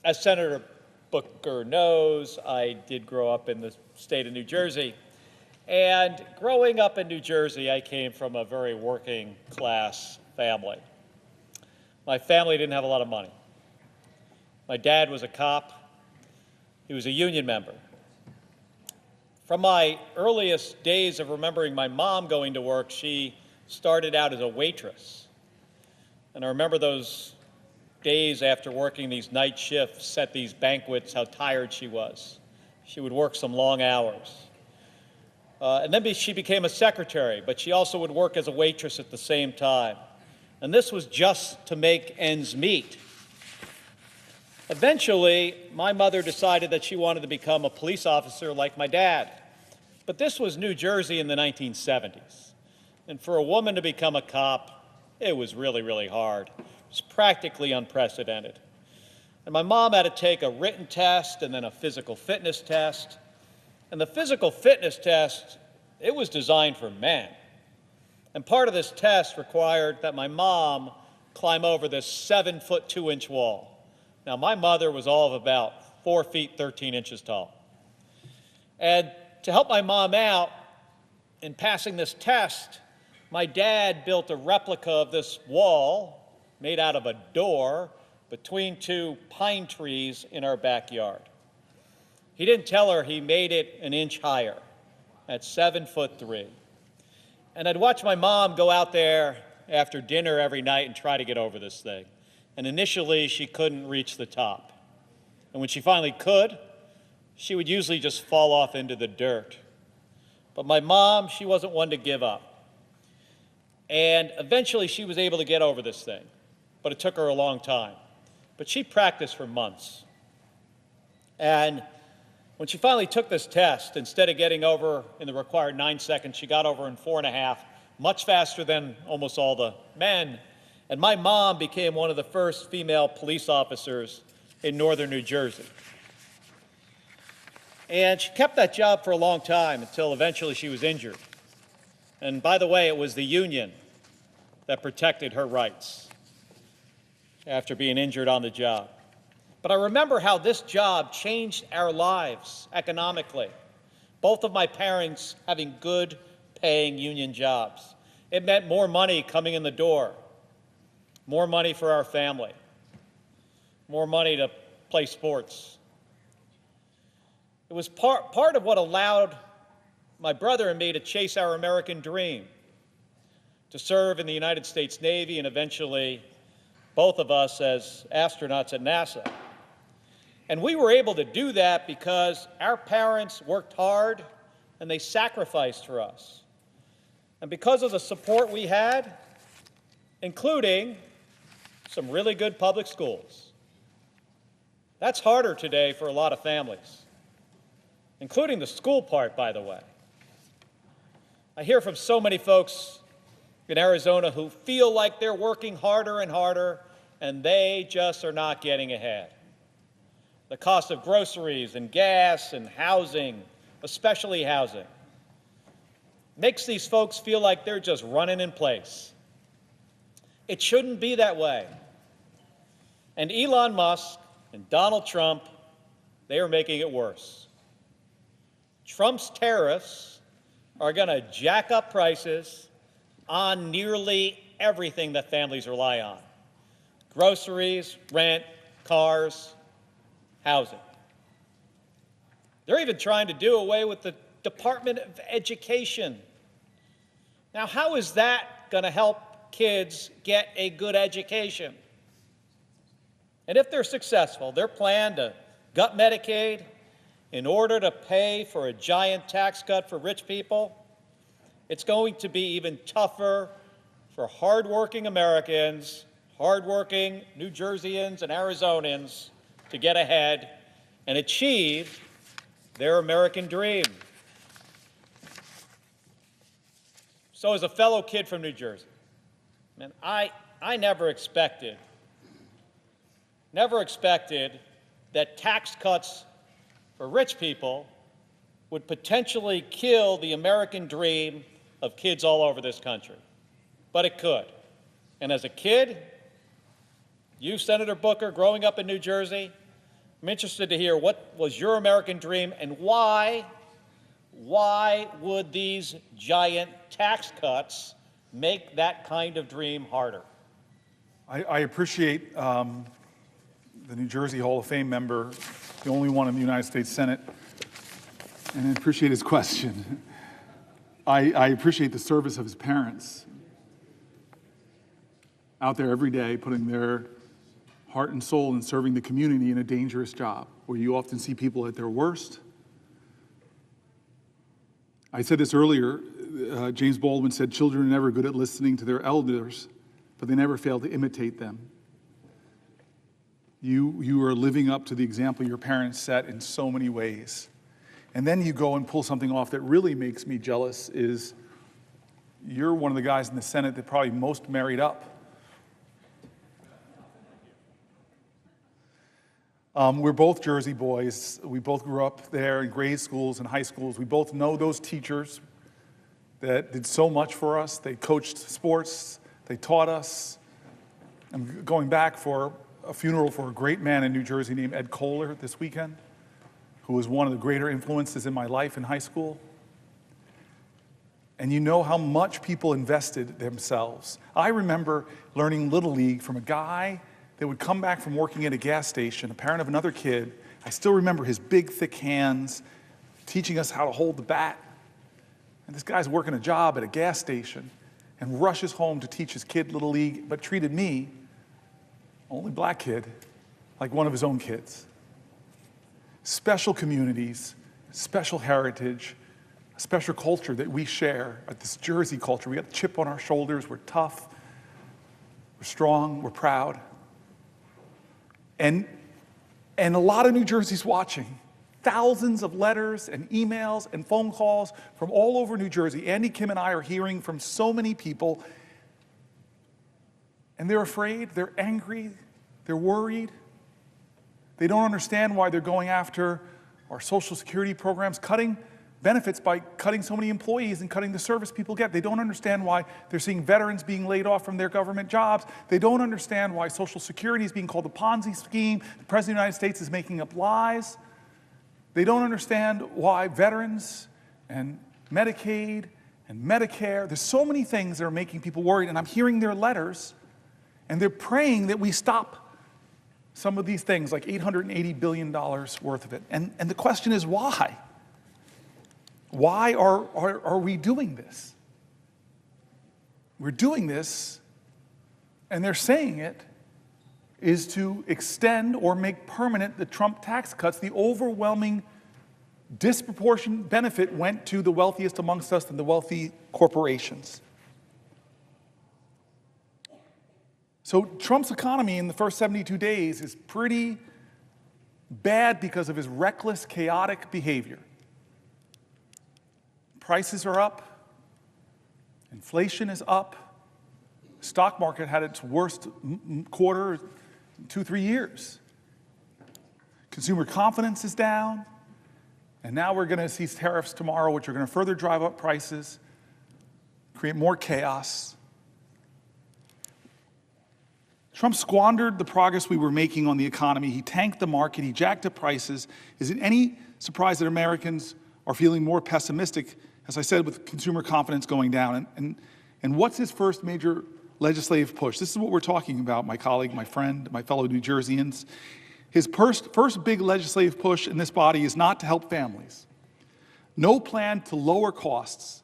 As Senator Booker knows, I did grow up in the state of New Jersey. And growing up in New Jersey, I came from a very working class family. My family didn't have a lot of money. My dad was a cop. He was a union member. From my earliest days of remembering my mom going to work, she started out as a waitress. And I remember those days after working these night shifts at these banquets, how tired she was. She would work some long hours. And then she became a secretary, but she also would work as a waitress at the same time. And this was just to make ends meet. Eventually, my mother decided that she wanted to become a police officer like my dad. But this was New Jersey in the 1970s. And for a woman to become a cop, it was really, really hard. It was practically unprecedented. And my mom had to take a written test and then a physical fitness test. And the physical fitness test, it was designed for men. And part of this test required that my mom climb over this 7-foot 2-inch wall. Now, my mother was all of about 4 feet 13 inches tall. And to help my mom out in passing this test, my dad built a replica of this wall made out of a door between 2 pine trees in our backyard. He didn't tell her he made it an inch higher at 7'3". And I'd watch my mom go out there after dinner every night and try to get over this thing. And initially, she couldn't reach the top. And when she finally could, she would usually just fall off into the dirt. But my mom, she wasn't one to give up. And eventually, she was able to get over this thing. but it took her a long time. But she practiced for months. And when she finally took this test, instead of getting over in the required 9 seconds, she got over in 4.5, much faster than almost all the men. And my mom became one of the first female police officers in northern New Jersey. And she kept that job for a long time until eventually she was injured. And by the way, it was the union that protected her rights after being injured on the job. But I remember how this job changed our lives economically. Both of my parents having good paying union jobs. It meant more money coming in the door, more money for our family, more money to play sports. It was part of what allowed my brother and me to chase our American dream, to serve in the United States Navy and eventually both of us as astronauts at NASA. And we were able to do that because our parents worked hard and they sacrificed for us. And because of the support we had, including some really good public schools. That's harder today for a lot of families, including the school part, by the way. I hear from so many folks in Arizona who feel like they're working harder and harder, and they just are not getting ahead. The cost of groceries and gas and housing, especially housing, makes these folks feel like they're just running in place. It shouldn't be that way. And Elon Musk and Donald Trump, they are making it worse. Trump's tariffs are going to jack up prices on nearly everything that families rely on: groceries, rent, cars, housing. They're even trying to do away with the Department of Education. Now, how is that going to help kids get a good education? And if they're successful, their plan to gut Medicaid in order to pay for a giant tax cut for rich people, it's going to be even tougher for hardworking Americans, hardworking New Jerseyans and Arizonans to get ahead and achieve their American dream. So as a fellow kid from New Jersey, man, I never expected that tax cuts for rich people would potentially kill the American dream of kids all over this country. But it could. And as a kid, you, Senator Booker, growing up in New Jersey, I'm interested to hear what was your American dream and why would these giant tax cuts make that kind of dream harder? I appreciate the New Jersey Hall of Fame member, the only one in the United States Senate, and I appreciate his question. I appreciate the service of his parents out there every day putting their heart and soul in serving the community in a dangerous job where you often see people at their worst. I said this earlier, James Baldwin said, children are never good at listening to their elders, but they never fail to imitate them. You are living up to the example your parents set in so many ways. And then you go and pull something off that really makes me jealous is you're one of the guys in the Senate that probably most married up. We're both Jersey boys. We both grew up there in grade schools and high schools. We both know those teachers that did so much for us. They coached sports. They taught us. I'm going back for a funeral for a great man in New Jersey named Ed Kohler this weekend, who was one of the greater influences in my life in high school. And you know how much people invested themselves. I remember learning Little League from a guy that would come back from working at a gas station, a parent of another kid. I still remember his big, thick hands teaching us how to hold the bat. And this guy's working a job at a gas station and rushes home to teach his kid Little League, but treated me, only black kid, like one of his own kids. Special communities, special heritage, a special culture that we share, this Jersey culture. We got the chip on our shoulders, we're tough. we're strong, we're proud. And a lot of New Jersey's watching. Thousands of letters and emails and phone calls from all over New Jersey. Andy, Kim, and I are hearing from so many people, and they're afraid, they're angry, they're worried. They don't understand why they're going after our Social Security programs, cutting benefits by cutting so many employees and cutting the service people get. They don't understand why they're seeing veterans being laid off from their government jobs. They don't understand why Social Security is being called a Ponzi scheme. The President of the United States is making up lies. They don't understand why veterans and Medicaid and Medicare, there's so many things that are making people worried, and I'm hearing their letters, and they're praying that we stop some of these things, like $880 billion worth of it. And the question is, why? Why are we doing this? We're doing this, and they're saying it, is to extend or make permanent the Trump tax cuts. The overwhelming disproportionate benefit went to the wealthiest amongst us and the wealthy corporations. So Trump's economy in the first 72 days is pretty bad because of his reckless, chaotic behavior. Prices are up, inflation is up, the stock market had its worst quarter in 2-3 years. Consumer confidence is down, and now we're going to see tariffs tomorrow, which are going to further drive up prices, create more chaos. Trump squandered the progress we were making on the economy. He tanked the market. He jacked up prices. Is it any surprise that Americans are feeling more pessimistic, as I said, with consumer confidence going down? And what's his first major legislative push? This is what we're talking about, my colleague, my friend, my fellow New Jerseyans. His first big legislative push in this body is not to help families. No plan to lower costs.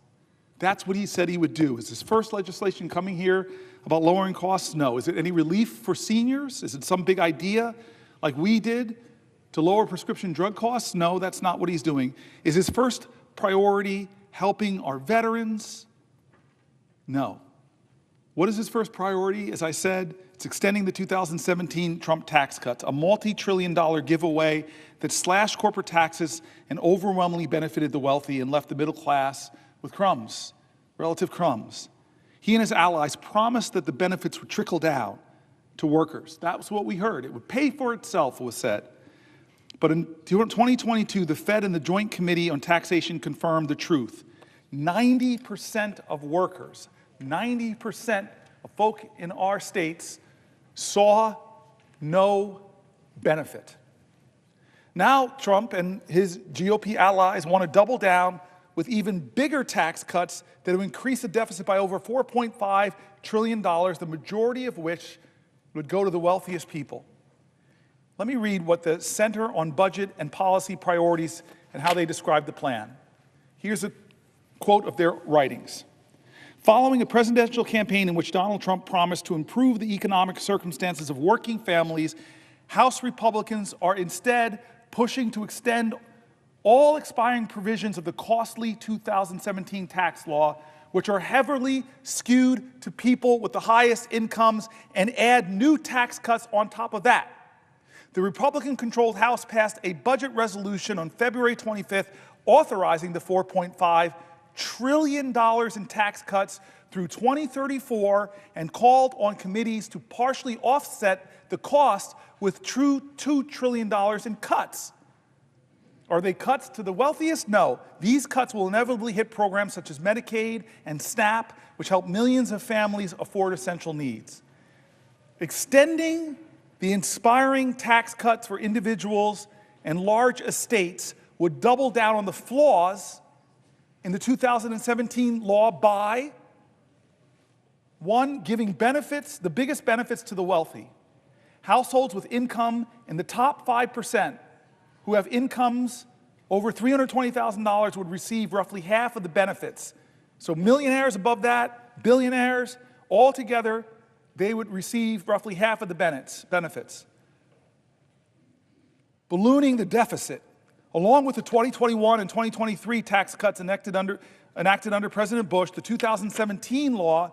That's what he said he would do. Is his first legislation coming here about lowering costs? No. Is it any relief for seniors? Is it some big idea like we did to lower prescription drug costs? No, that's not what he's doing. Is his first priority helping our veterans? No. What is his first priority? As I said, it's extending the 2017 Trump tax cuts, a multi-trillion-dollar giveaway that slashed corporate taxes and overwhelmingly benefited the wealthy and left the middle class with crumbs, relative crumbs. He and his allies promised that the benefits would trickle down to workers. That was what we heard. It would pay for itself, it was said. But in 2022, the Fed and the Joint Committee on Taxation confirmed the truth. 90% of workers, 90% of folk in our states saw no benefit. Now Trump and his GOP allies want to double down with even bigger tax cuts that would increase the deficit by over $4.5 trillion, the majority of which would go to the wealthiest people. Let me read what the Center on Budget and Policy Priorities and how they describe the plan. Here's a quote of their writings. Following a presidential campaign in which Donald Trump promised to improve the economic circumstances of working families, House Republicans are instead pushing to extend all expiring provisions of the costly 2017 tax law, which are heavily skewed to people with the highest incomes, and add new tax cuts on top of that. The Republican-controlled House passed a budget resolution on February 25th authorizing the $4.5 trillion in tax cuts through 2034 and called on committees to partially offset the cost with true $2 trillion in cuts. Are they cuts to the wealthiest? No. These cuts will inevitably hit programs such as Medicaid and SNAP, which help millions of families afford essential needs. Extending the inspiring tax cuts for individuals and large estates would double down on the flaws in the 2017 law by, one, giving benefits, the biggest benefits to the wealthy. Households with income in the top 5% who have incomes over $320,000 would receive roughly half of the benefits. So millionaires above that, billionaires, all together, they would receive roughly half of the benefits. Ballooning the deficit, along with the 2021 and 2023 tax cuts enacted under enacted under President Bush, the 2017 law,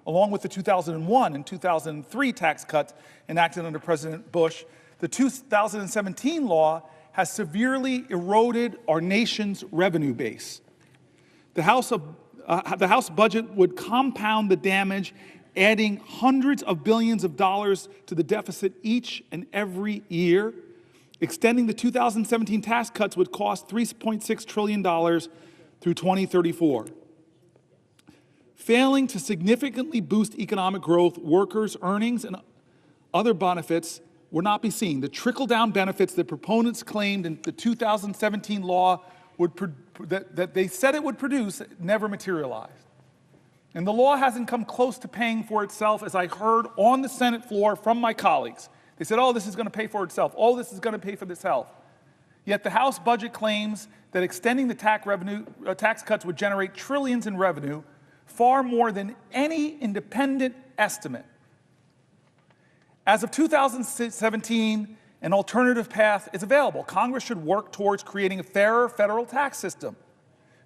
along with the 2001 and 2003 tax cuts enacted under President Bush, the 2017 law has severely eroded our nation's revenue base. The House budget would compound the damage, adding hundreds of billions of dollars to the deficit each and every year. Extending the 2017 tax cuts would cost $3.6 trillion through 2034. Failing to significantly boost economic growth, workers' earnings, and other benefits will not be seen. The trickle-down benefits that proponents claimed in the 2017 law that they said it would produce never materialized. And the law hasn't come close to paying for itself, as I heard on the Senate floor from my colleagues. They said, oh, this is going to pay for itself. Oh, this is going to pay for itself. Yet the House budget claims that extending the tax cuts would generate trillions in revenue, far more than any independent estimate. As of 2017, an alternative path is available. Congress should work towards creating a fairer federal tax system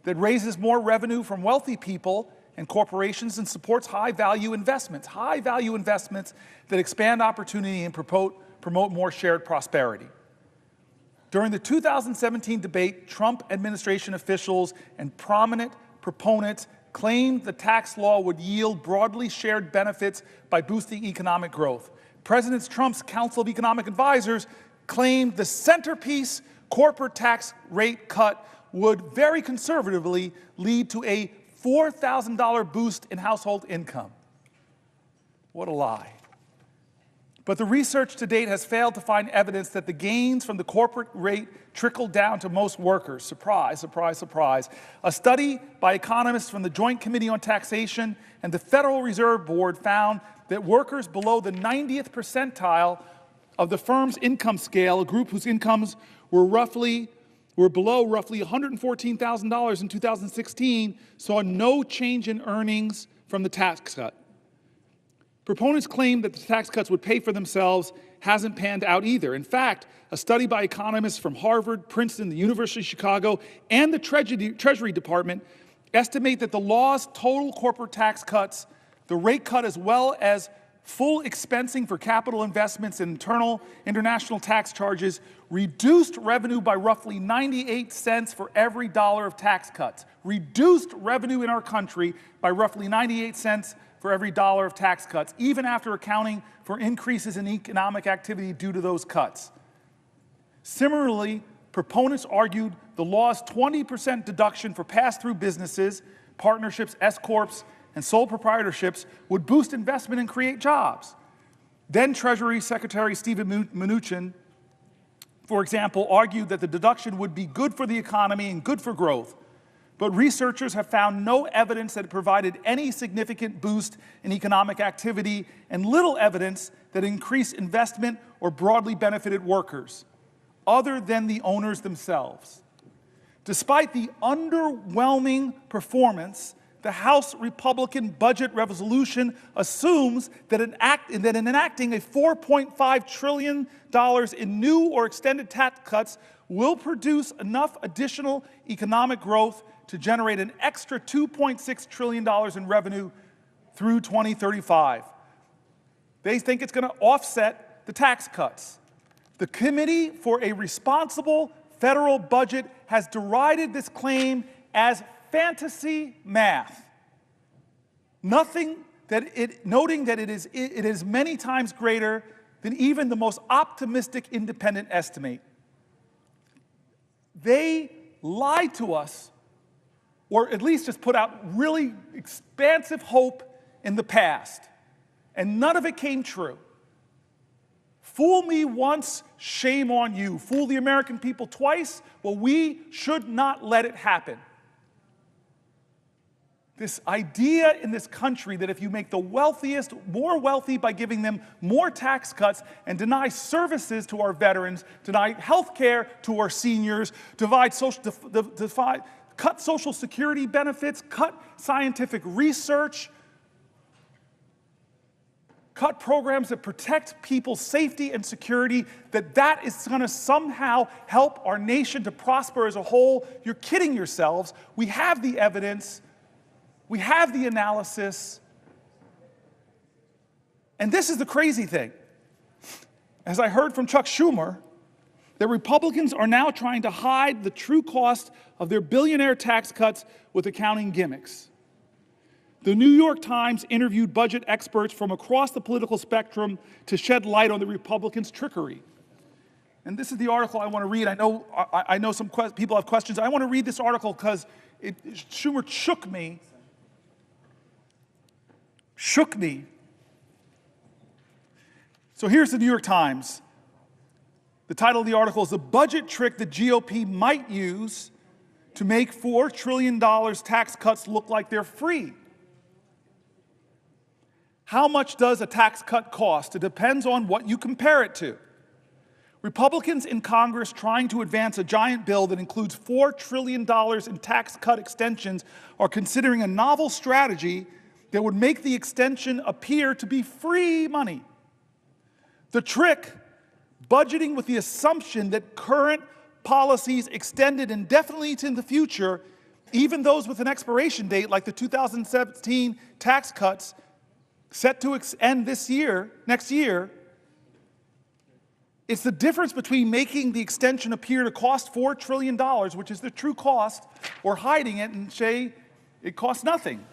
that raises more revenue from wealthy people and corporations and supports high-value investments that expand opportunity and promote more shared prosperity. During the 2017 debate, Trump administration officials and prominent proponents claimed the tax law would yield broadly shared benefits by boosting economic growth. President Trump's Council of Economic Advisors claimed the centerpiece corporate tax rate cut would very conservatively lead to a $4,000 boost in household income. What a lie. But the research to date has failed to find evidence that the gains from the corporate rate trickled down to most workers. Surprise, surprise, surprise. A study by economists from the Joint Committee on Taxation and the Federal Reserve Board found that workers below the 90th percentile of the firm's income scale, a group whose incomes were below roughly $114,000 in 2016, saw no change in earnings from the tax cut. Proponents claim that the tax cuts would pay for themselves hasn't panned out either. In fact, a study by economists from Harvard, Princeton, the University of Chicago, and the Treasury Department estimate that the law's total corporate tax cuts, the rate cut as well as full expensing for capital investments and international tax charges, reduced revenue by roughly 98 cents for every dollar of tax cuts. Reduced revenue in our country by roughly 98 cents for every dollar of tax cuts, even after accounting for increases in economic activity due to those cuts. Similarly, proponents argued the law's 20% deduction for pass-through businesses, partnerships, S-corps, and sole proprietorships would boost investment and create jobs. Then Treasury Secretary Steven Mnuchin, for example, argued that the deduction would be good for the economy and good for growth. But researchers have found no evidence that it provided any significant boost in economic activity and little evidence that increased investment or broadly benefited workers, other than the owners themselves. Despite the underwhelming performance, the House Republican budget resolution assumes that in enacting a $4.5 trillion in new or extended tax cuts will produce enough additional economic growth to generate an extra $2.6 trillion in revenue through 2035. They think it's going to offset the tax cuts. The Committee for a Responsible Federal Budget has derided this claim as fantasy math, noting that it is many times greater than even the most optimistic independent estimate. They lied to us, or at least just put out really expansive hope in the past, and none of it came true. Fool me once, shame on you. Fool the American people twice, well, we should not let it happen. This idea in this country that if you make the wealthiest more wealthy by giving them more tax cuts and deny services to our veterans, deny health care to our seniors, cut Social Security benefits, cut scientific research, cut programs that protect people's safety and security, that is going to somehow help our nation to prosper as a whole. You're kidding yourselves. We have the evidence. We have the analysis. And this is the crazy thing. As I heard from Chuck Schumer, that Republicans are now trying to hide the true cost of their billionaire tax cuts with accounting gimmicks. The New York Times interviewed budget experts from across the political spectrum to shed light on the Republicans' trickery. And this is the article I want to read. I know some people have questions. I want to read this article because Schumer shook me. So here's the New York Times. The title of the article is "The Budget Trick the GOP Might Use to Make $4 Trillion Tax Cuts Look Like They're Free." How much does a tax cut cost? It depends on what you compare it to. Republicans in Congress trying to advance a giant bill that includes $4 trillion in tax cut extensions are considering a novel strategy that would make the extension appear to be free money. The trick, budgeting with the assumption that current policies extended indefinitely into the future, even those with an expiration date like the 2017 tax cuts set to end next year, it's the difference between making the extension appear to cost $4 trillion, which is the true cost, or hiding it and say it costs nothing.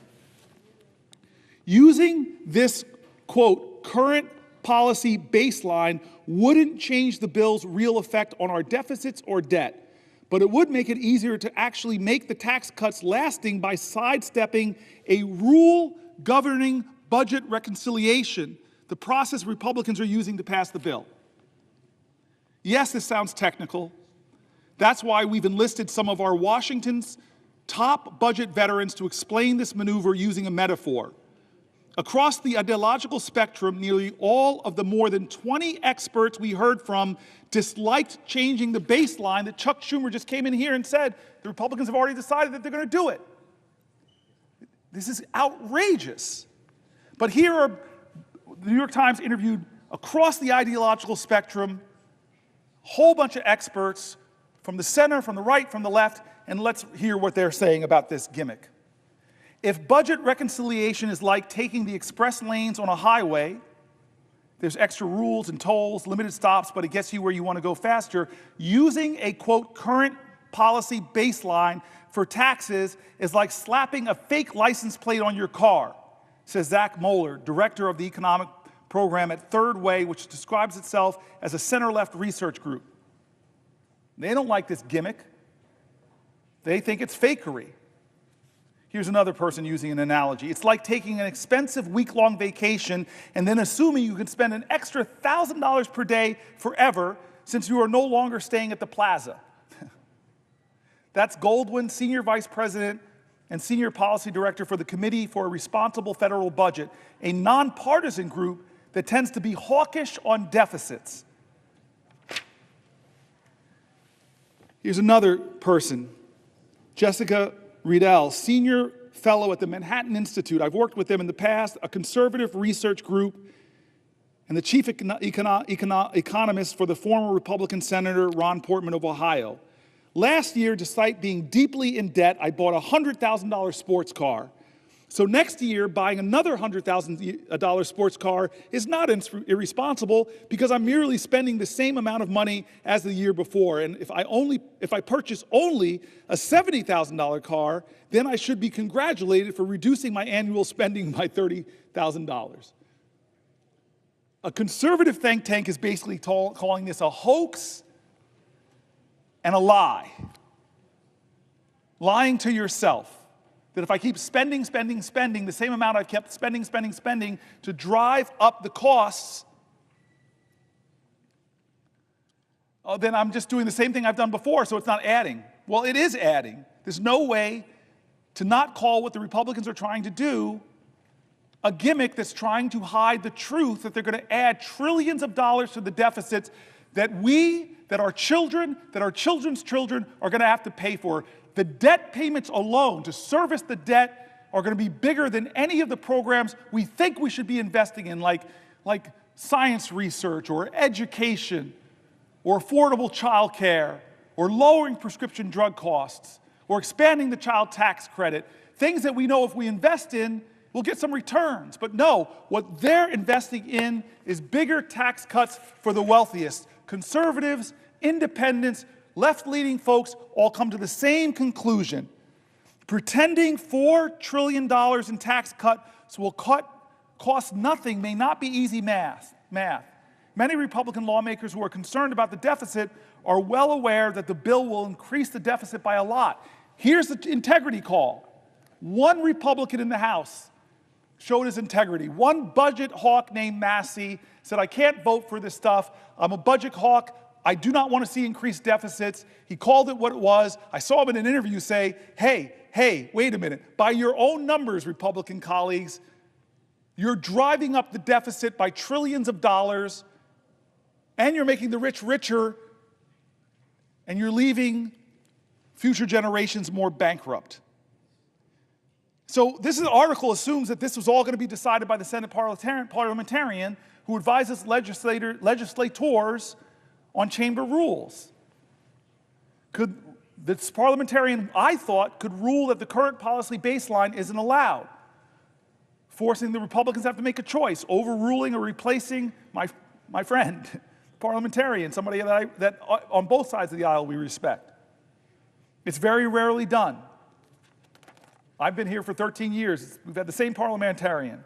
Using this, quote, current policy baseline wouldn't change the bill's real effect on our deficits or debt, but it would make it easier to actually make the tax cuts lasting by sidestepping a rule governing budget reconciliation, the process Republicans are using to pass the bill. Yes, this sounds technical. That's why we've enlisted some of our Washington's top budget veterans to explain this maneuver using a metaphor. Across the ideological spectrum, nearly all of the more than 20 experts we heard from disliked changing the baseline that Chuck Schumer just came in here and said the Republicans have already decided that they're going to do it. This is outrageous. But here are, the New York Times interviewed across the ideological spectrum, a whole bunch of experts from the center, from the right, from the left, and let's hear what they're saying about this gimmick. If budget reconciliation is like taking the express lanes on a highway, there's extra rules and tolls, limited stops, but it gets you where you want to go faster, using a, quote, current policy baseline for taxes is like slapping a fake license plate on your car, says Zach Moeller, director of the economic program at Third Way, which describes itself as a center-left research group. They don't like this gimmick. They think it's fakery. Here's another person using an analogy. It's like taking an expensive week-long vacation and then assuming you can spend an extra $1,000 per day forever since you are no longer staying at the plaza. That's Goldwyn, Senior Vice President and Senior Policy Director for the Committee for a Responsible Federal Budget, a nonpartisan group that tends to be hawkish on deficits. Here's another person, Jessica Riedel, Senior Fellow at the Manhattan Institute. I've worked with them in the past, a conservative research group, and the chief economist for the former Republican Senator Ron Portman of Ohio. Last year, despite being deeply in debt, I bought a $100,000 sports car. So next year, buying another $100,000 sports car is not irresponsible because I'm merely spending the same amount of money as the year before. And if I purchase only a $70,000 car, then I should be congratulated for reducing my annual spending by $30,000. A conservative think tank is basically calling this a hoax and a lie. Lying to yourself. That if I keep spending the same amount I've kept spending to drive up the costs, then I'm just doing the same thing I've done before, so it's not adding. Well, it is adding. There's no way to not call what the Republicans are trying to do a gimmick that's trying to hide the truth that they're going to add trillions of dollars to the deficits that our children, that our children's children are going to have to pay for. The debt payments alone to service the debt are going to be bigger than any of the programs we think we should be investing in, like like science research or education or affordable child care or lowering prescription drug costs or expanding the child tax credit, things that we know if we invest in, we'll get some returns. But no, what they're investing in is bigger tax cuts for the wealthiest. Conservatives, independents, left-leaning folks all come to the same conclusion. Pretending $4 trillion in tax cuts will cost nothing may not be easy math. Many Republican lawmakers who are concerned about the deficit are well aware that the bill will increase the deficit by a lot. Here's the integrity call. One Republican in the House showed his integrity. One budget hawk named Massey said, I can't vote for this stuff. I'm a budget hawk. I do not want to see increased deficits. He called it what it was. I saw him in an interview say, hey, wait a minute. By your own numbers, Republican colleagues, you're driving up the deficit by trillions of dollars, and you're making the rich richer, and you're leaving future generations more bankrupt. So this article assumes that this was all going to be decided by the Senate parliamentarian who advises legislators on chamber rules. This parliamentarian, I thought, could rule that the current policy baseline isn't allowed, forcing the Republicans to have to make a choice, overruling or replacing my friend, parliamentarian, somebody that on both sides of the aisle we respect. It's very rarely done. I've been here for 13 years. We've had the same parliamentarian.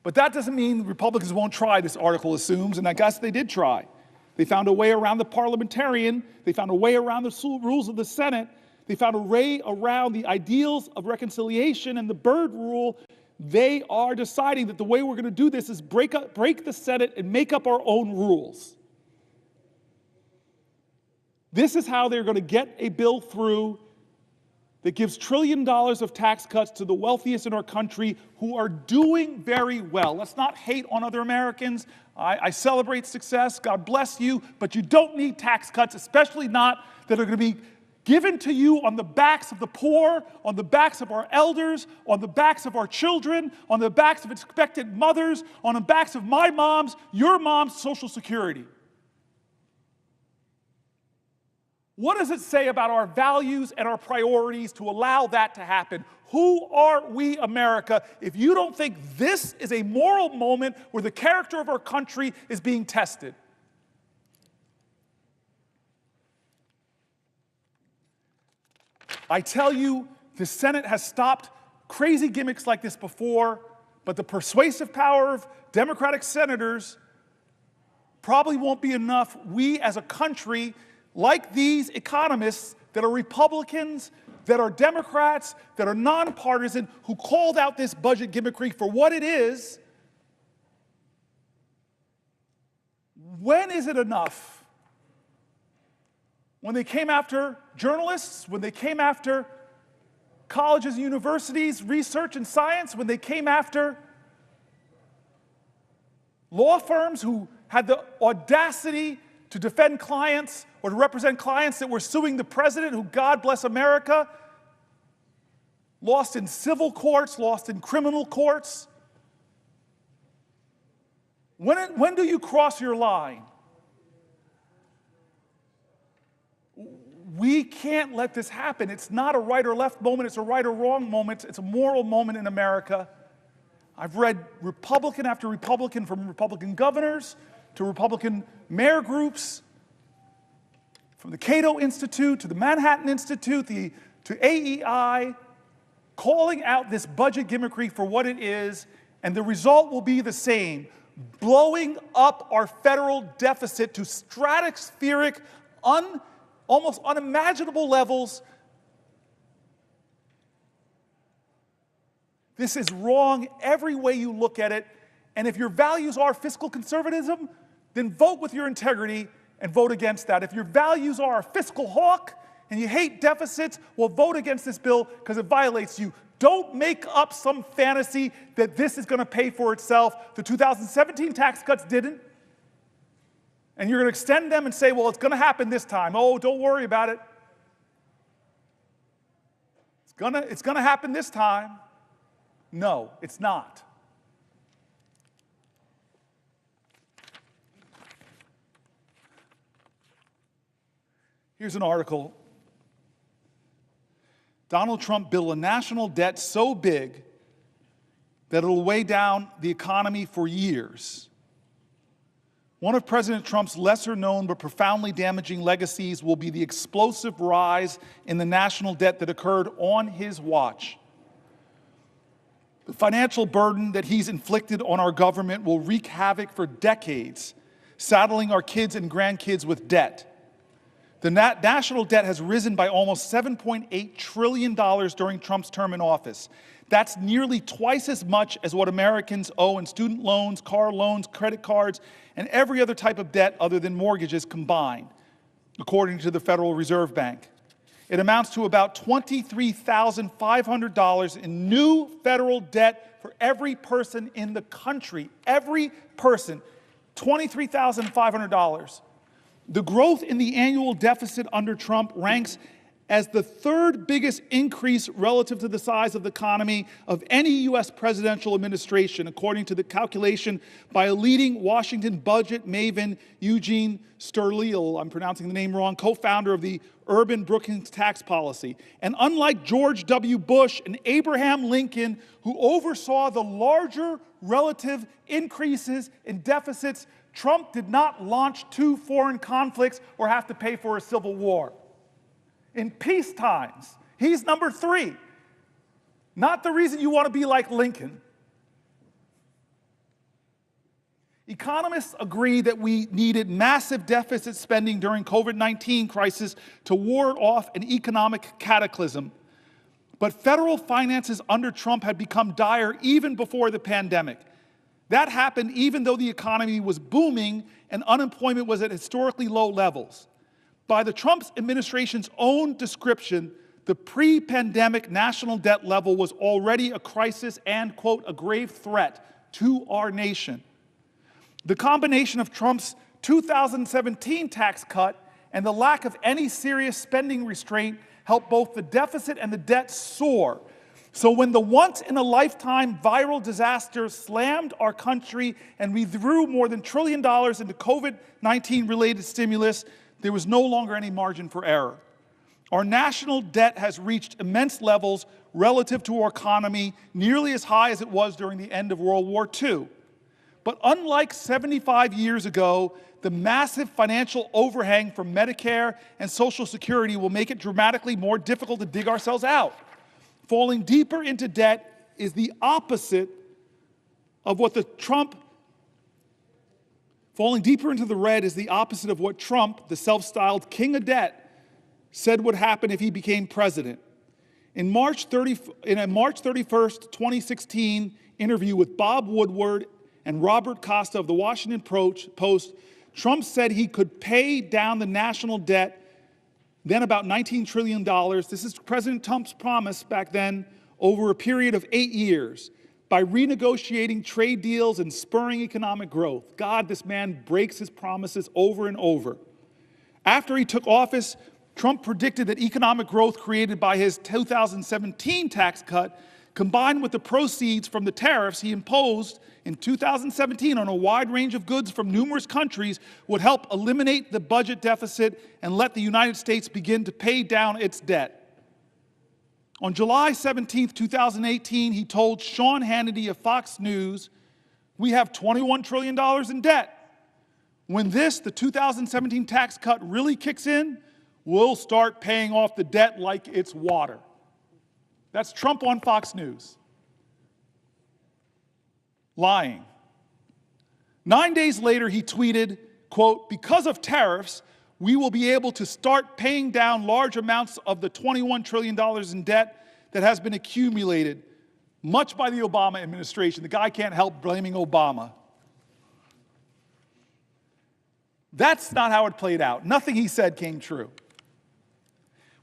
But that doesn't mean Republicans won't try, this article assumes, and I guess they did try. They found a way around the parliamentarian. They found a way around the rules of the Senate. They found a way around the ideals of reconciliation and the Byrd rule. They are deciding that the way we're going to do this is break the Senate and make up our own rules. This is how they're going to get a bill through that gives $1 trillion of tax cuts to the wealthiest in our country who are doing very well. Let's not hate on other Americans. I celebrate success. God bless you. But you don't need tax cuts, especially not that are going to be given to you on the backs of the poor, on the backs of our elders, on the backs of our children, on the backs of expectant mothers, on the backs of my mom's, your mom's Social Security. What does it say about our values and our priorities to allow that to happen? Who are we, America, if you don't think this is a moral moment where the character of our country is being tested? I tell you, the Senate has stopped crazy gimmicks like this before, but the persuasive power of Democratic senators probably won't be enough. We as a country, like these economists that are Republicans, that are Democrats, that are nonpartisan, who called out this budget gimmickry for what it is, when is it enough? When they came after journalists, when they came after colleges and universities, research and science, when they came after law firms who had the audacity to defend clients or to represent clients that were suing the president, who, God bless America, lost in civil courts, lost in criminal courts. When do you cross your line? We can't let this happen. It's not a right or left moment. It's a right or wrong moment. It's a moral moment in America. I've read Republican after Republican, from Republican governors to Republican mayor groups, from the Cato Institute to the Manhattan Institute to AEI, calling out this budget gimmickry for what it is, and the result will be the same: blowing up our federal deficit to stratospheric, almost unimaginable levels. This is wrong every way you look at it, and if your values are fiscal conservatism, then vote with your integrity and vote against that. If your values are a fiscal hawk and you hate deficits, well, vote against this bill because it violates you. Don't make up some fantasy that this is going to pay for itself. The 2017 tax cuts didn't. And you're going to extend them and say, well, it's going to happen this time. Oh, don't worry about it. It's going to happen this time. No, it's not. Here's an article. Donald Trump built a national debt so big that it'll weigh down the economy for years. One of President Trump's lesser known but profoundly damaging legacies will be the explosive rise in the national debt that occurred on his watch. The financial burden that he's inflicted on our government will wreak havoc for decades, saddling our kids and grandkids with debt. The national debt has risen by almost $7.8 trillion during Trump's term in office. That's nearly twice as much as what Americans owe in student loans, car loans, credit cards, and every other type of debt other than mortgages combined, according to the Federal Reserve Bank. It amounts to about $23,500 in new federal debt for every person in the country. Every person, $23,500. The growth in the annual deficit under Trump ranks as the third biggest increase relative to the size of the economy of any U.S. presidential administration, according to the calculation by a leading Washington budget maven, Eugene Sterleel, I'm pronouncing the name wrong, co-founder of the Urban Brookings Tax Policy. And unlike George W. Bush and Abraham Lincoln, who oversaw the larger relative increases in deficits, Trump did not launch 2 foreign conflicts or have to pay for a civil war. In peace times, he's number 3. Not the reason you want to be like Lincoln. Economists agree that we needed massive deficit spending during COVID-19 crisis to ward off an economic cataclysm. But federal finances under Trump had become dire even before the pandemic. That happened even though the economy was booming and unemployment was at historically low levels. By the Trump administration's own description, the pre-pandemic national debt level was already a crisis and, quote, a grave threat to our nation. The combination of Trump's 2017 tax cut and the lack of any serious spending restraint helped both the deficit and the debt soar. So when the once-in-a-lifetime viral disaster slammed our country and we threw more than $1 trillion into COVID-19 related stimulus, there was no longer any margin for error. Our national debt has reached immense levels relative to our economy, nearly as high as it was during the end of World War II. But unlike 75 years ago, the massive financial overhang from Medicare and Social Security will make it dramatically more difficult to dig ourselves out. Falling deeper into debt is the opposite of what Falling deeper into the red is the opposite of what Trump, the self-styled king of debt, said would happen if he became president. In a March 31st, 2016 interview with Bob Woodward and Robert Costa of the Washington Post, Trump said he could pay down the national debt, then about $19 trillion. This is President Trump's promise back then, over a period of 8 years, by renegotiating trade deals and spurring economic growth. God, this man breaks his promises over and over. After he took office, Trump predicted that economic growth created by his 2017 tax cut, combined with the proceeds from the tariffs he imposed in 2017 on a wide range of goods from numerous countries, would help eliminate the budget deficit and let the United States begin to pay down its debt. On July 17, 2018, he told Sean Hannity of Fox News, "We have $21 trillion in debt. When the 2017 tax cut really kicks in, we'll start paying off the debt like it's water." That's Trump on Fox News. Lying. 9 days later, he tweeted, quote, "Because of tariffs, we will be able to start paying down large amounts of the $21 trillion in debt that has been accumulated, much by the Obama administration." The guy can't help blaming Obama. That's not how it played out. Nothing he said came true.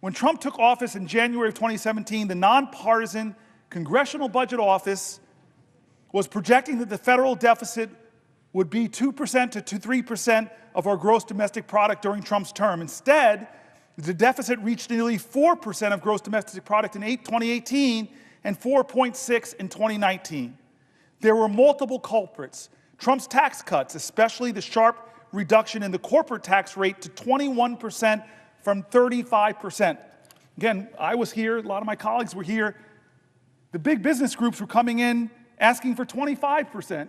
When Trump took office in January of 2017, the nonpartisan Congressional Budget Office was projecting that the federal deficit would be 2% to 3% of our gross domestic product during Trump's term. Instead, the deficit reached nearly 4% of gross domestic product in 2018 and 4.6 in 2019. There were multiple culprits. Trump's tax cuts, especially the sharp reduction in the corporate tax rate to 21% from 35%. Again, I was here, a lot of my colleagues were here. The big business groups were coming in asking for 25%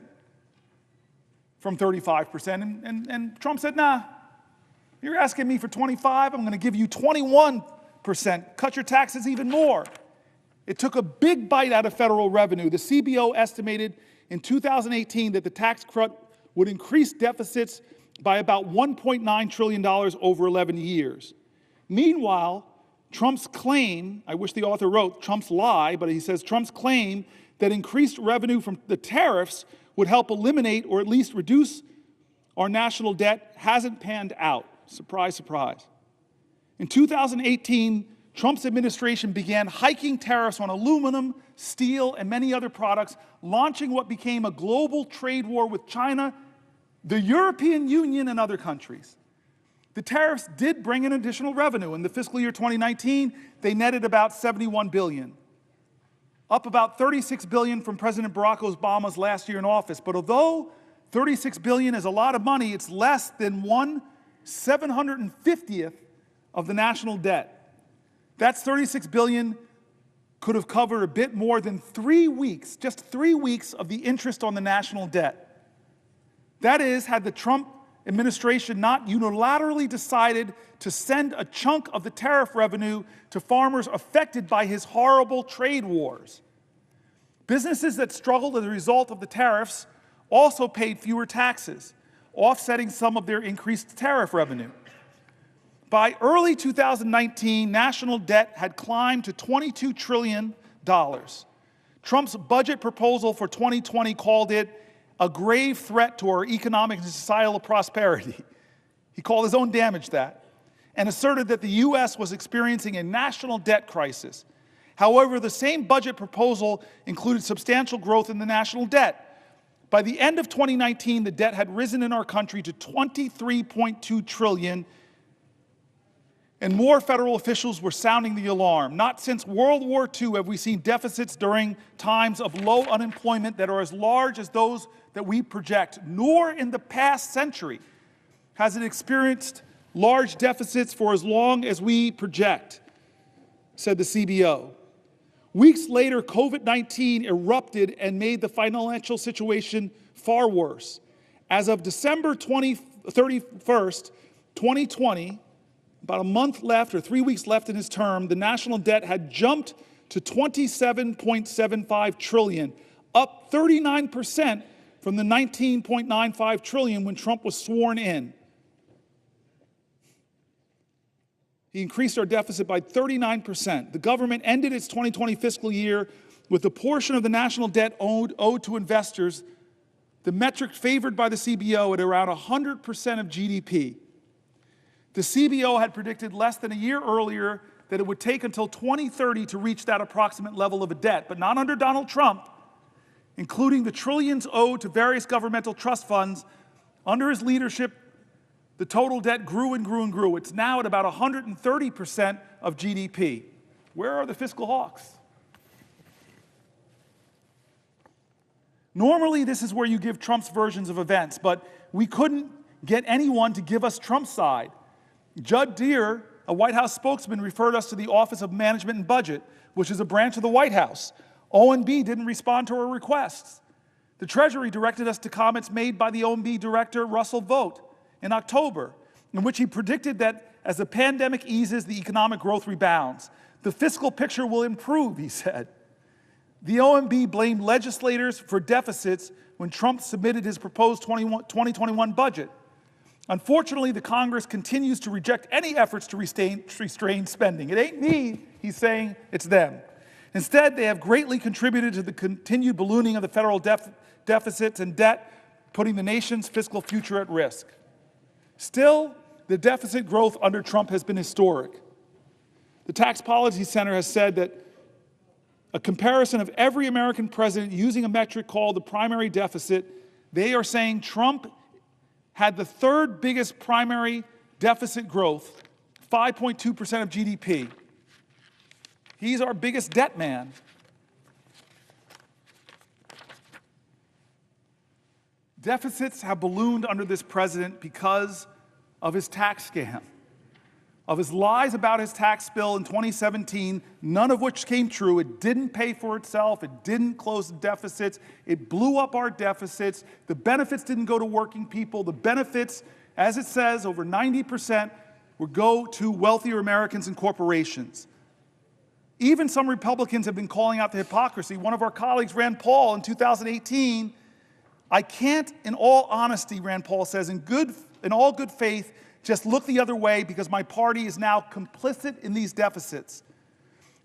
from 35%, and Trump said, nah, you're asking me for 25, I'm going to give you 21%, cut your taxes even more. It took a big bite out of federal revenue. The CBO estimated in 2018 that the tax cut would increase deficits by about $1.9 trillion over 11 years. Meanwhile, Trump's claim, I wish the author wrote Trump's lie, but he says Trump's claim that increased revenue from the tariffs would help eliminate or at least reduce our national debt hasn't panned out. Surprise, surprise. In 2018, Trump's administration began hiking tariffs on aluminum, steel, and many other products, launching what became a global trade war with China, the European Union, and other countries. The tariffs did bring in additional revenue. In the fiscal year 2019, they netted about $71 billion, up about $36 billion from President Barack Obama's last year in office. But although $36 billion is a lot of money, it's less than 1/750th of the national debt. That's $36 billion could have covered a bit more than 3 weeks, just 3 weeks of the interest on the national debt. That is, had the Trump administration not unilaterally decided to send a chunk of the tariff revenue to farmers affected by his horrible trade wars. Businesses that struggled as a result of the tariffs also paid fewer taxes, offsetting some of their increased tariff revenue. By early 2019, national debt had climbed to $22 trillion. Trump's budget proposal for 2020 called it a grave threat to our economic and societal prosperity. He called his own damage that, and asserted that the U.S. was experiencing a national debt crisis. However, the same budget proposal included substantial growth in the national debt. By the end of 2019, the debt had risen in our country to $23.2 trillion, and more federal officials were sounding the alarm. Not since World War II have we seen deficits during times of low unemployment that are as large as those that we project, nor in the past century has it experienced large deficits for as long as we project, said the CBO. Weeks later, COVID-19 erupted and made the financial situation far worse. As of December 31st, 2020, about a month left or 3 weeks left in his term, the national debt had jumped to $27.75 trillion, up 39% from the $19.95 trillion when Trump was sworn in. He increased our deficit by 39%. The government ended its 2020 fiscal year with a portion of the national debt owed to investors, the metric favored by the CBO, at around 100% of GDP. The CBO had predicted less than a year earlier that it would take until 2030 to reach that approximate level of a debt, but not under Donald Trump, including the trillions owed to various governmental trust funds. Under his leadership, the total debt grew and grew and grew. It's now at about 130% of GDP. Where are the fiscal hawks? Normally, this is where you give Trump's versions of events, but we couldn't get anyone to give us Trump's side. Judd Deere, a White House spokesman, referred us to the Office of Management and Budget, which is a branch of the White House. OMB didn't respond to our requests. The Treasury directed us to comments made by the OMB director, Russell Vought, in October, in which he predicted that as the pandemic eases, the economic growth rebounds. The fiscal picture will improve, he said. The OMB blamed legislators for deficits when Trump submitted his proposed 2021 budget. Unfortunately, the Congress continues to reject any efforts to restrain spending. It ain't me, he's saying, it's them. Instead, they have greatly contributed to the continued ballooning of the federal deficits and debt, putting the nation's fiscal future at risk. Still, the deficit growth under Trump has been historic. The Tax Policy Center has said that a comparison of every American president using a metric called the primary deficit, they are saying Trump had the third biggest primary deficit growth, 5.2% of GDP. He's our biggest debt man. Deficits have ballooned under this president because of his tax scam, of his lies about his tax bill in 2017, none of which came true. It didn't pay for itself. It didn't close the deficits. It blew up our deficits. The benefits didn't go to working people. The benefits, as it says, over 90% would go to wealthier Americans and corporations. Even some Republicans have been calling out the hypocrisy. One of our colleagues, Rand Paul, in 2018, I can't, in all honesty, Rand Paul says, in all good faith, just look the other way because my party is now complicit in these deficits.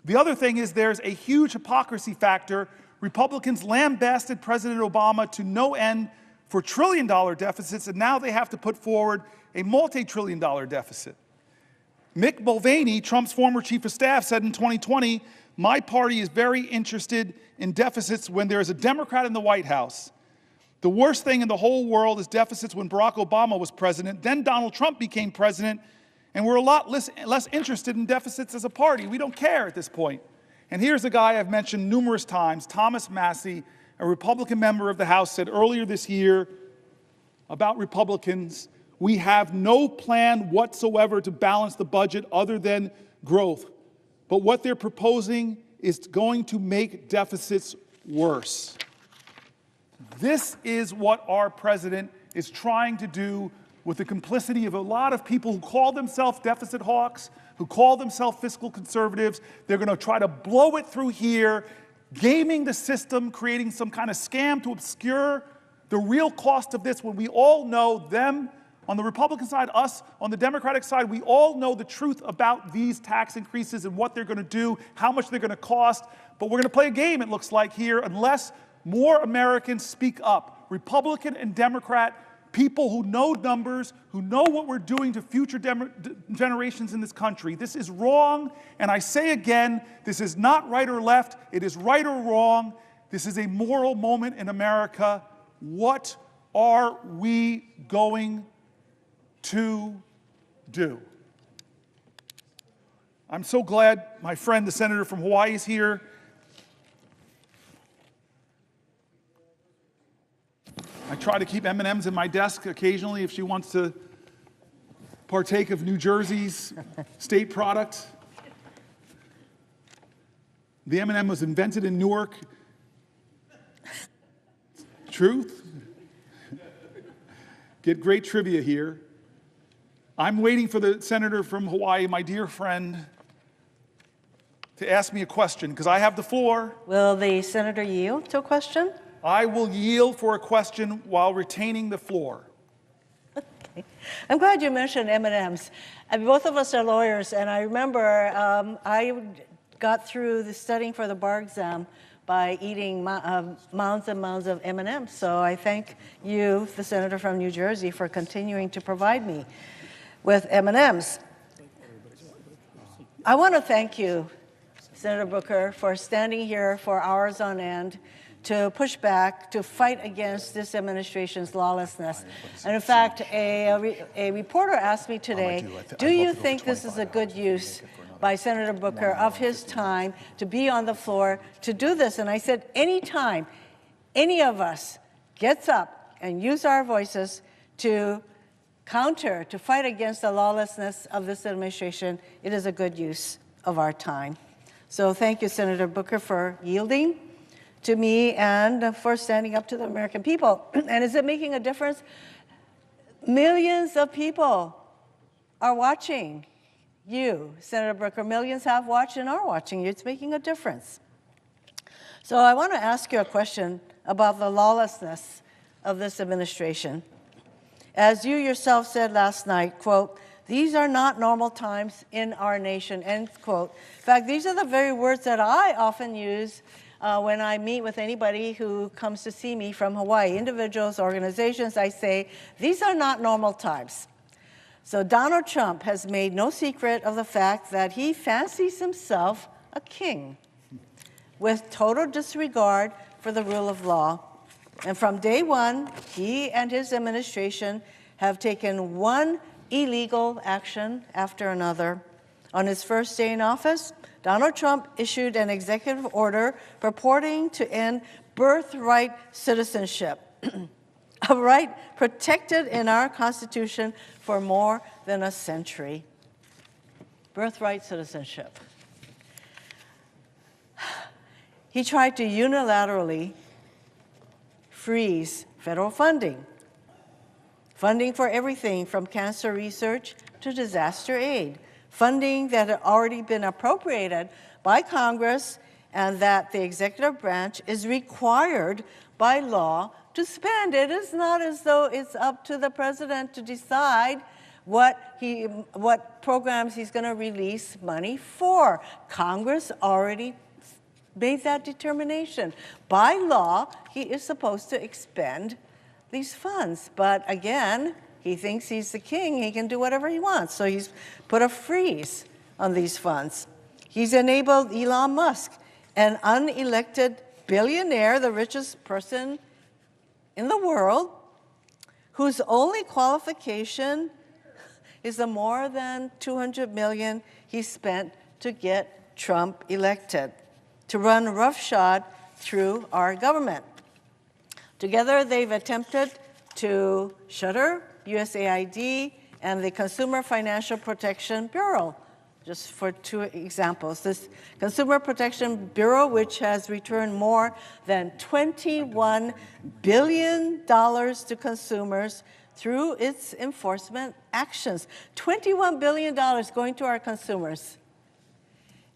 The other thing is there's a huge hypocrisy factor. Republicans lambasted President Obama to no end for trillion-dollar deficits, and now they have to put forward a multi-trillion-dollar deficit. Mick Mulvaney, Trump's former chief of staff, said in 2020, my party is very interested in deficits when there is a Democrat in the White House. The worst thing in the whole world is deficits when Barack Obama was president. Then Donald Trump became president, and we're a lot less interested in deficits as a party. We don't care at this point. And here's a guy I've mentioned numerous times, Thomas Massie, a Republican member of the House, said earlier this year about Republicans, we have no plan whatsoever to balance the budget other than growth. But what they're proposing is going to make deficits worse. This is what our president is trying to do with the complicity of a lot of people who call themselves deficit hawks, who call themselves fiscal conservatives. They're going to try to blow it through here, gaming the system, creating some kind of scam to obscure the real cost of this when we all know them on the Republican side, us on the Democratic side, we all know the truth about these tax increases and what they're going to do, how much they're going to cost. But we're going to play a game, it looks like here, unless more Americans speak up. Republican and Democrat, people who know numbers, who know what we're doing to future generations in this country. This is wrong, and I say again, this is not right or left. It is right or wrong. This is a moral moment in America. What are we going to do? I'm so glad my friend, the senator from Hawaii, is here. I try to keep M&Ms in my desk occasionally if she wants to partake of New Jersey's state product. The M&M was invented in Newark. Truth? Get great trivia here. I'm waiting for the senator from Hawaii, my dear friend, to ask me a question, because I have the floor. Will the senator yield to a question? I will yield for a question while retaining the floor. Okay. I'm glad you mentioned M&Ms. Both of us are lawyers, and I remember I got through the studying for the bar exam by eating mounds and mounds of M&Ms. So I thank you, the senator from New Jersey, for continuing to provide me with M&Ms. I want to thank you, Senator Booker, for standing here for hours on end to push back, to fight against this administration's lawlessness. And in fact, a reporter asked me today, do you think this is a good use by Senator Booker of his time to be on the floor to do this? And I said, anytime any of us gets up and use our voices to counter, to fight against the lawlessness of this administration, it is a good use of our time. So thank you, Senator Booker, for yielding to me and for standing up to the American people. And is it making a difference? Millions of people are watching you, Senator Booker. Millions have watched and are watching you. It's making a difference. So I want to ask you a question about the lawlessness of this administration. As you yourself said last night, quote, these are not normal times in our nation, end quote. In fact, these are the very words that I often use when I meet with anybody who comes to see me from Hawaii, individuals, organizations. I say, these are not normal times. So Donald Trump has made no secret of the fact that he fancies himself a king with total disregard for the rule of law. And from day one, he and his administration have taken one illegal action after another. On his first day in office, Donald Trump issued an executive order purporting to end birthright citizenship. a right protected in our Constitution for more than a century. Birthright citizenship. He tried to unilaterally freeze federal funding for everything from cancer research to disaster aid, funding that had already been appropriated by Congress and that the executive branch is required by law to spend. It is not as though it's up to the president to decide what programs he's going to release money for. Congress already made that determination. By law, he is supposed to expend these funds. But again, he thinks he's the king. He can do whatever he wants. So he's put a freeze on these funds. He's enabled Elon Musk, an unelected billionaire, the richest person in the world, whose only qualification is the more than $200 million he spent to get Trump elected, to run roughshod through our government. Together, they've attempted to shutter USAID and the Consumer Financial Protection Bureau, just for two examples. This Consumer Protection Bureau, which has returned more than $21 billion to consumers through its enforcement actions. $21 billion going to our consumers.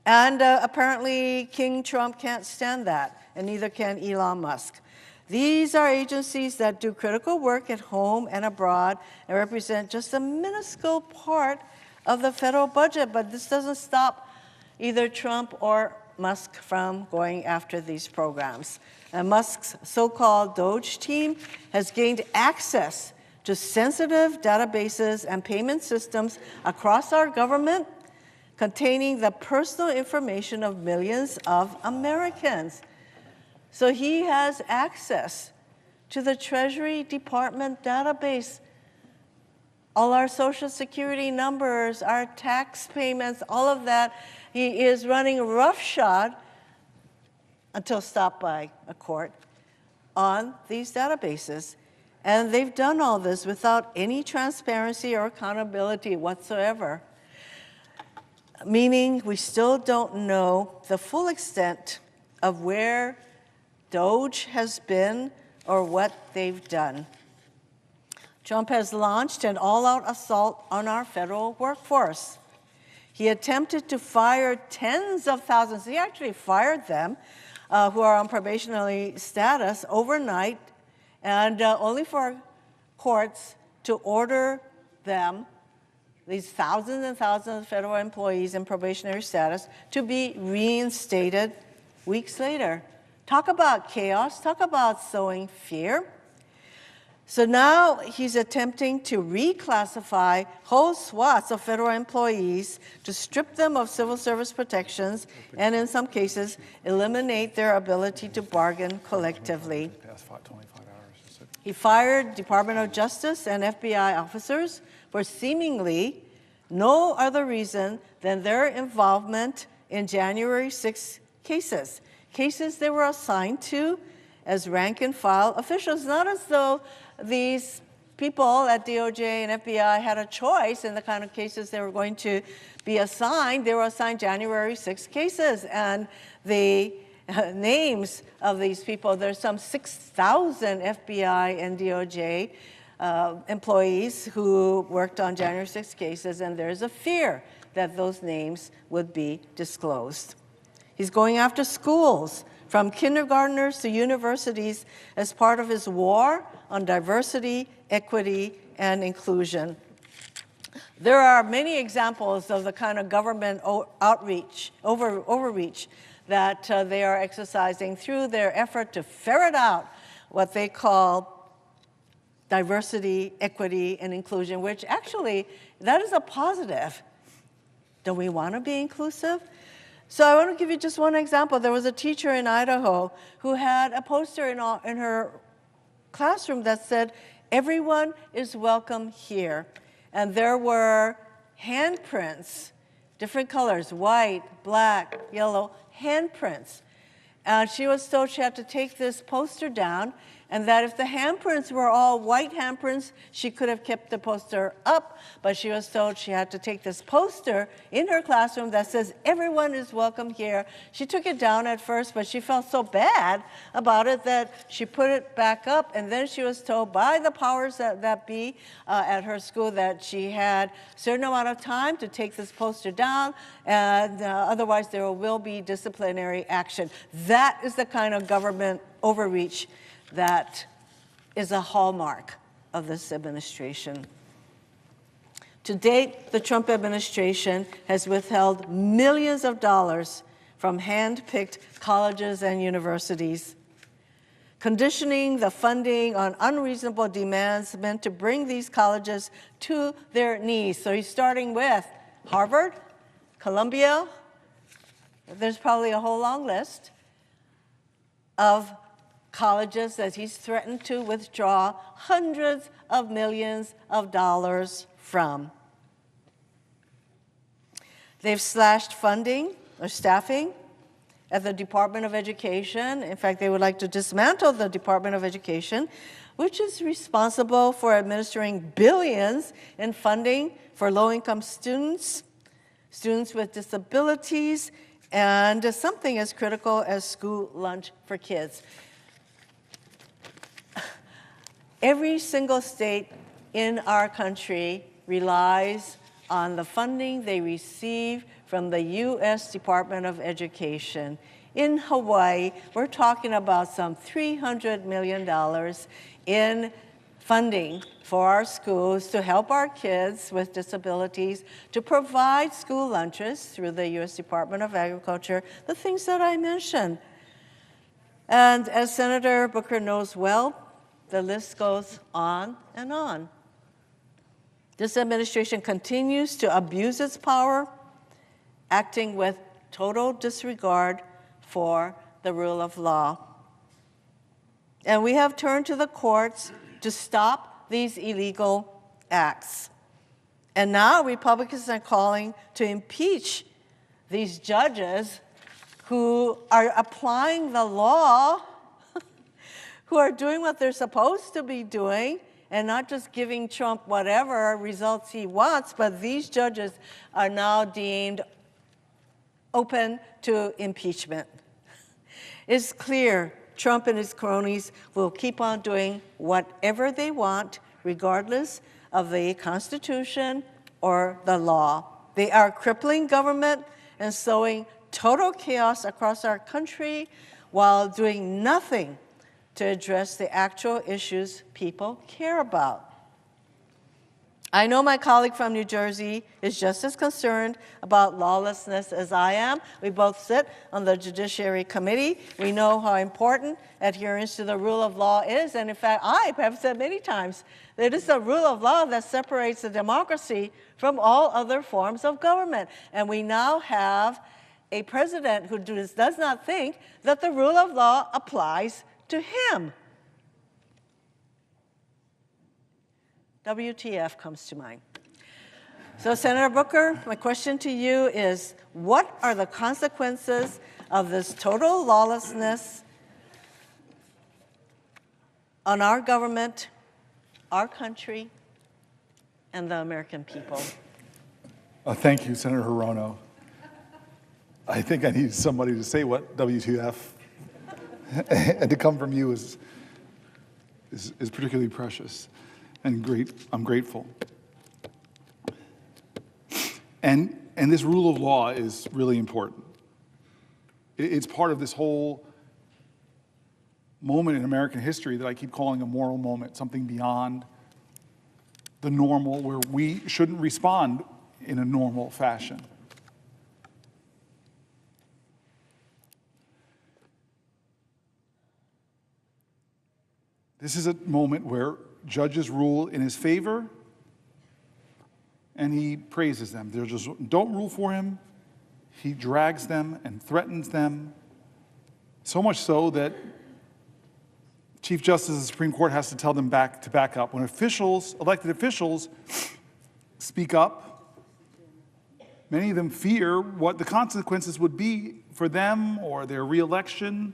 And apparently King Trump can't stand that, and neither can Elon Musk. These are agencies that do critical work at home and abroad and represent just a minuscule part of the federal budget, but this doesn't stop either Trump or Musk from going after these programs. And Musk's so-called DOGE team has gained access to sensitive databases and payment systems across our government containing the personal information of millions of Americans. So he has access to the Treasury Department database, all our Social Security numbers, our tax payments, all of that. He is running roughshod until stopped by a court on these databases. And they've done all this without any transparency or accountability whatsoever, meaning we still don't know the full extent of where DOGE has been or what they've done. Trump has launched an all-out assault on our federal workforce. He attempted to fire tens of thousands. He actually fired them who are on probationary status overnight, and only for courts to order them, these thousands and thousands of federal employees in probationary status, to be reinstated weeks later. Talk about chaos, talk about sowing fear. So now he's attempting to reclassify whole swaths of federal employees to strip them of civil service protections and in some cases eliminate their ability to bargain collectively. He fired Department of Justice and FBI officers for seemingly no other reason than their involvement in January 6 cases. Cases they were assigned to as rank and file officials, not as though these people at DOJ and FBI had a choice in the kind of cases they were going to be assigned. They were assigned January 6 cases, and the names of these people, there's some 6,000 FBI and DOJ employees who worked on January 6 cases, and there's a fear that those names would be disclosed. He's going after schools, from kindergartners to universities, as part of his war on diversity, equity, and inclusion. There are many examples of the kind of government outreach, overreach that they are exercising through their effort to ferret out what they call diversity, equity, and inclusion, which actually, that is a positive. Do we want to be inclusive? So I want to give you just one example. There was a teacher in Idaho who had a poster in her classroom that said, "Everyone is welcome here." And there were handprints, different colors, white, black, yellow, handprints. She was told she had to take this poster down, and that if the handprints were all white handprints, she could have kept the poster up, but she was told she had to take this poster in her classroom that says, "Everyone is welcome here." She took it down at first, but she felt so bad about it that she put it back up, and then she was told by the powers that be at her school that she had a certain amount of time to take this poster down, and otherwise there will be disciplinary action. That is the kind of government overreach that is a hallmark of this administration. To date, the Trump administration has withheld millions of dollars from hand-picked colleges and universities, conditioning the funding on unreasonable demands meant to bring these colleges to their knees. So he's starting with Harvard, Columbia, there's probably a whole long list of colleges that he's threatened to withdraw hundreds of millions of dollars from. They've slashed funding or staffing at the Department of Education. In fact, they would like to dismantle the Department of Education, which is responsible for administering billions in funding for low-income students, students with disabilities, and something as critical as school lunch for kids. Every single state in our country relies on the funding they receive from the U.S. Department of Education. In Hawaii, we're talking about some $300 million in funding for our schools to help our kids with disabilities, to provide school lunches through the U.S. Department of Agriculture, the things that I mentioned. And as Senator Booker knows well, the list goes on and on. This administration continues to abuse its power, acting with total disregard for the rule of law. And we have turned to the courts to stop these illegal acts. And now Republicans are calling to impeach these judges who are applying the law, who are doing what they're supposed to be doing, and not just giving Trump whatever results he wants, but these judges are now deemed open to impeachment. It's clear Trump and his cronies will keep on doing whatever they want, regardless of the Constitution or the law. They are crippling government and sowing total chaos across our country while doing nothing to address the actual issues people care about. I know my colleague from New Jersey is just as concerned about lawlessness as I am. We both sit on the Judiciary Committee. We know how important adherence to the rule of law is. And in fact, I have said many times that it's the rule of law that separates the democracy from all other forms of government. And we now have a president who does not think that the rule of law applies to him. WTF comes to mind. So, Senator Booker, my question to you is, what are the consequences of this total lawlessness on our government, our country, and the American people? Thank you, Senator Hirono. I think I need somebody to say what WTF, and to come from you is particularly precious and great. I'm grateful. And this rule of law is really important. It's part of this whole moment in American history that I keep calling a moral moment, something beyond the normal, where we shouldn't respond in a normal fashion. This is a moment where judges rule in his favor, and he praises them. They just don't rule for him. He drags them and threatens them, so much so that Chief Justice of the Supreme Court has to tell them to back up. When elected officials, speak up, Many of them fear what the consequences would be for them or their reelection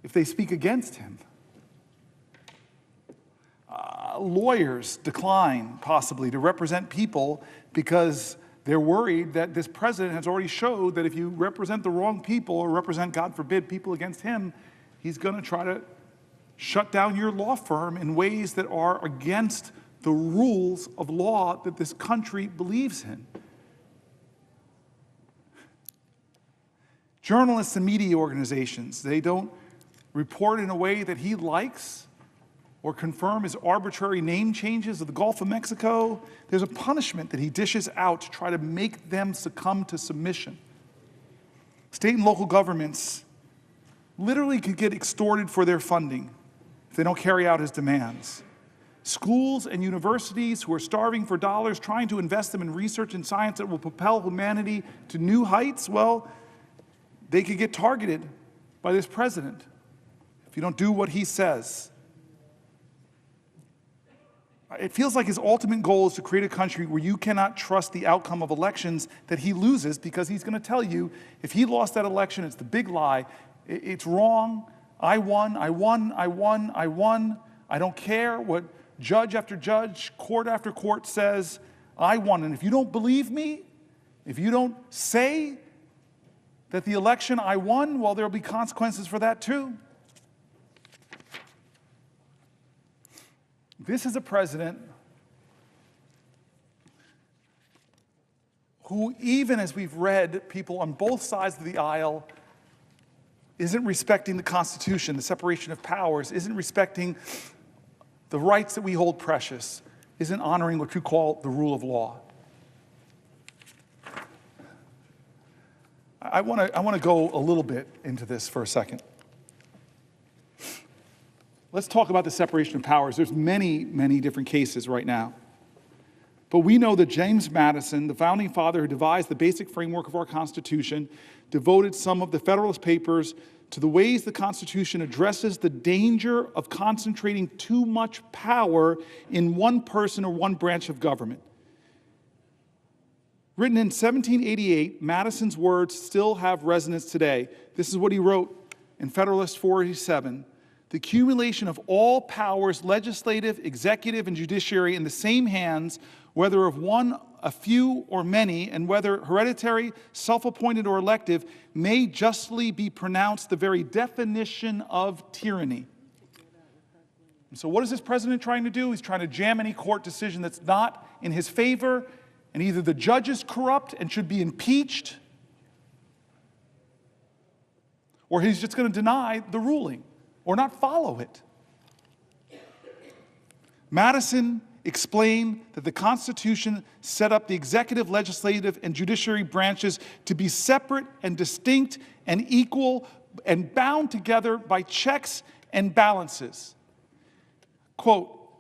if they speak against him. Lawyers decline, possibly, to represent people because they're worried that this president has already showed that if you represent the wrong people or represent, God forbid, people against him, he's going to try to shut down your law firm in ways that are against the rules of law that this country believes in. Journalists and media organizations, they don't report in a way that he likes or confirm his arbitrary name changes of the Gulf of Mexico. There's a punishment that he dishes out to try to make them succumb to submission. State and local governments literally could get extorted for their funding if they don't carry out his demands. Schools and universities who are starving for dollars, trying to invest them in research and science that will propel humanity to new heights, well, they could get targeted by this president if you don't do what he says. It feels like his ultimate goal is to create a country where you cannot trust the outcome of elections that he loses, because he's going to tell you if he lost that election, it's the big lie. It's wrong. I won. I don't care what judge after judge, court after court says. I won. And if you don't believe me, if you don't say that the election I won, well, there'll be consequences for that too. This is a president who, even as we've read, people on both sides of the aisle, isn't respecting the Constitution, the separation of powers, isn't respecting the rights that we hold precious, isn't honoring what you call the rule of law. I want to go a little bit into this for a second. Let's talk about the separation of powers. There's many, many different cases right now. But we know that James Madison, the founding father who devised the basic framework of our Constitution, devoted some of the Federalist Papers to the ways the Constitution addresses the danger of concentrating too much power in one person or one branch of government. Written in 1788, Madison's words still have resonance today. This is what he wrote in Federalist 487. The accumulation of all powers, legislative, executive, and judiciary, in the same hands, whether of one, a few, or many, and whether hereditary, self-appointed, or elective, may justly be pronounced the very definition of tyranny. And so what is this president trying to do? He's trying to jam any court decision that's not in his favor, and either the judge is corrupt and should be impeached, or he's just going to deny the ruling or not follow it. Madison explained that the Constitution set up the executive, legislative, and judiciary branches to be separate and distinct and equal and bound together by checks and balances. Quote,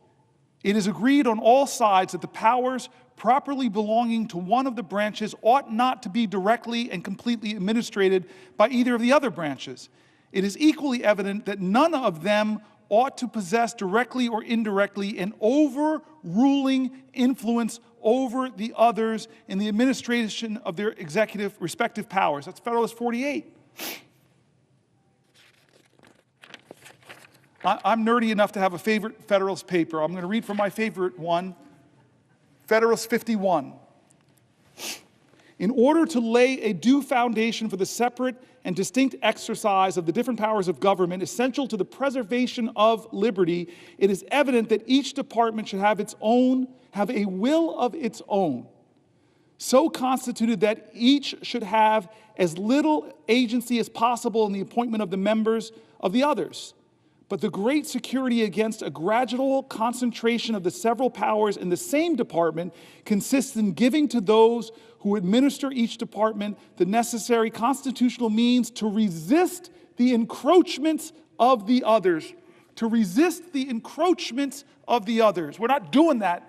"It is agreed on all sides that the powers properly belonging to one of the branches ought not to be directly and completely administrated by either of the other branches. It is equally evident that none of them ought to possess directly or indirectly an overruling influence over the others in the administration of their executive respective powers." That's Federalist 48. I'm nerdy enough to have a favorite Federalist paper. I'm going to read from my favorite one, Federalist 51. In order to lay a due foundation for the separate and distinct exercise of the different powers of government essential to the preservation of liberty, it is evident that each department should have a will of its own, so constituted that each should have as little agency as possible in the appointment of the members of the others. But the great security against a gradual concentration of the several powers in the same department consists in giving to those who administer each department the necessary constitutional means to resist the encroachments of the others. To resist the encroachments of the others. We're not doing that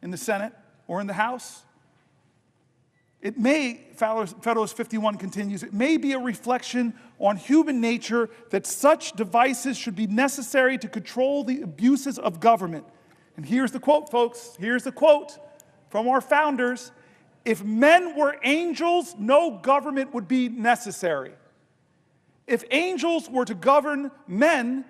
in the Senate or in the House. It may, Federalist 51 continues, it may be a reflection on human nature that such devices should be necessary to control the abuses of government. And here's the quote, folks. Here's the quote from our founders. if men were angels, no government would be necessary. If angels were to govern men,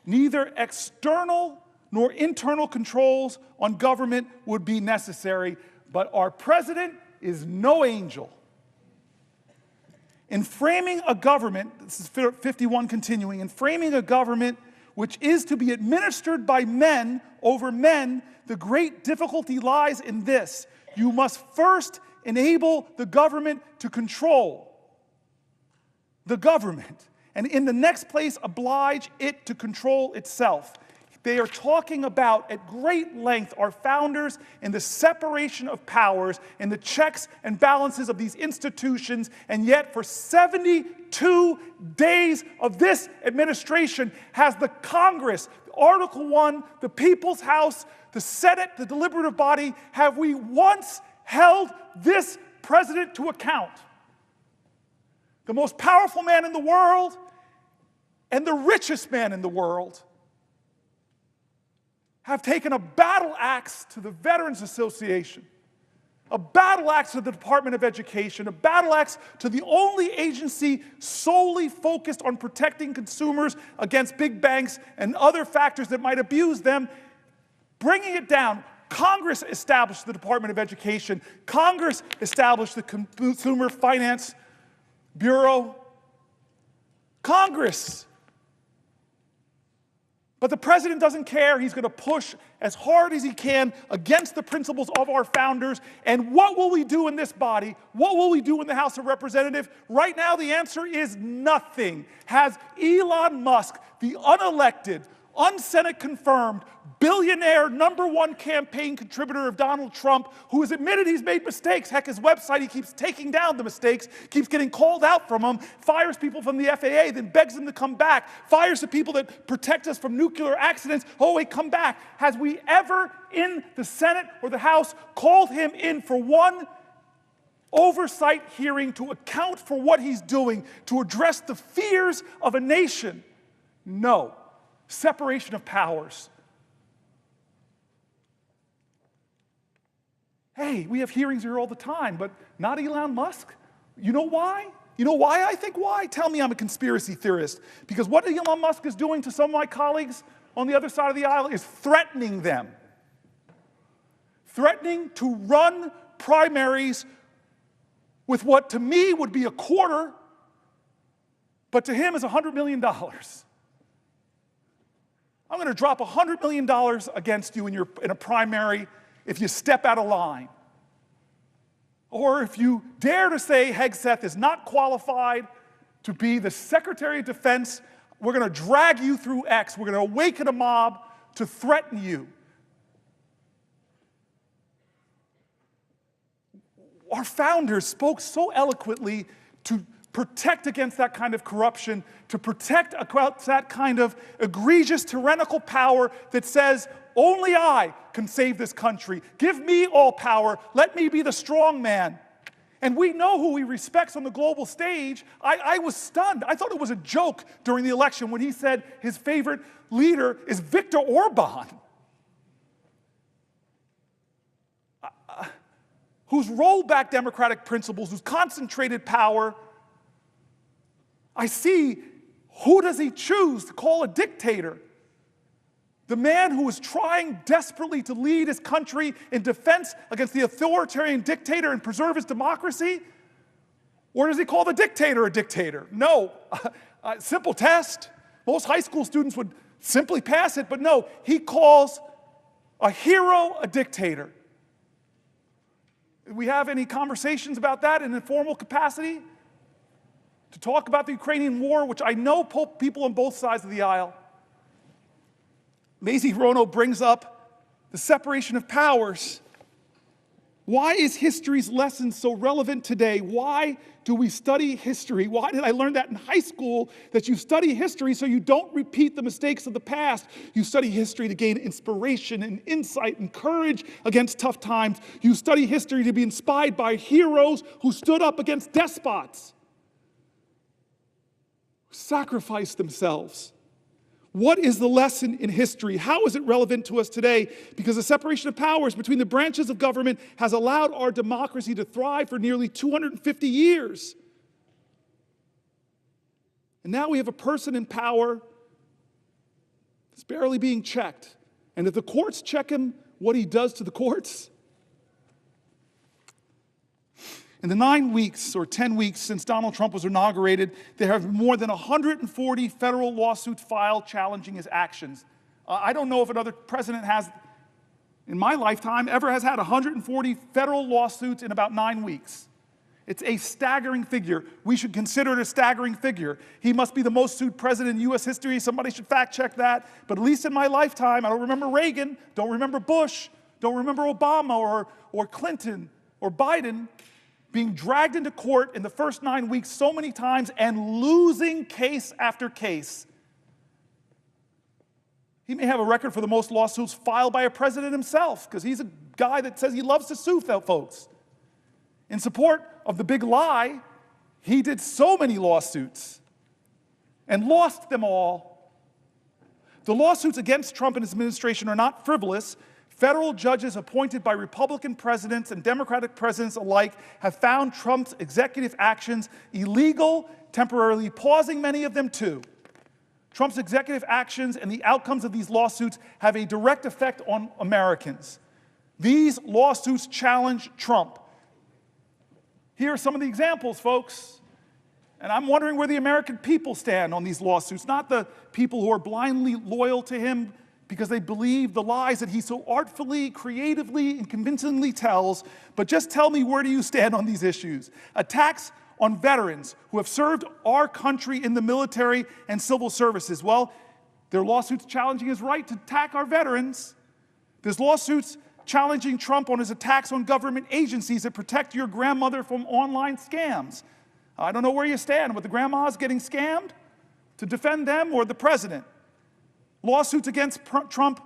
neither external nor internal controls on government would be necessary. But our president is no angel. In framing a government, this is 51 continuing, in framing a government which is to be administered by men over men, the great difficulty lies in this: you must first enable the government to control the government, and in the next place oblige it to control itself. They are talking about at great length, our founders, and the separation of powers and the checks and balances of these institutions, and yet for 72 days of this administration has the Congress, Article 1, the People's House, the Senate, the deliberative body, have we once held this president to account? The most powerful man in the world and the richest man in the world have taken a battle axe to the Veterans Association, a battle axe to the Department of Education, a battle axe to the only agency solely focused on protecting consumers against big banks and other factors that might abuse them, bringing it down. Congress established the Department of Education. Congress established the Consumer Finance Bureau. Congress. But the president doesn't care. He's going to push as hard as he can against the principles of our founders. And what will we do in this body? What will we do in the House of Representatives? Right now, the answer is nothing. Has Elon Musk, the unelected, un-Senate confirmed, billionaire #1 campaign contributor of Donald Trump, who has admitted he's made mistakes. Heck, his website, he keeps taking down the mistakes, keeps getting called out from them, fires people from the FAA, then begs them to come back, fires the people that protect us from nuclear accidents. Oh, wait, come back. Has we ever in the Senate or the House called him in for one oversight hearing to account for what he's doing, to address the fears of a nation? No. Separation of powers. Hey, we have hearings here all the time, but not Elon Musk. You know why? You know why I think why? Tell me I'm a conspiracy theorist. Because what Elon Musk is doing to some of my colleagues on the other side of the aisle is threatening them. Threatening to run primaries with what to me would be a quarter, but to him is $100 million. I'm going to drop $100 million against you in a primary if you step out of line. Or if you dare to say Hegseth is not qualified to be the Secretary of Defense, we're going to drag you through X. We're going to awaken a mob to threaten you. Our founders spoke so eloquently to protect against that kind of corruption, to protect against that kind of egregious tyrannical power that says, only I can save this country. Give me all power. Let me be the strong man. And we know who he respects on the global stage. I was stunned. I thought it was a joke during the election when he said his favorite leader is Viktor Orban, who's rolled back democratic principles, who's concentrated power. I see, who does he choose to call a dictator? The man who is trying desperately to lead his country in defense against the authoritarian dictator and preserve his democracy? Or does he call the dictator a dictator? No. Simple test. Most high school students would simply pass it, but no, he calls a hero a dictator. Do we have any conversations about that in a formal capacity? To talk about the Ukrainian war, which I know people on both sides of the aisle. Mazie Hirono brings up the separation of powers. Why is history's lesson so relevant today? Why do we study history? Why did I learn that in high school, that you study history so you don't repeat the mistakes of the past? You study history to gain inspiration and insight and courage against tough times. You study history to be inspired by heroes who stood up against despots, who sacrificed themselves. What is the lesson in history? How is it relevant to us today? Because the separation of powers between the branches of government has allowed our democracy to thrive for nearly 250 years. And now we have a person in power that's barely being checked. And if the courts check him, what he does to the courts? In the 9 weeks or 10 weeks since Donald Trump was inaugurated, there have been more than 140 federal lawsuits filed challenging his actions. I don't know if another president has, in my lifetime, ever has had 140 federal lawsuits in about 9 weeks. It's a staggering figure. We should consider it a staggering figure. He must be the most sued president in U.S. history. Somebody should fact check that. But at least in my lifetime, I don't remember Reagan, don't remember Bush, don't remember Obama or Clinton or Biden being dragged into court in the first 9 weeks so many times and losing case after case. He may have a record for the most lawsuits filed by a president himself, because he's a guy that says he loves to sue folks. In support of the big lie, he did so many lawsuits and lost them all. The lawsuits against Trump and his administration are not frivolous. Federal judges appointed by Republican presidents and Democratic presidents alike have found Trump's executive actions illegal, temporarily pausing many of them too. Trump's executive actions and the outcomes of these lawsuits have a direct effect on Americans. These lawsuits challenge Trump. Here are some of the examples, folks. And I'm wondering where the American people stand on these lawsuits, not the people who are blindly loyal to him because they believe the lies that he so artfully, creatively, and convincingly tells, but just tell me, where do you stand on these issues? Attacks on veterans who have served our country in the military and civil services. Well, there are lawsuits challenging his right to attack our veterans. There's lawsuits challenging Trump on his attacks on government agencies that protect your grandmother from online scams. I don't know where you stand with the grandmas getting scammed, to defend them or the president. Lawsuits against Trump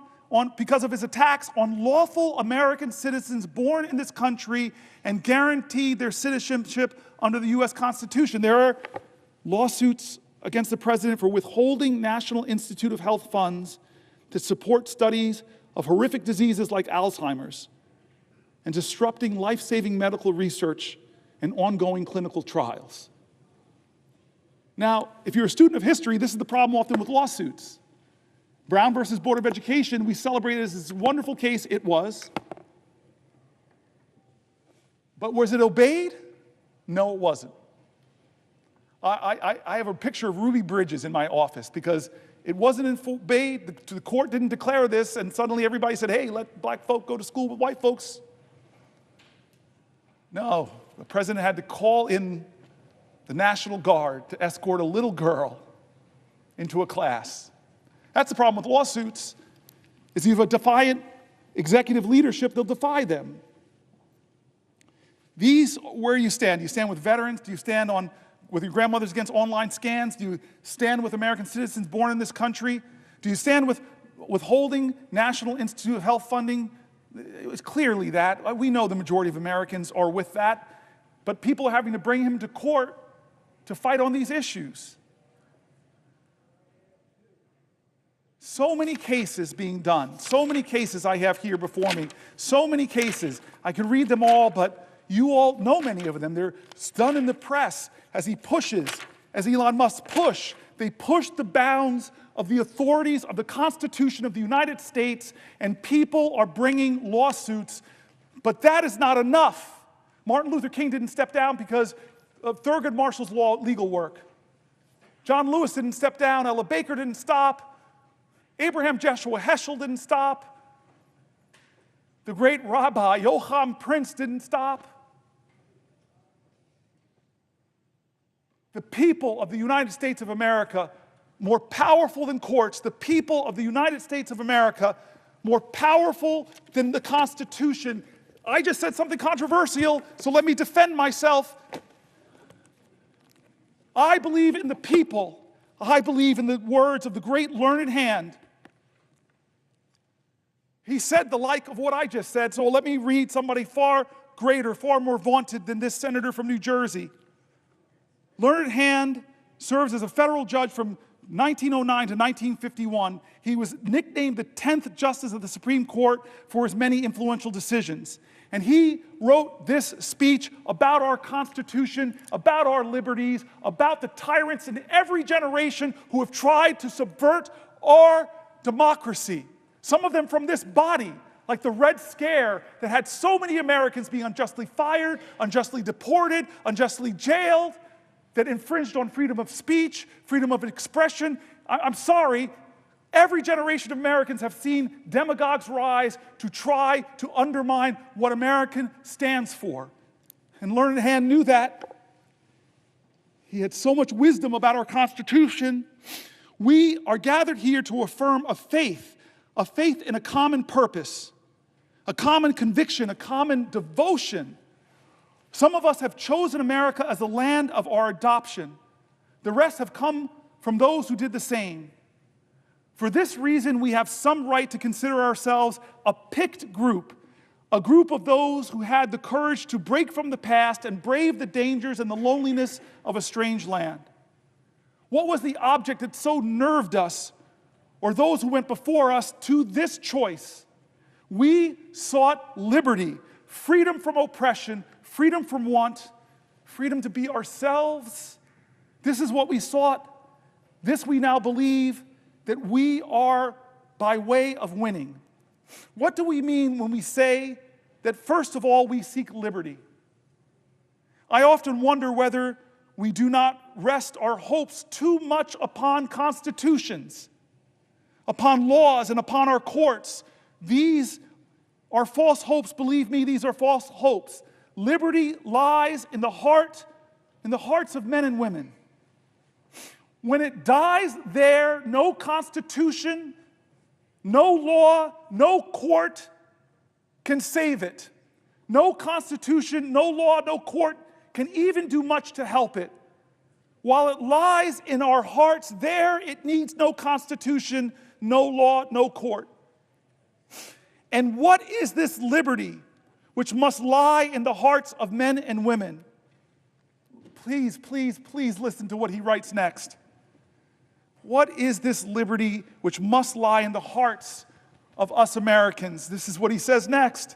because of his attacks on lawful American citizens born in this country and guaranteed their citizenship under the U.S. Constitution. There are lawsuits against the president for withholding National Institute of Health funds to support studies of horrific diseases like Alzheimer's and disrupting life-saving medical research and ongoing clinical trials. Now, if you're a student of history, this is the problem often with lawsuits. Brown versus Board of Education, we celebrated as this wonderful case. It was. But was it obeyed? No, it wasn't. I have a picture of Ruby Bridges in my office because it wasn't obeyed. The court didn't declare this, and suddenly everybody said, hey, let black folk go to school with white folks. No, the president had to call in the National Guard to escort a little girl into a class. That's the problem with lawsuits, is you have a defiant executive leadership, they'll defy them. These, where do you stand? Do you stand with veterans? Do you stand with your grandmothers against online scans? Do you stand with American citizens born in this country? Do you stand with withholding National Institute of Health funding? It was clearly that. We know the majority of Americans are with that, but people are having to bring him to court to fight on these issues. So many cases being done, so many cases I have here before me, so many cases. I could read them all, but you all know many of them. They're done in the press as he pushes, as Elon Musk push. They push the bounds of the authorities of the Constitution of the United States, and people are bringing lawsuits, but that is not enough. Martin Luther King didn't step down because of Thurgood Marshall's legal work. John Lewis didn't step down, Ella Baker didn't stop. Abraham Joshua Heschel didn't stop. The great Rabbi Joachim Prince didn't stop. The people of the United States of America, more powerful than courts, the people of the United States of America, more powerful than the Constitution. I just said something controversial, so let me defend myself. I believe in the people. I believe in the words of the great learned hand. He said the like of what I just said, so let me read somebody far greater, far more vaunted than this senator from New Jersey. Learned Hand serves as a federal judge from 1909 to 1951, he was nicknamed the 10th Justice of the Supreme Court for his many influential decisions. And he wrote this speech about our Constitution, about our liberties, about the tyrants in every generation who have tried to subvert our democracy. Some of them from this body, like the Red Scare that had so many Americans being unjustly fired, unjustly deported, unjustly jailed, that infringed on freedom of speech, freedom of expression. I'm sorry, every generation of Americans have seen demagogues rise to try to undermine what American stands for. And Learned Hand knew that. He had so much wisdom about our Constitution. We are gathered here to affirm a faith in a common purpose, a common conviction, a common devotion. Some of us have chosen America as the land of our adoption. The rest have come from those who did the same. For this reason, we have some right to consider ourselves a picked group, a group of those who had the courage to break from the past and brave the dangers and the loneliness of a strange land. What was the object that so nerved us, or those who went before us, to this choice? We sought liberty, freedom from oppression, freedom from want, freedom to be ourselves. This is what we sought. This we now believe that we are by way of winning. What do we mean when we say that first of all we seek liberty? I often wonder whether we do not rest our hopes too much upon constitutions, upon laws, and upon our courts. These are false hopes. Believe me, these are false hopes. Liberty lies in the hearts of men and women. When it dies there, no constitution, no law, no court can save it. No constitution, no law, no court can even do much to help it. While it lies in our hearts, there it needs no constitution, no law, no court. And what is this liberty which must lie in the hearts of men and women? Please, please, please listen to what he writes next. What is this liberty which must lie in the hearts of us Americans? This is what he says next.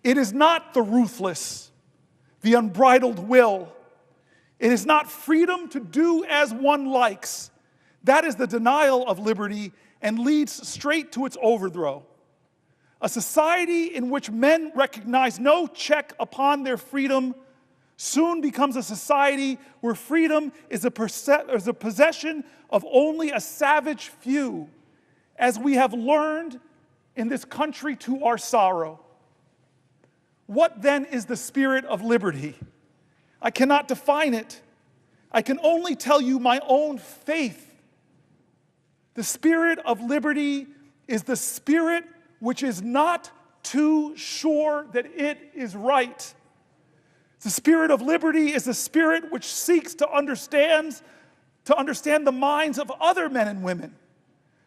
It is not the ruthless, the unbridled will. It is not freedom to do as one likes. That is the denial of liberty and leads straight to its overthrow. A society in which men recognize no check upon their freedom soon becomes a society where freedom is a possession of only a savage few, as we have learned in this country to our sorrow. What then is the spirit of liberty? I cannot define it. I can only tell you my own faith. The spirit of liberty is the spirit which is not too sure that it is right. The spirit of liberty is the spirit which seeks to understand the minds of other men and women.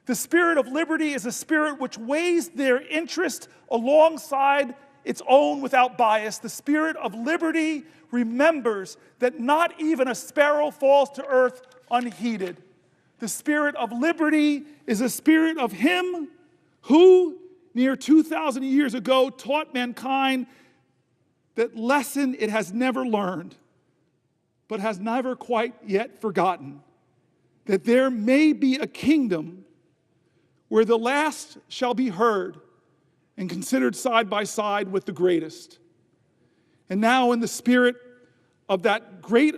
The spirit of liberty is a spirit which weighs their interest alongside its own without bias. The spirit of liberty remembers that not even a sparrow falls to earth unheeded. The spirit of liberty is a spirit of him who, near 2,000 years ago, taught mankind that lesson it has never learned, but has never quite yet forgotten, that there may be a kingdom where the last shall be heard and considered side by side with the greatest. And now in the spirit of that great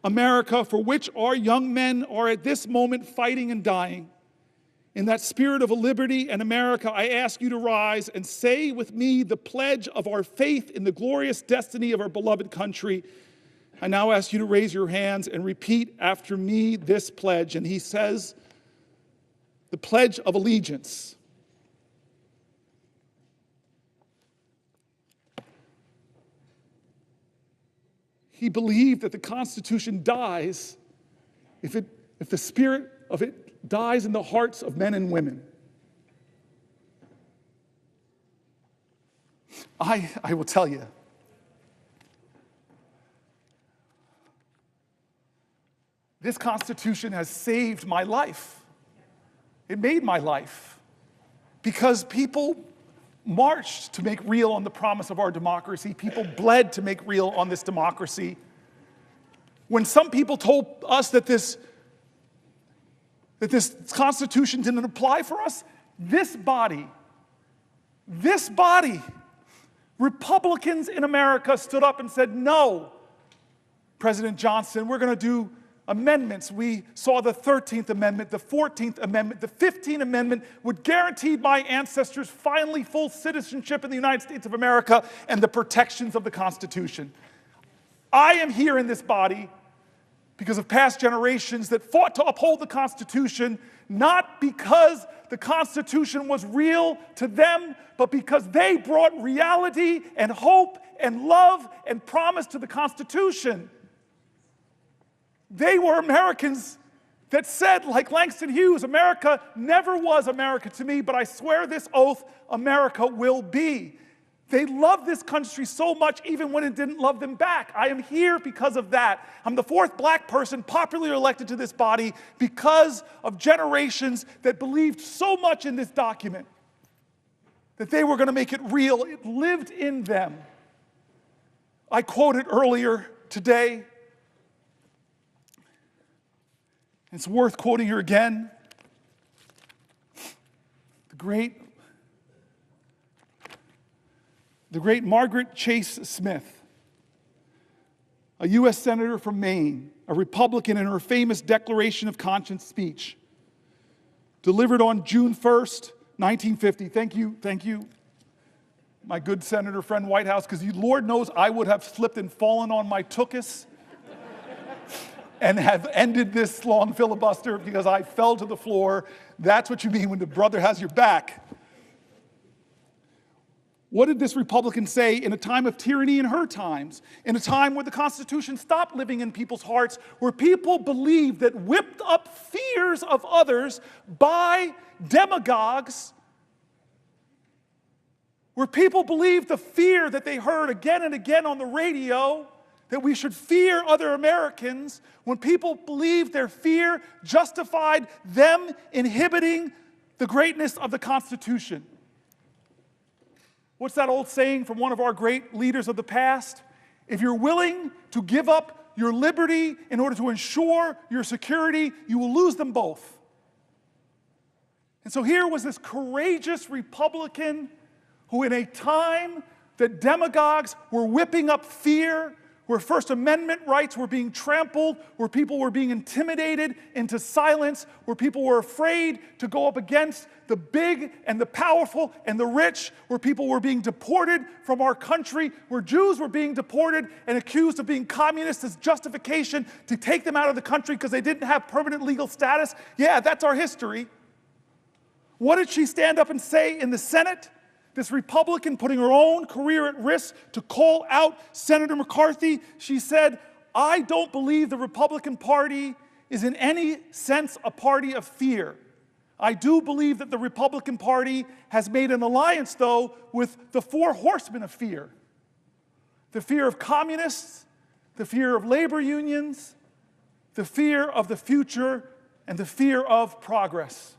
America for which our young men are at this moment fighting and dying, in that spirit of a liberty and America, I ask you to rise and say with me the pledge of our faith in the glorious destiny of our beloved country. I now ask you to raise your hands and repeat after me this pledge. And he says, the Pledge of Allegiance. He believed that the Constitution dies if the spirit of it dies in the hearts of men and women. I will tell you, This Constitution has saved my life. It made my life. Because people marched to make real on the promise of our democracy. People bled to make real on this democracy. When some people told us that this Constitution didn't apply for us, this body, Republicans in America stood up and said, no, President Johnson, we're going to do amendments. We saw the 13th Amendment, the 14th Amendment, the 15th Amendment would guarantee my ancestors finally full citizenship in the United States of America and the protections of the Constitution. I am here in this body because of past generations that fought to uphold the Constitution, not because the Constitution was real to them, but because they brought reality and hope and love and promise to the Constitution. They were Americans that said, like Langston Hughes, America never was America to me, but I swear this oath, America will be. They loved this country so much even when it didn't love them back. I am here because of that. I'm the fourth black person popularly elected to this body because of generations that believed so much in this document that they were going to make it real. It lived in them. I quoted earlier today. It's worth quoting here again. The great Margaret Chase Smith, a U.S. Senator from Maine, a Republican, in her famous Declaration of Conscience speech, delivered on June 1st, 1950. Thank you, my good senator friend Whitehouse, because Lord knows I would have slipped and fallen on my tuchus and have ended this long filibuster because I fell to the floor. That's what you mean when the brother has your back. What did this Republican say in a time of tyranny in her times, in a time where the Constitution stopped living in people's hearts, where people believed that whipped up fears of others by demagogues, where people believed the fear that they heard again and again on the radio, that we should fear other Americans, when people believed their fear justified them inhibiting the greatness of the Constitution. What's that old saying from one of our great leaders of the past? If you're willing to give up your liberty in order to ensure your security, you will lose them both. And so here was this courageous Republican who, in a time that demagogues were whipping up fear, where First Amendment rights were being trampled, where people were being intimidated into silence, where people were afraid to go up against the big and the powerful and the rich, where people were being deported from our country, where Jews were being deported and accused of being communists as justification to take them out of the country because they didn't have permanent legal status. Yeah, that's our history. What did she stand up and say in the Senate? This Republican putting her own career at risk to call out Senator McCarthy. She said, I don't believe the Republican Party is in any sense a party of fear. I do believe that the Republican Party has made an alliance, though, with the four horsemen of fear. The fear of communists, the fear of labor unions, the fear of the future, and the fear of progress.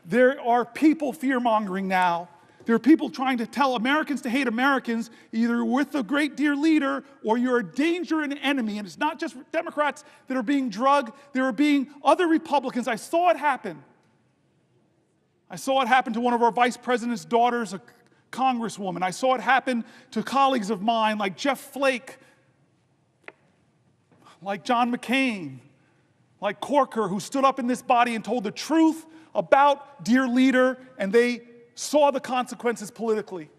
There are people fear-mongering now. There are people trying to tell Americans to hate Americans, either with the great dear leader or you're a danger and an enemy. And it's not just Democrats that are being drugged. There are being other Republicans. I saw it happen. I saw it happen to one of our vice president's daughters, a congresswoman. I saw it happen to colleagues of mine like Jeff Flake, like John McCain, like Corker, who stood up in this body and told the truth about dear leader, and they saw the consequences politically.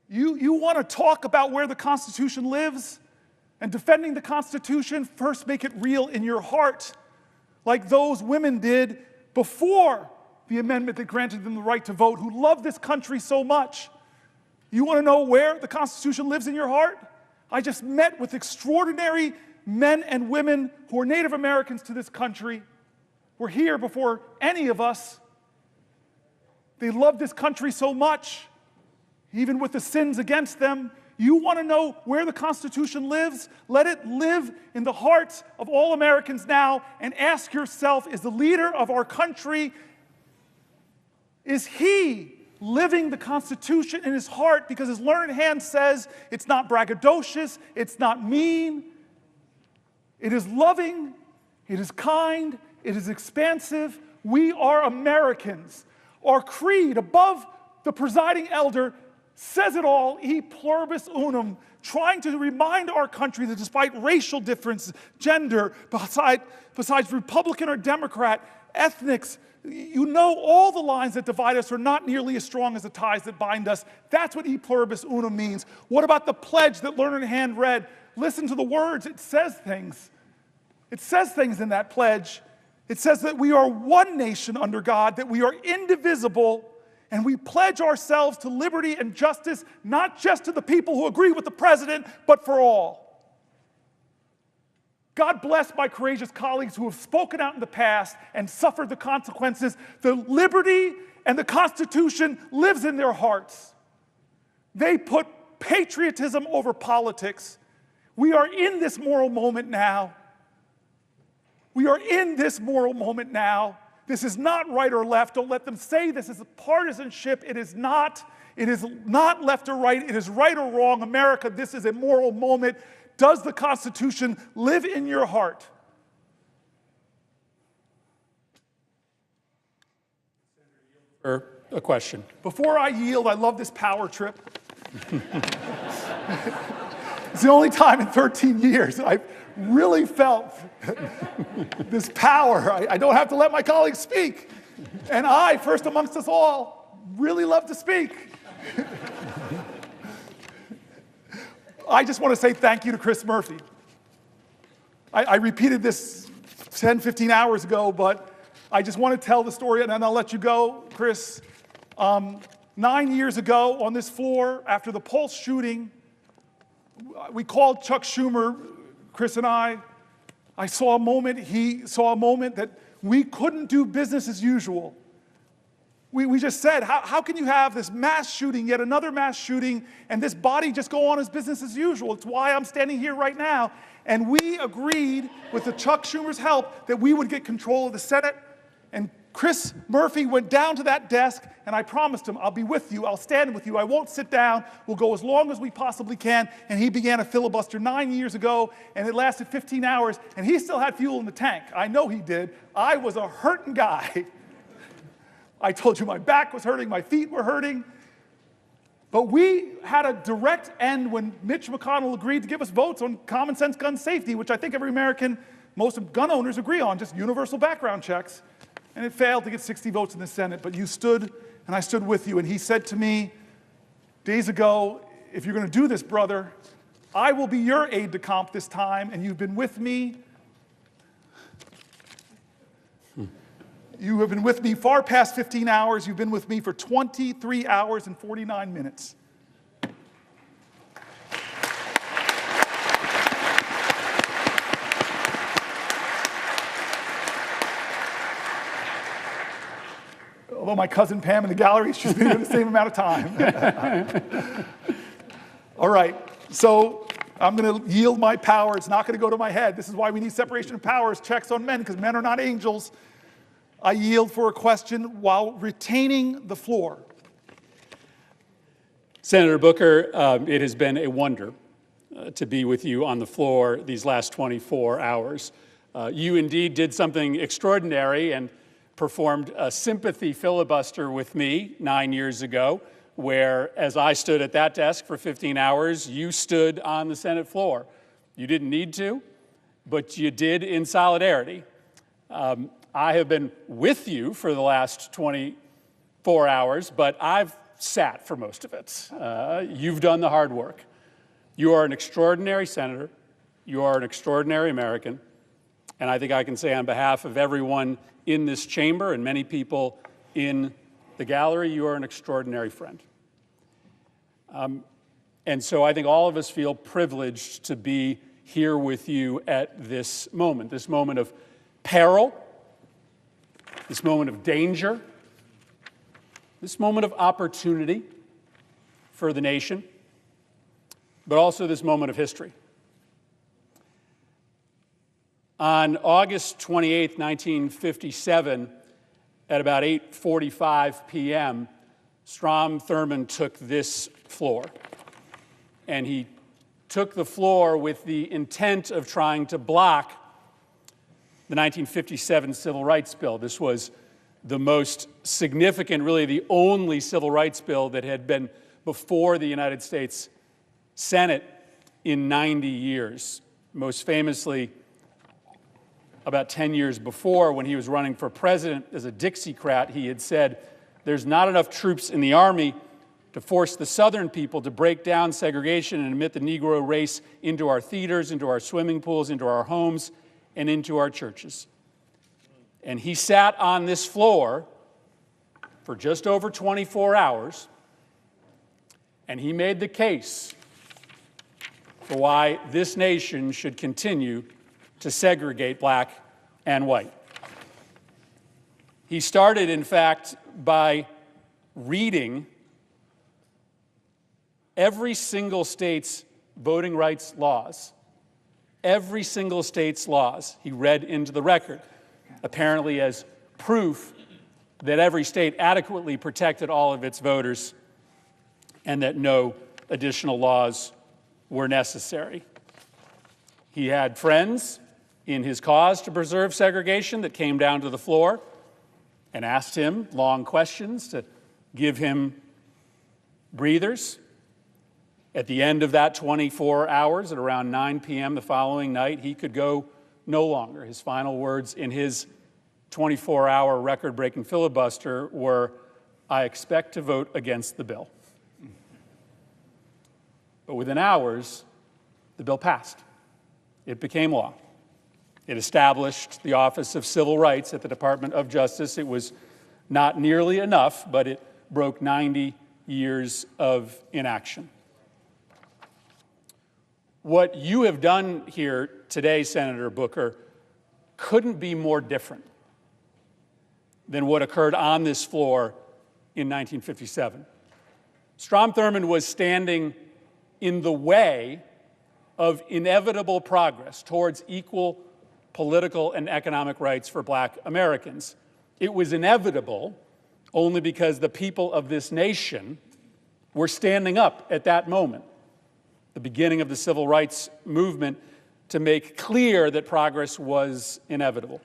You want to talk about where the Constitution lives? And defending the Constitution, first make it real in your heart, like those women did before the amendment that granted them the right to vote, who love this country so much. You want to know where the Constitution lives in your heart? I just met with extraordinary men and women who are Native Americans to this country. Were here before any of us. They love this country so much, even with the sins against them, You want to know where the Constitution lives? Let it live in the hearts of all Americans now, and ask yourself, is the leader of our country, is he living the Constitution in his heart? Because his learned hand says it's not braggadocious, it's not mean, it is loving, it is kind, it is expansive. We are Americans. Our creed above the presiding elder says it all, e pluribus unum, trying to remind our country that despite racial difference, gender, besides Republican or Democrat, ethnics, you know all the lines that divide us are not nearly as strong as the ties that bind us. That's what e pluribus unum means. What about the pledge that learned hand read? Listen to the words. It says things. It says things in that pledge. It says that we are one nation under God, that we are indivisible, and we pledge ourselves to liberty and justice, not just to the people who agree with the president, but for all. God bless my courageous colleagues who have spoken out in the past and suffered the consequences. The liberty and the Constitution lives in their hearts. They put patriotism over politics. We are in this moral moment now. We are in this moral moment now. This is not right or left. Don't let them say this is partisanship. It is not. It is not left or right. It is right or wrong. America, this is a moral moment. Does the Constitution live in your heart? A question. Before I yield, I love this power trip. It's the only time in 13 years I've really felt this power. I don't have to let my colleagues speak. And I, first amongst us all, really love to speak. I just want to say thank you to Chris Murphy. I repeated this 10, 15 hours ago, but I just want to tell the story, and then I'll let you go, Chris. 9 years ago on this floor, after the Pulse shooting, we called Chuck Schumer, Chris and I saw a moment, he saw a moment that we couldn't do business as usual. We just said, how can you have this mass shooting, yet another mass shooting, and this body just go on as business as usual? It's why I'm standing here right now. And we agreed, with the Chuck Schumer's help, that we would get control of the Senate. And Chris Murphy went down to that desk, and I promised him, I'll be with you, I'll stand with you, I won't sit down, we'll go as long as we possibly can. And he began a filibuster 9 years ago, and it lasted 15 hours, and he still had fuel in the tank. I know he did. I was a hurting guy. I told you my back was hurting, my feet were hurting. But we had a direct end when Mitch McConnell agreed to give us votes on common sense gun safety, which I think every American, most gun owners agree on, just universal background checks. And it failed to get 60 votes in the Senate, but you stood, and I stood with you. And he said to me days ago, if you're going to do this, brother, I will be your aide-de-camp this time, and you've been with me. You have been with me far past 15 hours. You've been with me for 23 hours and 49 minutes. Although my cousin Pam in the gallery, she's been here the same amount of time. All right, so I'm going to yield my power. It's not going to go to my head. This is why we need separation of powers, checks on men, because men are not angels. I yield for a question while retaining the floor. Senator Booker, it has been a wonder to be with you on the floor these last 24 hours. You indeed did something extraordinary and performed a sympathy filibuster with me 9 years ago, where as I stood at that desk for 15 hours, you stood on the Senate floor. You didn't need to, but you did in solidarity. I have been with you for the last 24 hours, but I've sat for most of it. You've done the hard work. You are an extraordinary senator. You are an extraordinary American. And I think I can say on behalf of everyone in this chamber and many people in the gallery, you are an extraordinary friend. And so I think all of us feel privileged to be here with you at this moment of peril, this moment of danger, this moment of opportunity for the nation. but also this moment of history. On August 28, 1957, at about 8:45 p.m., Strom Thurmond took this floor. And he took the floor with the intent of trying to block the 1957 Civil Rights Bill. This was the most significant, really the only civil rights bill that had been before the United States Senate in 90 years. Most famously, about 10 years before, when he was running for president as a Dixiecrat, he had said, "There's not enough troops in the Army to force the Southern people to break down segregation and admit the Negro race into our theaters, into our swimming pools, into our homes, and into our churches." And he sat on this floor for just over 24 hours, and he made the case for why this nation should continue to segregate black and white. He started, in fact, by reading every single state's voting rights laws. Every single state's laws he read into the record, apparently as proof that every state adequately protected all of its voters and that no additional laws were necessary. He had friends in his cause to preserve segregation that came down to the floor and asked him long questions to give him breathers. At the end of that 24 hours, at around 9 p.m. the following night, he could go no longer. His final words in his 24-hour record-breaking filibuster were, "I expect to vote against the bill." But within hours, the bill passed. It became law. It established the Office of Civil Rights at the Department of Justice. It was not nearly enough, but it broke 90 years of inaction. What you have done here today, Senator Booker, couldn't be more different than what occurred on this floor in 1957. Strom Thurmond was standing in the way of inevitable progress towards equal political and economic rights for black Americans. It was inevitable only because the people of this nation were standing up at that moment, the beginning of the civil rights movement, to make clear that progress was inevitable.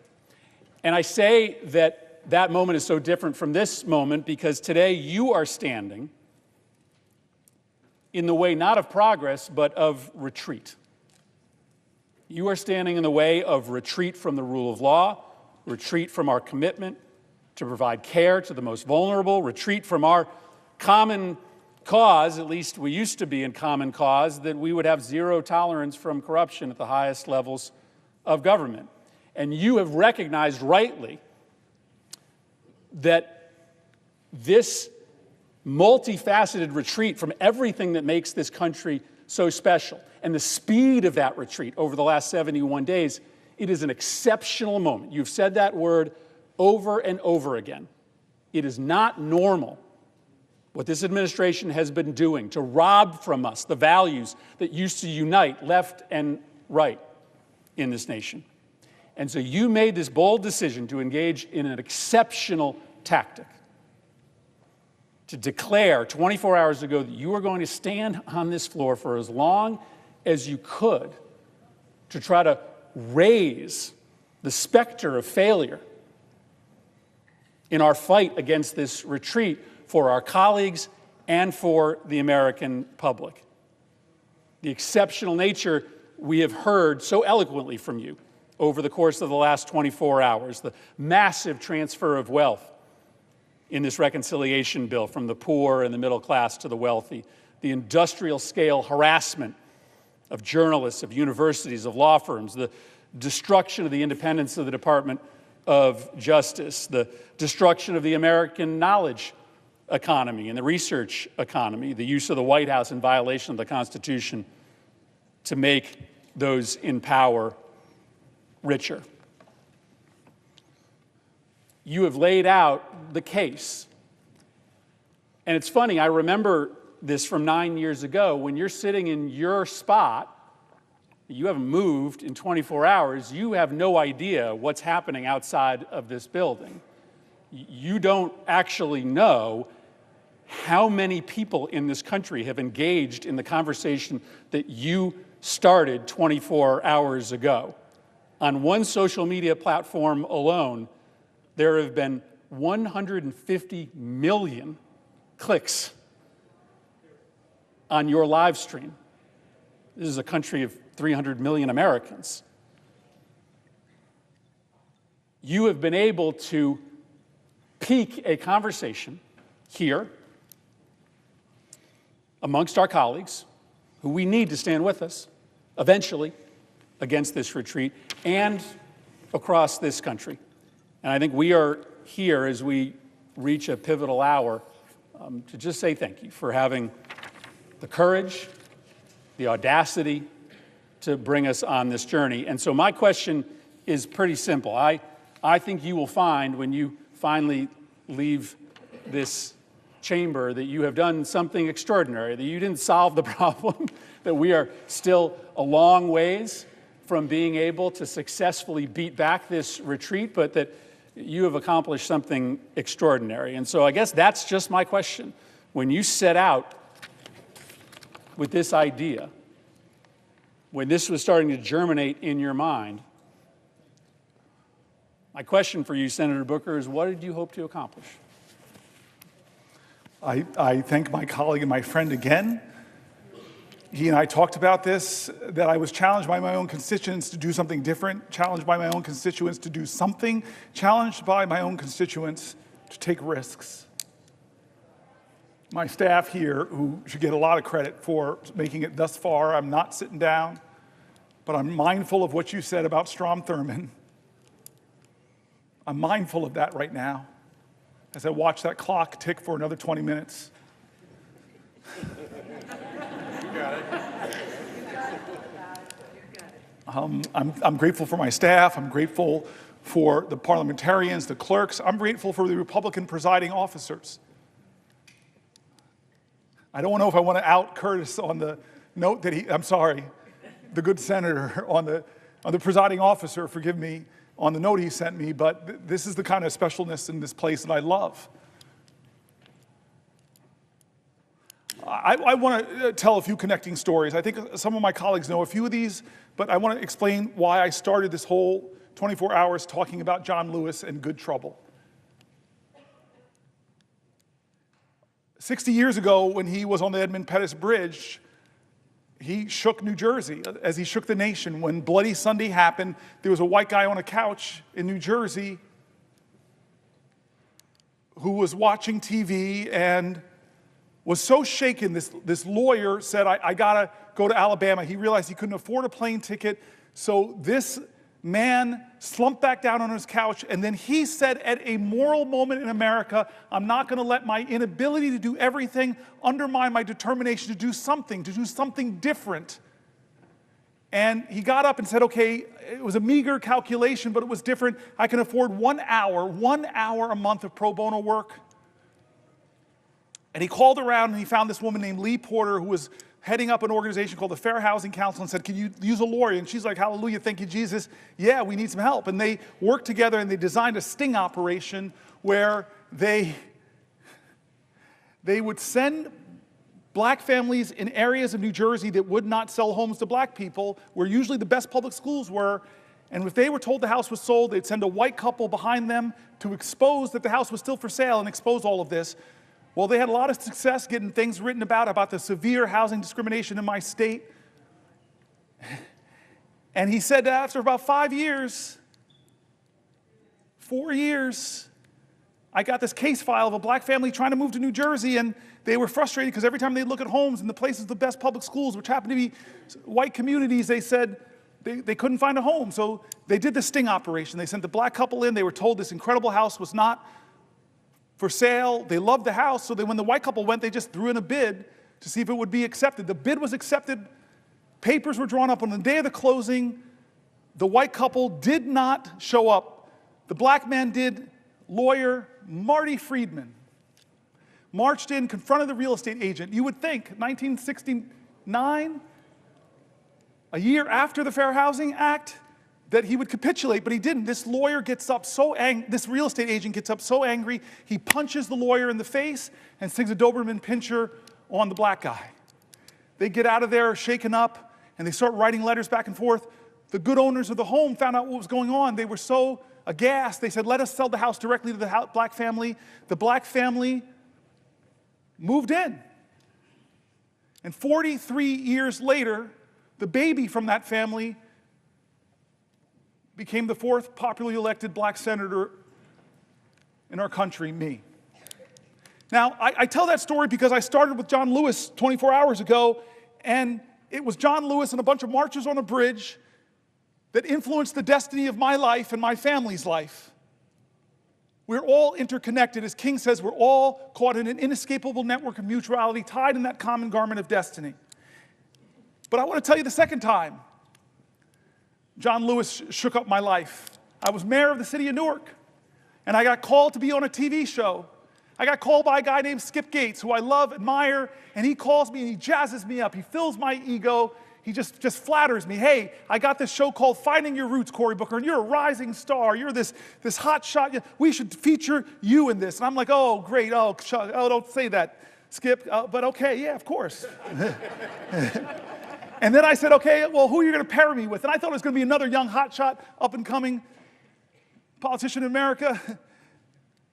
And I say that that moment is so different from this moment because today you are standing in the way not of progress, but of retreat. You are standing in the way of retreat from the rule of law, retreat from our commitment to provide care to the most vulnerable, retreat from our common cause, at least we used to be in common cause, that we would have zero tolerance from corruption at the highest levels of government. And you have recognized rightly that this multifaceted retreat from everything that makes this country so special, and the speed of that retreat over the last 71 days, it is an exceptional moment. You've said that word over and over again. It is not normal what this administration has been doing to rob from us the values that used to unite left and right in this nation. And so you made this bold decision to engage in an exceptional tactic, to declare 24 hours ago that you were going to stand on this floor for as long as you could to try to raise the specter of failure in our fight against this retreat for our colleagues and for the American public. The exceptional nature we have heard so eloquently from you over the course of the last 24 hours, the massive transfer of wealth in this reconciliation bill from the poor and the middle class to the wealthy, the industrial scale harassment of journalists, of universities, of law firms, the destruction of the independence of the Department of Justice, the destruction of the American knowledge economy and the research economy, the use of the White House in violation of the Constitution to make those in power richer. You have laid out the case. And it's funny, I remember this from 9 years ago. When you're sitting in your spot, you haven't moved in 24 hours, you have no idea what's happening outside of this building. You don't actually know how many people in this country have engaged in the conversation that you started 24 hours ago. On one social media platform alone, there have been 150 million clicks on your live stream. This is a country of 300 million Americans. You have been able to pique a conversation here amongst our colleagues, who we need to stand with us eventually against this retreat, and across this country. And I think we are here as we reach a pivotal hour to just say thank you for having the courage, the audacity to bring us on this journey. And so my question is pretty simple. I think you will find when you finally leave this chamber that you have done something extraordinary, that you didn't solve the problem, that we are still a long ways from being able to successfully beat back this retreat, but that you have accomplished something extraordinary. And so I guess that's just my question. When you set out with this idea, when this was starting to germinate in your mind, my question for you, Senator Booker, is what did you hope to accomplish? I thank my colleague and my friend again. He and I talked about this, that I was challenged by my own constituents to do something different, challenged by my own constituents to do something, challenged by my own constituents to take risks. My staff here, who should get a lot of credit for making it thus far, I'm not sitting down, but I'm mindful of what you said about Strom Thurmond. I'm mindful of that right now as I watch that clock tick for another 20 minutes. I'm grateful for my staff. I'm grateful for the parliamentarians, the clerks. I'm grateful for the Republican presiding officers. I don't know if I want to out Curtis on the note that the good senator on the presiding officer, forgive me, on the note he sent me, but this is the kind of specialness in this place that I love. I want to tell a few connecting stories. I think some of my colleagues know a few of these, but I want to explain why I started this whole 24 hours talking about John Lewis and good trouble. 60 years ago, when he was on the Edmund Pettus Bridge, he shook New Jersey as he shook the nation. When Bloody Sunday happened, there was a white guy on a couch in New Jersey who was watching TV and was so shaken. This lawyer said, I gotta go to Alabama. He realized he couldn't afford a plane ticket. So this man slumped back down on his couch, and then he said, at a moral moment in America, I'm not gonna let my inability to do everything undermine my determination to do something different. And he got up and said, okay, it was a meager calculation, but it was different. I can afford 1 hour a month of pro bono work. And he called around and he found this woman named Lee Porter, who was heading up an organization called the Fair Housing Council, and said, can you use a lawyer? And she's like, hallelujah, thank you, Jesus. Yeah, we need some help. And they worked together and they designed a sting operation where they would send black families in areas of New Jersey that would not sell homes to black people, where usually the best public schools were. And if they were told the house was sold, they'd send a white couple behind them to expose that the house was still for sale and expose all of this. Well, they had a lot of success getting things written about the severe housing discrimination in my state. And he said that after about 4 years, I got this case file of a black family trying to move to New Jersey, and they were frustrated because every time they'd look at homes in the places, the best public schools, which happened to be white communities, they said they couldn't find a home. So they did the sting operation. They sent the black couple in. They were told this incredible house was not for sale. They loved the house, so when the white couple went, they just threw in a bid to see if it would be accepted. The bid was accepted. Papers were drawn up on the day of the closing. The white couple did not show up. The black man did. Lawyer Marty Friedman. marched in, confronted the real estate agent. You would think 1969, a year after the Fair Housing Act, that he would capitulate, but he didn't. This lawyer gets up so angry, this real estate agent gets up so angry, he punches the lawyer in the face and sings a Doberman Pinscher on the black guy. They get out of there shaken up, and they start writing letters back and forth. The good owners of the home found out what was going on. They were so aghast. They said, let us sell the house directly to the black family. The black family moved in. And 43 years later, the baby from that family became the 4th popularly elected black senator in our country, me. Now, I tell that story because I started with John Lewis 24 hours ago, and it was John Lewis and a bunch of marchers on a bridge that influenced the destiny of my life and my family's life. We're all interconnected. As King says, we're all caught in an inescapable network of mutuality, tied in that common garment of destiny. But I want to tell you the second time John Lewis shook up my life. I was mayor of the city of Newark, and I got called to be on a TV show. I got called by a guy named Skip Gates, who I love, admire, and he calls me and he jazzes me up. He fills my ego. He just flatters me. Hey, I got this show called Finding Your Roots, Cory Booker, and you're a rising star. You're this hot shot. We should feature you in this. And I'm like, oh, great. Oh, don't say that, Skip. But okay, yeah, of course. And then I said, okay, well, who are you going to pair me with? And I thought it was going to be another young hotshot, up-and-coming politician in America.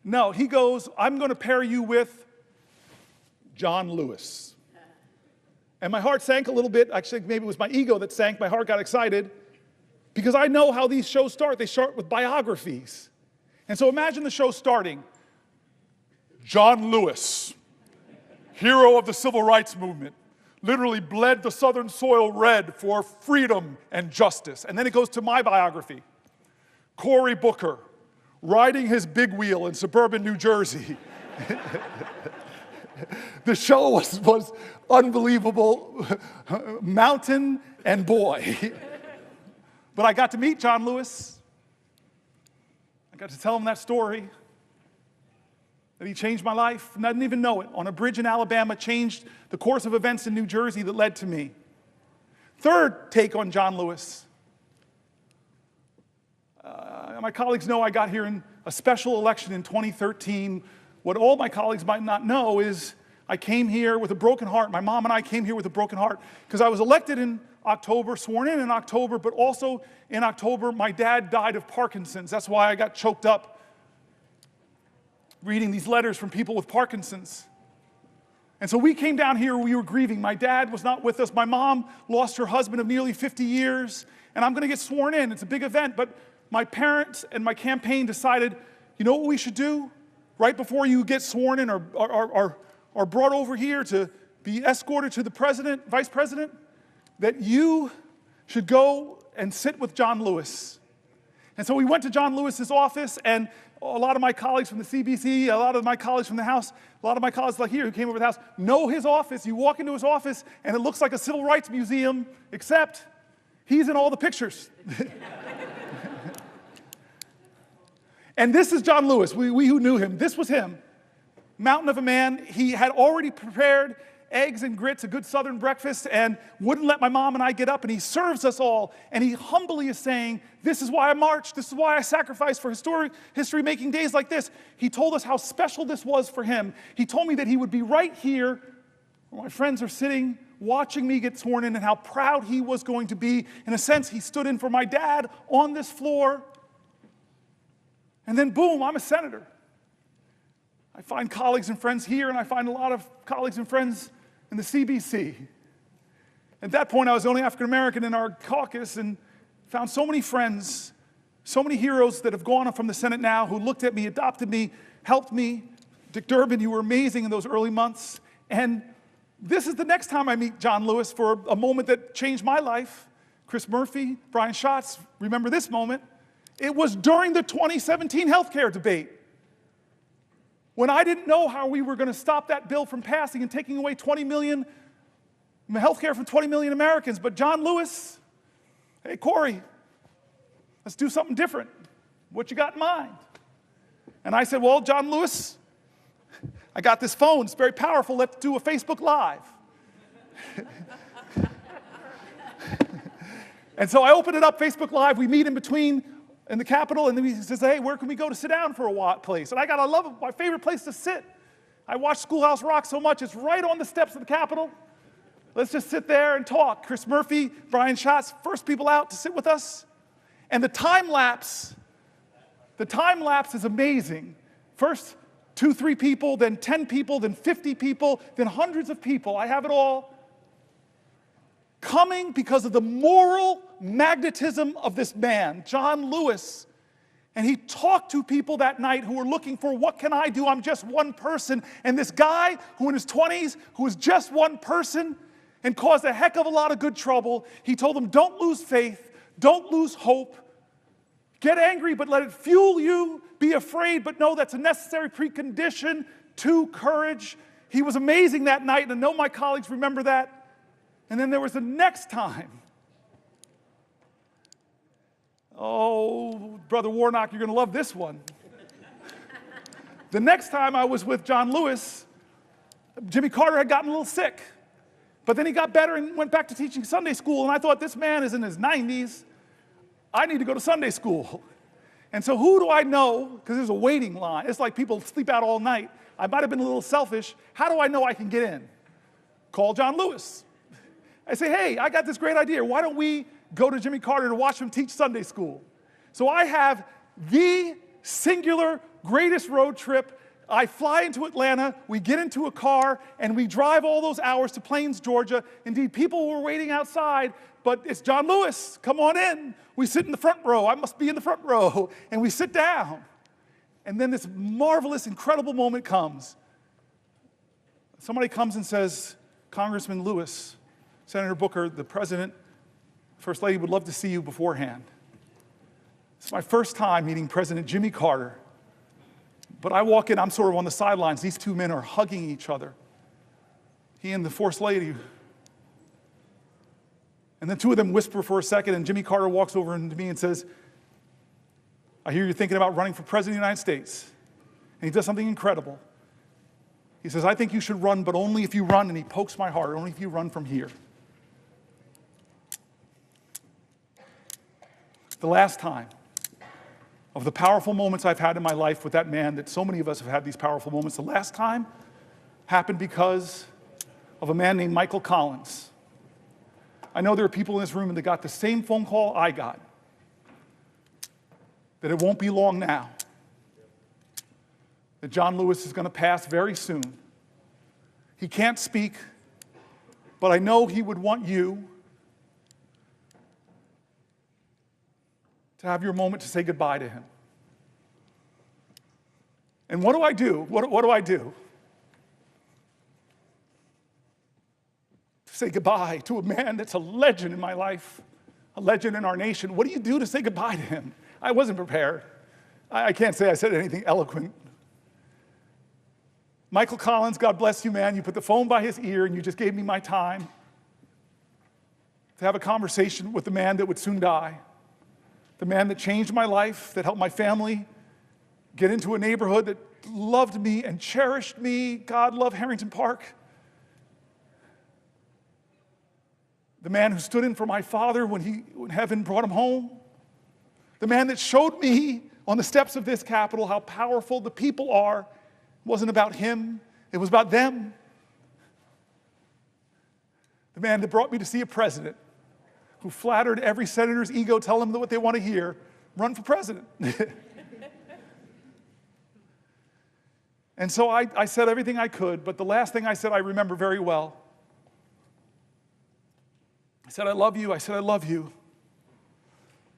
No, he goes, I'm going to pair you with John Lewis. And my heart sank a little bit. Actually, maybe it was my ego that sank. My heart got excited because I know how these shows start. They start with biographies. And so imagine the show starting. John Lewis, hero of the civil rights movement, literally bled the southern soil red for freedom and justice. And then it goes to my biography. Cory Booker, riding his big wheel in suburban New Jersey. The show was unbelievable, mountain and boy. But I got to meet John Lewis. I got to tell him that story, that he changed my life, and I didn't even know it. On a bridge in Alabama, changed the course of events in New Jersey that led to me. Third take on John Lewis. My colleagues know I got here in a special election in 2013. What all my colleagues might not know is I came here with a broken heart. My mom and I came here with a broken heart because I was elected in October, sworn in October, but also in October, my dad died of Parkinson's. That's why I got choked up reading these letters from people with Parkinson's. And so we came down here, we were grieving. My dad was not with us. My mom lost her husband of nearly 50 years, and I'm going to get sworn in. It's a big event, but my parents and my campaign decided, you know what we should do? Right before you get sworn in or brought over here to be escorted to the president, vice president, that you should go and sit with John Lewis. And so we went to John Lewis's office, and a lot of my colleagues from the CBC, a lot of my colleagues from the House, a lot of my colleagues like here who came over to the House know his office. You walk into his office, and it looks like a civil rights museum, except he's in all the pictures. And this is John Lewis, we who knew him. This was him, mountain of a man. He had already prepared eggs and grits, a good Southern breakfast, and wouldn't let my mom and I get up, and he serves us all, and he humbly is saying, this is why I marched, this is why I sacrificed for history-making days like this. He told us how special this was for him. He told me that he would be right here where my friends are sitting, watching me get sworn in, and how proud he was going to be. In a sense, he stood in for my dad on this floor. And then boom, I'm a senator. I find colleagues and friends here, and I find a lot of colleagues and friends in the CBC. At that point, I was the only African American in our caucus and found so many friends, so many heroes that have gone up from the Senate now who looked at me, adopted me, helped me. Dick Durbin, you were amazing in those early months. And this is the next time I meet John Lewis for a moment that changed my life. Chris Murphy, Brian Schatz, remember this moment. It was during the 2017 healthcare debate, when I didn't know how we were going to stop that bill from passing and taking away 20 million healthcare from 20 million Americans. But John Lewis, hey, Cory, let's do something different. What you got in mind? And I said, well, John Lewis, I got this phone, it's very powerful, let's do a Facebook Live. And so I open it up, Facebook Live, we meet in between in the Capitol, and then he says, hey, where can we go to sit down for a place? And I love it, my favorite place to sit. I watch Schoolhouse Rock so much, it's right on the steps of the Capitol. Let's just sit there and talk. Chris Murphy, Brian Schatz, first people out to sit with us. And the time lapse is amazing. First 2, 3 people, then 10 people, then 50 people, then hundreds of people. I have it all. Coming because of the moral magnetism of this man, John Lewis. And he talked to people that night who were looking for, what can I do? I'm just one person. And this guy who in his 20s, who was just one person and caused a heck of a lot of good trouble, he told them, don't lose faith, don't lose hope. Get angry, but let it fuel you. Be afraid, but know that's a necessary precondition to courage. He was amazing that night, and I know my colleagues remember that. And then there was the next time. Oh, Brother Warnock, you're going to love this one. The next time I was with John Lewis, Jimmy Carter had gotten a little sick. But then he got better and went back to teaching Sunday school, and I thought, this man is in his 90s. I need to go to Sunday school. And so who do I know? Because there's a waiting line. It's like people sleep out all night. I might have been a little selfish. How do I know I can get in? Call John Lewis. I say, hey, I got this great idea. Why don't we go to Jimmy Carter to watch him teach Sunday school? So I have the singular greatest road trip. I fly into Atlanta, we get into a car, and we drive all those hours to Plains, Georgia. Indeed, people were waiting outside, but it's John Lewis, come on in. We sit in the front row, I must be in the front row, and we sit down. And then this marvelous, incredible moment comes. Somebody comes and says, Congressman Lewis, Senator Booker, the President, First Lady would love to see you beforehand. It's my first time meeting President Jimmy Carter. But I walk in, I'm sort of on the sidelines. These two men are hugging each other. He and the First Lady. And then two of them whisper for a second, and Jimmy Carter walks over to me and says, I hear you're thinking about running for President of the United States. And he does something incredible. He says, I think you should run, but only if you run, and he pokes my heart, only if you run from here. The last time of the powerful moments I've had in my life with that man, that so many of us have had these powerful moments, the last time happened because of a man named Michael Collins. I know there are people in this room that got the same phone call I got, that it won't be long now, that John Lewis is going to pass very soon. He can't speak, but I know he would want you to have your moment to say goodbye to him. And what do I do? What do I do? To say goodbye to a man that's a legend in my life, a legend in our nation. What do you do to say goodbye to him? I wasn't prepared. I can't say I said anything eloquent. Michael Collins, God bless you, man. You put the phone by his ear and you just gave me my time to have a conversation with the man that would soon die. The man that changed my life, that helped my family get into a neighborhood that loved me and cherished me. God love Harrington Park. The man who stood in for my father when heaven brought him home. The man that showed me on the steps of this Capitol how powerful the people are. It wasn't about him, it was about them. The man that brought me to see a president who flattered every senator's ego, tell them what they want to hear, run for president. And so I said everything I could, but the last thing I said I remember very well. I said, I love you. I said, I love you.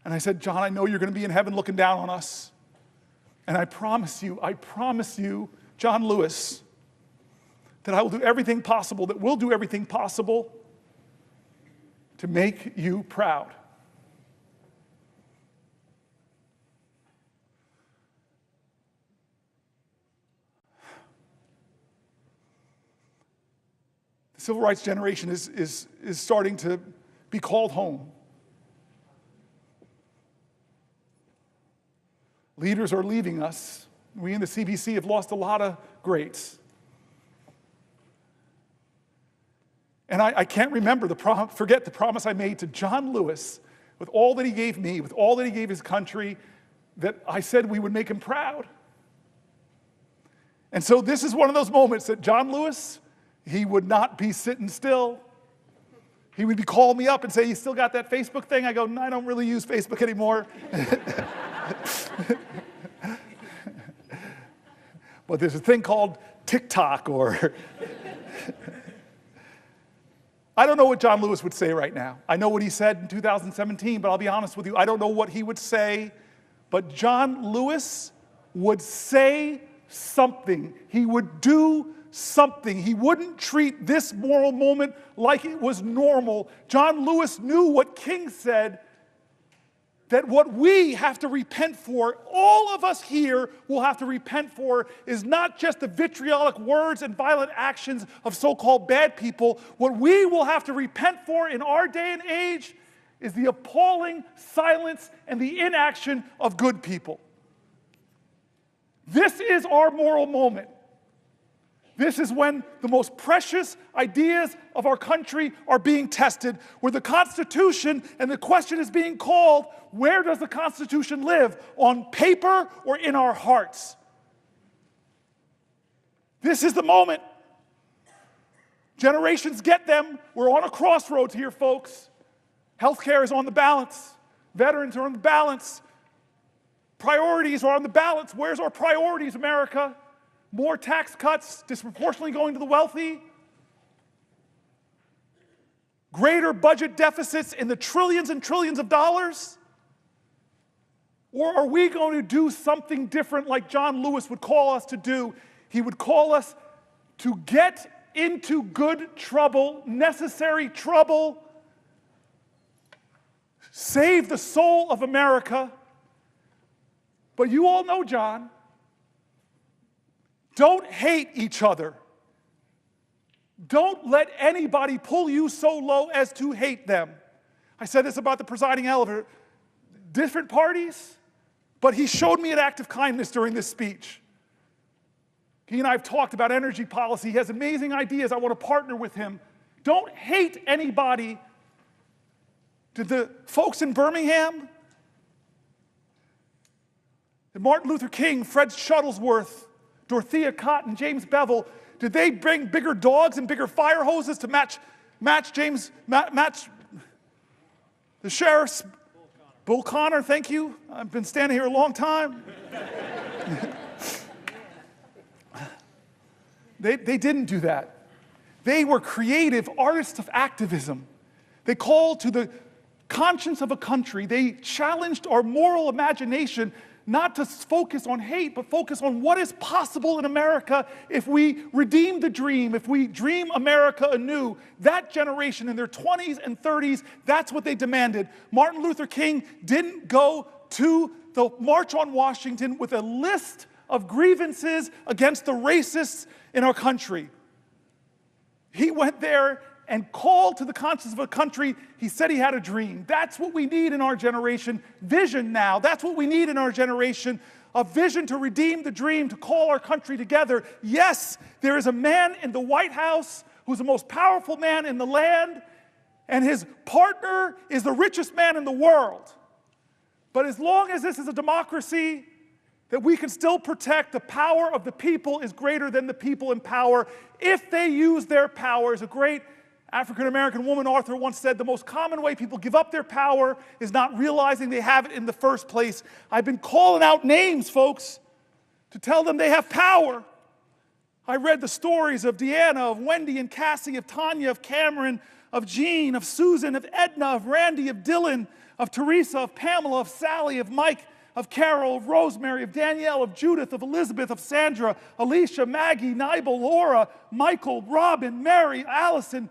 And I said, John, I know you're going to be in heaven looking down on us. And I promise you, John Lewis, that I will do everything possible, that we'll do everything possible to make you proud. The civil rights generation is starting to be called home. Leaders are leaving us. We in the CBC have lost a lot of greats. And I can't remember forget the promise I made to John Lewis, with all that he gave me, with all that he gave his country, that I said we would make him proud. And so this is one of those moments that John Lewis, he would not be sitting still. He would be calling me up and say, "You still got that Facebook thing?" I go, "No, I don't really use Facebook anymore." But there's a thing called TikTok, or I don't know what John Lewis would say right now. I know what he said in 2017, but I'll be honest with you, I don't know what he would say. But John Lewis would say something. He would do something. He wouldn't treat this moral moment like it was normal. John Lewis knew what King said, that what we have to repent for, all of us here will have to repent for, is not just the vitriolic words and violent actions of so-called bad people. What we will have to repent for in our day and age is the appalling silence and the inaction of good people. This is our moral moment. This is when the most precious ideas of our country are being tested, where the Constitution, and the question is being called, where does the Constitution live? On paper or in our hearts? This is the moment. Generations get them. We're on a crossroads here, folks. Healthcare is on the balance. Veterans are on the balance. Priorities are on the balance. Where's our priorities, America? More tax cuts disproportionately going to the wealthy? Greater budget deficits in the trillions and trillions of dollars? Or are we going to do something different like John Lewis would call us to do? He would call us to get into good trouble, necessary trouble, save the soul of America. But you all know John. Don't hate each other. Don't let anybody pull you so low as to hate them. I said this about the presiding elder. Different parties, but he showed me an act of kindness during this speech. He and I have talked about energy policy. He has amazing ideas. I want to partner with him. Don't hate anybody. Did the folks in Birmingham, did Martin Luther King, Fred Shuttlesworth, Dorothea Cotton, James Bevel, did they bring bigger dogs and bigger fire hoses to match the sheriff's? Bull Connor, thank you. I've been standing here a long time. They didn't do that. They were creative artists of activism. They called to the conscience of a country. They challenged our moral imagination, not to focus on hate, but focus on what is possible in America if we redeem the dream, if we dream America anew. That generation in their 20s and 30s, that's what they demanded. Martin Luther King didn't go to the March on Washington with a list of grievances against the racists in our country. He went there and called to the conscience of a country. He said he had a dream. That's what we need in our generation. Vision now. That's what we need in our generation. A vision to redeem the dream, to call our country together. Yes, there is a man in the White House who's the most powerful man in the land, and his partner is the richest man in the world. But as long as this is a democracy, that we can still protect the power of the people is greater than the people in power if they use their power. As a great African-American woman author once said, the most common way people give up their power is not realizing they have it in the first place. I've been calling out names, folks, to tell them they have power. I read the stories of Deanna, of Wendy and Cassie, of Tanya, of Cameron, of Jean, of Susan, of Edna, of Randy, of Dylan, of Teresa, of Pamela, of Sally, of Mike, of Carol, of Rosemary, of Danielle, of Judith, of Elizabeth, of Sandra, Alicia, Maggie, Nibel, Laura, Michael, Robin, Mary, Allison,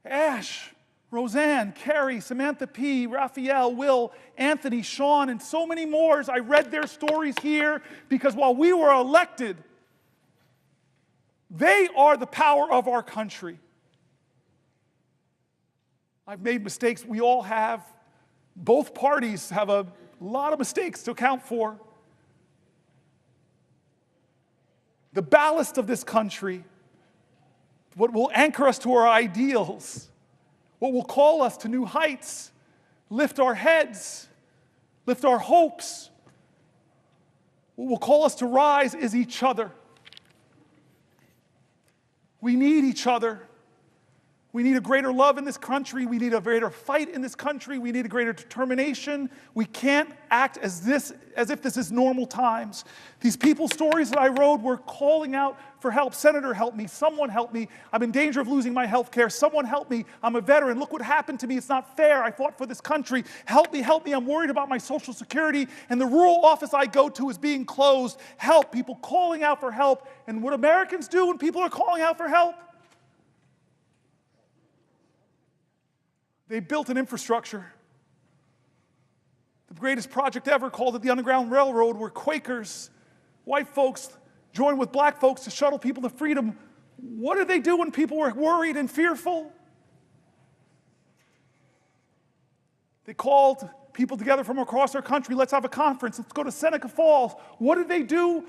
Ash, Roseanne, Carrie, Samantha P., Raphael, Will, Anthony, Sean, and so many more. I read their stories here because while we were elected, they are the power of our country. I've made mistakes. We all have. Both parties have a lot of mistakes to account for. The ballast of this country, what will anchor us to our ideals, what will call us to new heights, lift our heads, lift our hopes. What will call us to rise is each other. We need each other. We need a greater love in this country. We need a greater fight in this country. We need a greater determination. We can't act as if this is normal times. These people's stories that I wrote were calling out for help. Senator, help me. Someone help me. I'm in danger of losing my health care. Someone help me. I'm a veteran. Look what happened to me. It's not fair. I fought for this country. Help me, help me. I'm worried about my Social Security. And the rural office I go to is being closed. Help. People calling out for help. And what Americans do when people are calling out for help? They built an infrastructure. The greatest project ever, called it the Underground Railroad, where Quakers, white folks, joined with black folks to shuttle people to freedom. What did they do when people were worried and fearful? They called people together from across our country. Let's have a conference. Let's go to Seneca Falls. What did they do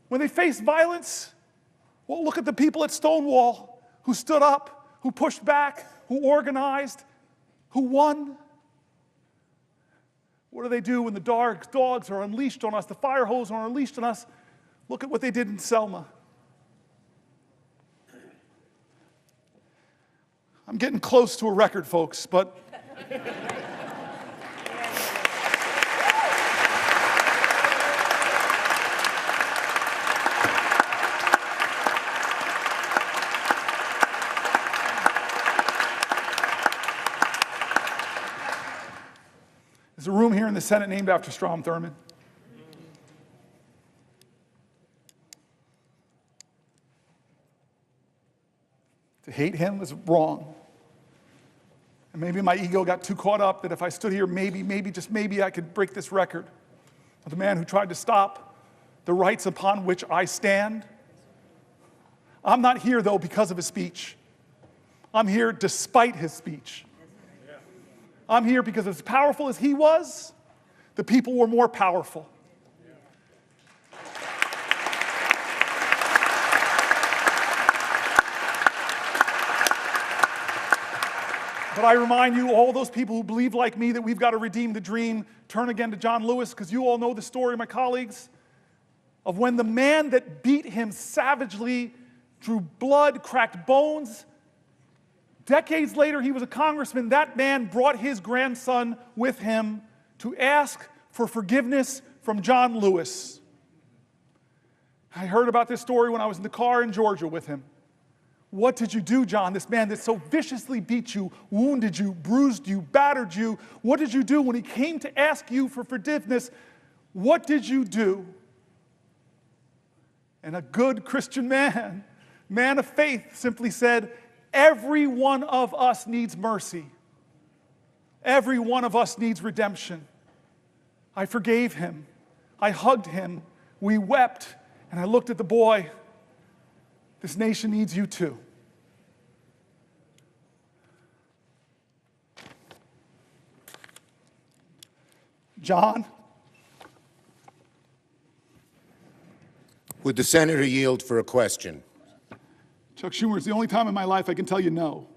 when they faced violence? Well, look at the people at Stonewall who stood up, who pushed back, who organized, who won. What do they do when the dogs are unleashed on us, the fire hose are unleashed on us? Look at what they did in Selma. I'm getting close to a record, folks, but there's a room here in the Senate named after Strom Thurmond. To hate him is wrong. And maybe my ego got too caught up that if I stood here, maybe, just maybe I could break this record of the man who tried to stop the rights upon which I stand. I'm not here, though, because of his speech. I'm here despite his speech. I'm here because as powerful as he was, the people were more powerful. But I remind you, all those people who believe like me that we've got to redeem the dream, turn again to John Lewis, because you all know the story, my colleagues, of when the man that beat him savagely, drew blood, cracked bones. Decades later, he was a congressman. That man brought his grandson with him to ask for forgiveness from John Lewis. I heard about this story when I was in the car in Georgia with him. What did you do, John? This man that so viciously beat you, wounded you, bruised you, battered you. What did you do when he came to ask you for forgiveness? What did you do? And a good Christian man of faith, simply said, every one of us needs mercy. Every one of us needs redemption. I forgave him. I hugged him. We wept. And I looked at the boy. This nation needs you too. John? Would the senator yield for a question? Chuck Schumer, it's the only time in my life I can tell you no.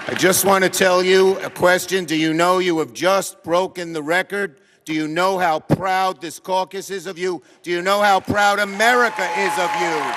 I just want to tell you a question. Do you know you have just broken the record? Do you know how proud this caucus is of you? Do you know how proud America is of you?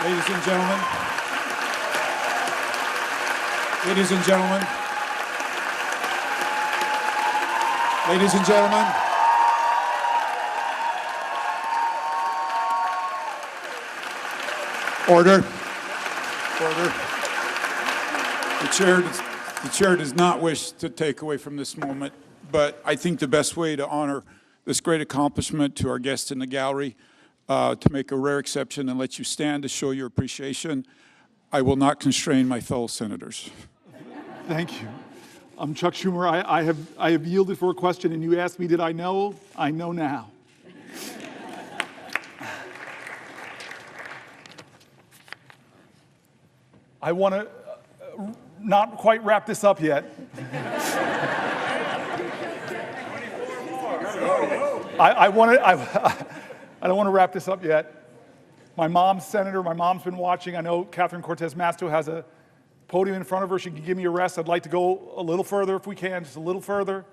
Ladies and gentlemen, ladies and gentlemen, ladies and gentlemen, Order. Order. The chair does not wish to take away from this moment, but I think the best way to honor this great accomplishment to our guests in the gallery, to make a rare exception and let you stand to show your appreciation, I will not constrain my fellow senators. Thank you. I'm Chuck Schumer. I have yielded for a question, and you asked me, did I know? I know now. I want to not quite wrap this up yet. I don't want to wrap this up yet. My mom's senator. My mom's been watching. I know Catherine Cortez Masto has a podium in front of her. She can give me a rest. I'd like to go a little further if we can, just a little further.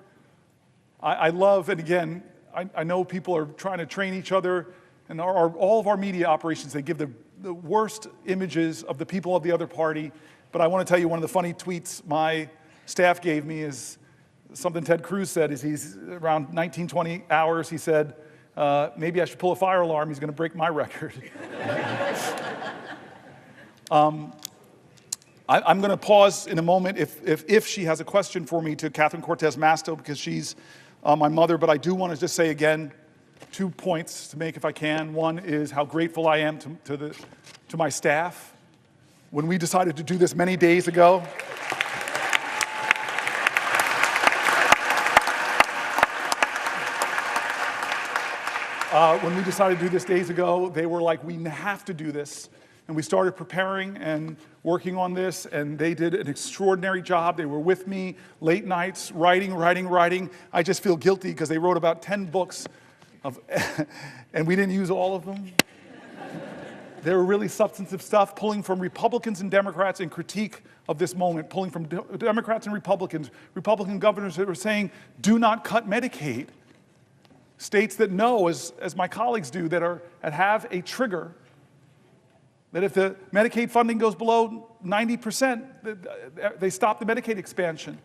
I love, and again, I know people are trying to train each other, and all of our media operations, they give the worst images of the people of the other party. But I want to tell you, one of the funny tweets my staff gave me is something Ted Cruz said. Is he's around 19, 20 hours, he said, maybe I should pull a fire alarm. He's going to break my record. I'm going to pause in a moment if she has a question for me to Catherine Cortez Masto, because she's my mother. But I do want to just say again, 2 points to make if I can. One is how grateful I am to my staff. When we decided to do this many days ago, they were like, we have to do this. And we started preparing and working on this, and they did an extraordinary job. They were with me late nights, writing. I just feel guilty because they wrote about 10 books, and we didn't use all of them. They were really substantive stuff, pulling from Republicans and Democrats in critique of this moment, pulling from Democrats and Republicans, Republican governors that were saying, do not cut Medicaid. States that know, as my colleagues do, that have a trigger, that if the Medicaid funding goes below 90%, they stop the Medicaid expansion.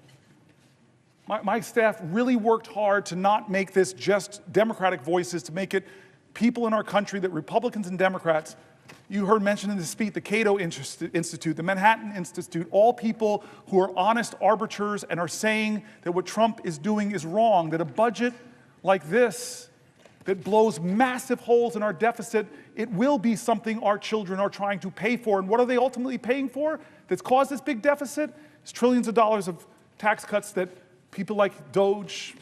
My staff really worked hard to not make this just Democratic voices, to make it people in our country, that Republicans and Democrats, you heard mentioned in the speech, the Cato Institute, the Manhattan Institute, all people who are honest arbiters and are saying that what Trump is doing is wrong, that a budget like this that blows massive holes in our deficit, it will be something our children are trying to pay for. And what are they ultimately paying for that's caused this big deficit? It's trillions of dollars of tax cuts that people like Doge,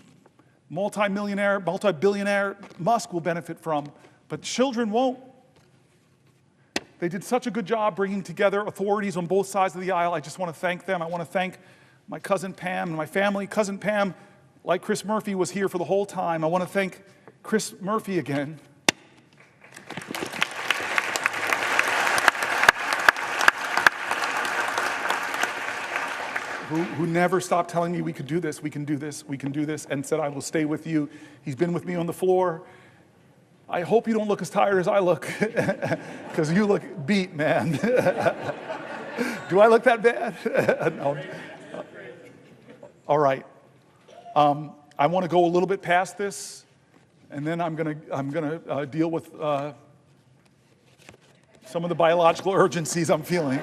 multi-billionaire Musk will benefit from, but children won't. They did such a good job bringing together authorities on both sides of the aisle. I just want to thank them. I want to thank my cousin Pam and my family. Cousin Pam, like Chris Murphy, was here for the whole time. I want to thank Chris Murphy again. Who never stopped telling me we could do this, we can do this, we can do this, and said, I will stay with you. He's been with me on the floor. I hope you don't look as tired as I look, because you look beat, man. Do I look that bad? No. All right. I want to go a little bit past this, and then I'm gonna deal with some of the biological urgencies I'm feeling.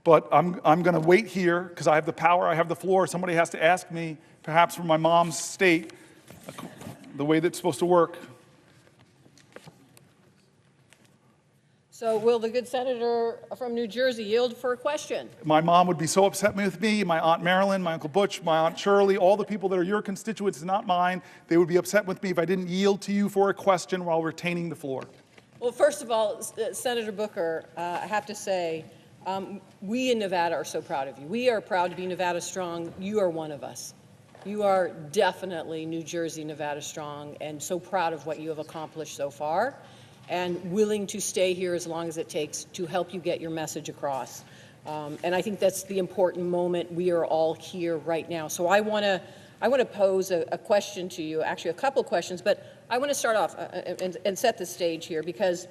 But I'm going to wait here because I have the power, I have the floor. Somebody has to ask me, perhaps from my mom's state, the way that's supposed to work. So will the good senator from New Jersey yield for a question? My mom would be so upset with me, my Aunt Marilyn, my Uncle Butch, my Aunt Shirley, all the people that are your constituents, not mine. They would be upset with me if I didn't yield to you for a question while retaining the floor. Well, first of all, Senator Booker, I have to say, we in Nevada are so proud of you. We are proud to be Nevada Strong. You are one of us. You are definitely New Jersey, Nevada Strong, and so proud of what you have accomplished so far, and willing to stay here as long as it takes to help you get your message across. And I think that's the important moment. We are all here right now. So I want to pose a question to you, actually a couple questions, but I want to start off and set the stage here, because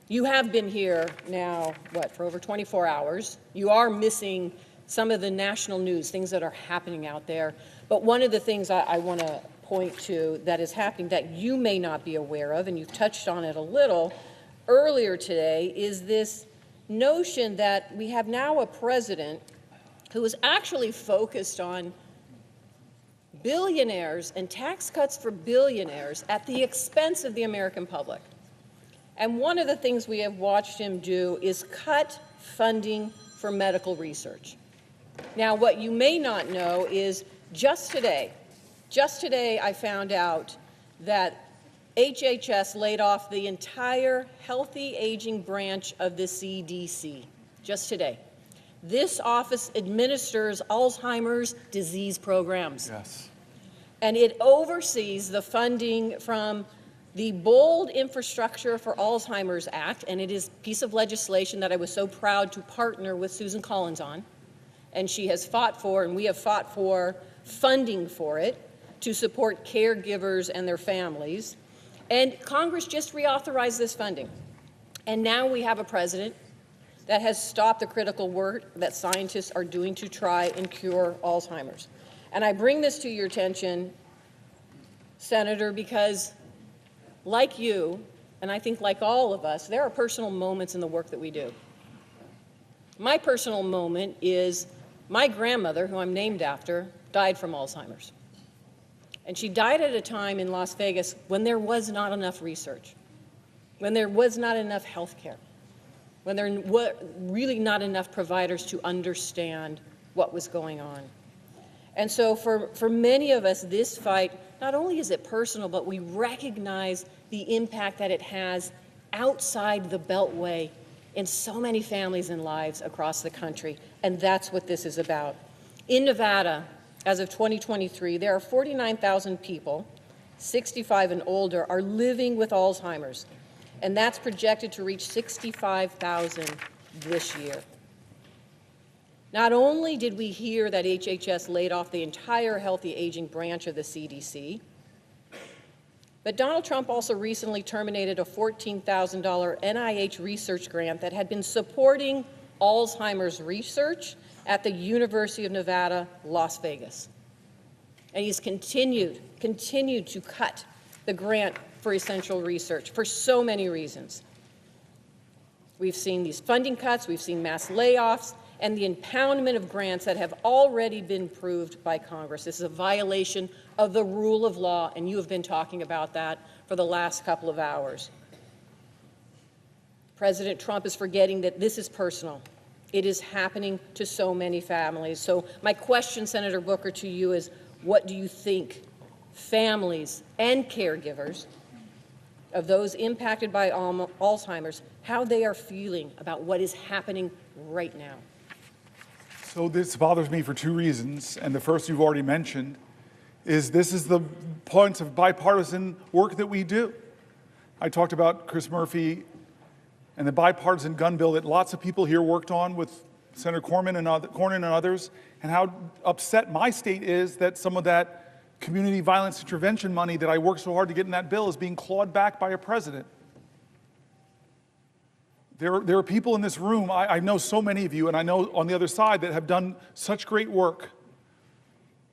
you have been here now, for over 24 hours. You are missing some of the national news, things that are happening out there. But one of the things I want to point to that is happening that you may not be aware of, and you've touched on it a little earlier today, is this notion that we have now a president who is actually focused on billionaires and tax cuts for billionaires at the expense of the American public. And one of the things we have watched him do is cut funding for medical research. Now, what you may not know is just today I found out that HHS laid off the entire healthy aging branch of the CDC, just today. This office administers Alzheimer's disease programs. Yes. And it oversees the funding from the Bold Infrastructure for Alzheimer's Act, and it is a piece of legislation that I was so proud to partner with Susan Collins on. And she has fought for, and we have fought for, funding for it to support caregivers and their families. And Congress just reauthorized this funding. And now we have a president that has stopped the critical work that scientists are doing to try and cure Alzheimer's. And I bring this to your attention, Senator, because like you, and I think like all of us, there are personal moments in the work that we do. My personal moment is my grandmother, who I'm named after, died from Alzheimer's. And she died at a time in Las Vegas when there was not enough research, when there was not enough health care, when there were really not enough providers to understand what was going on. And so for many of us, this fight, not only is it personal, but we recognize the impact that it has outside the Beltway in so many families and lives across the country. And that's what this is about. In Nevada, as of 2023, there are 49,000 people, 65 and older, are living with Alzheimer's. And that's projected to reach 65,000 this year. Not only did we hear that HHS laid off the entire healthy aging branch of the CDC, but Donald Trump also recently terminated a $14,000 NIH research grant that had been supporting Alzheimer's research at the University of Nevada, Las Vegas. And he's continued to cut the grant for essential research for so many reasons. We've seen these funding cuts, we've seen mass layoffs, and the impoundment of grants that have already been approved by Congress. This is a violation of the rule of law, and you have been talking about that for the last couple of hours. President Trump is forgetting that this is personal. It is happening to so many families. So my question, Senator Booker, to you is, what do you think families and caregivers of those impacted by Alzheimer's, how they are feeling about what is happening right now? So this bothers me for two reasons, and the first you've already mentioned, is this is the point of bipartisan work that we do. I talked about Chris Murphy and the bipartisan gun bill that lots of people here worked on with Senator Cornyn and others, and how upset my state is that some of that community violence intervention money that I worked so hard to get in that bill is being clawed back by a president. There are people in this room, I know so many of you, and I know on the other side, that have done such great work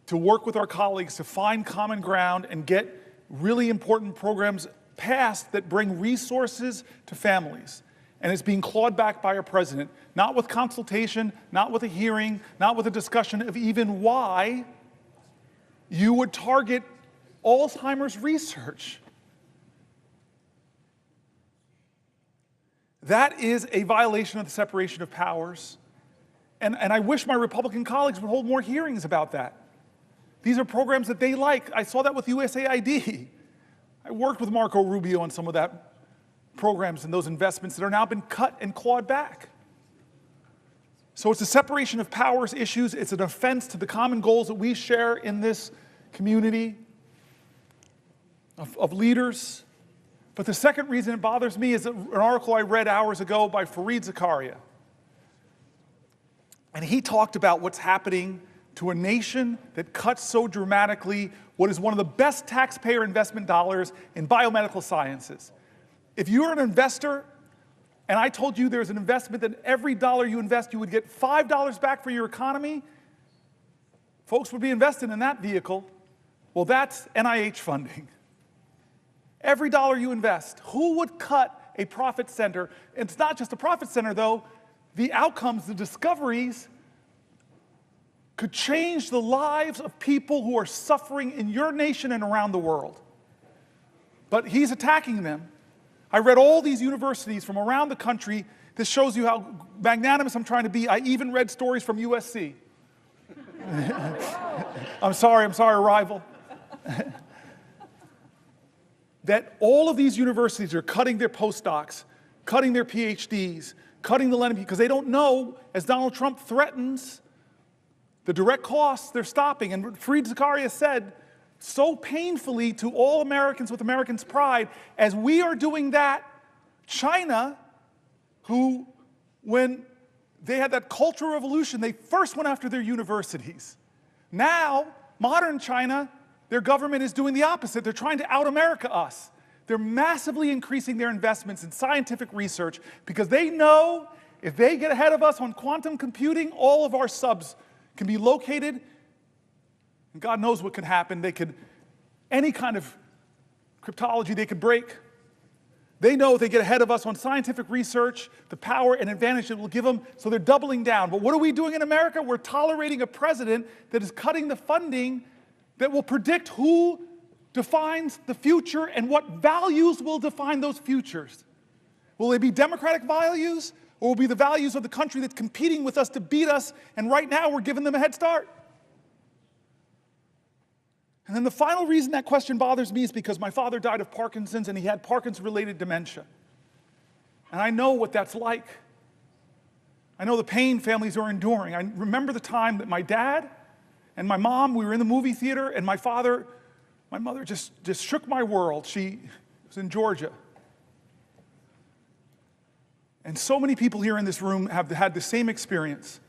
to work with our colleagues to find common ground and get really important programs passed that bring resources to families. And it's being clawed back by our president, not with consultation, not with a hearing, not with a discussion of even why you would target Alzheimer's research. That is a violation of the separation of powers. And I wish my Republican colleagues would hold more hearings about that. These are programs that they like. I saw that with USAID. I worked with Marco Rubio on some of that programs and those investments that are now been cut and clawed back. So it's a separation of powers issues. It's an offense to the common goals that we share in this community of leaders. But the second reason it bothers me is an article I read hours ago by Fareed Zakaria. And he talked about what's happening to a nation that cuts so dramatically what is one of the best taxpayer investment dollars in biomedical sciences. If you're an investor, and I told you there's an investment that every dollar you invest, you would get $5 back for your economy, folks would be invested in that vehicle. Well, that's NIH funding. Every dollar you invest, who would cut a profit center? It's not just a profit center, though. The outcomes, the discoveries, could change the lives of people who are suffering in your nation and around the world. But he's attacking them. I read all these universities from around the country. This shows you how magnanimous I'm trying to be. I even read stories from USC. I'm sorry, rival. That all of these universities are cutting their postdocs, cutting their PhDs, cutting the lending, because they don't know, as Donald Trump threatens, the direct costs they're stopping. And Fareed Zakaria said so painfully to all Americans with Americans' pride, as we are doing that, China, who, when they had that Cultural Revolution, they first went after their universities. Now, modern China, their government is doing the opposite. They're trying to out-America us. They're massively increasing their investments in scientific research because they know if they get ahead of us on quantum computing, all of our subs can be located, and God knows what could happen. They could, any kind of cryptology they could break. They know if they get ahead of us on scientific research, the power and advantage it will give them, so they're doubling down. But what are we doing in America? We're tolerating a president that is cutting the funding that will predict who defines the future and what values will define those futures. Will they be democratic values, or will it be the values of the country that's competing with us to beat us, and right now we're giving them a head start? And then the final reason that question bothers me is because my father died of Parkinson's, and he had Parkinson's-related dementia. And I know what that's like. I know the pain families are enduring. I remember the time that my dad and my mom, we were in the movie theater, and my mother just shook my world. She was in Georgia. And so many people here in this room have had the same experience.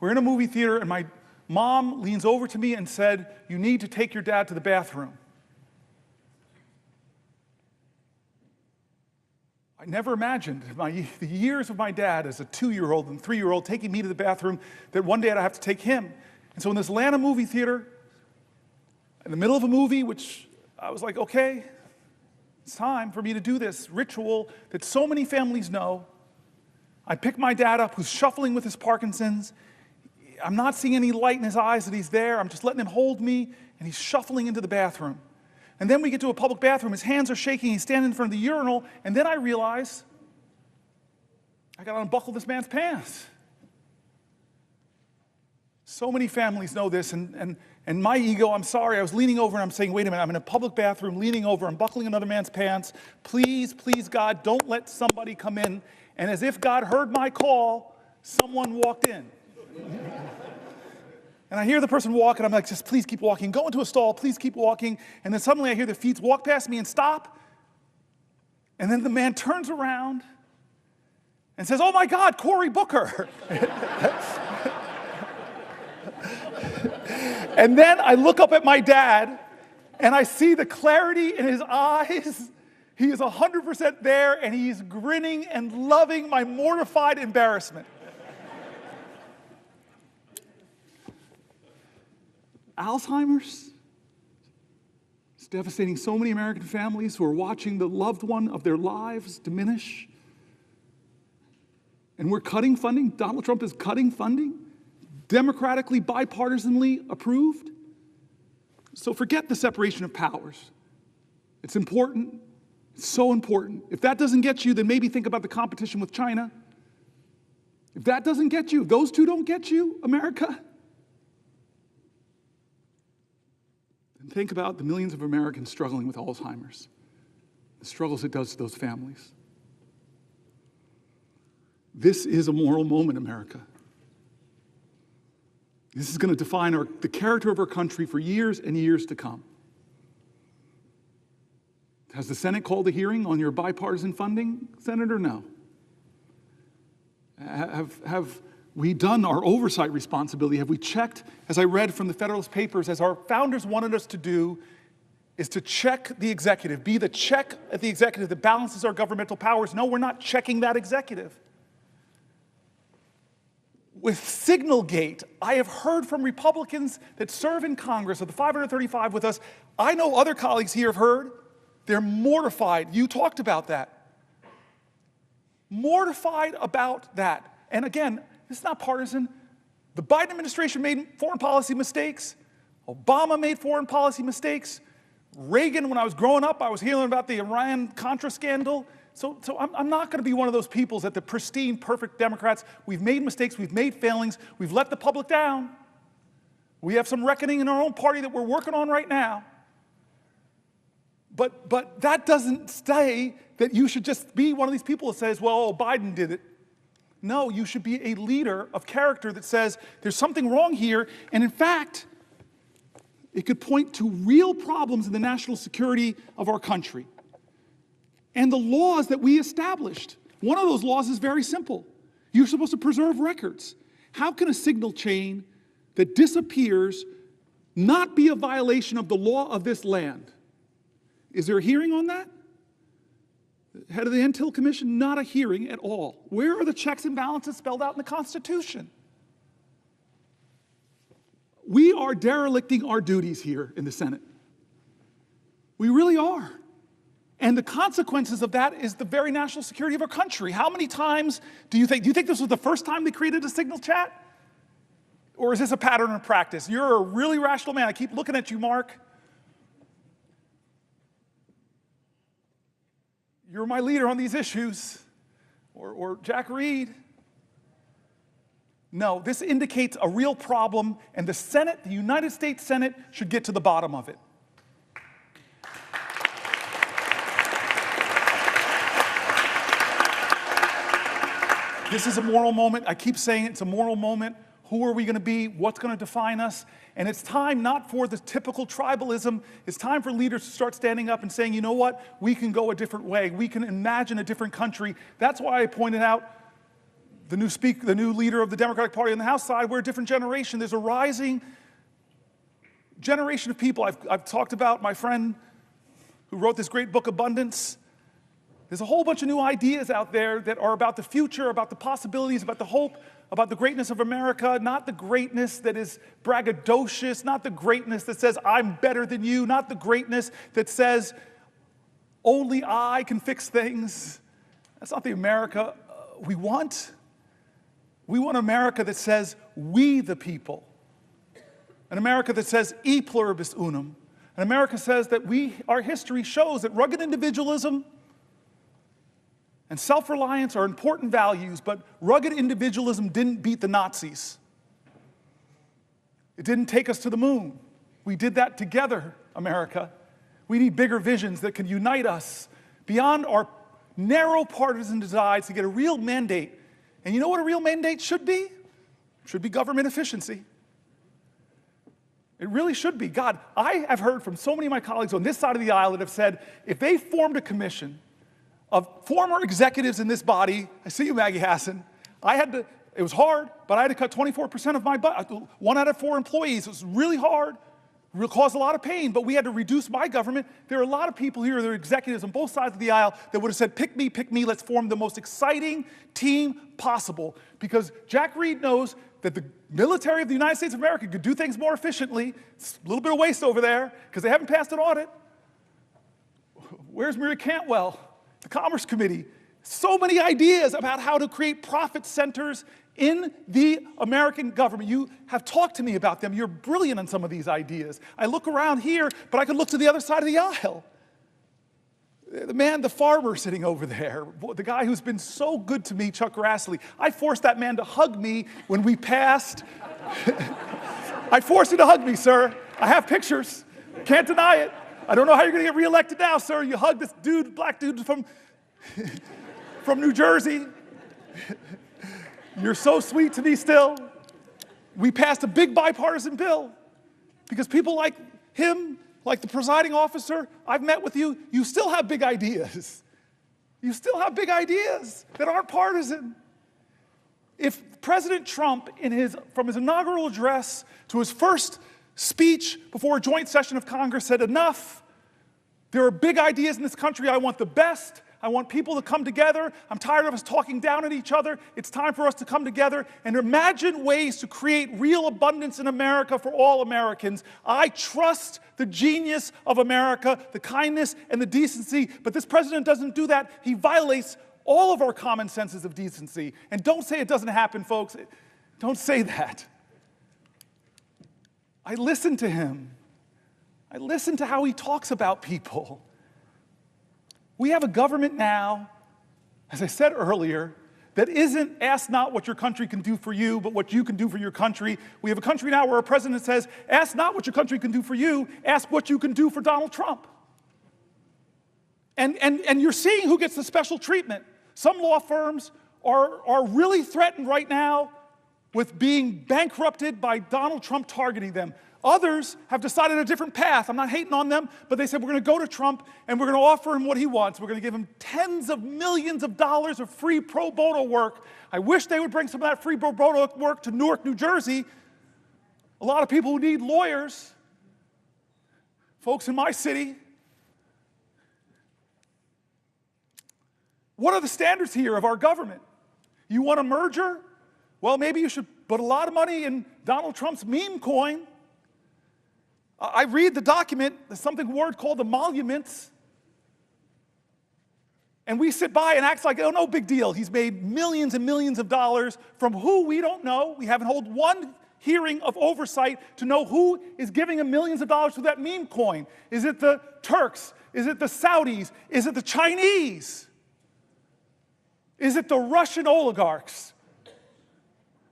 We're in a movie theater, and my mom leans over to me and said, "You need to take your dad to the bathroom." I never imagined the years of my dad as a 2-year-old and 3-year-old taking me to the bathroom, that one day I'd have to take him. And so in this Atlanta movie theater, in the middle of a movie, which I was like, okay, it's time for me to do this ritual that so many families know. I pick my dad up, who's shuffling with his Parkinson's. I'm not seeing any light in his eyes that he's there. I'm just letting him hold me, and he's shuffling into the bathroom. And then we get to a public bathroom. His hands are shaking. He's standing in front of the urinal. And then I realize I got to unbuckle this man's pants. So many families know this. And my ego, I'm sorry, I was leaning over and I'm saying, wait a minute, I'm in a public bathroom, leaning over, I'm buckling another man's pants. Please, please, God, don't let somebody come in. And as if God heard my call, someone walked in. And I hear the person walk, and I'm like, just please keep walking. Go into a stall, please keep walking. And then suddenly I hear their feet walk past me and stop. And then the man turns around and says, "Oh my God, Cory Booker." And then I look up at my dad, and I see the clarity in his eyes. He is 100% there, and he's grinning and loving my mortified embarrassment. Alzheimer's is devastating so many American families who are watching the loved one of their lives diminish. And we're cutting funding. Donald Trump is cutting funding, democratically, bipartisanly approved. So forget the separation of powers. It's important. It's so important. If that doesn't get you, then maybe think about the competition with China. If that doesn't get you, if those two don't get you, America, then think about the millions of Americans struggling with Alzheimer's, the struggles it does to those families. This is a moral moment, America. This is going to define the character of our country for years and years to come. Has the Senate called a hearing on your bipartisan funding, Senator? No. Have we done our oversight responsibility? Have we checked, as I read from the Federalist Papers, as our founders wanted us to do, is to check the executive, be the check at the executive that balances our governmental powers? No, we're not checking that executive. with Signalgate, I have heard from Republicans that serve in Congress, of the 535 with us, I know other colleagues here have heard, they're mortified. You talked about that. Mortified about that. And again, this is not partisan. The Biden administration made foreign policy mistakes. Obama made foreign policy mistakes. Reagan, when I was growing up, I was hearing about the Iran-Contra scandal. So I'm not going to be one of those people that the pristine, perfect Democrats. We've made mistakes, we've made failings, we've let the public down. We have some reckoning in our own party that we're working on right now. But that doesn't say that you should just be one of these people that says, well, Biden did it. No, you should be a leader of character that says there's something wrong here, and in fact, it could point to real problems in the national security of our country. And the laws that we established. One of those laws is very simple. You're supposed to preserve records. How can a signal chain that disappears not be a violation of the law of this land? Is there a hearing on that? Head of the Intel Commission, not a hearing at all. Where are the checks and balances spelled out in the Constitution? We are derelicting our duties here in the Senate. We really are. And the consequences of that is the very national security of our country. How many times do you think this was the first time they created a signal chat? Or is this a pattern of practice? You're a really rational man. I keep looking at you, Mark. You're my leader on these issues. Or Jack Reed. No, this indicates a real problem, and the Senate, the United States Senate, should get to the bottom of it. This is a moral moment. I keep saying it's a moral moment. Who are we going to be? What's going to define us? And it's time not for the typical tribalism. It's time for leaders to start standing up and saying, you know what? We can go a different way. We can imagine a different country. That's why I pointed out the new leader of the Democratic Party on the House side. We're a different generation. There's a rising generation of people. I've talked about my friend who wrote this great book, Abundance. There's a whole bunch of new ideas out there that are about the future, about the possibilities, about the hope, about the greatness of America, not the greatness that is braggadocious, not the greatness that says, I'm better than you, not the greatness that says, only I can fix things. That's not the America we want. We want America that says, we the people. An America that says, e pluribus unum. An America says that our history shows that rugged individualism and self-reliance are important values, but rugged individualism didn't beat the Nazis. It didn't take us to the moon. We did that together, America. We need bigger visions that can unite us beyond our narrow partisan divides to get a real mandate. And you know what a real mandate should be? It should be government efficiency. It really should be. God, I have heard from so many of my colleagues on this side of the aisle that have said, if they formed a commission of former executives in this body, I see you, Maggie Hassan, it was hard, but I had to cut 24% of my budget, 1 out of 4 employees. It was really hard, it caused a lot of pain, but we had to reduce my government. There are a lot of people here that are executives on both sides of the aisle that would have said, pick me, let's form the most exciting team possible. Because Jack Reed knows that the military of the United States of America could do things more efficiently. It's a little bit of waste over there, because they haven't passed an audit. Where's Maria Cantwell? The Commerce Committee, so many ideas about how to create profit centers in the American government. You have talked to me about them. You're brilliant on some of these ideas. I look around here, but I could look to the other side of the aisle. The farmer sitting over there, the guy who's been so good to me, Chuck Grassley. I forced that man to hug me when we passed. I forced him to hug me, sir. I have pictures. Can't deny it. I don't know how you're going to get reelected now, sir. You hug this dude, black dude from New Jersey. You're so sweet to me still. We passed a big bipartisan bill because people like him, like the presiding officer, I've met with you, you still have big ideas. You still have big ideas that aren't partisan. If President Trump, from his inaugural address to his first speech before a joint session of Congress said, enough, there are big ideas in this country, I want the best, I want people to come together. I'm tired of us talking down at each other. It's time for us to come together and imagine ways to create real abundance in America for all Americans. I trust the genius of America, the kindness and the decency, but this president doesn't do that. He violates all of our common senses of decency. And don't say it doesn't happen, folks. Don't say that. I listen to him. I listen to how he talks about people. We have a government now, as I said earlier, that isn't ask not what your country can do for you, but what you can do for your country. We have a country now where a president says, ask not what your country can do for you, ask what you can do for Donald Trump. And you're seeing who gets the special treatment. Some law firms are really threatened right now with being bankrupted by Donald Trump targeting them. Others have decided a different path. I'm not hating on them, but they said we're going to go to Trump and we're going to offer him what he wants. We're going to give him tens of millions of dollars of free pro bono work. I wish they would bring some of that free pro bono work to Newark, New Jersey. A lot of people who need lawyers, folks in my city. What are the standards here of our government? You want a merger? Well, maybe you should put a lot of money in Donald Trump's meme coin. I read the document, there's something word called emoluments. And we sit by and act like, oh, no big deal. He's made millions and millions of dollars from who we don't know. We haven't held one hearing of oversight to know who is giving him millions of dollars through that meme coin. Is it the Turks? Is it the Saudis? Is it the Chinese? Is it the Russian oligarchs?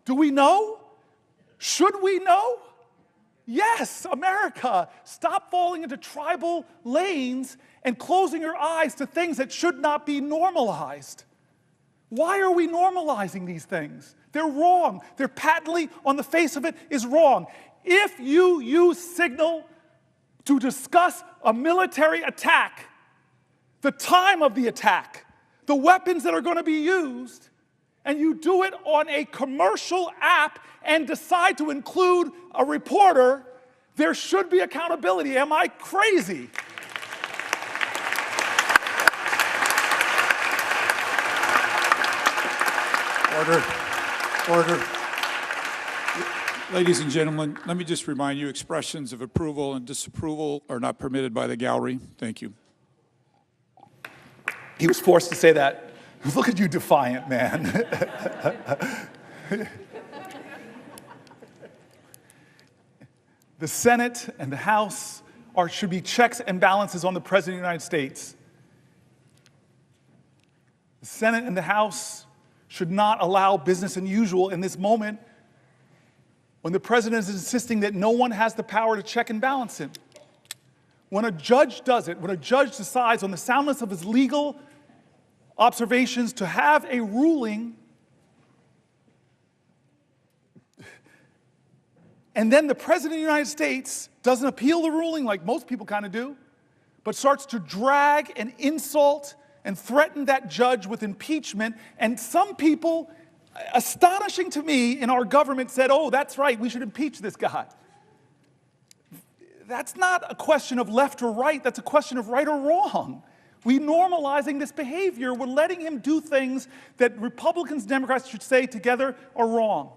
Do we know? Should we know? Yes, America, stop falling into tribal lanes and closing your eyes to things that should not be normalized. Why are we normalizing these things? They're wrong. They're patently, on the face of it, is wrong. If you use Signal to discuss a military attack, the time of the attack, the weapons that are going to be used, and you do it on a commercial app and decide to include a reporter, there should be accountability. Am I crazy? Order. Ladies and gentlemen, let me just remind you, expressions of approval and disapproval are not permitted by the gallery. Thank you. He was forced to say that. Look at you, defiant man. The Senate and the House should be checks and balances on the President of the United States. The Senate and the House should not allow business as usual in this moment when the President is insisting that no one has the power to check and balance him. When a judge does it, when a judge decides on the soundness of his legal observations to have a ruling, and then the President of the United States doesn't appeal the ruling like most people kind of do, but starts to drag and insult and threaten that judge with impeachment. And some people, astonishing to me, in our government said, oh, that's right, we should impeach this guy. That's not a question of left or right, that's a question of right or wrong. We're normalizing this behavior. We're letting him do things that Republicans and Democrats should say together are wrong.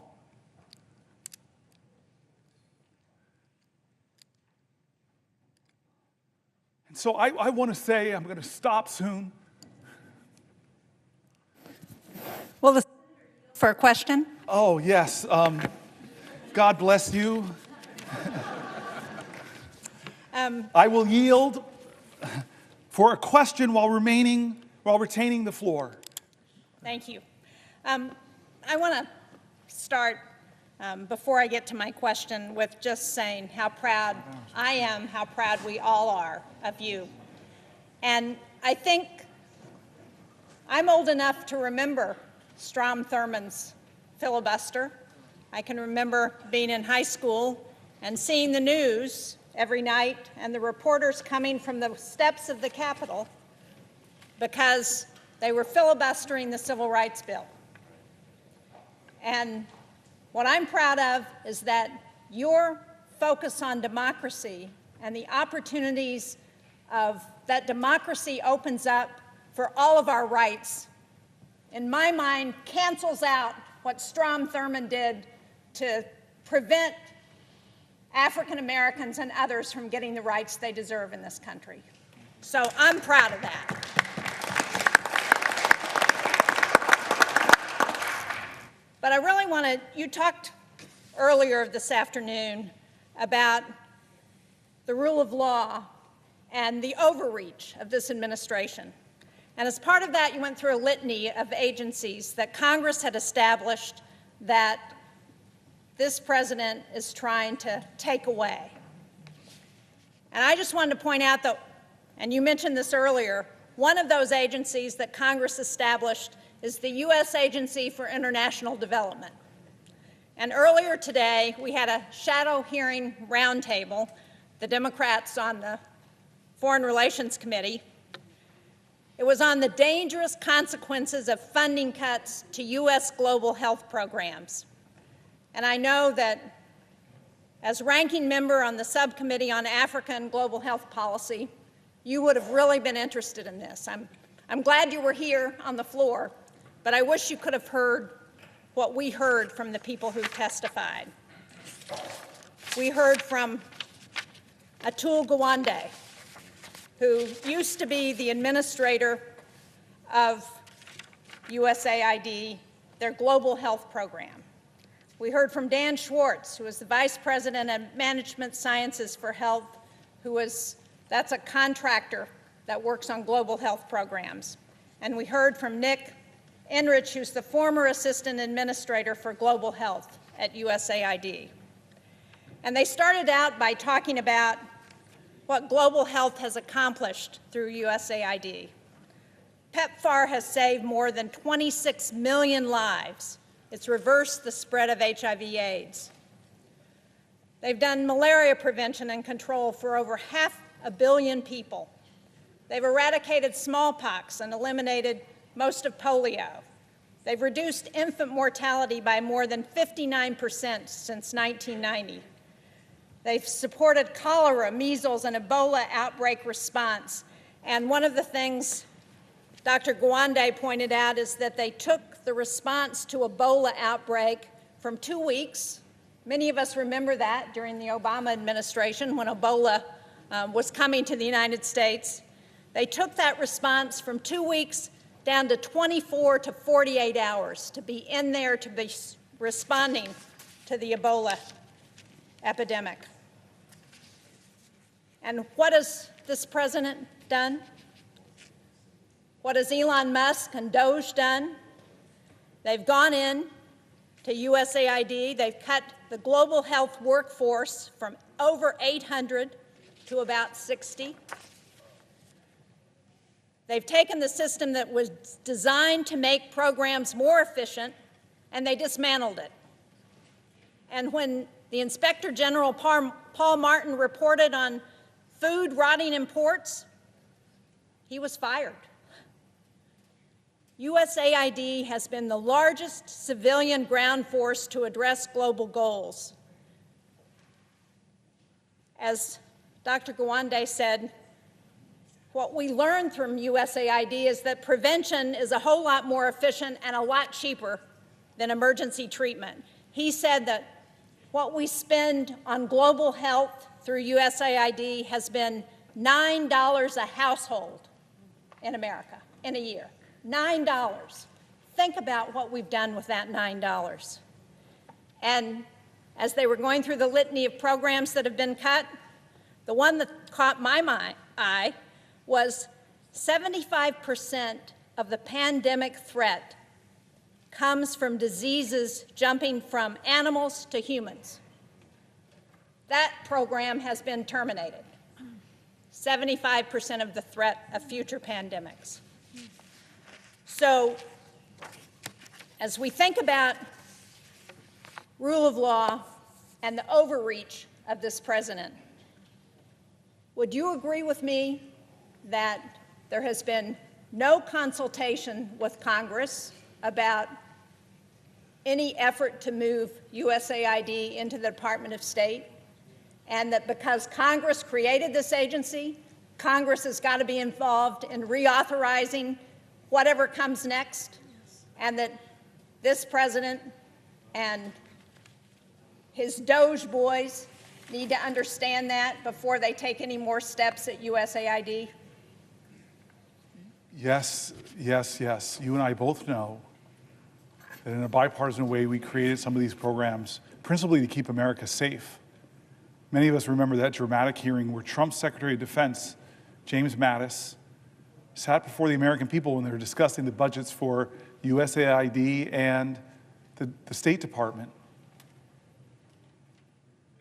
And so I want to say, I'm going to stop soon. Well, for a question? Oh, yes. God bless you. I will yield for a question while retaining the floor. Thank you. I want to start, before I get to my question, with just saying how proud I am, how proud we all are of you. And I think I'm old enough to remember Strom Thurmond's filibuster. I can remember being in high school and seeing the news every night and the reporters coming from the steps of the Capitol because they were filibustering the Civil Rights Bill. And what I'm proud of is that your focus on democracy and the opportunities that democracy opens up for all of our rights, in my mind, cancels out what Strom Thurmond did to prevent African Americans and others from getting the rights they deserve in this country. So I'm proud of that. But I really want to, you talked earlier this afternoon about the rule of law and the overreach of this administration. And as part of that, you went through a litany of agencies that Congress had established that this president is trying to take away. And I just wanted to point out that, and you mentioned this earlier, one of those agencies that Congress established is the U.S. Agency for International Development. And earlier today, we had a shadow hearing roundtable, the Democrats on the Foreign Relations Committee. It was on the dangerous consequences of funding cuts to U.S. global health programs. And I know that as ranking member on the subcommittee on Africa and global health policy, you would have really been interested in this. I'm glad you were here on the floor, but I wish you could have heard what we heard from the people who testified. We heard from Atul Gawande, who used to be the administrator of USAID, their global health program. We heard from Dan Schwartz, who is the Vice President of Management Sciences for Health, that's a contractor that works on global health programs. And we heard from Nick Enrich, who's the former Assistant Administrator for Global Health at USAID. And they started out by talking about what global health has accomplished through USAID. PEPFAR has saved more than 26 million lives. It's reversed the spread of HIV/AIDS. They've done malaria prevention and control for over 500 million people. They've eradicated smallpox and eliminated most of polio. They've reduced infant mortality by more than 59% since 1990. They've supported cholera, measles, and Ebola outbreak response. And one of the things Dr. Gawande pointed out is that they took the response to Ebola outbreak from 2 weeks. Many of us remember that during the Obama administration when Ebola was coming to the United States. They took that response from 2 weeks down to 24 to 48 hours to be in there, to be responding to the Ebola epidemic. And what has this president done? What has Elon Musk and Doge done? They've gone in to USAID. They've cut the global health workforce from over 800 to about 60. They've taken the system that was designed to make programs more efficient, and they dismantled it. And when the Inspector General Paul Martin reported on food rotting in ports, he was fired. USAID has been the largest civilian ground force to address global goals. As Dr. Gawande said, what we learned from USAID is that prevention is a whole lot more efficient and a lot cheaper than emergency treatment. He said that what we spend on global health through USAID has been $9 a household in America in a year. $9. Think about what we've done with that $9. And as they were going through the litany of programs that have been cut, the one that caught my eye was 75% of the pandemic threat comes from diseases jumping from animals to humans. That program has been terminated. 75% of the threat of future pandemics. So, as we think about rule of law and the overreach of this president, would you agree with me that there has been no consultation with Congress about any effort to move USAID into the Department of State, and that because Congress created this agency, Congress has got to be involved in reauthorizing whatever comes next, and that this president and his Doge boys need to understand that before they take any more steps at USAID? Yes, yes, yes. You and I both know that in a bipartisan way, we created some of these programs principally to keep America safe. Many of us remember that dramatic hearing where Trump's Secretary of Defense, James Mattis, sat before the American people when they were discussing the budgets for USAID and the State Department.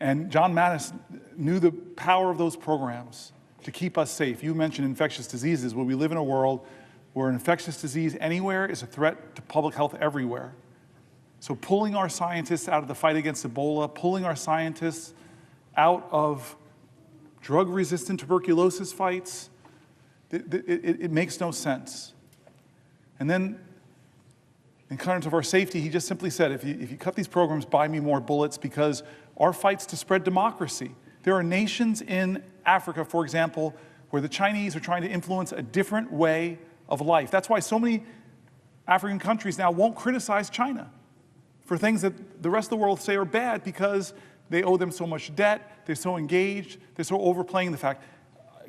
And John Mattis knew the power of those programs to keep us safe. You mentioned infectious diseases. Well, we live in a world where an infectious disease anywhere is a threat to public health everywhere. So pulling our scientists out of the fight against Ebola, pulling our scientists out of drug-resistant tuberculosis fights, it makes no sense. And then, in terms of our safety, he just simply said, if you cut these programs, buy me more bullets, because our fight's to spread democracy. There are nations in Africa, for example, where the Chinese are trying to influence a different way of life. That's why so many African countries now won't criticize China for things that the rest of the world say are bad because they owe them so much debt, they're so engaged, they're so overplaying the fact.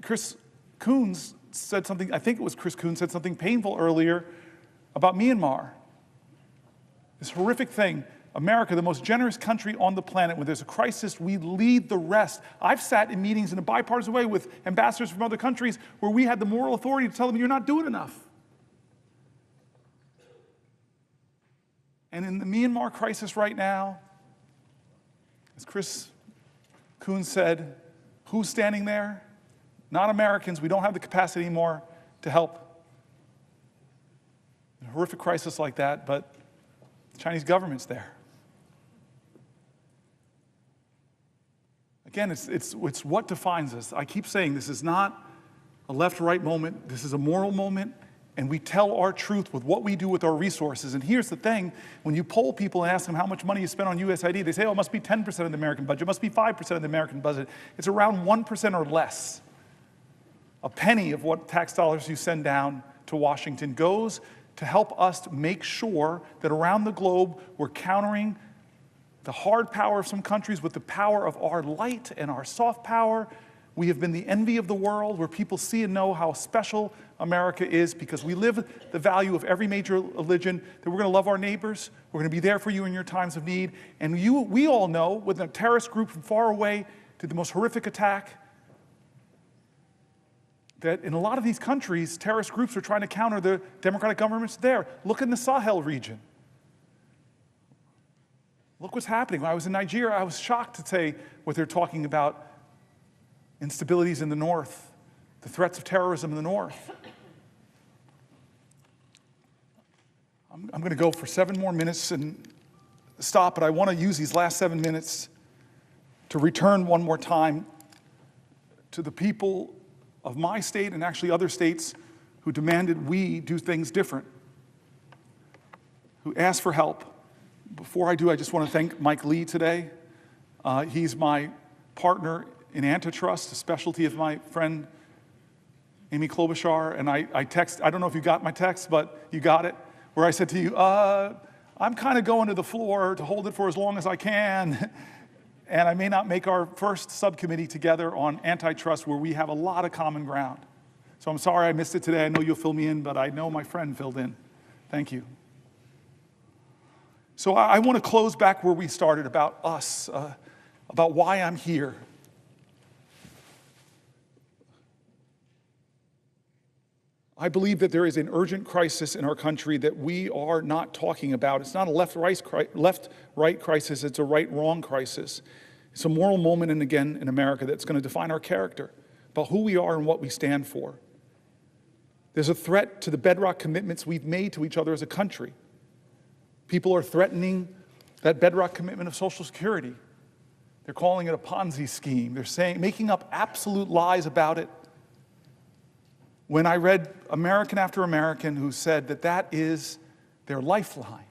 Chris Coons said something, I think it was Chris Coons said something painful earlier about Myanmar. This horrific thing. America, the most generous country on the planet, when there's a crisis, we lead the rest. I've sat in meetings in a bipartisan way with ambassadors from other countries where we had the moral authority to tell them, you're not doing enough. And in the Myanmar crisis right now, as Chris Coons said, who's standing there? Not Americans. We don't have the capacity anymore to help in a horrific crisis like that, but the Chinese government's there. Again, it's what defines us. I keep saying this is not a left-right moment. This is a moral moment, and we tell our truth with what we do with our resources. And here's the thing. When you poll people and ask them how much money you spend on USAID, they say, oh, it must be 10% of the American budget. It must be 5% of the American budget. It's around 1% or less. A penny of what tax dollars you send down to Washington goes to help us to make sure that around the globe we're countering the hard power of some countries with the power of our light and our soft power. We have been the envy of the world, where people see and know how special America is because we live the value of every major religion, that we're going to love our neighbors, we're going to be there for you in your times of need. And we all know, with a terrorist group from far away to the most horrific attack, that in a lot of these countries, terrorist groups are trying to counter the democratic governments there. Look in the Sahel region. Look what's happening. When I was in Nigeria, I was shocked to say what they're talking about, instabilities in the north, the threats of terrorism in the north. I'm going to go for 7 more minutes and stop, but I want to use these last 7 minutes to return one more time to the people of my state and actually other states who demanded we do things different, who asked for help. Before I do, I just want to thank Mike Lee today. He's my partner in antitrust, a specialty of my friend Amy Klobuchar. And I don't know if you got my text, but you got it, where I said to you, I'm kind of going to the floor to hold it for as long as I can. And I may not make our first subcommittee together on antitrust, where we have a lot of common ground. So I'm sorry I missed it today. I know you'll fill me in, but I know my friend filled in. Thank you. So I want to close back where we started, about us, about why I'm here. I believe that there is an urgent crisis in our country that we are not talking about. It's not a left-right crisis, it's a right-wrong crisis. It's a moral moment, and again, in America, that's going to define our character, about who we are and what we stand for. There's a threat to the bedrock commitments we've made to each other as a country. People are threatening that bedrock commitment of Social Security. They're calling it a Ponzi scheme. They're making up absolute lies about it. When I read American after American who said that that is their lifeline,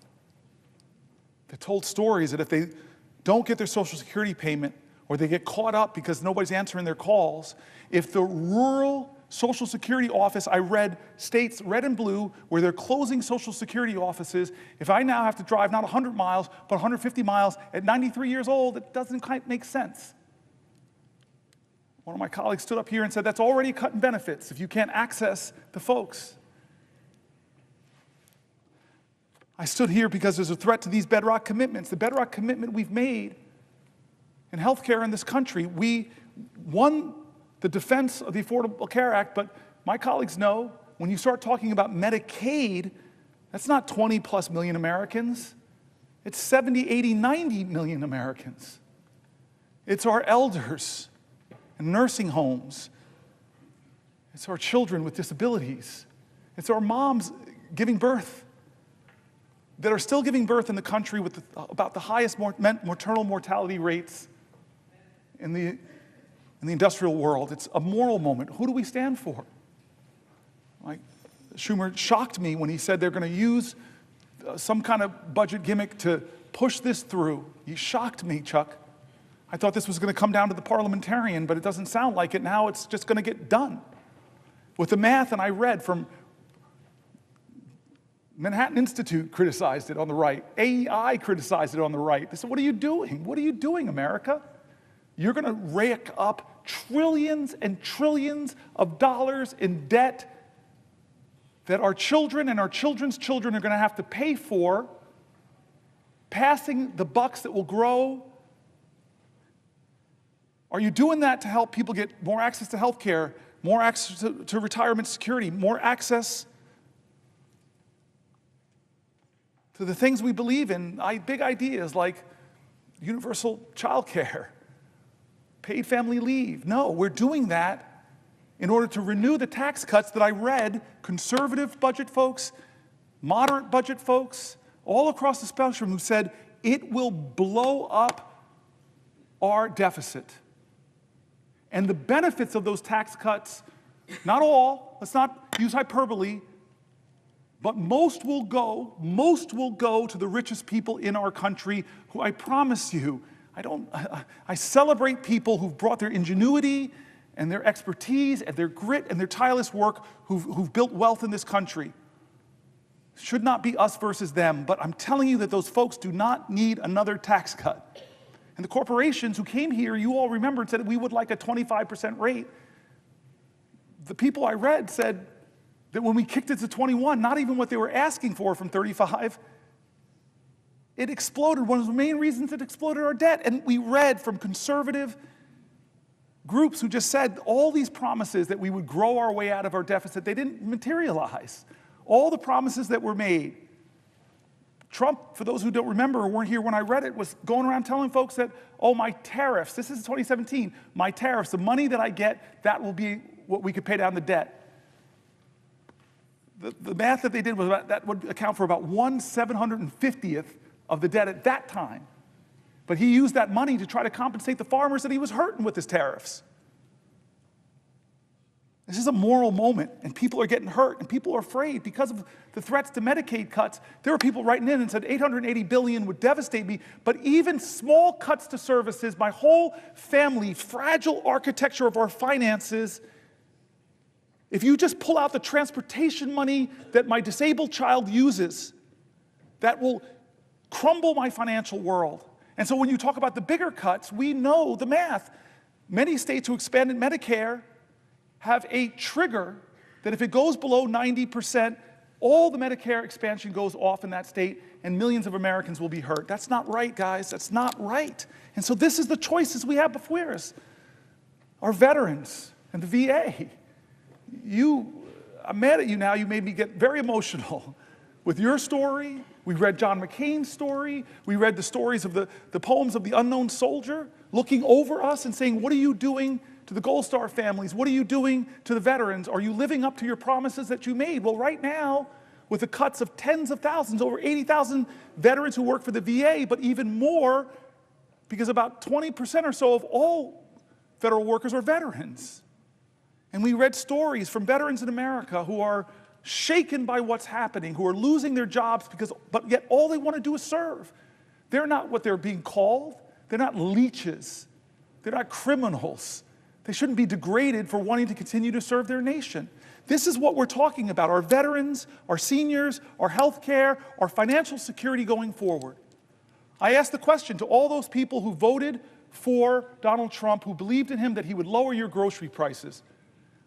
they told stories that if they don't get their Social Security payment, or they get caught up because nobody's answering their calls, if the rural Social Security office, I read states, red and blue, where they're closing Social Security offices. If I now have to drive not 100 miles, but 150 miles at 93 years old, it doesn't quite make sense. One of my colleagues stood up here and said, that's already cutting benefits if you can't access the folks. I stood here because there's a threat to these bedrock commitments. The bedrock commitment we've made in healthcare in this country. We won the defense of the Affordable Care Act, but my colleagues know when you start talking about Medicaid, that's not 20 plus million Americans. It's 70, 80, 90 million Americans. It's our elders in nursing homes. It's our children with disabilities. It's our moms giving birth that are still giving birth in the country with about the highest maternal mortality rates in the industrial world. It's a moral moment. Who do we stand for? Like Schumer shocked me when he said they're going to use some kind of budget gimmick to push this through. He shocked me, Chuck. I thought this was going to come down to the parliamentarian, but it doesn't sound like it. Now it's just going to get done. With the math, and I read from Manhattan Institute criticized it on the right. AEI criticized it on the right. They said, what are you doing? What are you doing, America? You're going to rake up trillions and trillions of dollars in debt that our children and our children's children are going to have to pay for, passing the bucks that will grow. Are you doing that to help people get more access to health care, more access to retirement security, more access to the things we believe in, big ideas like universal child care, paid family leave? No, we're doing that in order to renew the tax cuts that I read conservative budget folks, moderate budget folks, all across the spectrum who said it will blow up our deficit. And the benefits of those tax cuts, not all, let's not use hyperbole, but most will go to the richest people in our country who I promise you, I celebrate people who've brought their ingenuity and their expertise and their grit and their tireless work who've built wealth in this country. Should not be us versus them, but I'm telling you that those folks do not need another tax cut. And the corporations who came here, you all remembered, said we would like a 25% rate. The people I read said that when we kicked it to 21, not even what they were asking for from 35, it exploded. One of the main reasons it exploded our debt. And we read from conservative groups who just said all these promises that we would grow our way out of our deficit, they didn't materialize. All the promises that were made. Trump, for those who don't remember or weren't here when I read it, was going around telling folks that, oh, my tariffs, this is 2017, my tariffs, the money that I get, that will be what we could pay down the debt. The math that they did was that would account for about 1/750th of the debt at that time. But he used that money to try to compensate the farmers that he was hurting with his tariffs. This is a moral moment, and people are getting hurt, and people are afraid because of the threats to Medicaid cuts. There were people writing in and said, $880 billion would devastate me, but even small cuts to services, my whole family, fragile architecture of our finances, if you just pull out the transportation money that my disabled child uses, that will crumble my financial world. And so when you talk about the bigger cuts, we know the math. Many states who expanded Medicare have a trigger that if it goes below 90%, all the Medicare expansion goes off in that state and millions of Americans will be hurt. That's not right, guys. That's not right. And so this is the choices we have before us. Our veterans and the VA. I'm mad at you now. You made me get very emotional with your story. We read John McCain's story. We read the stories of the poems of the unknown soldier looking over us and saying, what are you doing to the Gold Star families? What are you doing to the veterans? Are you living up to your promises that you made? Well, right now, with the cuts of tens of thousands, over 80,000 veterans who work for the VA, but even more, because about 20% or so of all federal workers are veterans. And we read stories from veterans in America who are shaken by what's happening, who are losing their jobs but yet all they want to do is serve. They're not what they're being called. They're not leeches. They're not criminals. They shouldn't be degraded for wanting to continue to serve their nation. This is what we're talking about, our veterans, our seniors, our health care, our financial security going forward. I asked the question to all those people who voted for Donald Trump, who believed in him that he would lower your grocery prices.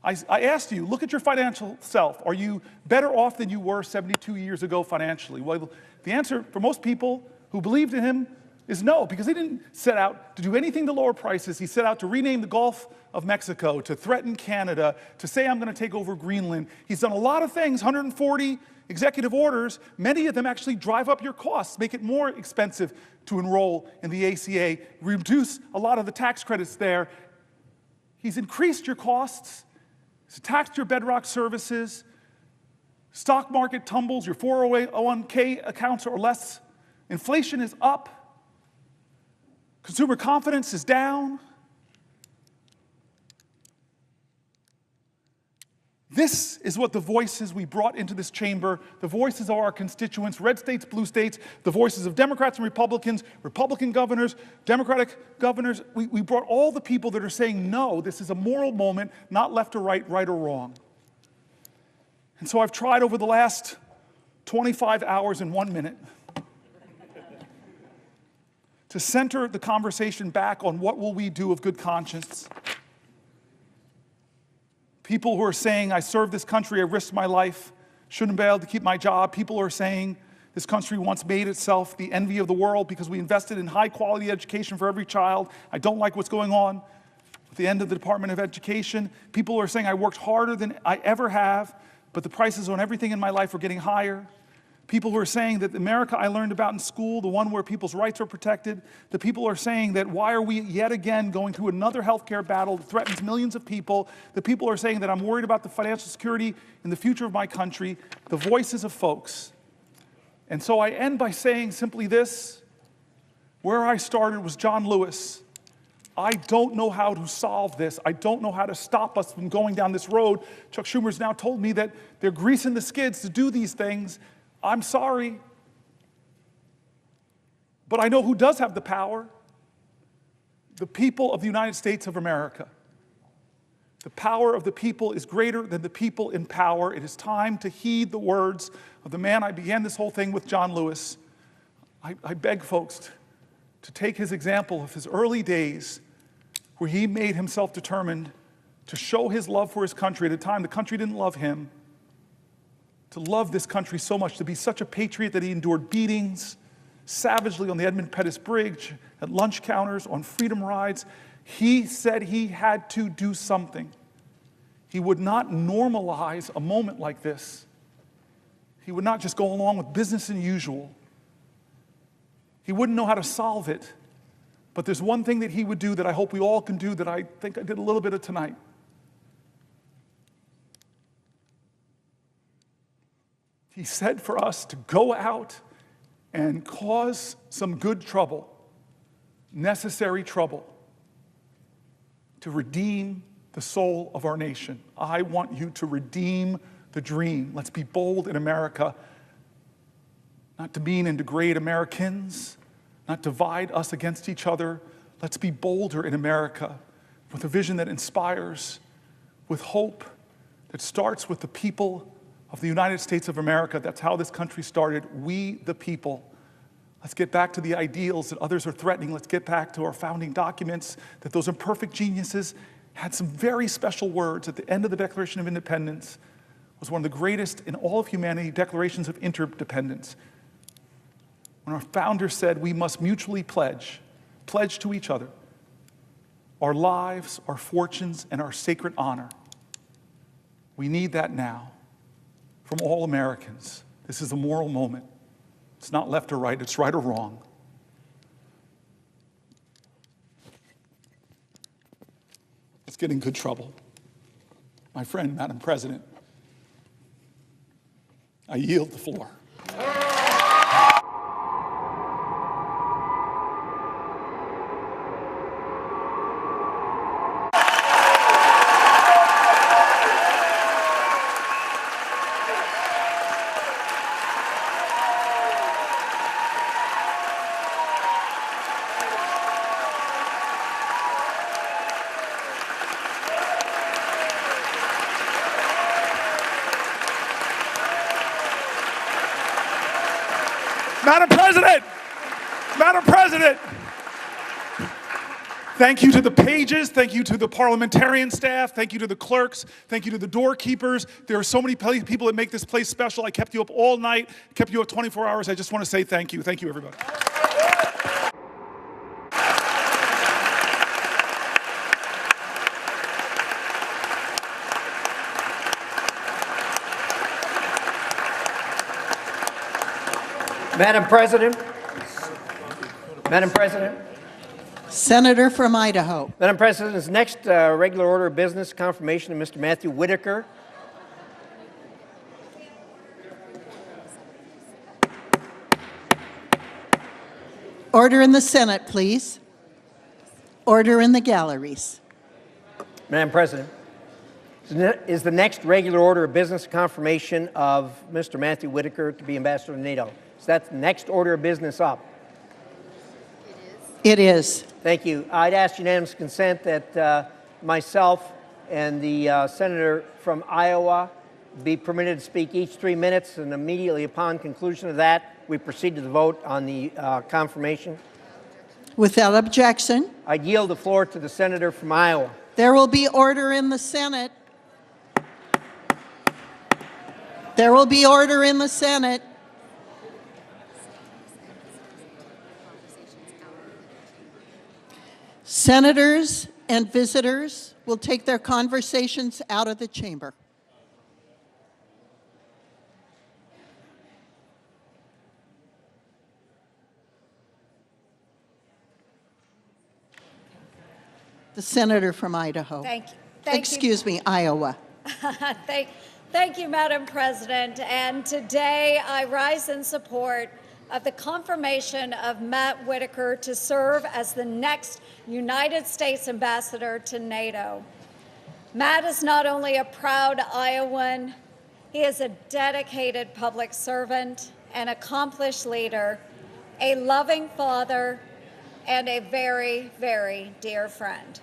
I asked you, look at your financial self. Are you better off than you were 72 years ago financially? Well, the answer for most people who believed in him is no, because he didn't set out to do anything to lower prices. He set out to rename the Gulf of Mexico, to threaten Canada, to say I'm going to take over Greenland. He's done a lot of things, 140 executive orders. Many of them actually drive up your costs, make it more expensive to enroll in the ACA, reduce a lot of the tax credits there. He's increased your costs. He's taxed your bedrock services. Stock market tumbles, your 401k accounts are less. Inflation is up. Consumer confidence is down. This is what the voices we brought into this chamber, the voices of our constituents, red states, blue states, the voices of Democrats and Republicans, Republican governors, Democratic governors, we brought all the people that are saying, no, this is a moral moment, not left or right, right or wrong. And so I've tried over the last 25 hours and 1 minute to center the conversation back on what will we do of good conscience. People who are saying, I served this country, I risked my life, shouldn't be able to keep my job. People are saying, this country once made itself the envy of the world because we invested in high quality education for every child. I don't like what's going on at the end of the Department of Education. People are saying, I worked harder than I ever have, but the prices on everything in my life are getting higher. People who are saying that the America I learned about in school, the one where people's rights are protected, the people are saying that why are we yet again going through another healthcare battle that threatens millions of people, the people are saying that I'm worried about the financial security and the future of my country, the voices of folks. And so I end by saying simply this, where I started was John Lewis. I don't know how to solve this. I don't know how to stop us from going down this road. Chuck Schumer's now told me that they're greasing the skids to do these things. I'm sorry, but I know who does have the power. The people of the United States of America. The power of the people is greater than the people in power. It is time to heed the words of the man I began this whole thing with, John Lewis. I beg folks to take his example of his early days where he made himself determined to show his love for his country at a time the country didn't love him, to love this country so much, to be such a patriot that he endured beatings savagely on the Edmund Pettus Bridge, at lunch counters, on freedom rides. He said he had to do something. He would not normalize a moment like this. He would not just go along with business as usual. He wouldn't know how to solve it. But there's one thing that he would do that I hope we all can do that I think I did a little bit of tonight. He said for us to go out and cause some good trouble, necessary trouble, to redeem the soul of our nation. I want you to redeem the dream. Let's be bold in America, not demean and degrade Americans, not divide us against each other. Let's be bolder in America with a vision that inspires, with hope that starts with the people of the United States of America. That's how this country started. We, the people. Let's get back to the ideals that others are threatening. Let's get back to our founding documents, that those imperfect geniuses had some very special words at the end of the Declaration of Independence. It was one of the greatest in all of humanity declarations of interdependence. When our founder said we must mutually pledge to each other our lives, our fortunes, and our sacred honor. We need that now from all Americans. This is a moral moment. It's not left or right, it's right or wrong. Let's get in good trouble. My friend, Madam President, I yield the floor. President, Madam President, thank you to the pages, thank you to the parliamentarian staff, thank you to the clerks, thank you to the doorkeepers. There are so many people that make this place special. I kept you up all night, kept you up 24 hours. I just want to say thank you. Thank you, everybody. Madam President. Madam President. Senator from Idaho. Madam President, this next regular order of business, confirmation of Mr. Matthew Whitaker. Order in the Senate, please. Order in the galleries. Madam President, is the next regular order of business confirmation of Mr. Matthew Whitaker to be ambassador to NATO? Is that the next order of business up? It is. Thank you. I'd ask unanimous consent that myself and the senator from Iowa be permitted to speak each 3 minutes, and immediately upon conclusion of that, we proceed to the vote on the confirmation. Without objection. I yield the floor to the senator from Iowa. There will be order in the Senate. There will be order in the Senate. Senators and visitors will take their conversations out of the chamber. The senator from Idaho. Thank you. Excuse me, Iowa. Thank you, Madam President. And today I rise in support of the confirmation of Matt Whitaker to serve as the next United States ambassador to NATO. Matt is not only a proud Iowan, he is a dedicated public servant, an accomplished leader, a loving father, and a very, very dear friend.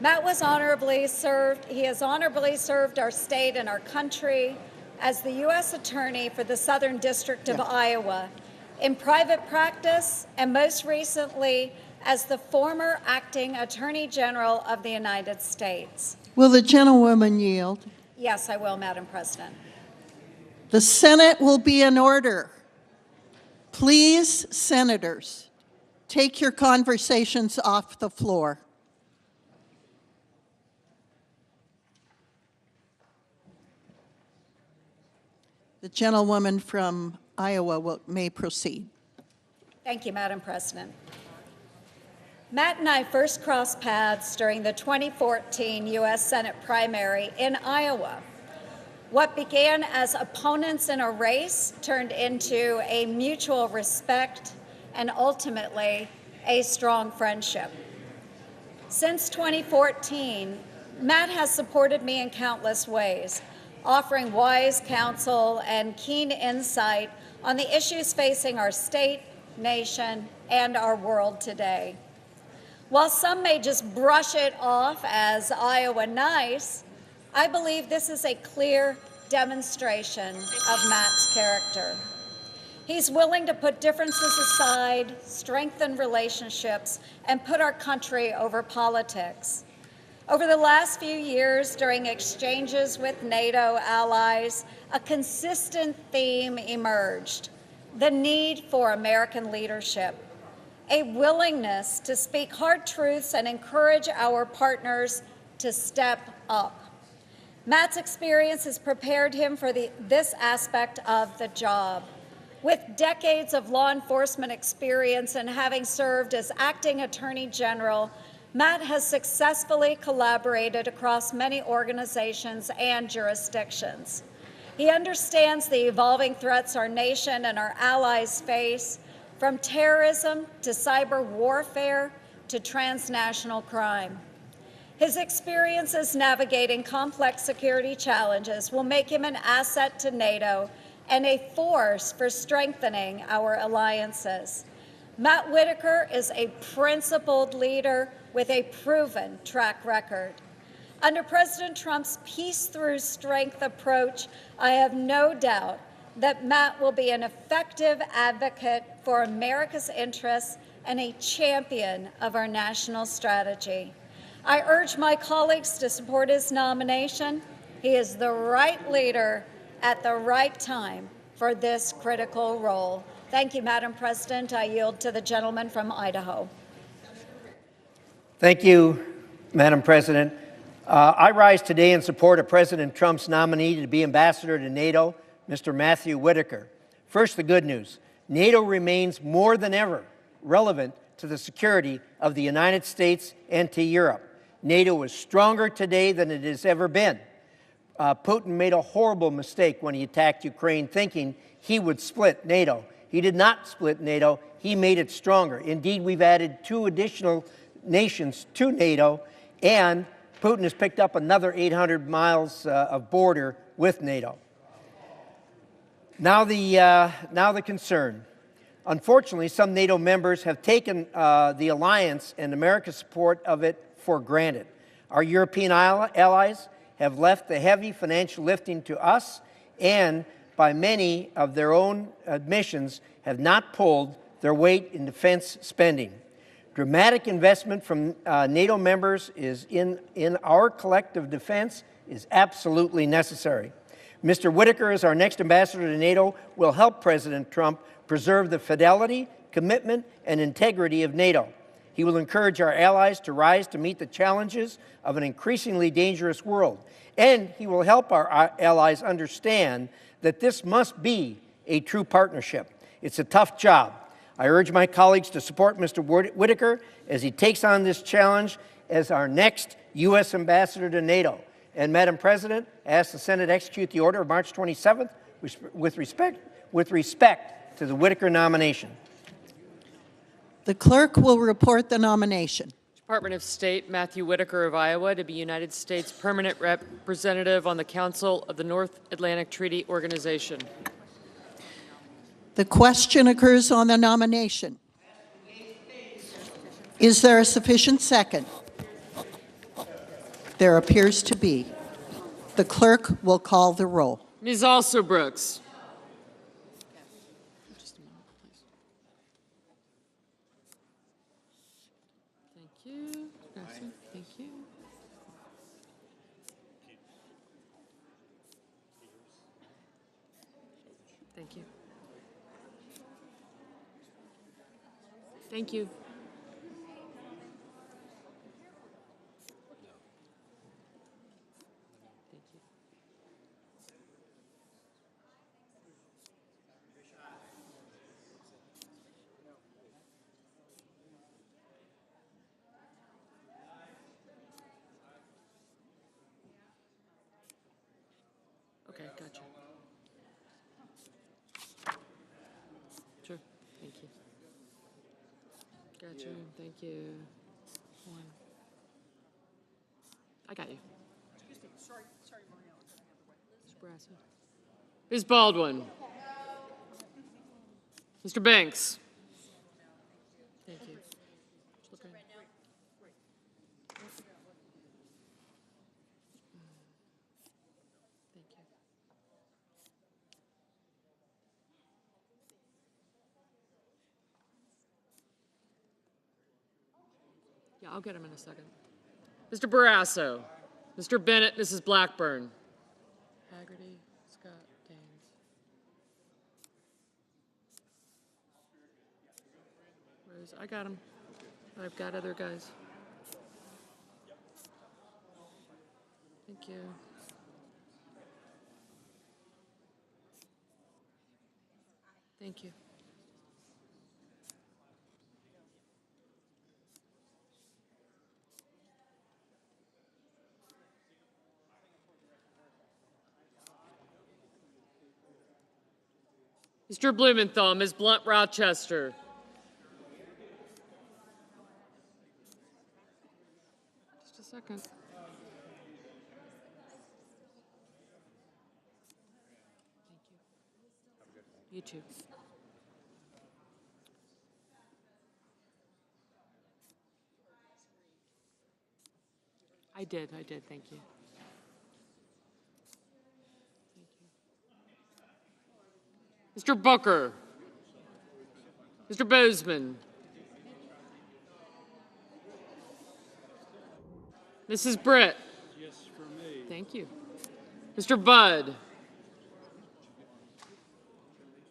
Matt was honorably served. He has honorably served our state and our country as the U.S. Attorney for the Southern District of Iowa, in private practice, and most recently as the former acting Attorney General of the United States. Will the gentlewoman yield? Yes, I will, Madam President. The Senate will be in order. Please, senators, take your conversations off the floor. The gentlewoman from Iowa may proceed. Thank you, Madam President. Matt and I first crossed paths during the 2014 U.S. Senate primary in Iowa. What began as opponents in a race turned into a mutual respect and ultimately a strong friendship. Since 2014, Matt has supported me in countless ways, offering wise counsel and keen insight on the issues facing our state, nation, and our world today. While some may just brush it off as Iowa nice, I believe this is a clear demonstration of Matt's character. He's willing to put differences aside, strengthen relationships, and put our country over politics. Over the last few years, during exchanges with NATO allies, a consistent theme emerged: the need for American leadership, a willingness to speak hard truths and encourage our partners to step up. Matt's experience has prepared him for this aspect of the job. With decades of law enforcement experience and having served as acting Attorney General, Matt has successfully collaborated across many organizations and jurisdictions. He understands the evolving threats our nation and our allies face, from terrorism to cyber warfare to transnational crime. His experiences navigating complex security challenges will make him an asset to NATO and a force for strengthening our alliances. Matt Whitaker is a principled leader with a proven track record. Under President Trump's peace through strength approach, I have no doubt that Matt will be an effective advocate for America's interests and a champion of our national strategy. I urge my colleagues to support his nomination. He is the right leader at the right time for this critical role. Thank you, Madam President. I yield to the gentleman from Idaho. Thank you, Madam President. I rise today in support of President Trump's nominee to be ambassador to NATO, Mr. Matthew Whitaker. First, the good news. NATO remains more than ever relevant to the security of the United States and to Europe. NATO is stronger today than it has ever been. Putin made a horrible mistake when he attacked Ukraine, thinking he would split NATO. He did not split NATO. He made it stronger. Indeed, we've added 2 additional nations to NATO, and Putin has picked up another 800 miles of border with NATO. Now the concern. Unfortunately, some NATO members have taken the alliance and America's support of it for granted. Our European allies have left the heavy financial lifting to us, and by many of their own admissions, have not pulled their weight in defense spending. Dramatic investment from NATO members in our collective defense is absolutely necessary. Mr. Whitaker, as our next ambassador to NATO, will help President Trump preserve the fidelity, commitment, and integrity of NATO. He will encourage our allies to rise to meet the challenges of an increasingly dangerous world. And he will help our allies understand that this must be a true partnership. It's a tough job. I urge my colleagues to support Mr. Whitaker as he takes on this challenge as our next U.S. ambassador to NATO. And, Madam President, I ask the Senate execute the order of March 27th with respect to the Whitaker nomination. The clerk will report the nomination. Department of State Matthew Whitaker of Iowa to be United States Permanent Representative on the Council of the North Atlantic Treaty Organization. The question occurs on the nomination. Is there a sufficient second? There appears to be. The clerk will call the roll. Ms. Alsobrooks. Thank you. Thank you. Thank you. Thank you. Okay, gotcha. Sure, thank you. Gotcha, thank you. One. I got you. Excuse me, sorry, Maria. Ms. Brasso. Ms. Baldwin. Mr. Banks. Thank you. Okay. Thank you. Yeah, I'll get him in a second. Mr. Barrasso. Mr. Bennett, Mrs. Blackburn. Haggerty, Scott, Daines. Rose, I got him. I've got other guys. Thank you. Thank you. Mr. Blumenthal, Ms. Blunt Rochester. Just a second. Thank you. You too. I did, thank you. Mr. Booker, Mr. Bozeman, Mrs. Britt. Yes, for me. Thank you. Mr. Budd,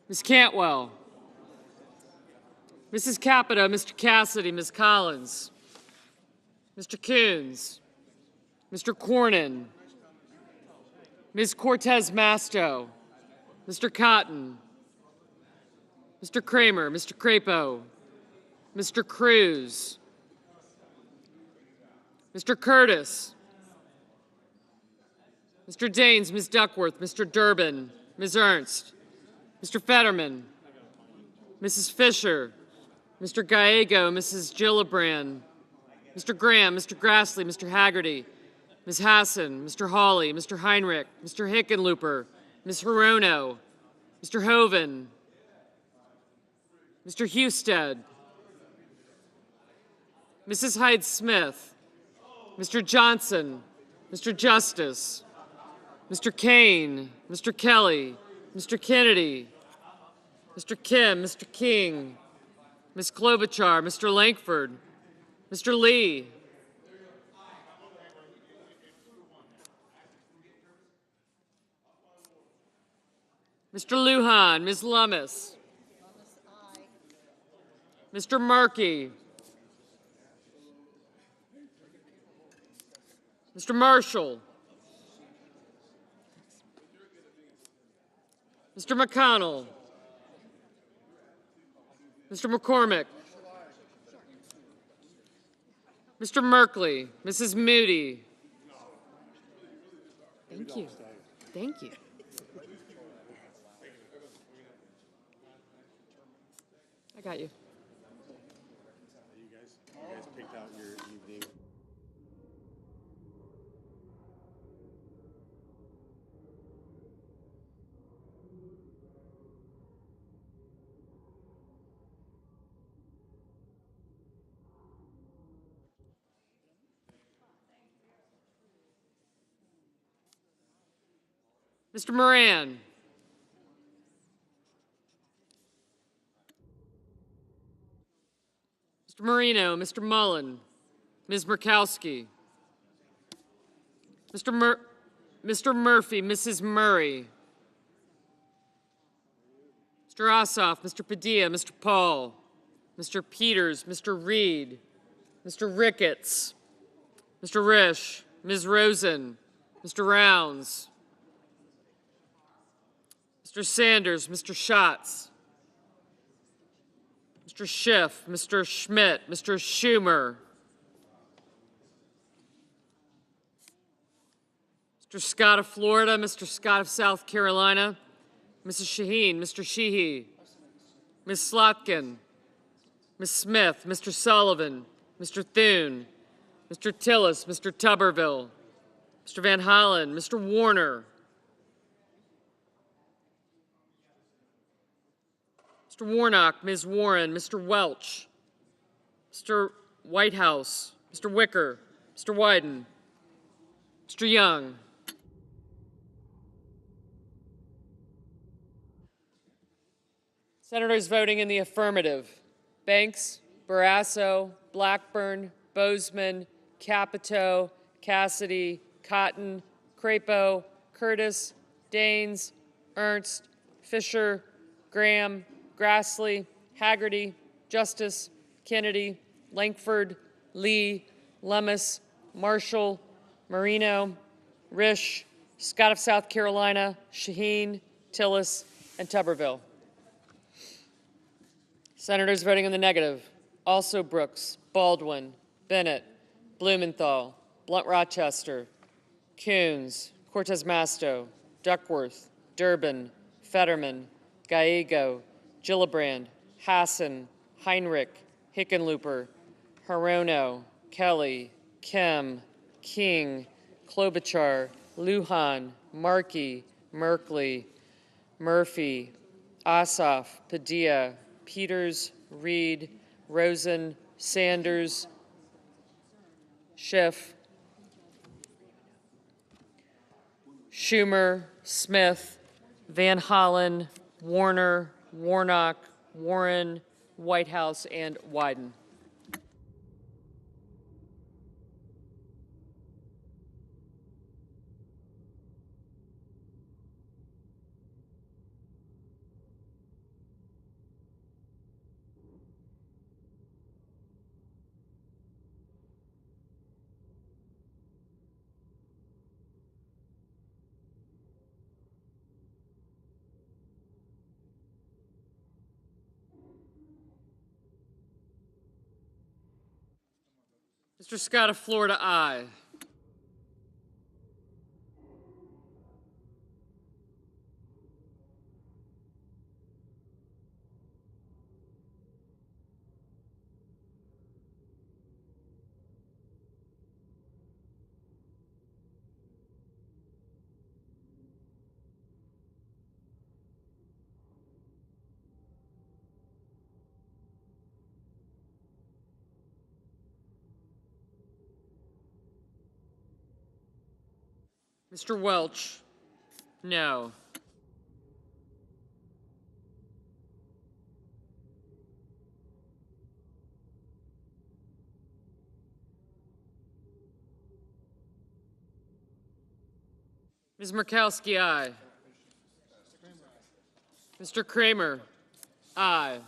Ms. Cantwell, Mrs. Capito, Mr. Cassidy, Ms. Collins, Mr. Coons, Mr. Cornyn, Ms. Cortez Masto, Mr. Cotton, Mr. Kramer, Mr. Crapo, Mr. Cruz, Mr. Curtis, Mr. Daines, Ms. Duckworth, Mr. Durbin, Ms. Ernst, Mr. Fetterman, Mrs. Fisher, Mr. Gallego, Mrs. Gillibrand, Mr. Graham, Mr. Grassley, Mr. Haggerty, Ms. Hassan, Mr. Hawley, Mr. Heinrich, Mr. Hickenlooper, Ms. Hirono, Mr. Hoven, Mr. Husted, Mrs. Hyde-Smith, Mr. Johnson, Mr. Justice, Mr. Kane, Mr. Kelly, Mr. Kennedy, Mr. Kim, Mr. King, Ms. Klobuchar, Mr. Lankford, Mr. Lee, Mr. Lujan, Ms. Lummis, Mr. Markey, Mr. Marshall, Mr. McConnell, Mr. McCormick, Mr. Merkley, Mrs. Moody. Thank you. Thank you. I got you. You guys picked out your evening. Mr. Moran. Mr. Marino, Mr. Mullen, Ms. Murkowski, Mr. Murphy, Mrs. Murray, Mr. Ossoff, Mr. Padilla, Mr. Paul, Mr. Peters, Mr. Reed, Mr. Ricketts, Mr. Risch, Ms. Rosen, Mr. Rounds, Mr. Sanders, Mr. Schatz, Mr. Schiff, Mr. Schmidt, Mr. Schumer, Mr. Scott of Florida, Mr. Scott of South Carolina, Mrs. Shaheen, Mr. Sheehy, Ms. Slotkin, Ms. Smith, Mr. Sullivan, Mr. Thune, Mr. Tillis, Mr. Tuberville, Mr. Van Hollen, Mr. Warner, Mr. Warnock, Ms. Warren, Mr. Welch, Mr. Whitehouse, Mr. Wicker, Mr. Wyden, Mr. Young. Senators voting in the affirmative: Banks, Barrasso, Blackburn, Bozeman, Capito, Cassidy, Cotton, Crapo, Curtis, Daines, Ernst, Fisher, Graham, Grassley, Haggerty, Justice, Kennedy, Lankford, Lee, Lummis, Marshall, Marino, Risch, Scott of South Carolina, Shaheen, Tillis, and Tuberville. Senators voting in the negative: also Brooks, Baldwin, Bennett, Blumenthal, Blunt-Rochester, Coons, Cortez Masto, Duckworth, Durbin, Fetterman, Gallego, Gillibrand, Hassan, Heinrich, Hickenlooper, Hirono, Kelly, Kim, King, Klobuchar, Lujan, Markey, Merkley, Murphy, Ossoff, Padilla, Peters, Reed, Rosen, Sanders, Schiff, Schumer, Smith, Van Hollen, Warner, Warnock, Warren, Whitehouse, and Wyden. Mr. Scott of Florida, aye. Mr. Welch, no. Ms. Murkowski, aye. Mr. Kramer, aye.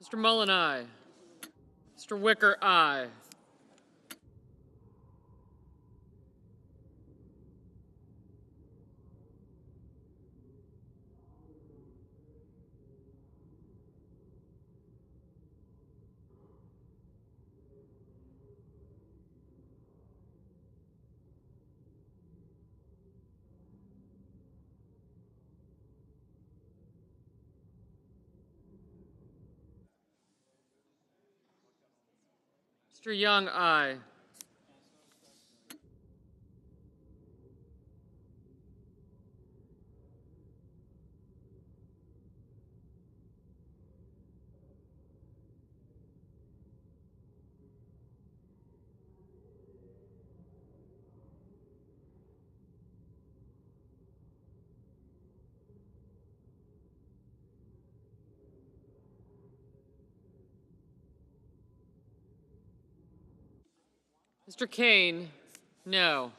Mr. Mullen, aye. Mr. Wicker, aye. Mr. Young, aye. Mr. Kane, no.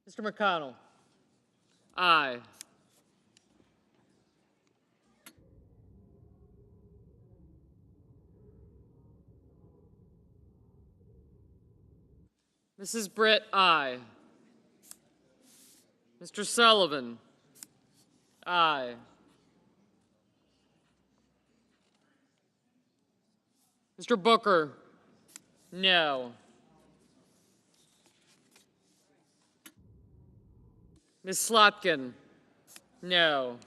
Mr. McConnell, aye. Mrs. Britt, aye. Mr. Sullivan, aye. Mr. Booker, no. Ms. Slotkin, no.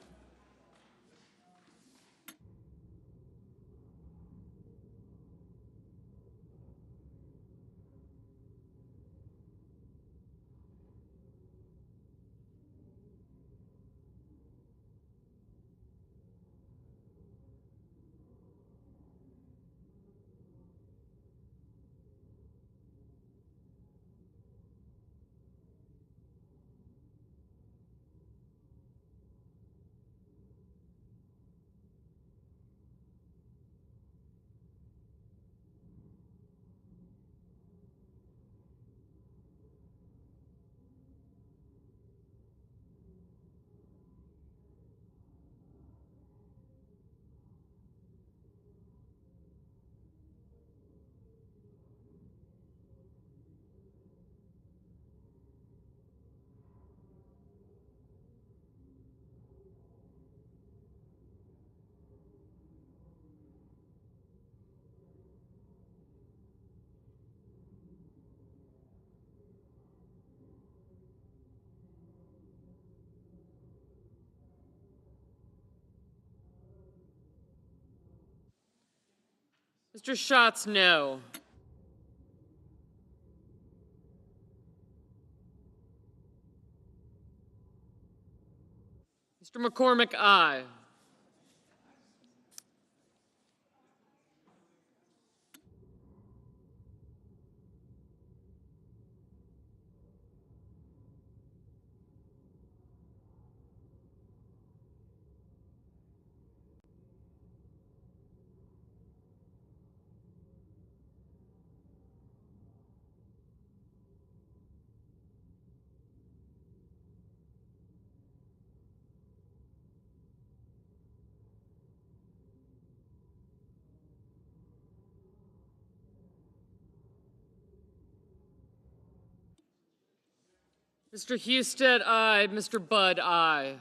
Mr. Schatz, no. Mr. McCormick, aye. Mr. Husted, aye. Mr. Budd, aye.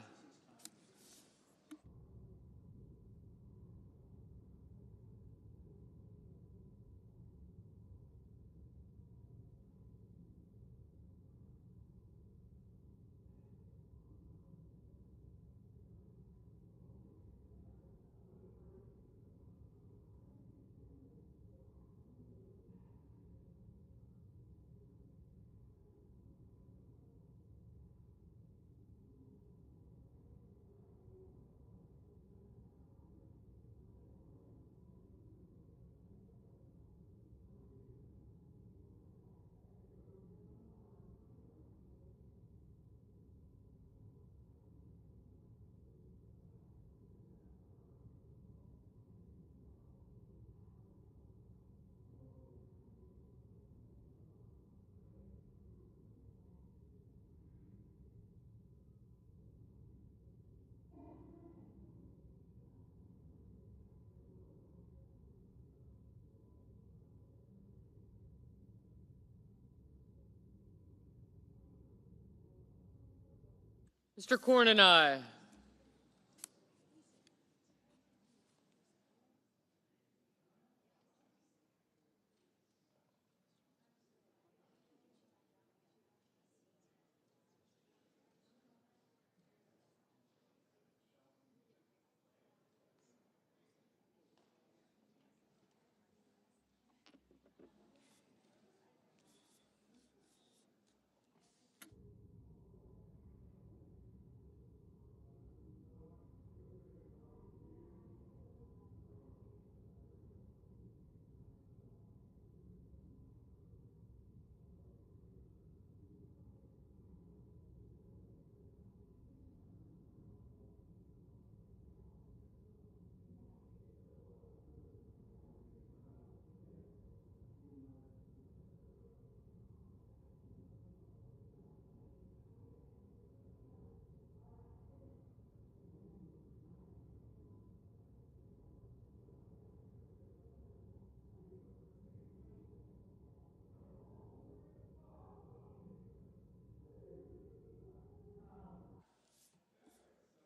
Mr. Cornyn, aye.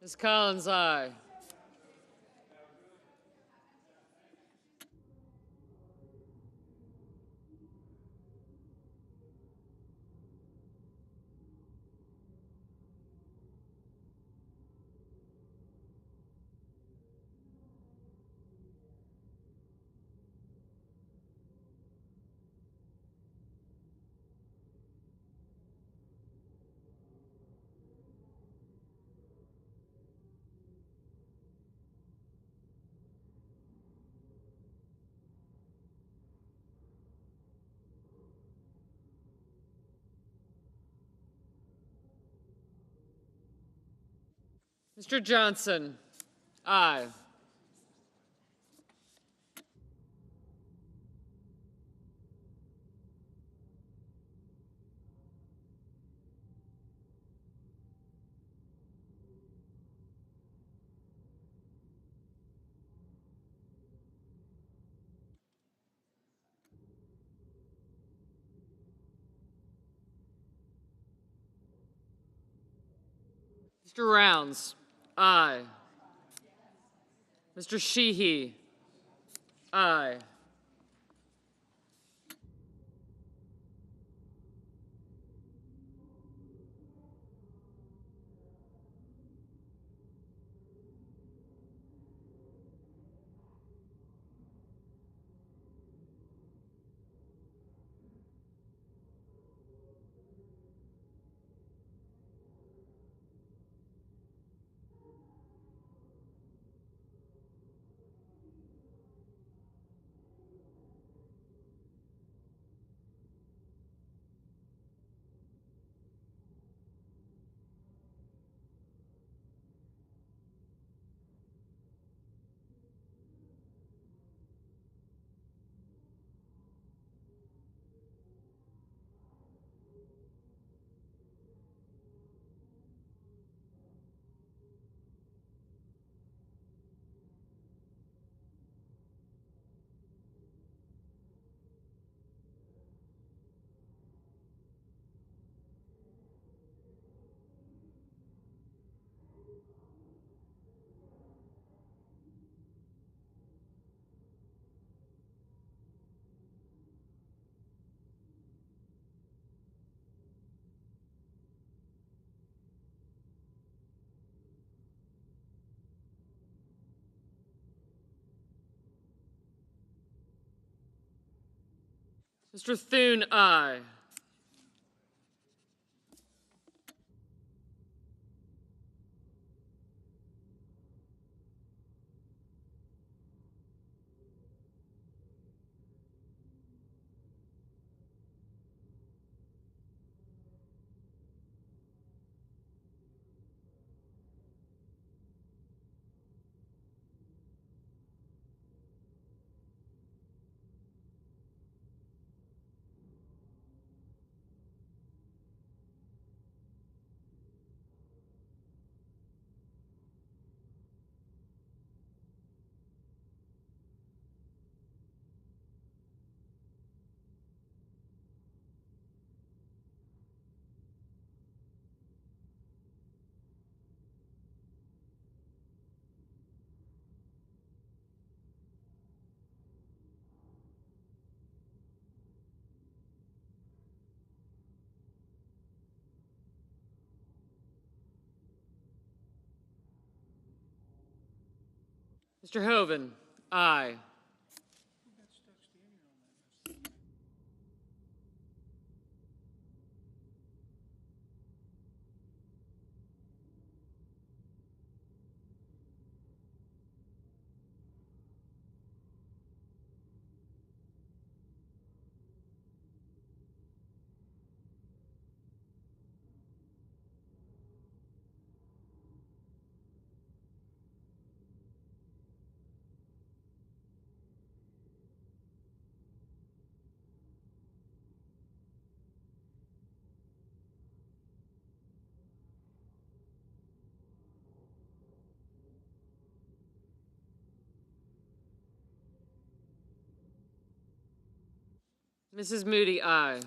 Ms. Collins, aye. Mr. Johnson, aye. Mr. Rounds, aye. Mr. Sheehy, aye. Mr. Thune, aye. Mr. Hoven, aye. Mrs. Moody, aye.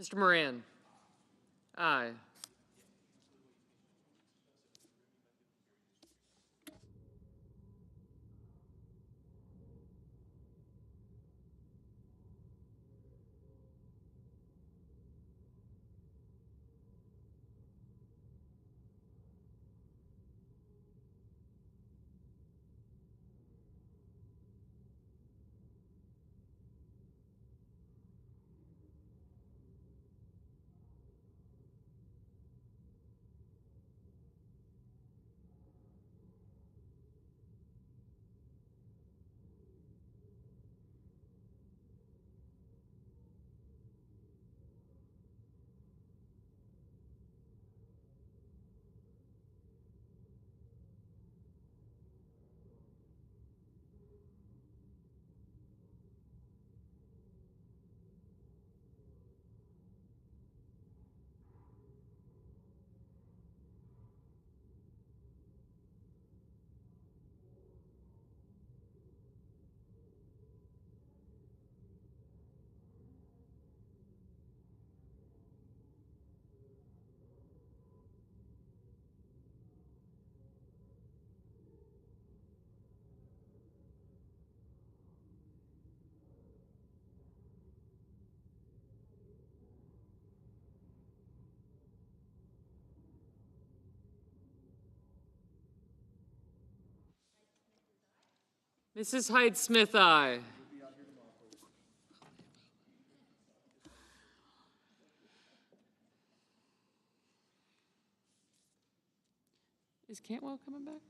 Mr. Moran? Aye. Mrs. Hyde-Smith, aye. Is Cantwell coming back?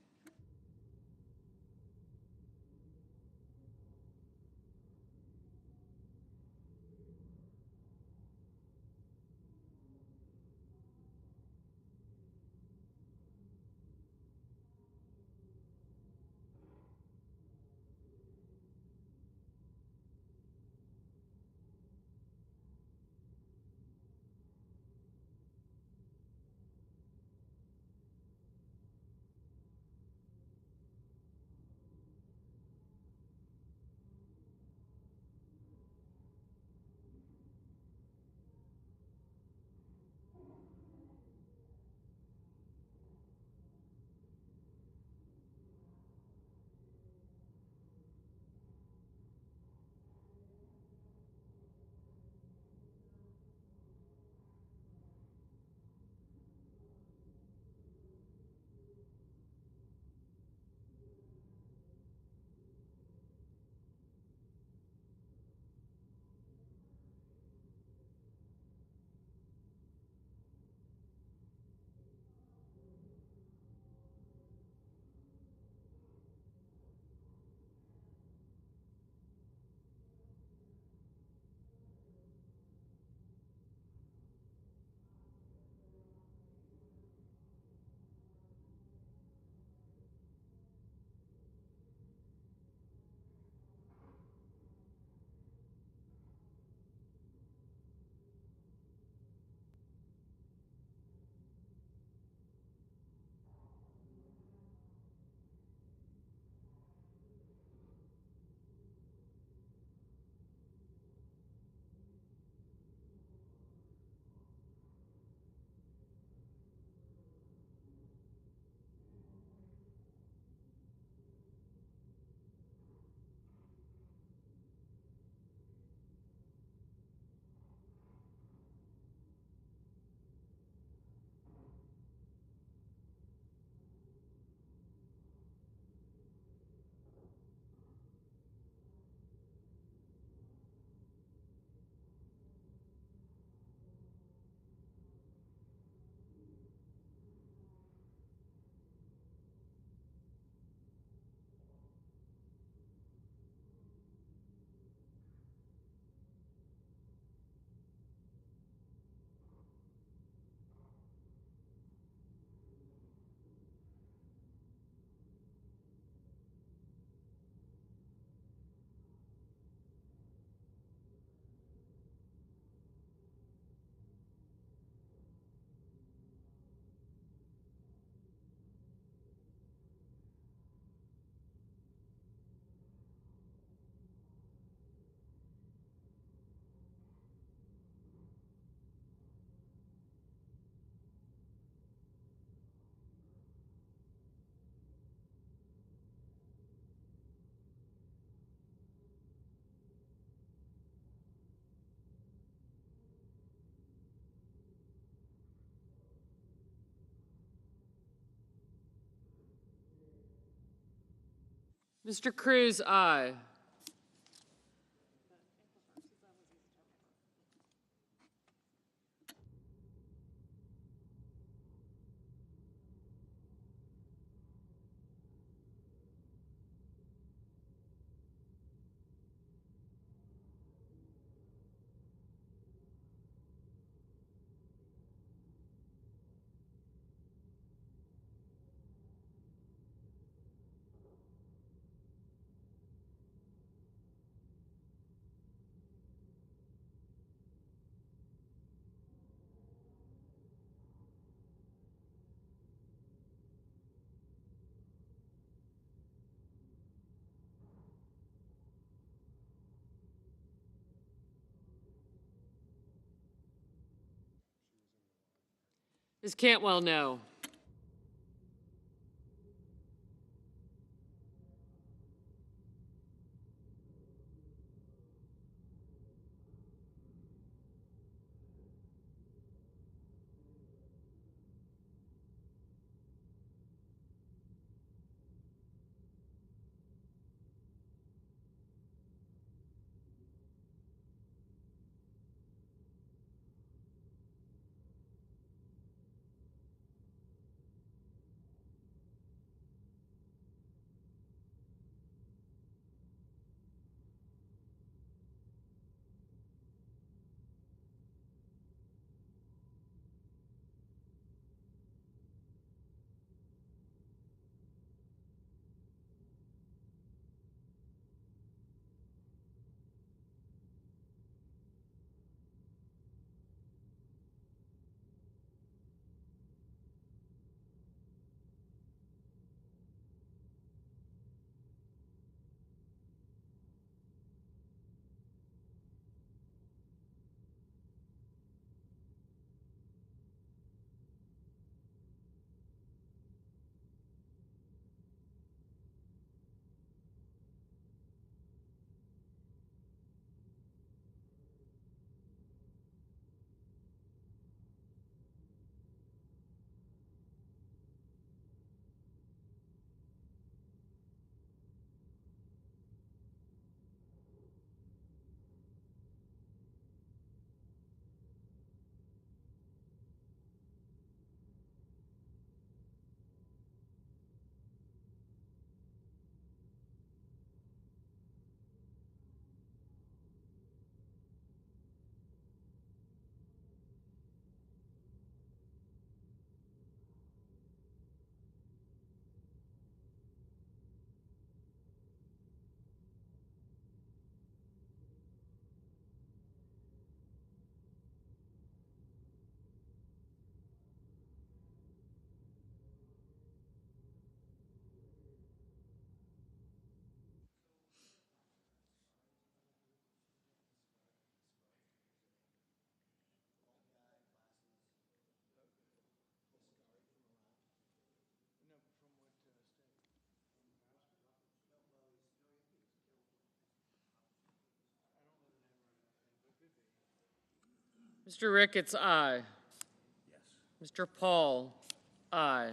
Mr. Cruz, aye. Ms. Cantwell, no. Mr. Ricketts, aye. Mr. Paul, aye.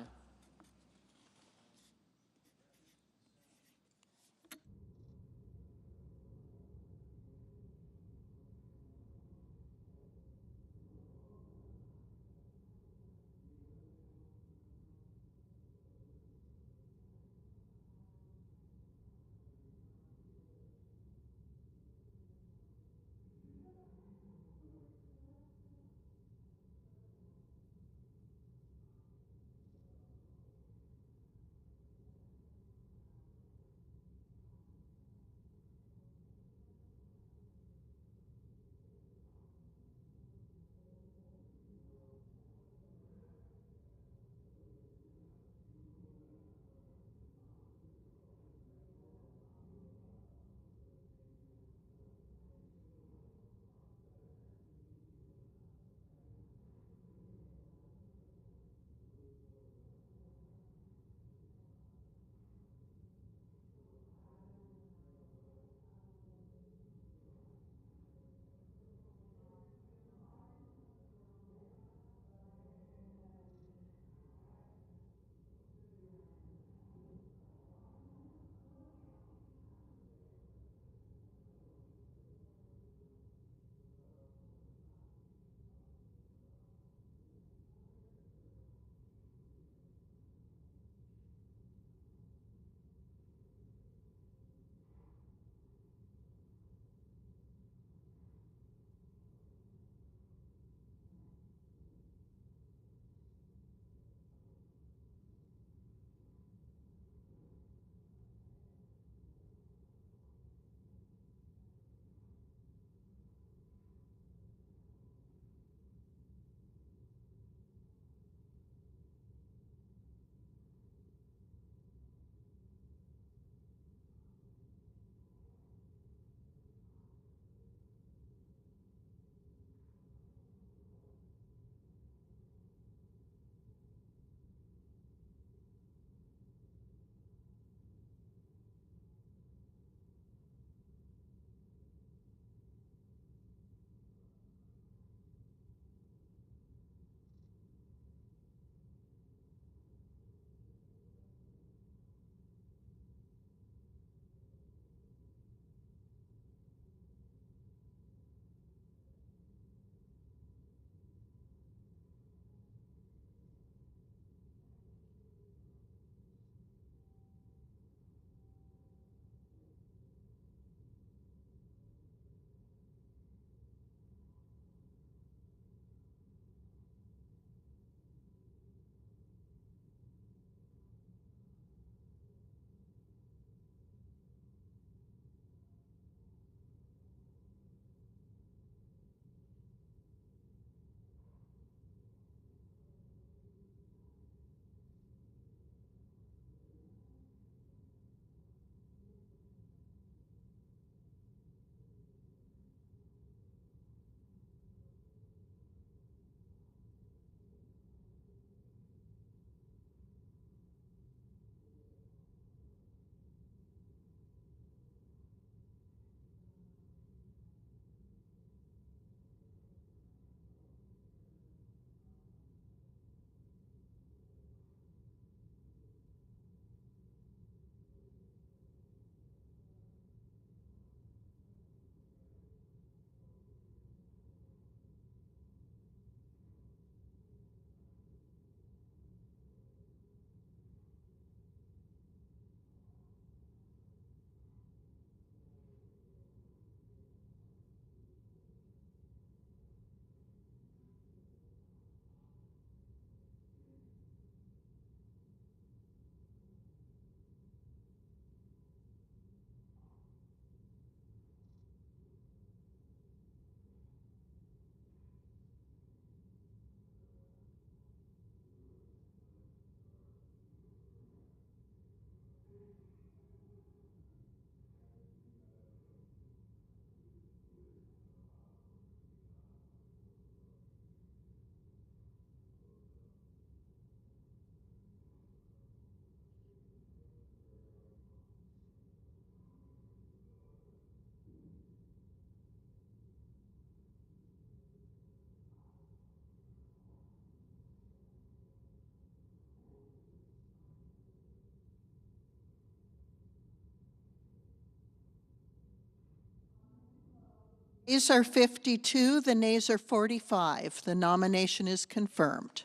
Ayes are 52, the nays are 45. The nomination is confirmed.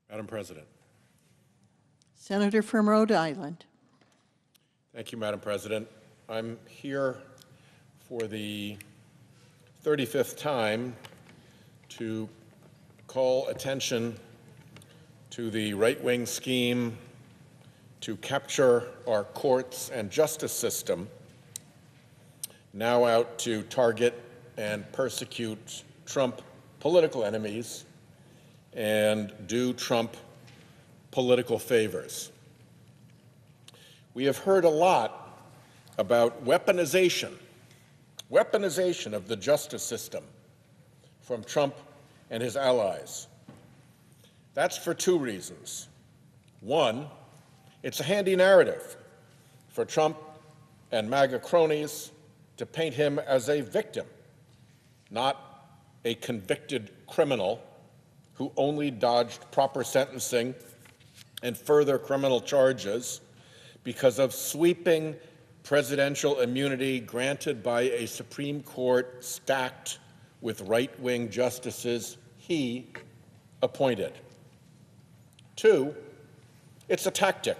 Madam President. Senator from Rhode Island. Thank you, Madam President. I'm here for the 35th time to call attention to the right-wing scheme to capture our courts and justice system, now out to target and persecute Trump political enemies and do Trump political favors. We have heard a lot about weaponization of the justice system from Trump and his allies. That's for two reasons. One, it's a handy narrative for Trump and MAGA cronies to paint him as a victim, not a convicted criminal who only dodged proper sentencing and further criminal charges because of sweeping presidential immunity granted by a Supreme Court stacked with right-wing justices he appointed. Two, it's a tactic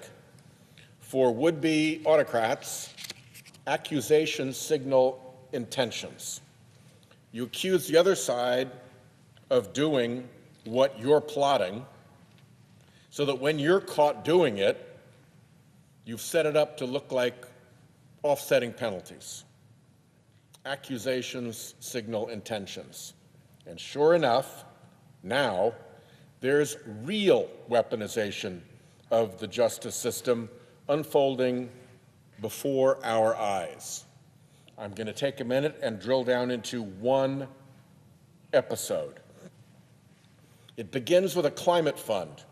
for would-be autocrats. Accusations signal intentions. You accuse the other side of doing what you're plotting so that when you're caught doing it, you've set it up to look like offsetting penalties. Accusations signal intentions. And sure enough, now there's real weaponization of the justice system unfolding before our eyes. I'm going to take a minute and drill down into one episode. It begins with a climate fund,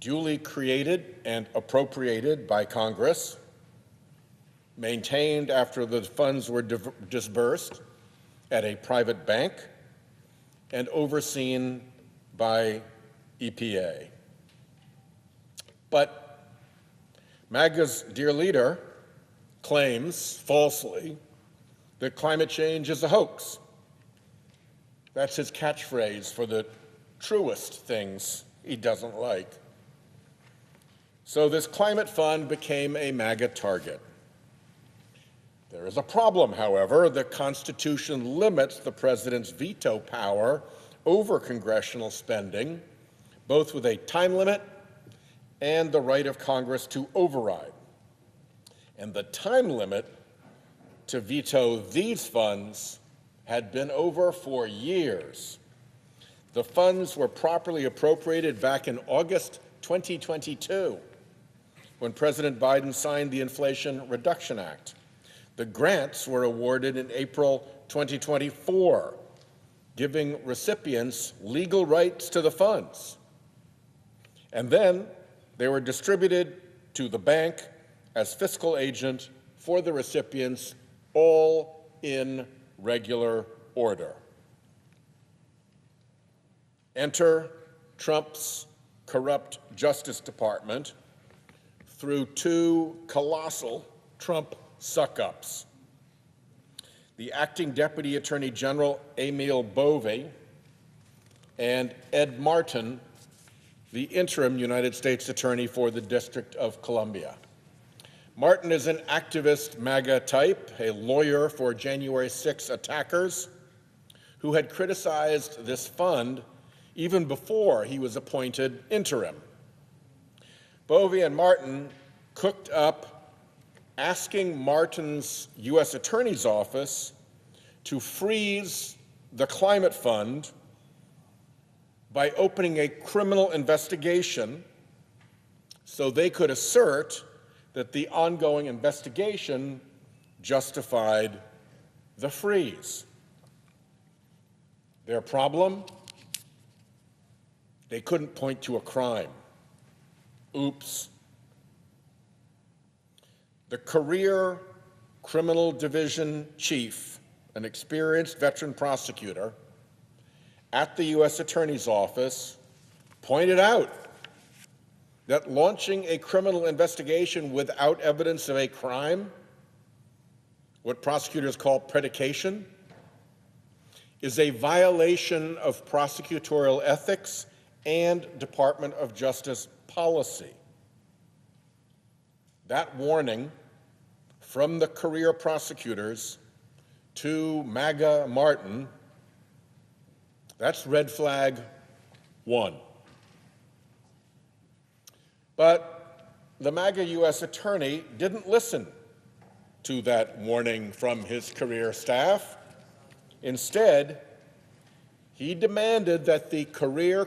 duly created and appropriated by Congress, maintained after the funds were disbursed at a private bank, and overseen by EPA. But MAGA's dear leader claims, falsely, that climate change is a hoax. That's his catchphrase for the truest things he doesn't like. So this climate fund became a MAGA target. There is a problem, however. The Constitution limits the president's veto power over congressional spending, both with a time limit and the right of Congress to override. And the time limit to veto these funds had been over for years. The funds were properly appropriated back in August 2022, when President Biden signed the Inflation Reduction Act. The grants were awarded in April 2024, giving recipients legal rights to the funds. And then they were distributed to the bank as fiscal agent for the recipients, all in regular order. Enter Trump's corrupt Justice Department through two colossal Trump suck-ups. The acting Deputy Attorney General, Emil Bovee, and Ed Martin, the interim United States Attorney for the District of Columbia. Martin is an activist MAGA type, a lawyer for January 6 attackers, who had criticized this fund even before he was appointed interim. Bovee and Martin cooked up asking Martin's U.S. Attorney's Office to freeze the climate fund by opening a criminal investigation so they could assert that the ongoing investigation justified the freeze. Their problem? They couldn't point to a crime. Oops. The career criminal division chief, an experienced veteran prosecutor at the U.S. Attorney's Office, pointed out that launching a criminal investigation without evidence of a crime, what prosecutors call predication, is a violation of prosecutorial ethics and Department of Justice policy. That warning from the career prosecutors to MAGA Martin, that's red flag 1. But the MAGA U.S. attorney didn't listen to that warning from his career staff. Instead, he demanded that the career